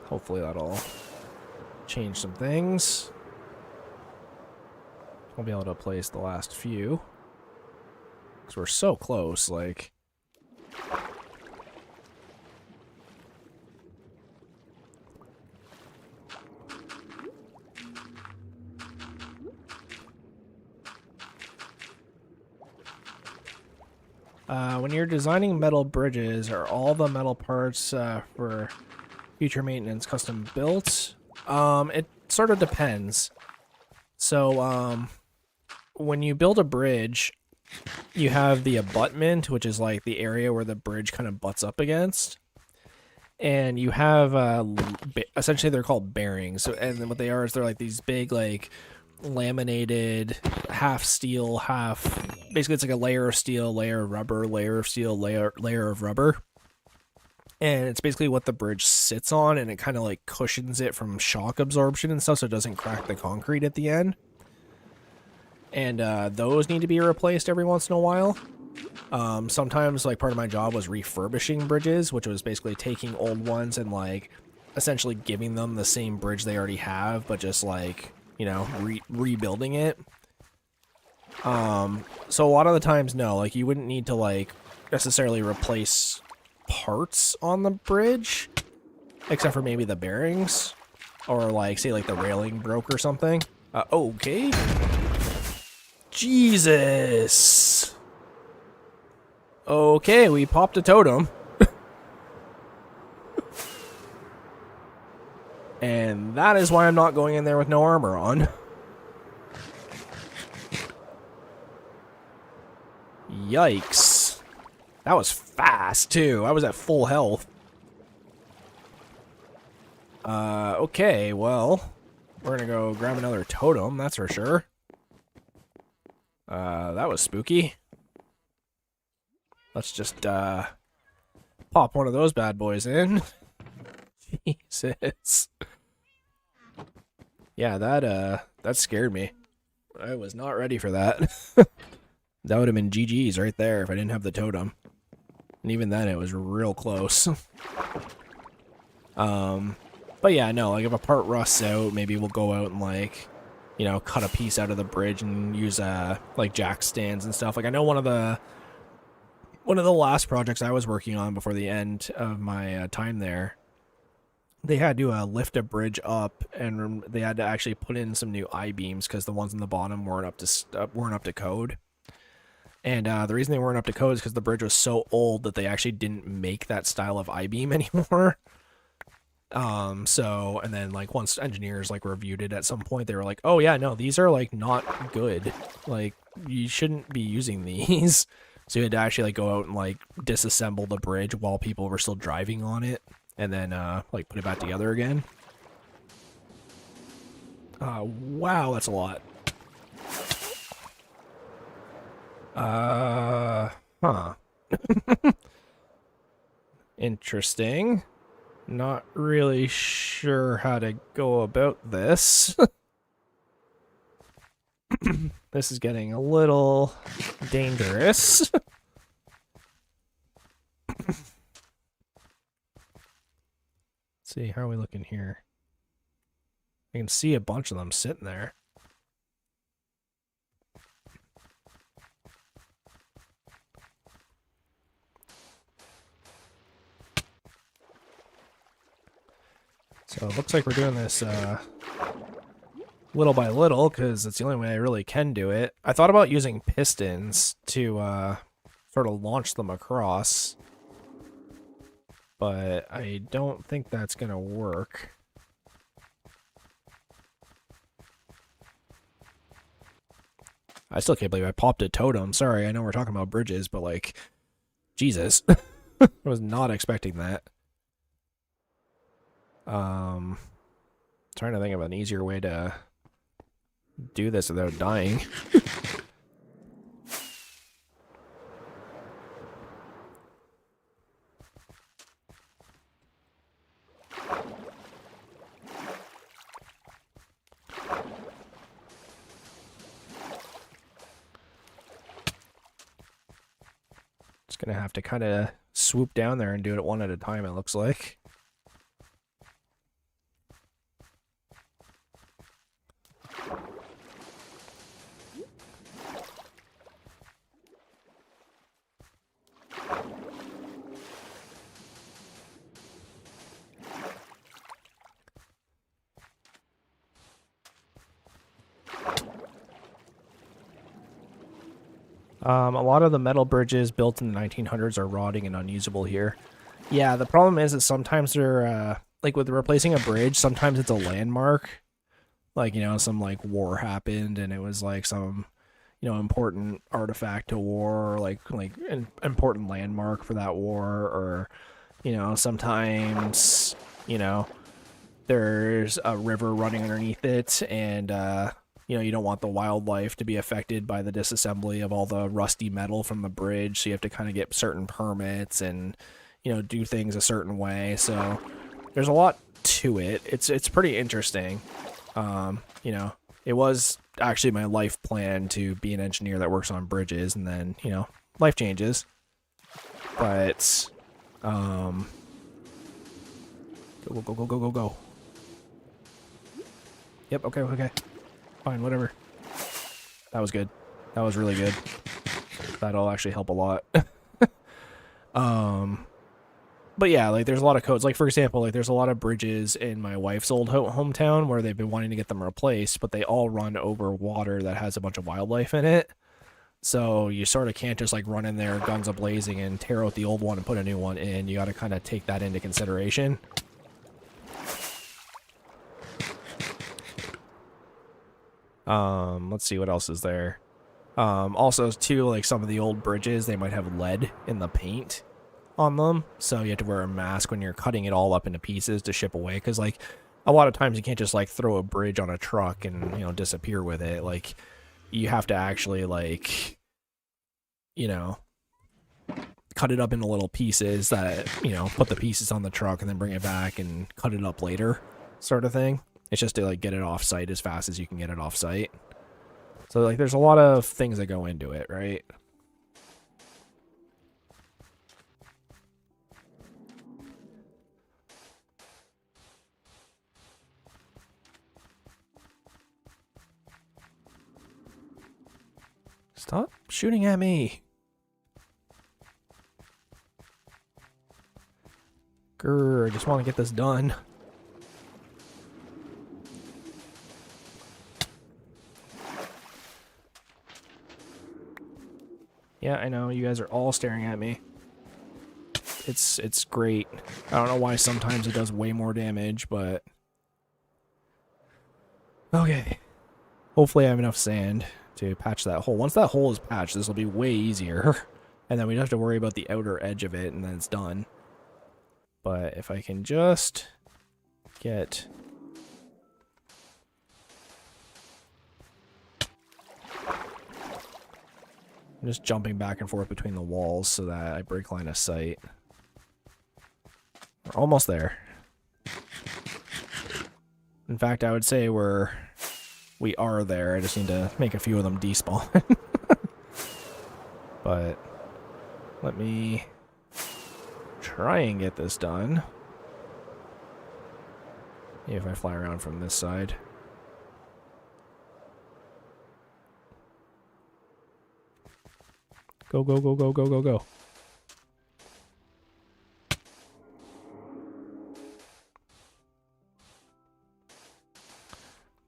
Hopefully that'll change some things. I'll be able to place the last few. Because we're so close, like... when you're designing metal bridges, are all the metal parts for future maintenance custom built? It sort of depends. So, when you build a bridge, you have the abutment, which is like the area where the bridge kind of butts up against. And you have, essentially they're called bearings. So, and what they are is they're like these big, like, laminated, half steel, half... Basically, it's like a layer of steel, layer of rubber, layer of steel, layer of rubber. And it's basically what the bridge sits on, and it kind of like cushions it from shock absorption and stuff so it doesn't crack the concrete at the end. And those need to be replaced every once in a while. Sometimes, like, part of my job was refurbishing bridges, which was basically taking old ones and, like, essentially giving them the same bridge they already have, but just, like, you know, rebuilding it. So a lot of the times, no, like, you wouldn't need to, like, necessarily replace parts on the bridge, except for maybe the bearings, or, like, say, like, the railing broke or something. Okay. Jesus. Okay, we popped a totem. And that is why I'm not going in there with no armor on. Yikes. That was fast, too. I was at full health. Okay, well, we're gonna go grab another totem, that's for sure. That was spooky. Let's just, pop one of those bad boys in. Jesus. Yeah, that scared me. I was not ready for that. That would have been GG's right there if I didn't have the totem. And even then, it was real close. But yeah, no, like, if a part rusts out, maybe we'll go out and, like, you know, cut a piece out of the bridge and use like jack stands and stuff. Like I know one of the last projects I was working on before the end of my time there, they had to lift a bridge up, and they had to actually put in some new I-beams because the ones on the bottom weren't up to code. And the reason they weren't up to code is because the bridge was so old that they actually didn't make that style of I-beam anymore. So, and then like once engineers like reviewed it at some point, they were like, oh yeah, no, these are like not good. Like you shouldn't be using these. So you had to actually like go out and like disassemble the bridge while people were still driving on it, and then like put it back together again. Wow, that's a lot. Huh. Interesting. Not really sure how to go about this. This is getting a little dangerous. Let's see, how are we looking here? I can see a bunch of them sitting there. So it looks like we're doing this little by little because it's the only way I really can do it. I thought about using pistons to sort of launch them across, but I don't think that's going to work. I still can't believe I popped a totem. Sorry, I know we're talking about bridges, but like, Jesus. I was not expecting that. Trying to think of an easier way to do this without dying. Just gonna have to kind of swoop down there and do it one at a time, it looks like. A lot of the metal bridges built in the 1900s are rotting and unusable here. Yeah, the problem is that sometimes they're, like with replacing a bridge, sometimes it's a landmark. Like, you know, some like war happened and it was like some, you know, important artifact to war, or like an important landmark for that war, or, you know, sometimes, you know, there's a river running underneath it, and you know, you don't want the wildlife to be affected by the disassembly of all the rusty metal from the bridge, so you have to kind of get certain permits and, you know, do things a certain way. So there's a lot to it. It's pretty interesting. You know, it was actually my life plan to be an engineer that works on bridges, and then, you know, life changes. But go go go go go go go. Yep, okay. Fine, whatever. That was good. That was really good. That'll actually help a lot. But yeah, like there's a lot of codes. Like for example, like there's a lot of bridges in my wife's old hometown where they've been wanting to get them replaced, but they all run over water that has a bunch of wildlife in it. So you sort of can't just like run in there guns a-blazing and tear out the old one and put a new one in. You got to kind of take that into consideration. Let's see what else is there. Also too, like some of the old bridges, they might have lead in the paint on them, so you have to wear a mask when you're cutting it all up into pieces to ship away, because like a lot of times you can't just like throw a bridge on a truck and, you know, disappear with it. Like you have to actually like, you know, cut it up into little pieces that, you know, put the pieces on the truck and then bring it back and cut it up later, sort of thing. It's just to like get it off site as fast as you can get it off site. So like there's a lot of things that go into it, right? Stop shooting at me. Grr, I just want to get this done. Yeah, I know, you guys are all staring at me. It's great. I don't know why sometimes it does way more damage, but... Okay. Hopefully I have enough sand to patch that hole. Once that hole is patched, this will be way easier. And then we don't have to worry about the outer edge of it, and then it's done. But if I can just get... I'm just jumping back and forth between the walls so that I break line of sight. We're almost there. In fact, I would say we are there. I just need to make a few of them despawn. But let me try and get this done. Maybe if I fly around from this side. Go, go, go, go, go, go, go.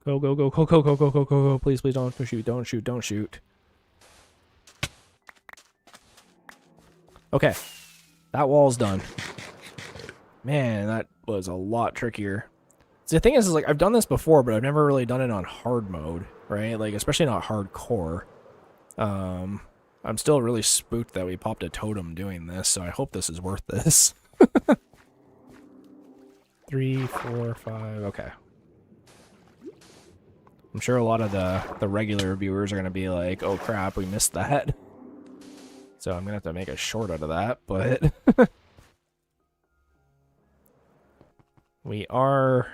Go, go, go, go, go, go, go, go, go, go. Please, please don't shoot, don't shoot, don't shoot. Okay. That wall's done. Man, that was a lot trickier. See, the thing is like, I've done this before, but I've never really done it on hard mode, right? Like, especially not hardcore. I'm still really spooked that we popped a totem doing this, so I hope this is worth this. 3, 4, 5, okay. I'm sure a lot of the regular viewers are going to be like, oh crap, we missed that. So I'm going to have to make a short out of that, but... We are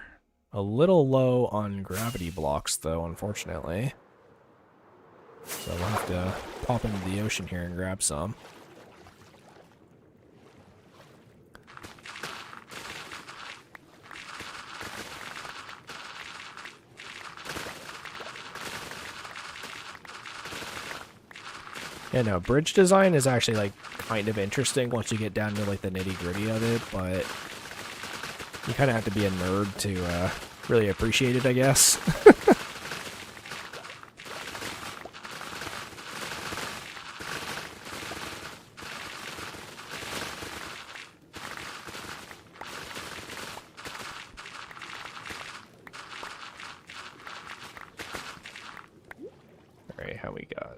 a little low on gravity blocks, though, unfortunately. So we'll have to pop into the ocean here and grab some. Yeah, no, bridge design is actually, like, kind of interesting once you get down to, like, the nitty-gritty of it, but you kind of have to be a nerd to really appreciate it, I guess. Alright, how we got...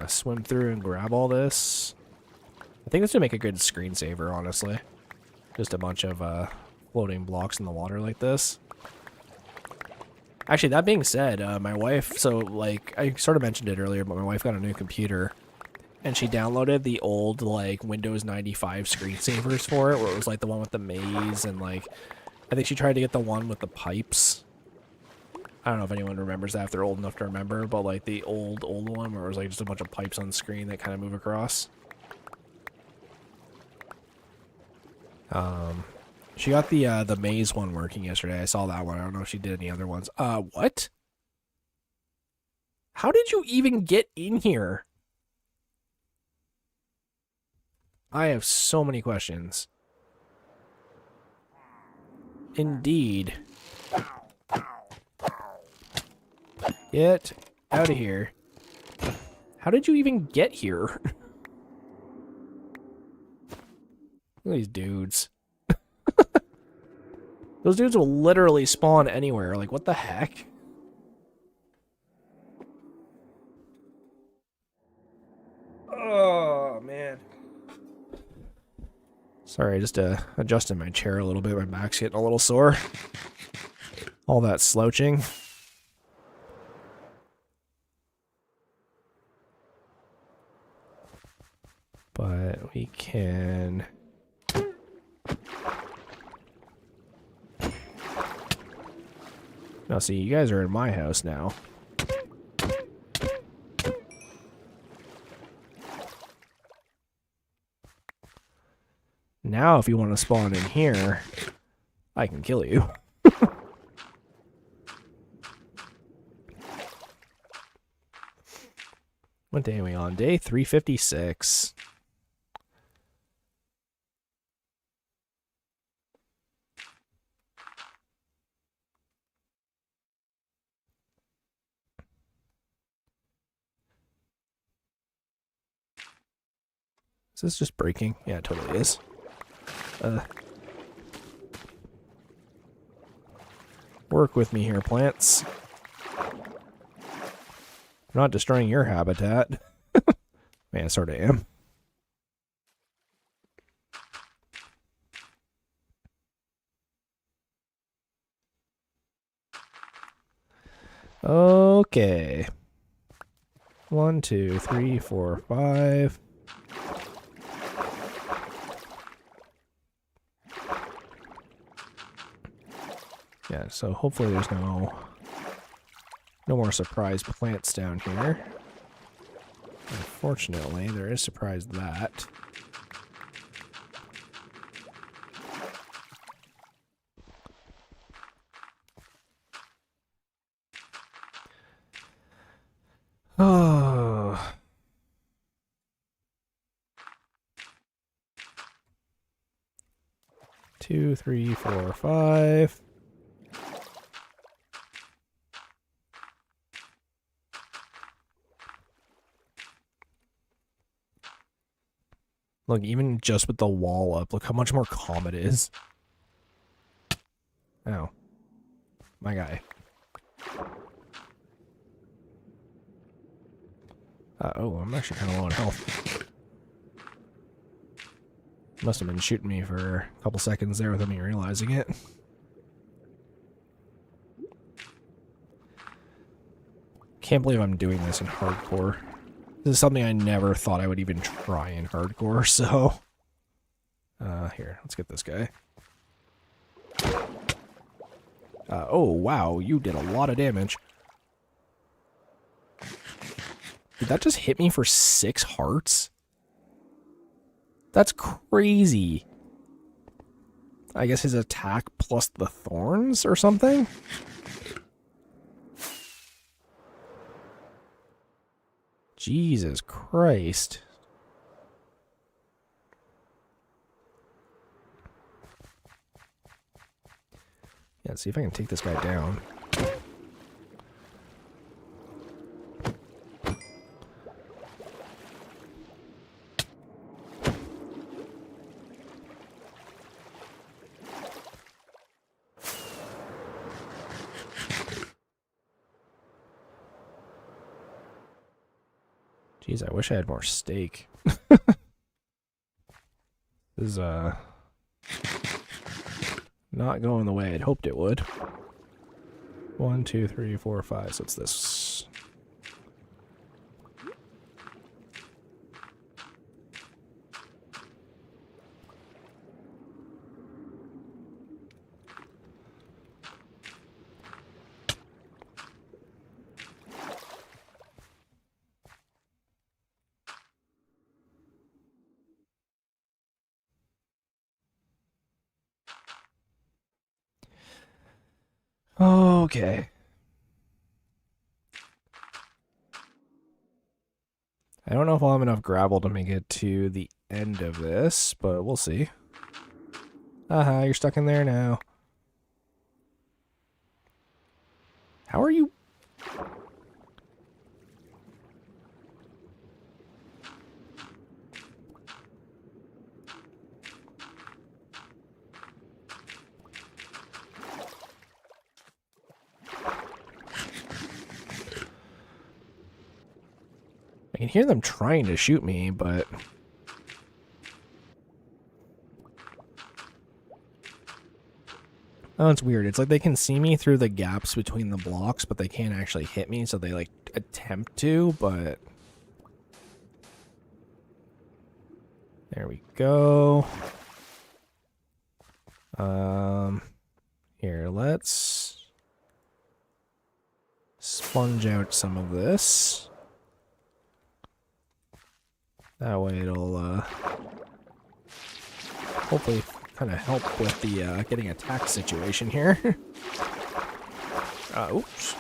swim through and grab all this. I think this would make a good screensaver, honestly. Just a bunch of floating blocks in the water like this. Actually, that being said, my wife, so like, I sort of mentioned it earlier, but my wife got a new computer, and she downloaded the old, like, Windows 95 screensavers for it, where it was like the one with the maze, and like, I think she tried to get the one with the pipes. I don't know if anyone remembers that, if they're old enough to remember, but like the old one where it was like just a bunch of pipes on screen that kind of move across. She got the maze one working yesterday. I saw that one. I don't know if she did any other ones. What? How did you even get in here? I have so many questions. Indeed. Get out of here. How did you even get here? Look at these dudes. Those dudes will literally spawn anywhere. Like, what the heck? Oh, man. Sorry, just adjusting my chair a little bit. My back's getting a little sore. All that slouching. But we can... Now, see, you guys are in my house now. Now, if you want to spawn in here, I can kill you. What day are we on? Day 356. Is this just breaking? Yeah, it totally is. Work with me here, plants. I'm not destroying your habitat. Man, I sort of am. Okay. 1, 2, 3, 4, 5. Yeah, so hopefully there's no more surprise plants down here. Unfortunately, there is surprise that. Oh. Two, 3, 4, 5. Look, even just with the wall up, look how much more calm it is. Oh. My guy. Oh, I'm actually kind of low on health. Must have been shooting me for a couple seconds there without me realizing it. Can't believe I'm doing this in hardcore. This is something I never thought I would even try in hardcore, so... here, let's get this guy. Oh, wow, you did a lot of damage. Did that just hit me for 6 hearts? That's crazy. I guess his attack plus the thorns or something? Jesus Christ. Yeah, let's see if I can take this guy down. Jeez, I wish I had more steak. This is, not going the way I'd hoped it would. 1, 2, 3, 4, 5. So it's this. Okay. I don't know if I'll have enough gravel to make it to the end of this, but we'll see. Aha, you're stuck in there now. How are you? I can hear them trying to shoot me, but... Oh, it's weird. It's like they can see me through the gaps between the blocks, but they can't actually hit me, so they, like, attempt to, but... There we go. Here, let's... sponge out some of this. That way it'll, hopefully kind of help with the, getting attacked situation here. Oops.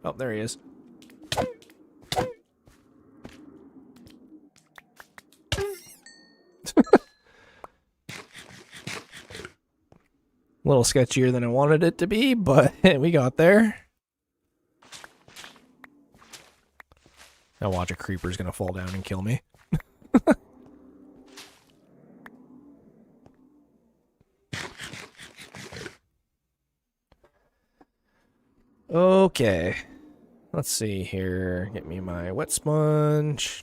Oh, there he is. A little sketchier than I wanted it to be, but we got there. Now watch, a creeper's gonna fall down and kill me. Okay. Let's see here. Get me my wet sponge.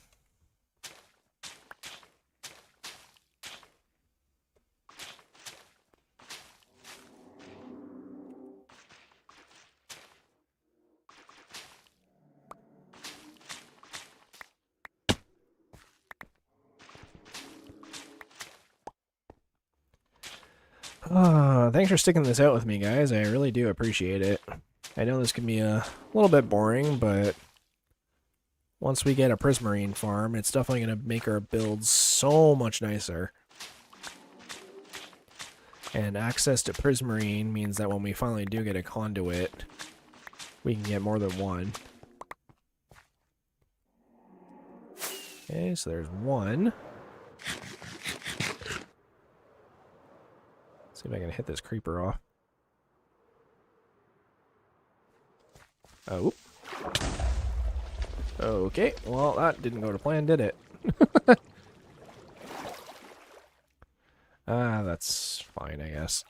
Thanks for sticking this out with me, guys. I really do appreciate it. I know this can be a little bit boring, but once we get a prismarine farm, it's definitely going to make our builds so much nicer. And access to prismarine means that when we finally do get a conduit, we can get more than one. Okay, so there's one. See if I can hit this creeper off. Oh. Okay, well, that didn't go to plan, did it? That's fine, I guess.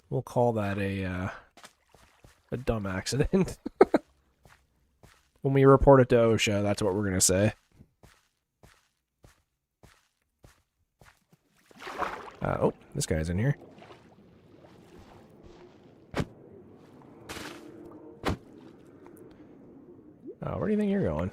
We'll call that a dumb accident. When we report it to OSHA, that's what we're going to say. Oh, this guy's in here. Where do you think you're going?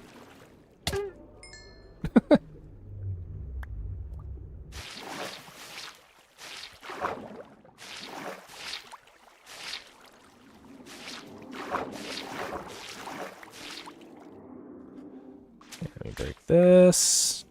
Let me break this.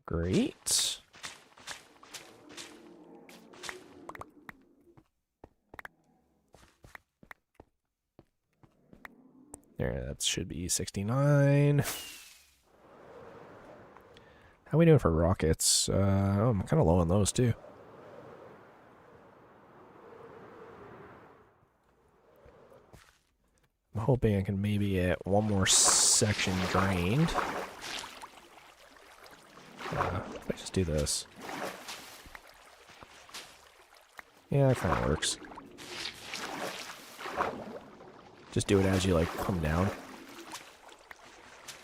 Great. There, that should be 69. How are we doing for rockets? Oh, I'm kind of low on those too. I'm hoping I can maybe get one more section drained. If I just do this. Yeah, that kind of works. Just do it as you, like, come down.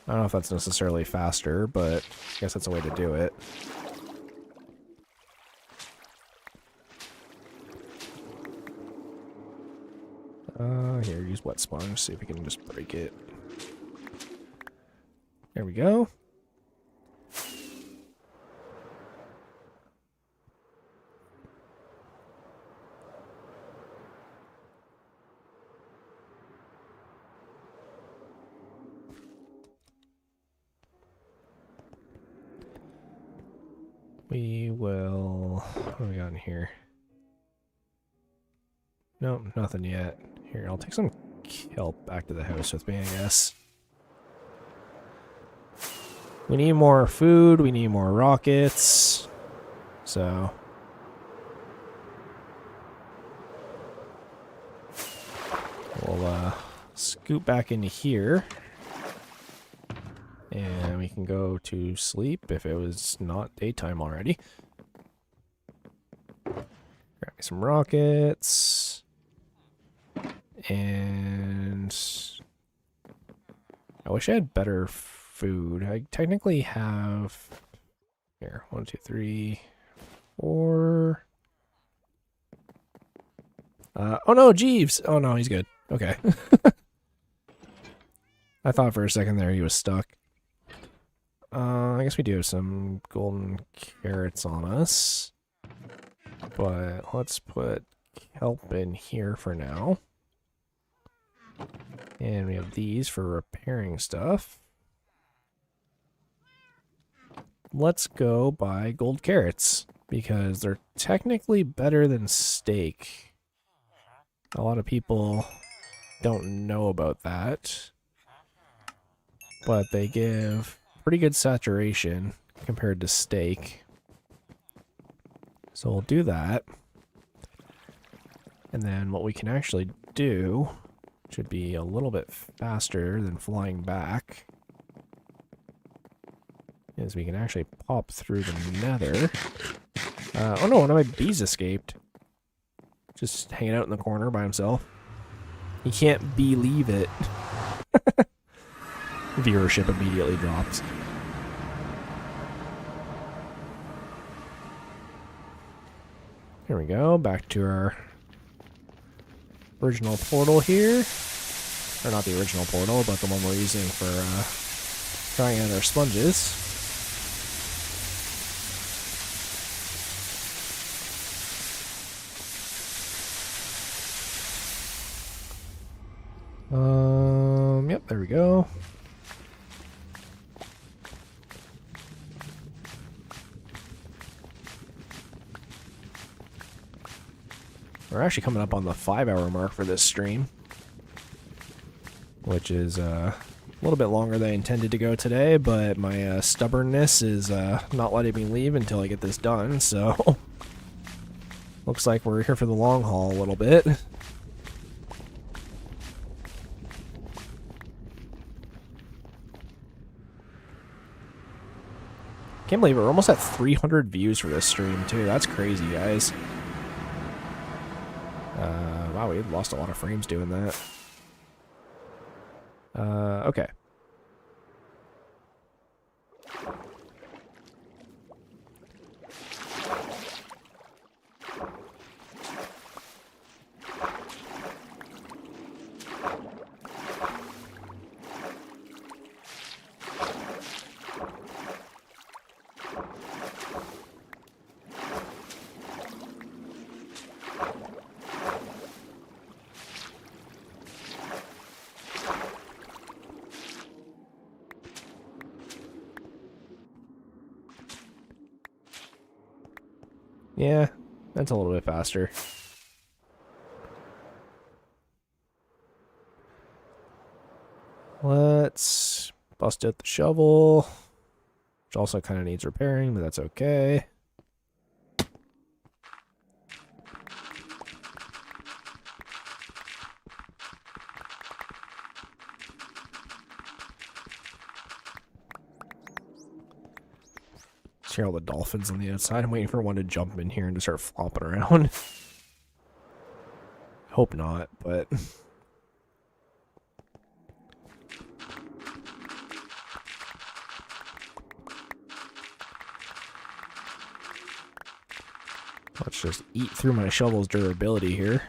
I don't know if that's necessarily faster, but I guess that's a way to do it. Here, use wet sponge, see if we can just break it. There we go. We will... What do we got in here? Nope, nothing yet. Here, I'll take some kelp back to the house with me, I guess. We need more food, we need more rockets. So... we'll scoot back into here. And we can go to sleep if it was not daytime already. Grab me some rockets. And I wish I had better food. I technically have here 1, 2, 3, 4. Oh no, Jeeves! Oh no, he's good. Okay. I thought for a second there he was stuck. I guess we do have some golden carrots on us. But let's put kelp in here for now. And we have these for repairing stuff. Let's go buy gold carrots, because they're technically better than steak. A lot of people don't know about that, but they give pretty good saturation compared to steak. So we'll do that. And then what we can actually do should be a little bit faster than flying back, is we can actually pop through the nether. Oh no, one of my bees escaped. Just hanging out in the corner by himself. He can't believe it. Viewership immediately drops. Here we go, back to our original portal here. Or not the original portal, but the one we're using for trying out our sponges. Yep, there we go. We're actually coming up on the 5-hour mark for this stream, which is a little bit longer than I intended to go today, but my stubbornness is not letting me leave until I get this done, so looks like we're here for the long haul a little bit. Can't believe it. We're almost at 300 views for this stream, too. That's crazy, guys. Wow, we lost a lot of frames doing that. Okay. Yeah, that's a little bit faster. Let's bust out the shovel, which also kind of needs repairing, but that's okay. Hear all the dolphins on the outside. I'm waiting for one to jump in here and to start flopping around. Hope not, but let's just eat through my shovel's durability here.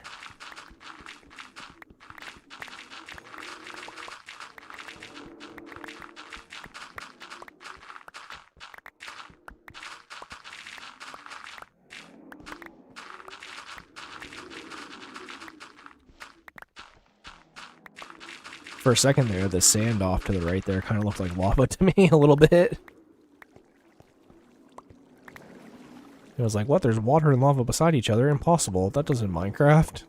For a second there, the sand off to the right there kind of looked like lava to me a little bit. It was like, what? There's water and lava beside each other? Impossible. That doesn't Minecraft.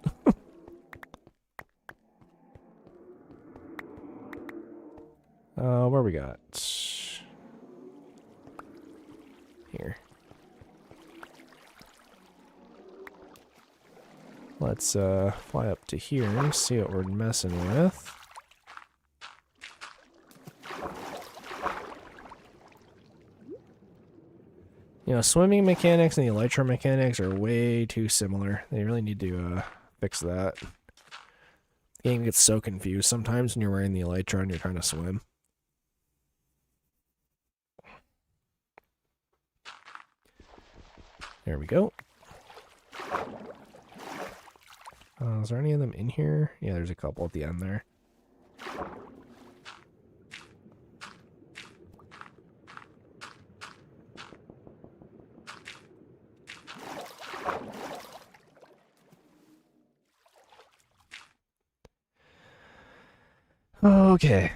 Where we got? Here. Let's fly up to here and see what we're messing with. You know, swimming mechanics and the elytra mechanics are way too similar. They really need to fix that. The game gets so confused sometimes when you're wearing the elytra and you're trying to swim. There we go. Is there any of them in here? Yeah, there's a couple at the end there. Okay.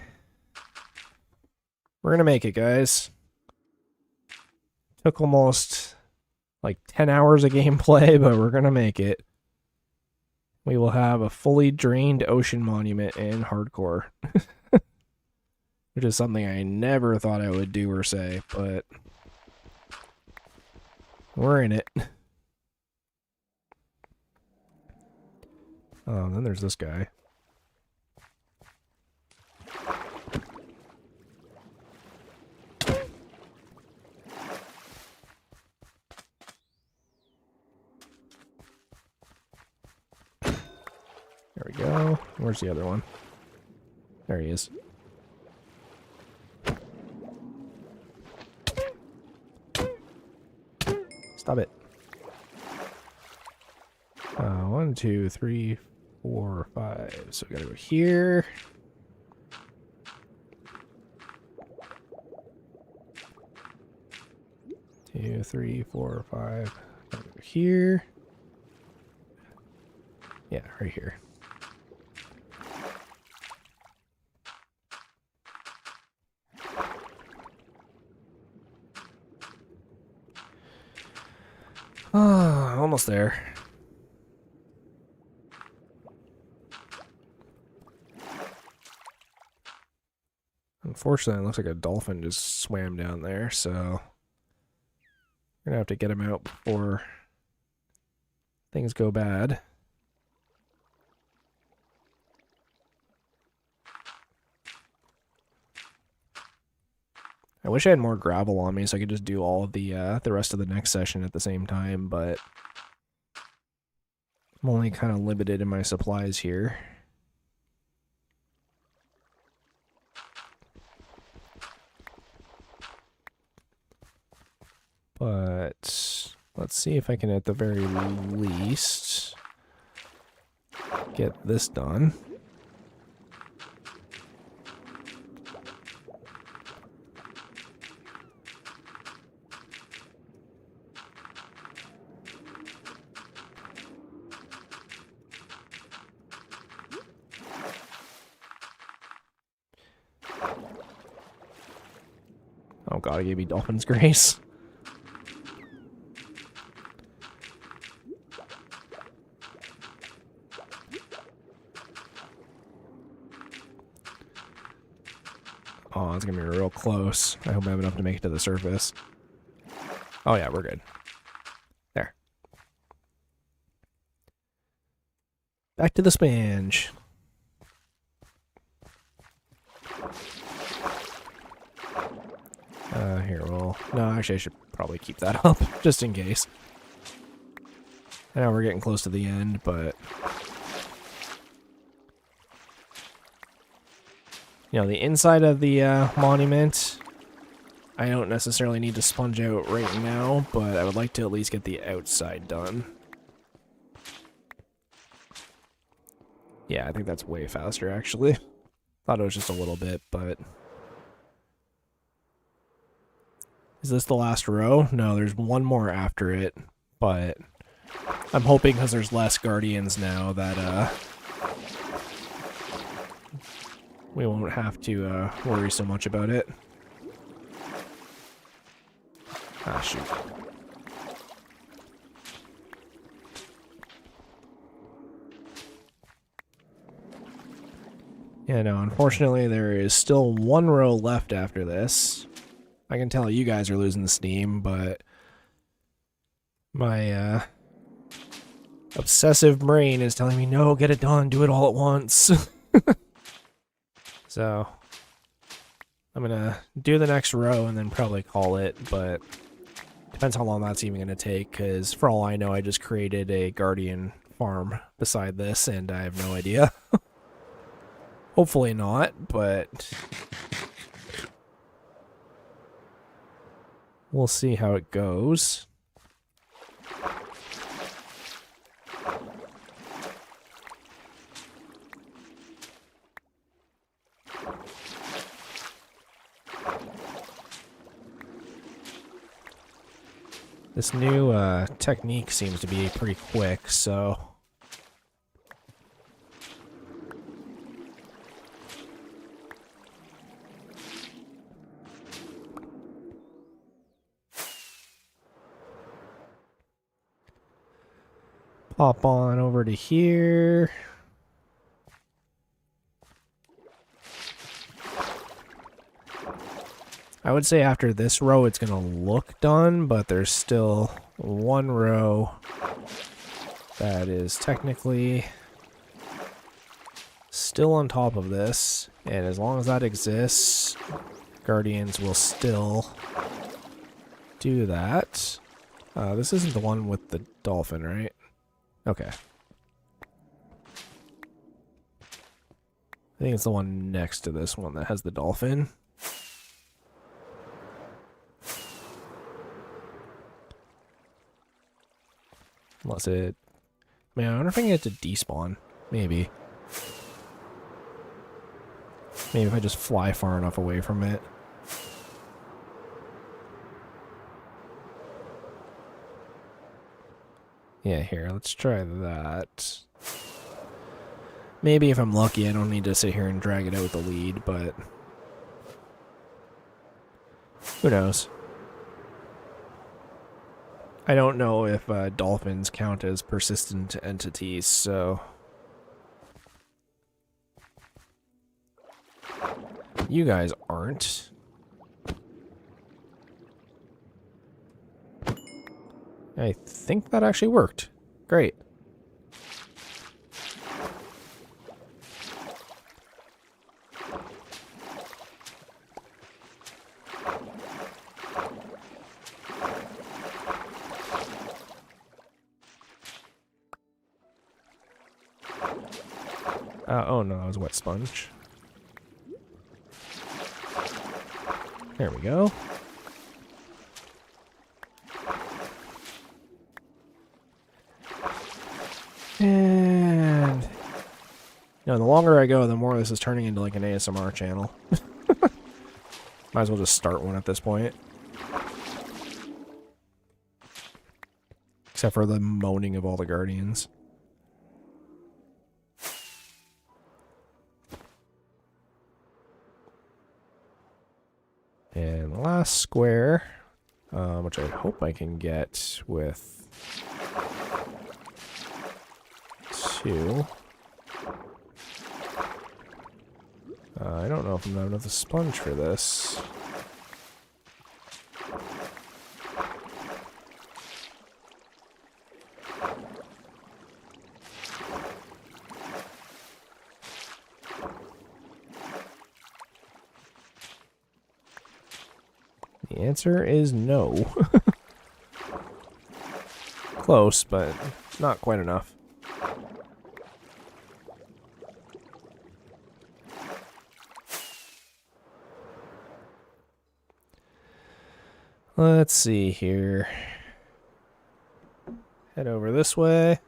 We're gonna make it, guys. Took almost like 10 hours of gameplay, but we're gonna make it. We will have a fully drained ocean monument in hardcore. Which is something I never thought I would do or say, but we're in it. Oh, and then there's this guy. There we go. Where's the other one? There he is. Stop it. 1, 2, 3, 4, 5. So we gotta go here. Two, 3, 4, 5. Gotta go here. Yeah, right here. Almost there. Unfortunately, it looks like a dolphin just swam down there, so we're gonna have to get him out before things go bad. I wish I had more gravel on me so I could just do all of the rest of the next session at the same time, but I'm only kind of limited in my supplies here. But let's see if I can at the very least get this done. Oh god, I gave me Dolphin's Grace. Oh, it's gonna be real close. I hope I have enough to make it to the surface. Oh yeah, we're good. There. Back to the sponge. Here, well... No, actually I should probably keep that up, just in case. I know we're getting close to the end, but... You know, the inside of the monument, I don't necessarily need to sponge out right now, but I would like to at least get the outside done. Yeah, I think that's way faster, actually. Thought it was just a little bit, but... Is this the last row? No, there's one more after it, but I'm hoping because there's less guardians now that we won't have to worry so much about it. Ah, shoot. Yeah, no, unfortunately there is still one row left after this. I can tell you guys are losing the steam, but my obsessive brain is telling me, no, get it done, do it all at once. So, I'm gonna do the next row and then probably call it, but depends how long that's even gonna take, because for all I know, I just created a guardian farm beside this, and I have no idea. Hopefully not, but... We'll see how it goes. This new technique seems to be pretty quick, so... hop on over to here. I would say after this row it's going to look done, but there's still one row that is technically still on top of this, and as long as that exists, Guardians will still do that. This isn't the one with the dolphin, right? Okay. I think it's the one next to this one that has the dolphin. Unless it... Man, I wonder if I can get to despawn. Maybe. Maybe if I just fly far enough away from it. Yeah, here, let's try that. Maybe if I'm lucky, I don't need to sit here and drag it out with the lead, but... who knows? I don't know if dolphins count as persistent entities, so... You guys aren't. I think that actually worked. Great. Oh no, that was wet sponge. There we go. And... you know, the longer I go, the more this is turning into like an ASMR channel. Might as well just start one at this point. Except for the moaning of all the Guardians. And the last square, which I hope I can get with 2. I don't know if I'm going to have enough sponge for this. The answer is no. Close, but not quite enough. Let's see here. Head over this way.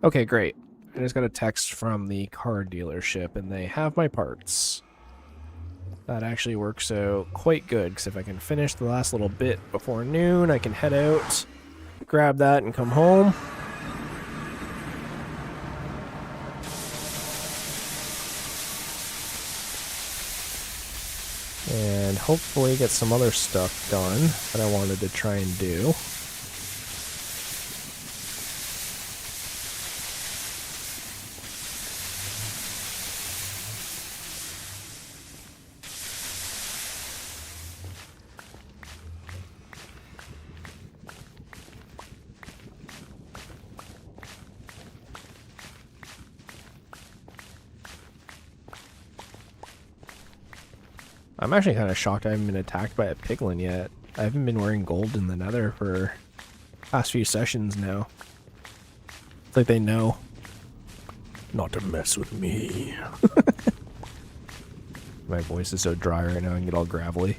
Okay, great. I just got a text from the car dealership, and they have my parts. That actually works out quite good, because if I can finish the last little bit before noon, I can head out, grab that, and come home. And hopefully get some other stuff done that I wanted to try and do. I'm actually kind of shocked I haven't been attacked by a piglin yet. I haven't been wearing gold in the nether for past few sessions now. It's like they know not to mess with me. My voice is so dry right now, I can get all gravelly.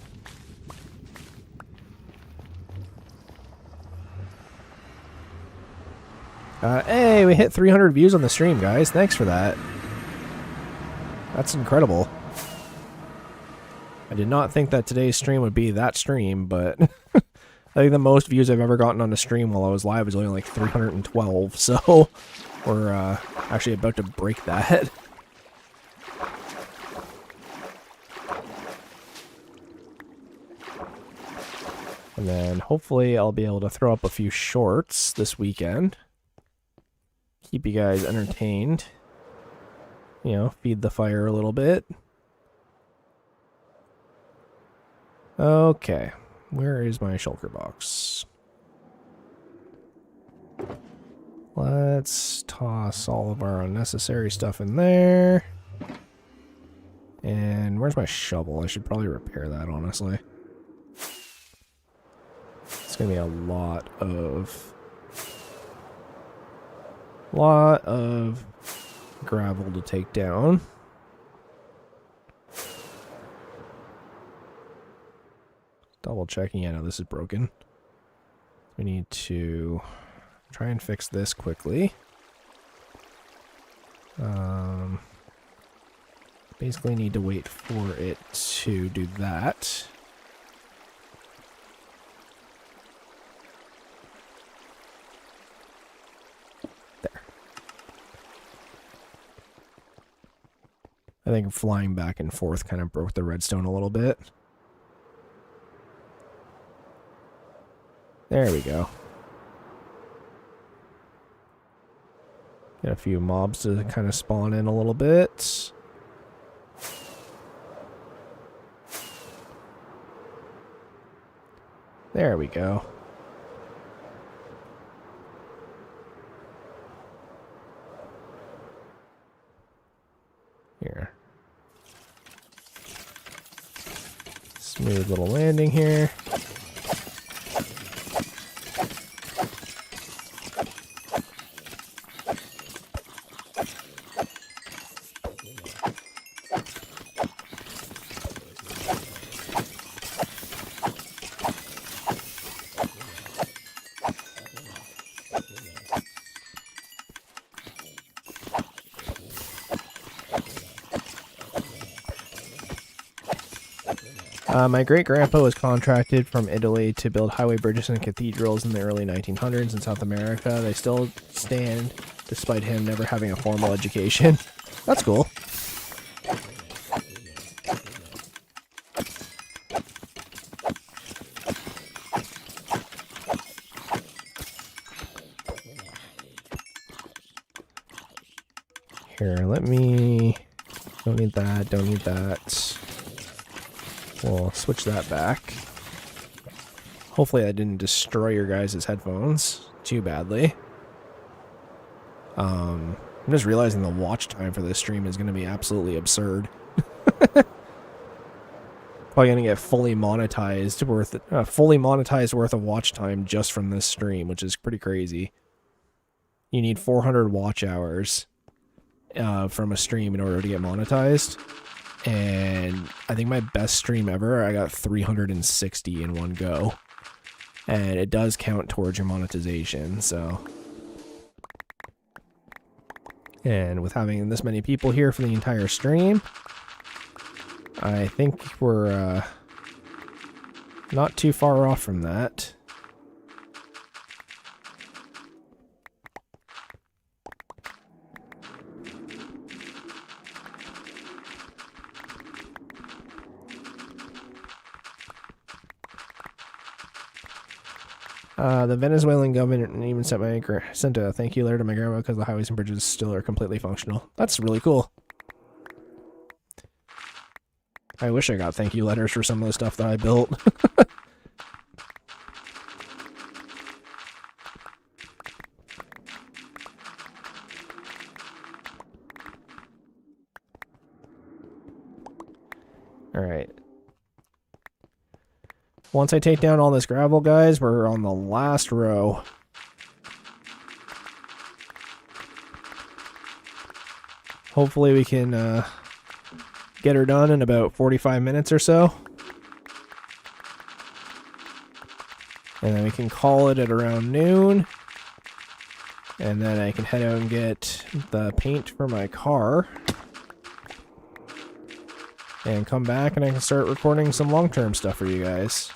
Hey, we hit 300 views on the stream, guys. Thanks for that. That's incredible. I did not think that today's stream would be that stream, but I think the most views I've ever gotten on a stream while I was live was only like 312, so we're actually about to break that. And then hopefully I'll be able to throw up a few shorts this weekend. Keep you guys entertained. You know, feed the fire a little bit. Okay, where is my shulker box? Let's toss all of our unnecessary stuff in there. And where's my shovel? I should probably repair that, honestly. It's gonna be a lot of gravel to take down. Double checking. Yeah, no, this is broken. We need to try and fix this quickly. Basically need to wait for it to do that. There. I think flying back and forth kind of broke the redstone a little bit. There we go. Get a few mobs to kind of spawn in a little bit. There we go. Here. Smooth little landing here. My great-grandpa was contracted from Italy to build highway bridges and cathedrals in the early 1900s in South America. They still stand, despite him never having a formal education. That's cool. Here, let me... Don't need that, don't need that. We'll switch that back. Hopefully I didn't destroy your guys' headphones too badly. I'm just realizing the watch time for this stream is going to be absolutely absurd. Probably going to get fully monetized worth of watch time just from this stream, which is pretty crazy. You need 400 watch hours from a stream in order to get monetized. And I think my best stream ever, I got 360 in one go. And it does count towards your monetization, so. And with having this many people here for the entire stream, I think we're not too far off from that. The Venezuelan government even sent a thank you letter to my grandma because the highways and bridges still are completely functional. That's really cool. I wish I got thank you letters for some of the stuff that I built. Alright. Once I take down all this gravel, guys, we're on the last row. Hopefully we can get her done in about 45 minutes or so. And then we can call it at around noon. And then I can head out and get the paint for my car. And come back and I can start recording some long-term stuff for you guys.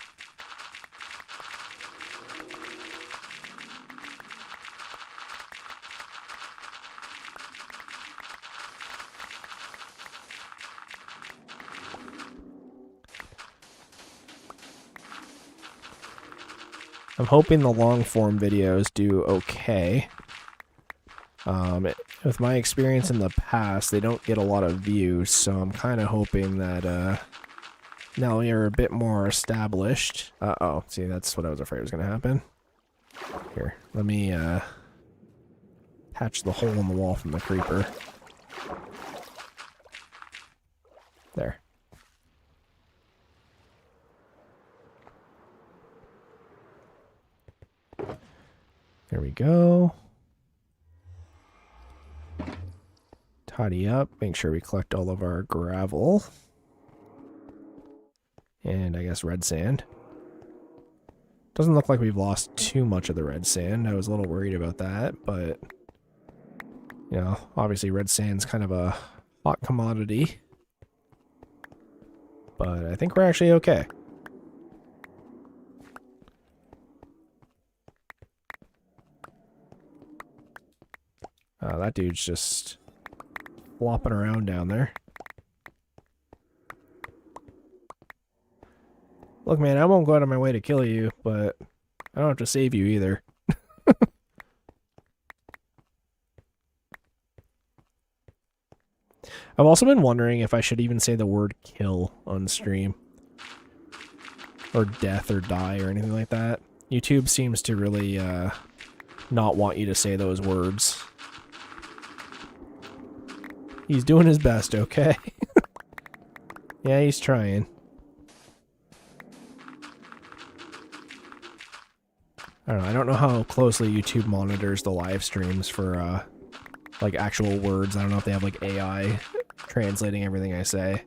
I'm hoping the long form videos do okay. With my experience in the past, they don't get a lot of views, so I'm kind of hoping that now you're a bit more established. Uh-oh, see, that's what I was afraid was going to happen. Here, let me patch the hole in the wall from the creeper. There. There we go. Tidy up, make sure we collect all of our gravel. And I guess red sand. Doesn't look like we've lost too much of the red sand. I was a little worried about that, but you know, obviously red sand's kind of a hot commodity. But I think we're actually okay. That dude's just flopping around down there. Look, man, I won't go out of my way to kill you, but I don't have to save you either. I've also been wondering if I should even say the word kill on stream. Or death or die or anything like that. YouTube seems to really not want you to say those words. He's doing his best, okay? Yeah, he's trying. I don't know how closely YouTube monitors the live streams for like actual words. I don't know if they have like AI translating everything I say.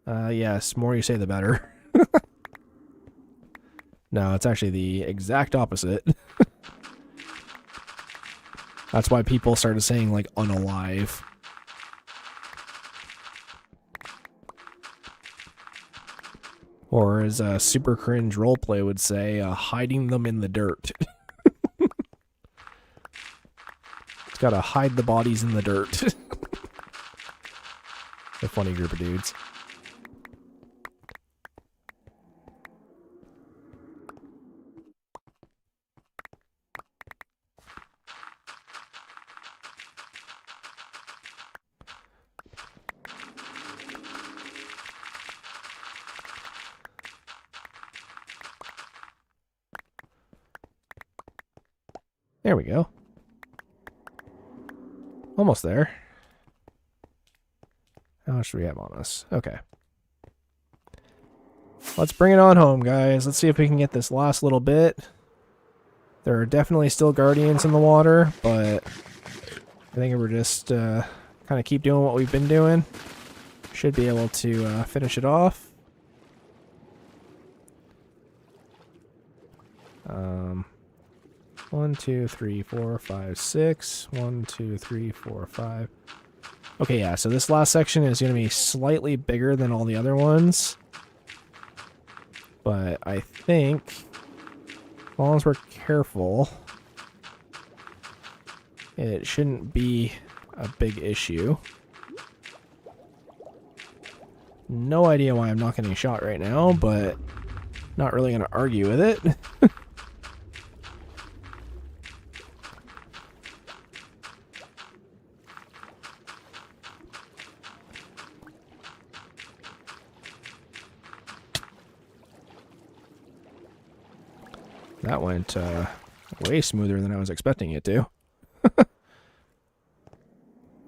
Yes, more you say the better. No, it's actually the exact opposite. That's why people started saying like unalive. Or as a super cringe roleplay would say, hiding them in the dirt. It's gotta hide the bodies in the dirt. A funny group of dudes. There we go. Almost there. How much do we have on us? Okay. Let's bring it on home, guys. Let's see if we can get this last little bit. There are definitely still guardians in the water, but I think if we're just kind of keep doing what we've been doing, should be able to finish it off. 1, 2, 3, 4, 5, 6. 1, 2, 3, 4, 5. Okay, yeah, so this last section is going to be slightly bigger than all the other ones. But I think, as long as we're careful, it shouldn't be a big issue. No idea why I'm not getting shot right now, but not really going to argue with it. That went way smoother than I was expecting it to.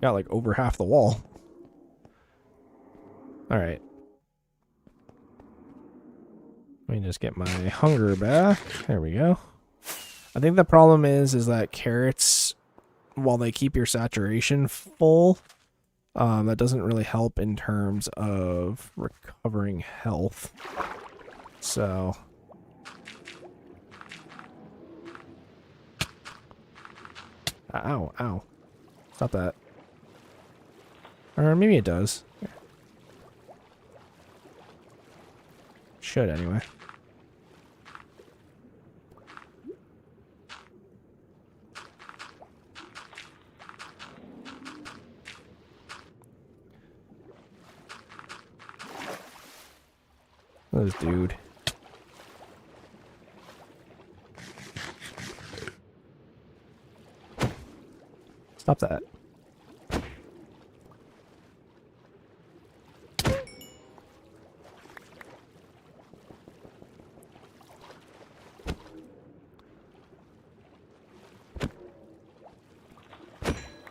Got like over half the wall. Alright. Let me just get my hunger back. There we go. I think the problem is that carrots, while they keep your saturation full, that doesn't really help in terms of recovering health. So... Ow, ow. Stop that. Or maybe it does. Should, anyway. This dude. Stop that.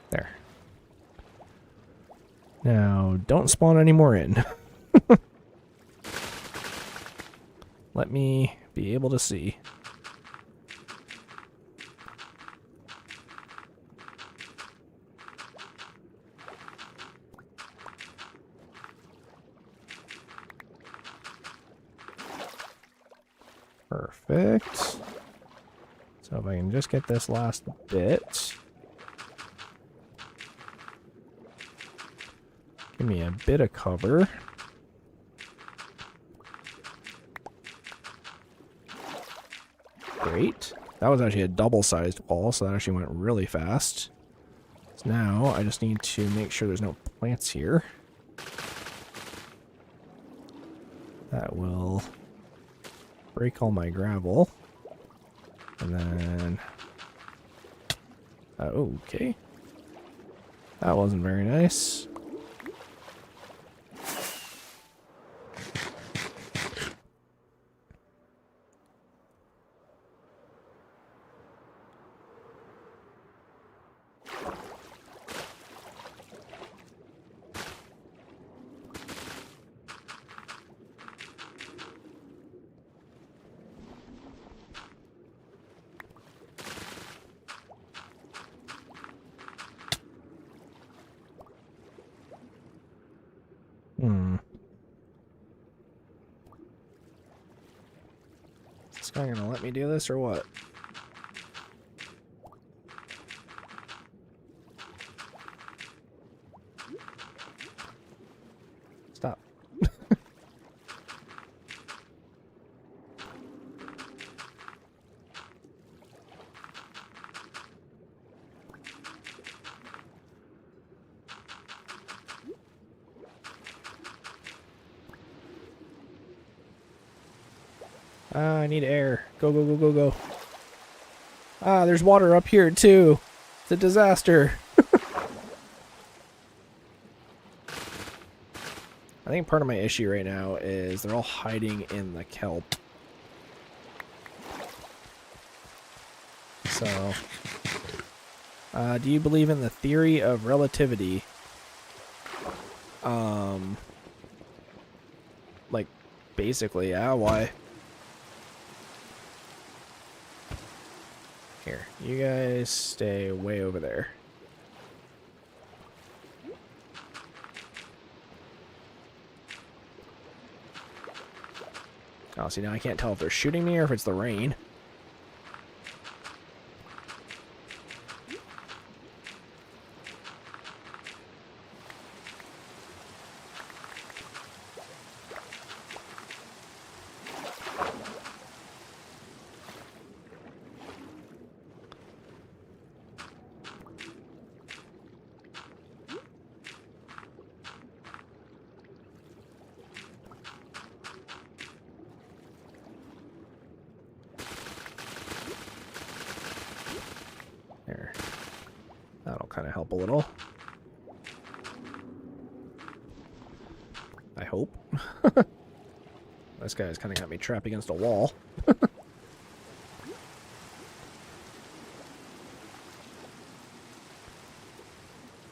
There. Now, don't spawn any more in. Let me be able to see. Perfect. So if I can just get this last bit. Give me a bit of cover. Great. That was actually a double-sized wall, so that actually went really fast. So now I just need to make sure there's no plants here. That will break all my gravel. And then... okay. That wasn't very nice. Is this guy gonna let me do this or what? Stop. I need air. Go, go, go, go, go. Ah, there's water up here too. It's a disaster. I think part of my issue right now is they're all hiding in the kelp. So, do you believe in the theory of relativity? Like, basically, yeah, why? Here, you guys stay way over there. Oh, see, now I can't tell if they're shooting me or if it's the rain. There. That'll kind of help a little. I hope. This guy's kind of got me trapped against a wall.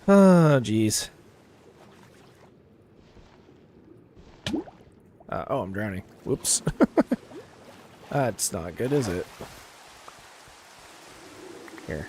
Oh, jeez. Oh, I'm drowning. Whoops. That's not good, is it? Here.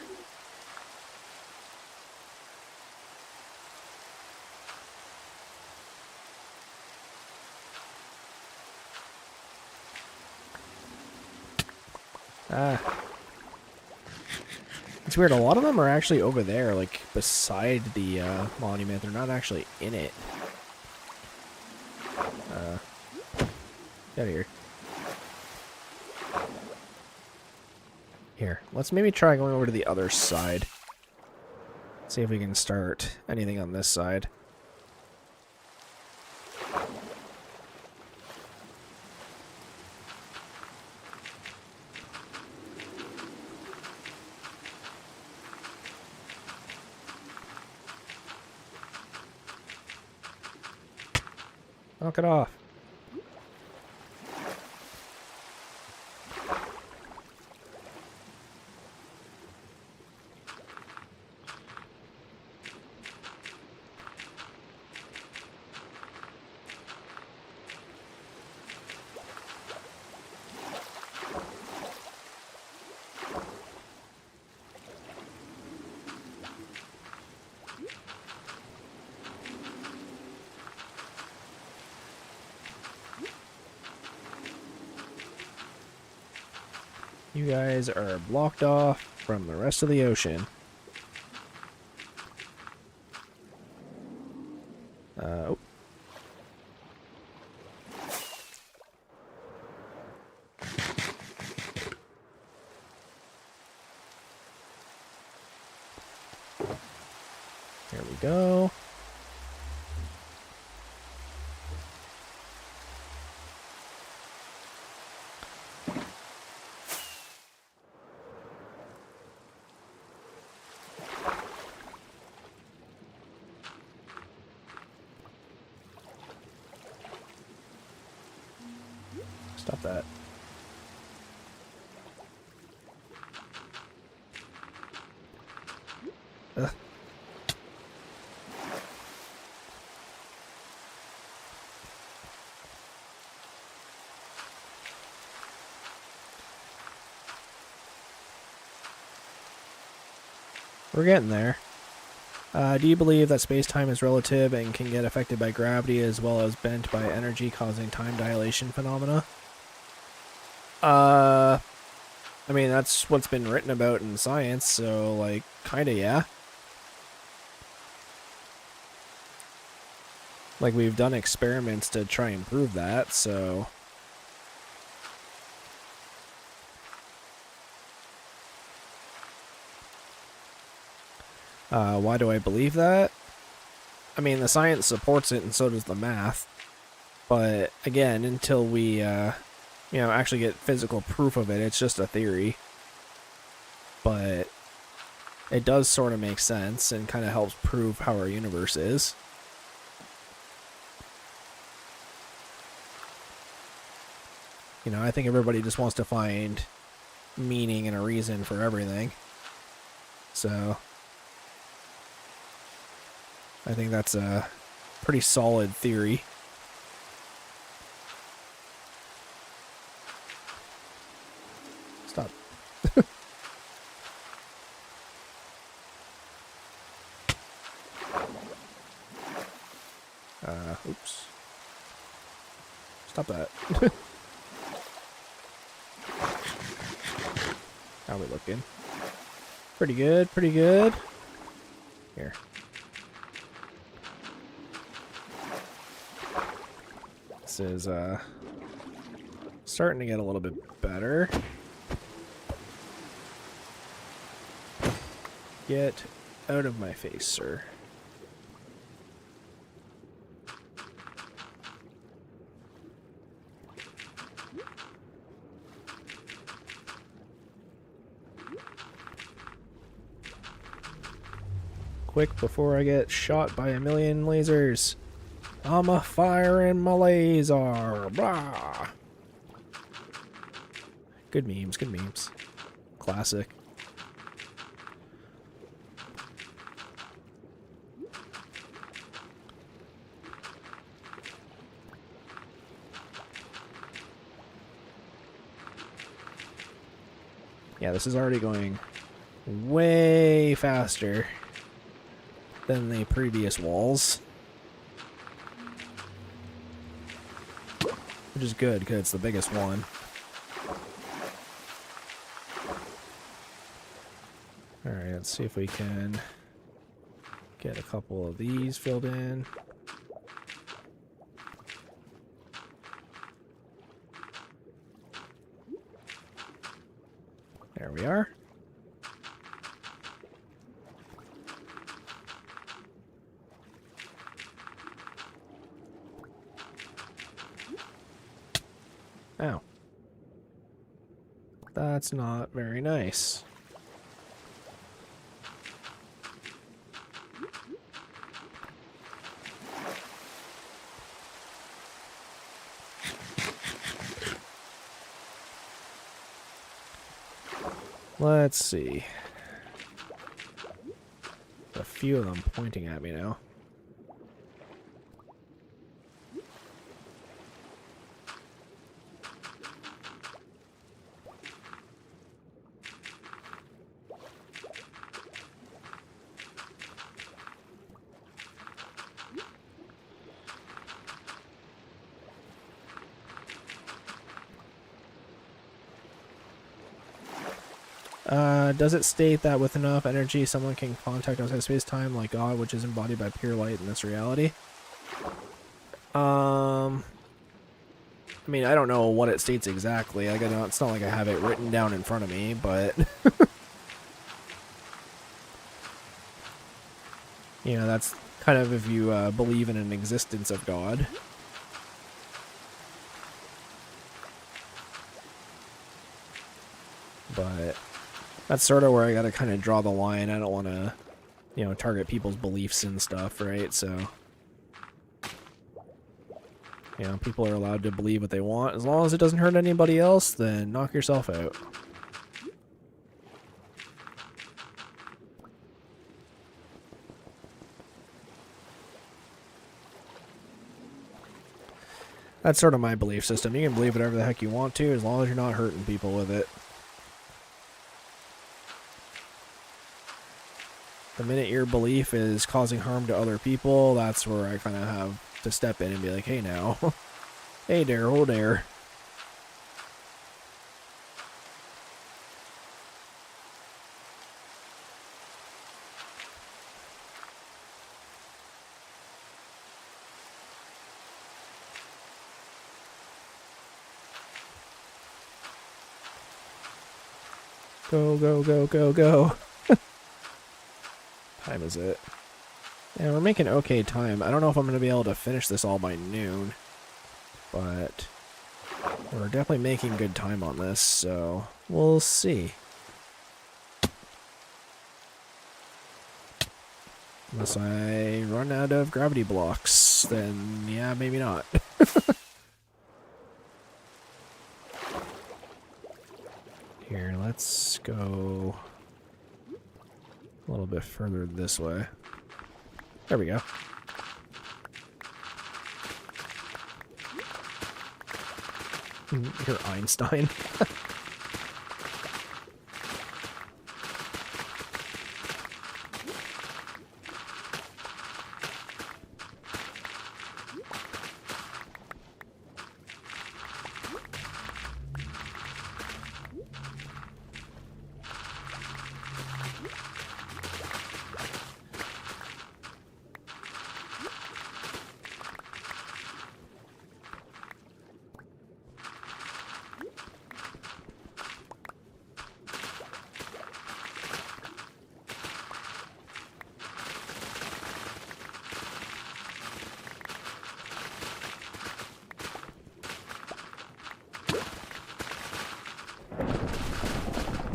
It's weird, a lot of them are actually over there, like, beside the, monument. They're not actually in it. Get out of here. Here, let's maybe try going over to the other side. See if we can start anything on this side. Knock it off. You guys are blocked off from the rest of the ocean. Oh. There we go. Stop that. Ugh. We're getting there. Do you believe that space-time is relative and can get affected by gravity as well as bent by energy causing time dilation phenomena? I mean, that's what's been written about in science, so, like, kinda, yeah. Like, we've done experiments to try and prove that, so... why do I believe that? I mean, the science supports it and so does the math. But, again, until we, actually get physical proof of it, it's just a theory. But it does sort of make sense and kind of helps prove how our universe is. You know, I think everybody just wants to find meaning and a reason for everything. So... I think that's a pretty solid theory. Stop. Oops. Stop that. How are we looking? Pretty good, pretty good. Here. This is starting to get a little bit better. Get out of my face, sir. Quick before I get shot by a million lasers. I'm a firing my laser. Blah. Good memes, good memes. Classic. Yeah, this is already going way faster than the previous walls. Which is good, because it's the biggest one. Alright, let's see if we can get a couple of these filled in. There we are. Ow. That's not very nice. Let's see. A few of them pointing at me now. Does it state that with enough energy someone can contact outside space-time like God, which is embodied by pure light in this reality? I mean, I don't know what it states exactly. Like, I know it's not like I have it written down in front of me, but you know, that's kind of if you believe in an existence of God. But that's sort of where I gotta kind of draw the line. I don't want to, you know, target people's beliefs and stuff, right? So, you know, people are allowed to believe what they want. As long as it doesn't hurt anybody else, then knock yourself out. That's sort of my belief system. You can believe whatever the heck you want to, as long as you're not hurting people with it. The minute your belief is causing harm to other people, that's where I kind of have to step in and be like, hey now. Hey there, oh there. Go, go, go, go, go. Time is it? Yeah, we're making okay time. I don't know if I'm going to be able to finish this all by noon, but we're definitely making good time on this, so we'll see. Unless I run out of gravity blocks, then yeah, maybe not. Here, let's go a little bit further this way. There we go. You're Einstein.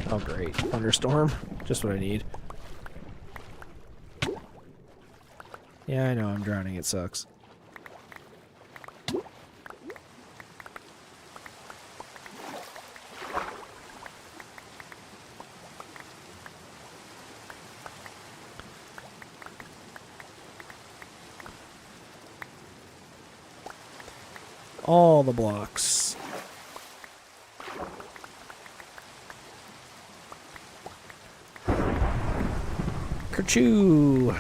Oh great, thunderstorm. Just what I need. Yeah, I know, I'm drowning, it sucks. All the blocks. Kerchoo!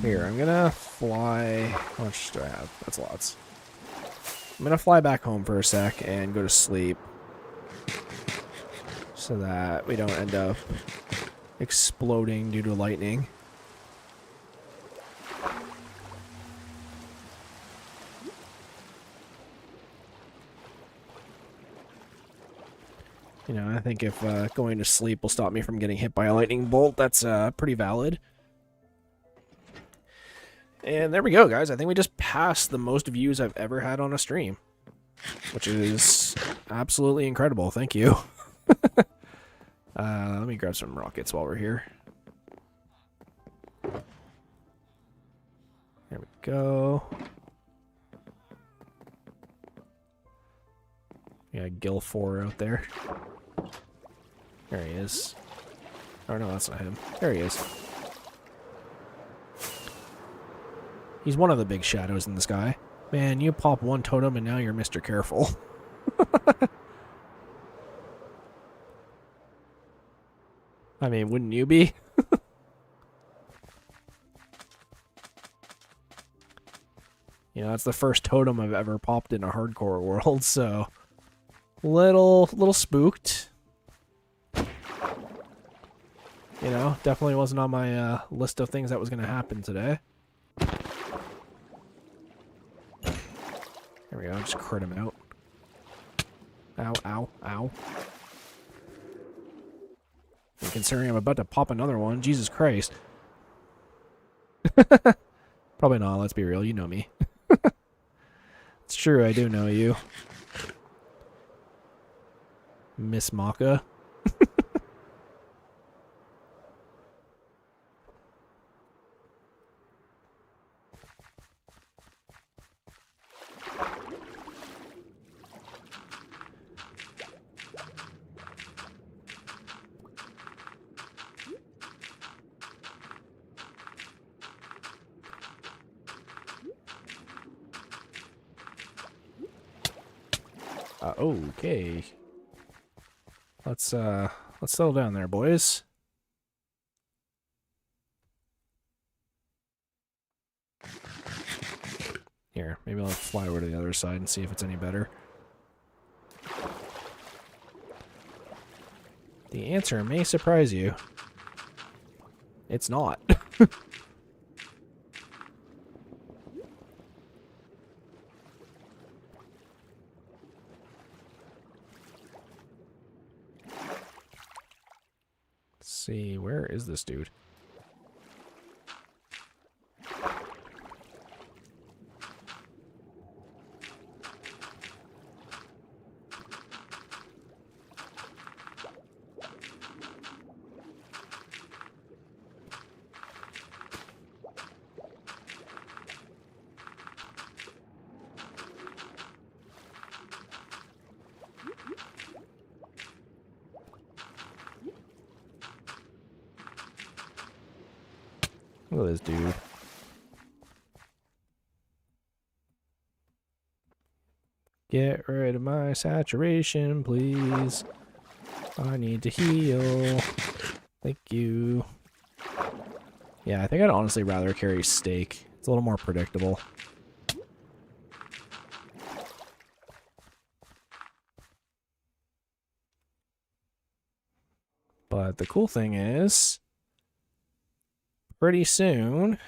Here, I'm gonna fly. How much do I have? That's lots. I'm gonna fly back home for a sec and go to sleep, so that we don't end up exploding due to lightning. You know, I think if going to sleep will stop me from getting hit by a lightning bolt, that's pretty valid. And there we go, guys. I think we just passed the most views I've ever had on a stream, which is absolutely incredible. Thank you. Let me grab some rockets while we're here. go. Yeah, Gil 4 out there. There he is. Oh no, that's not him. There he is. He's one of the big shadows in the sky. Man, you pop one totem and now you're Mr. Careful. I mean, wouldn't you be? You know, that's the first totem I've ever popped in a hardcore world, so little spooked. You know, definitely wasn't on my list of things that was going to happen today. There we go, just crit him out. Ow, ow, ow. And considering I'm about to pop another one, Jesus Christ. Probably not, let's be real, you know me. It's true, I do know you. Miss Maka. Okay. Let's settle down there, boys. Here, maybe I'll fly over to the other side and see if it's any better. The answer may surprise you. It's not. Let's see, where is this dude? Look at this dude. Get rid of my saturation, please. I need to heal. Thank you. Yeah, I think I'd honestly rather carry steak. It's a little more predictable. But the cool thing is, pretty soon,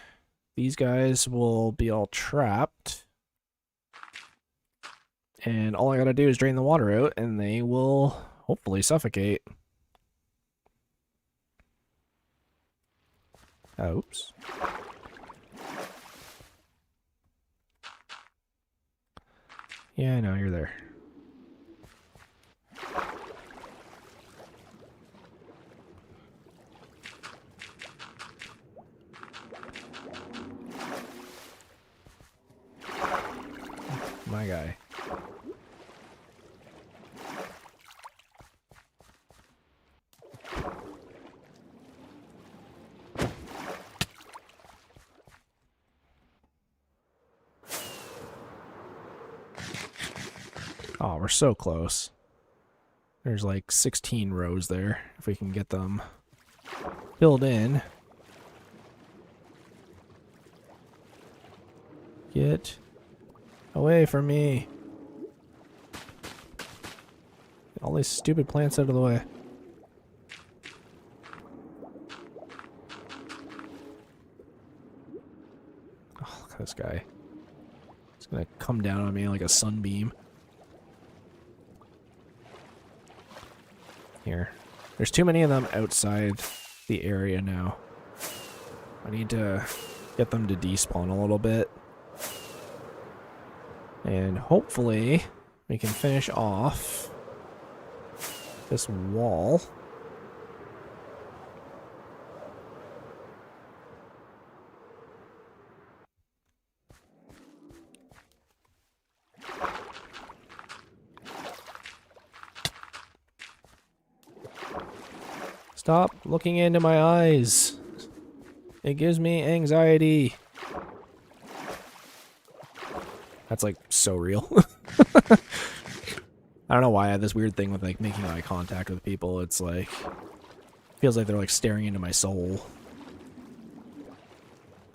these guys will be all trapped. And all I gotta do is drain the water out, and they will hopefully suffocate. Oops. Yeah, I know, you're there. My guy. Oh, we're so close. There's like 16 rows there, if we can get them filled in. Get away from me. Get all these stupid plants out of the way. Oh, look at this guy. He's gonna come down on me like a sunbeam. Here. There's too many of them outside the area now. I need to get them to despawn a little bit. And hopefully we can finish off this wall. Stop looking into my eyes. It gives me anxiety. That's like so real. I don't know why I have this weird thing with like making eye contact with people. It's like, feels like they're like staring into my soul.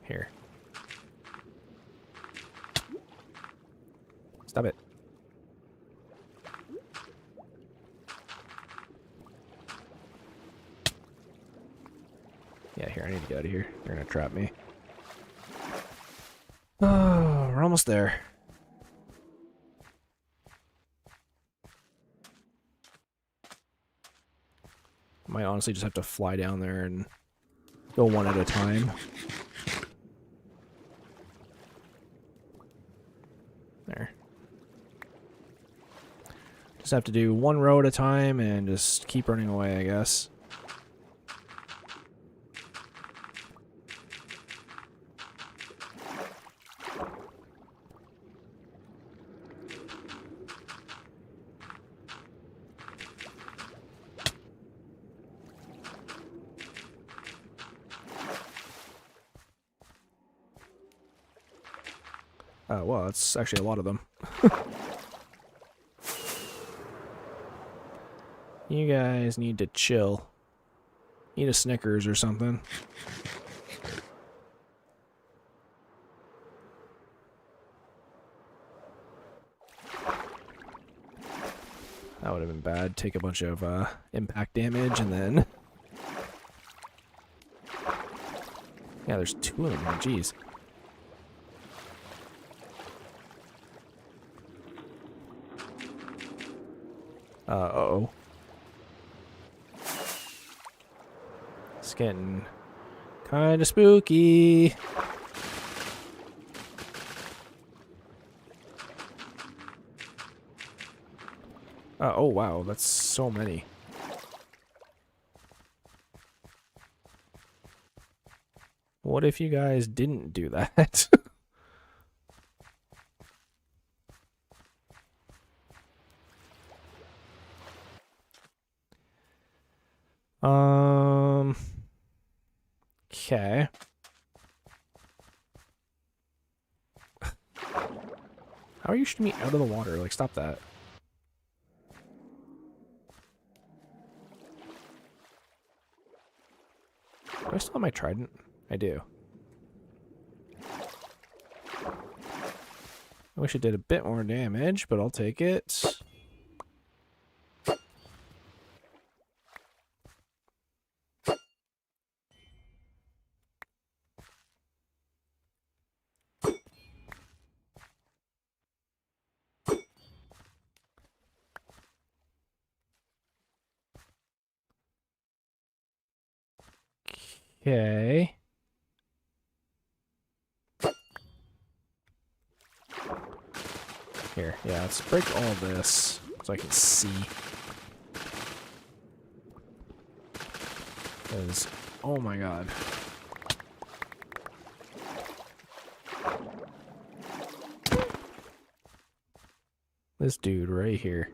Here. Stop it. Yeah, here, I need to get out of here. They're gonna trap me. Oh, we're almost there. Might honestly just have to fly down there and go one at a time. There. Just have to do one row at a time and just keep running away, I guess. Well, that's actually a lot of them. You guys need to chill. Eat a Snickers or something. That would have been bad. Take a bunch of impact damage and then... Yeah, there's two of them here. Jeez. Uh-oh. It's getting kind of spooky. Oh, wow. That's so many. What if you guys didn't do that? Okay. How are you shooting me out of the water? Like, stop that. Do I still have my trident? I do. I wish it did a bit more damage, but I'll take it. Okay. Here, yeah, let's break all this so I can see. Because, oh my god. This dude right here.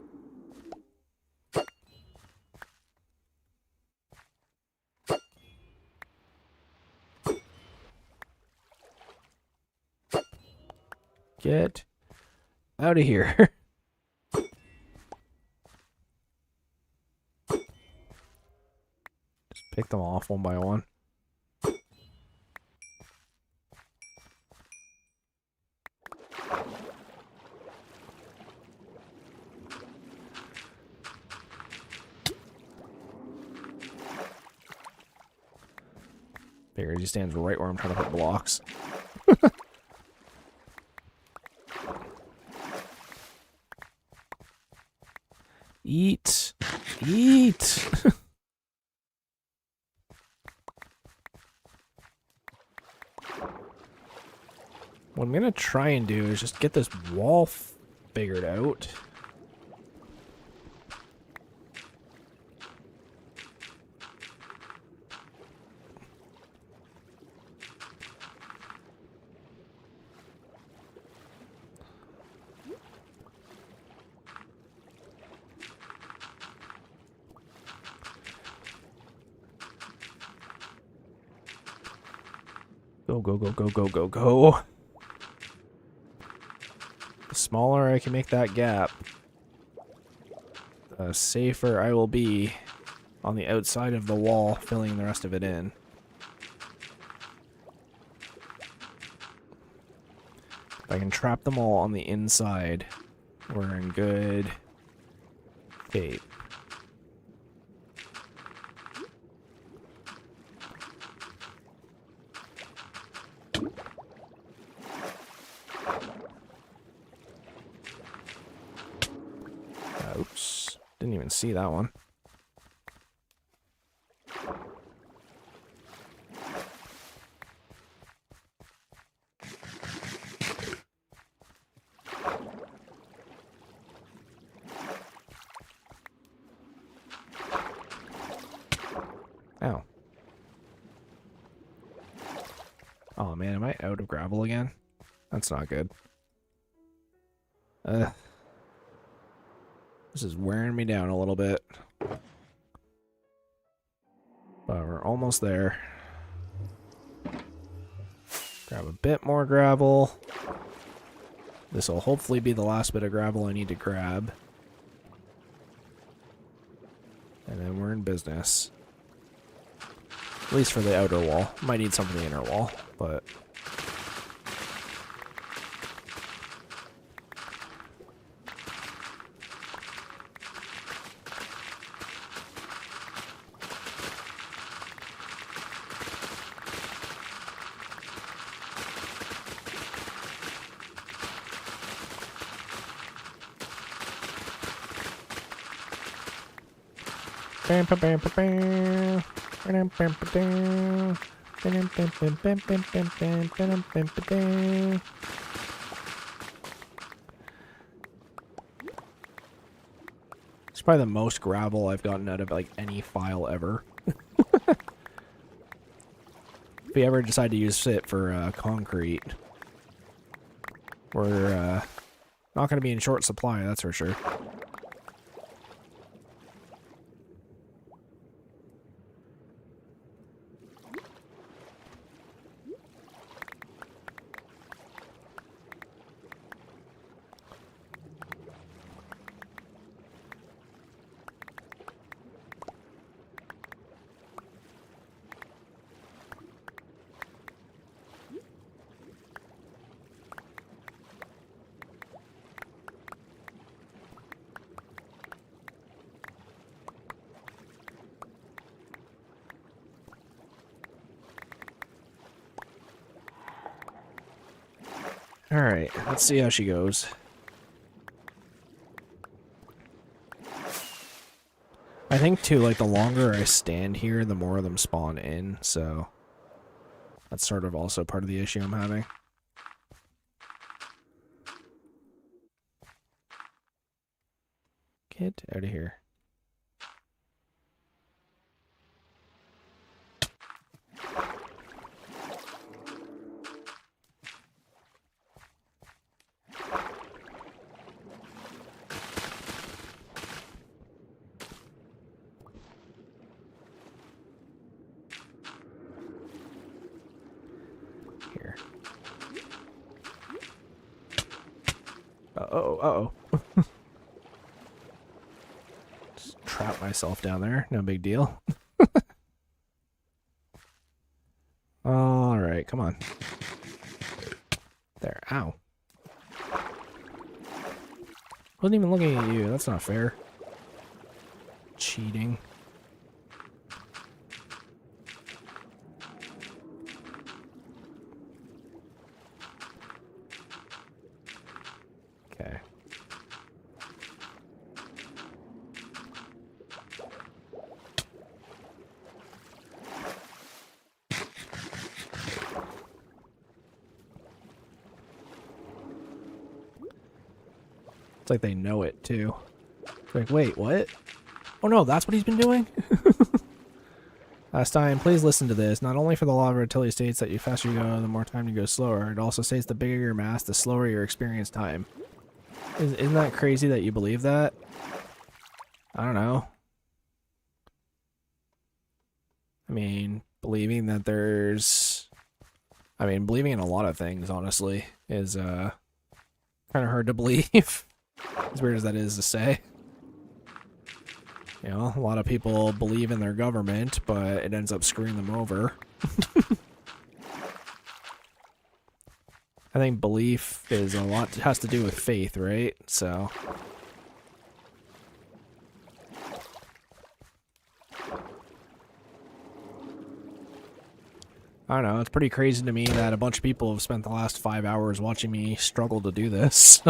Get out of here. Just pick them off one by one. Figures he stands right where I'm trying to put blocks. Eat. Eat. What I'm gonna try and do is just get this wall figured out. Go, go, go, go, go, go, go. The smaller I can make that gap, the safer I will be on the outside of the wall, filling the rest of it in. If I can trap them all on the inside, we're in good shape. Oops, didn't even see that one. Ow. Oh man, am I out of gravel again? That's not good. This is wearing me down a little bit. But we're almost there. Grab a bit more gravel. This will hopefully be the last bit of gravel I need to grab. And then we're in business. At least for the outer wall. Might need some for the inner wall, but... It's probably the most gravel I've gotten out of like any file ever. If we ever decide to use it for concrete, we're not going to be in short supply, that's for sure. Alright, let's see how she goes. I think, too, like, the longer I stand here, the more of them spawn in, so... That's sort of also part of the issue I'm having. Get out of here. Here. Uh-oh. Just trap myself down there. No big deal. Alright, come on. There. Ow. Wasn't even looking at you. That's not fair. Cheating. Okay. It's like they know it, too. It's like, wait, what? Oh no, that's what he's been doing? Stein, please listen to this. Not only for the law of relativity states that the faster you go, the more time you go slower. It also states the bigger your mass, the slower your experience time. Isn't that crazy that you believe that? I don't know. I mean, believing that there's I mean, believing in a lot of things, honestly, is kind of hard to believe. As weird as that is to say. You know, a lot of people believe in their government, but it ends up screwing them over. I think belief is a lot, has to do with faith, right? So. I don't know, it's pretty crazy to me that a bunch of people have spent the last 5 hours watching me struggle to do this.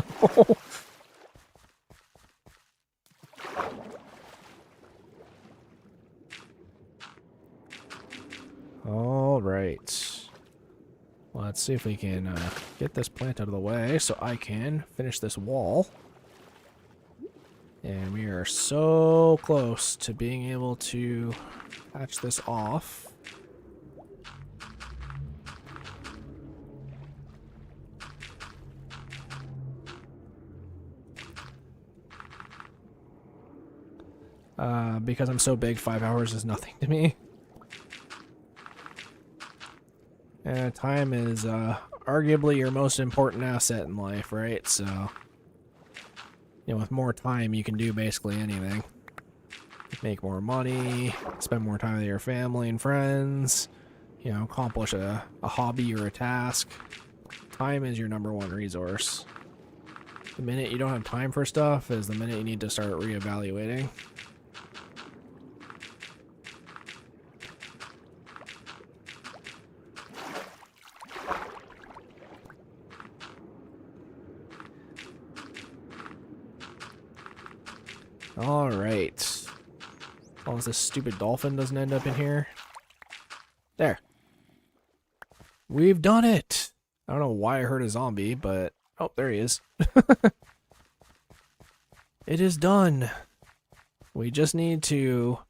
All right. Let's see if we can get this plant out of the way so I can finish this wall. And we are so close to being able to patch this off. Because I'm so big, 5 hours is nothing to me. And time is arguably your most important asset in life, right? So, you know, with more time, you can do basically anything. Make more money, spend more time with your family and friends, you know, accomplish a hobby or a task. Time is your #1 resource. The minute you don't have time for stuff is the minute you need to start reevaluating. All right. As long as this stupid dolphin doesn't end up in here. There. We've done it. I don't know why I heard a zombie, but... Oh, there he is. It is done. We just need to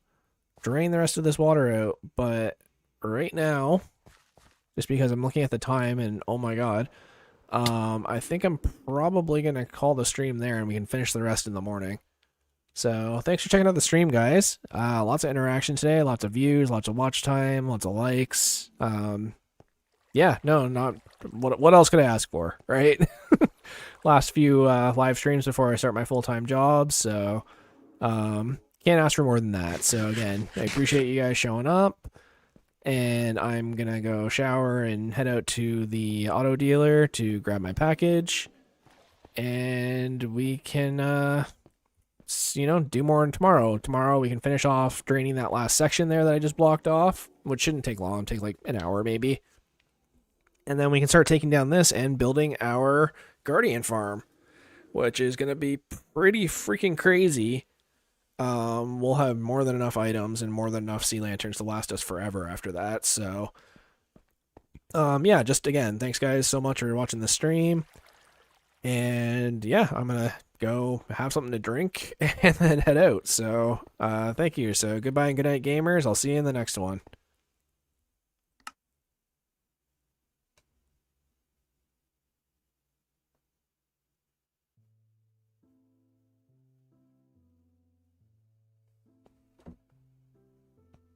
drain the rest of this water out, but right now, just because I'm looking at the time and oh my god, I think I'm probably going to call the stream there and we can finish the rest in the morning. So thanks for checking out the stream, guys. Lots of interaction today, lots of views, lots of watch time, lots of likes. Yeah, no, not what else could I ask for, right? Last few live streams before I start my full-time job, so can't ask for more than that. So again, I appreciate you guys showing up, and I'm gonna go shower and head out to the auto dealer to grab my package, and we can you know, do more tomorrow. Tomorrow we can finish off draining that last section there that I just blocked off, which shouldn't take long, take like an hour maybe. And then we can start taking down this and building our Guardian farm, which is going to be pretty freaking crazy. We'll have more than enough items and more than enough sea lanterns to last us forever after that. So, yeah, just again, thanks guys so much for watching the stream. And yeah, I'm going to go have something to drink and then head out. So, thank you. So, goodbye and good night, gamers. I'll see you in the next one.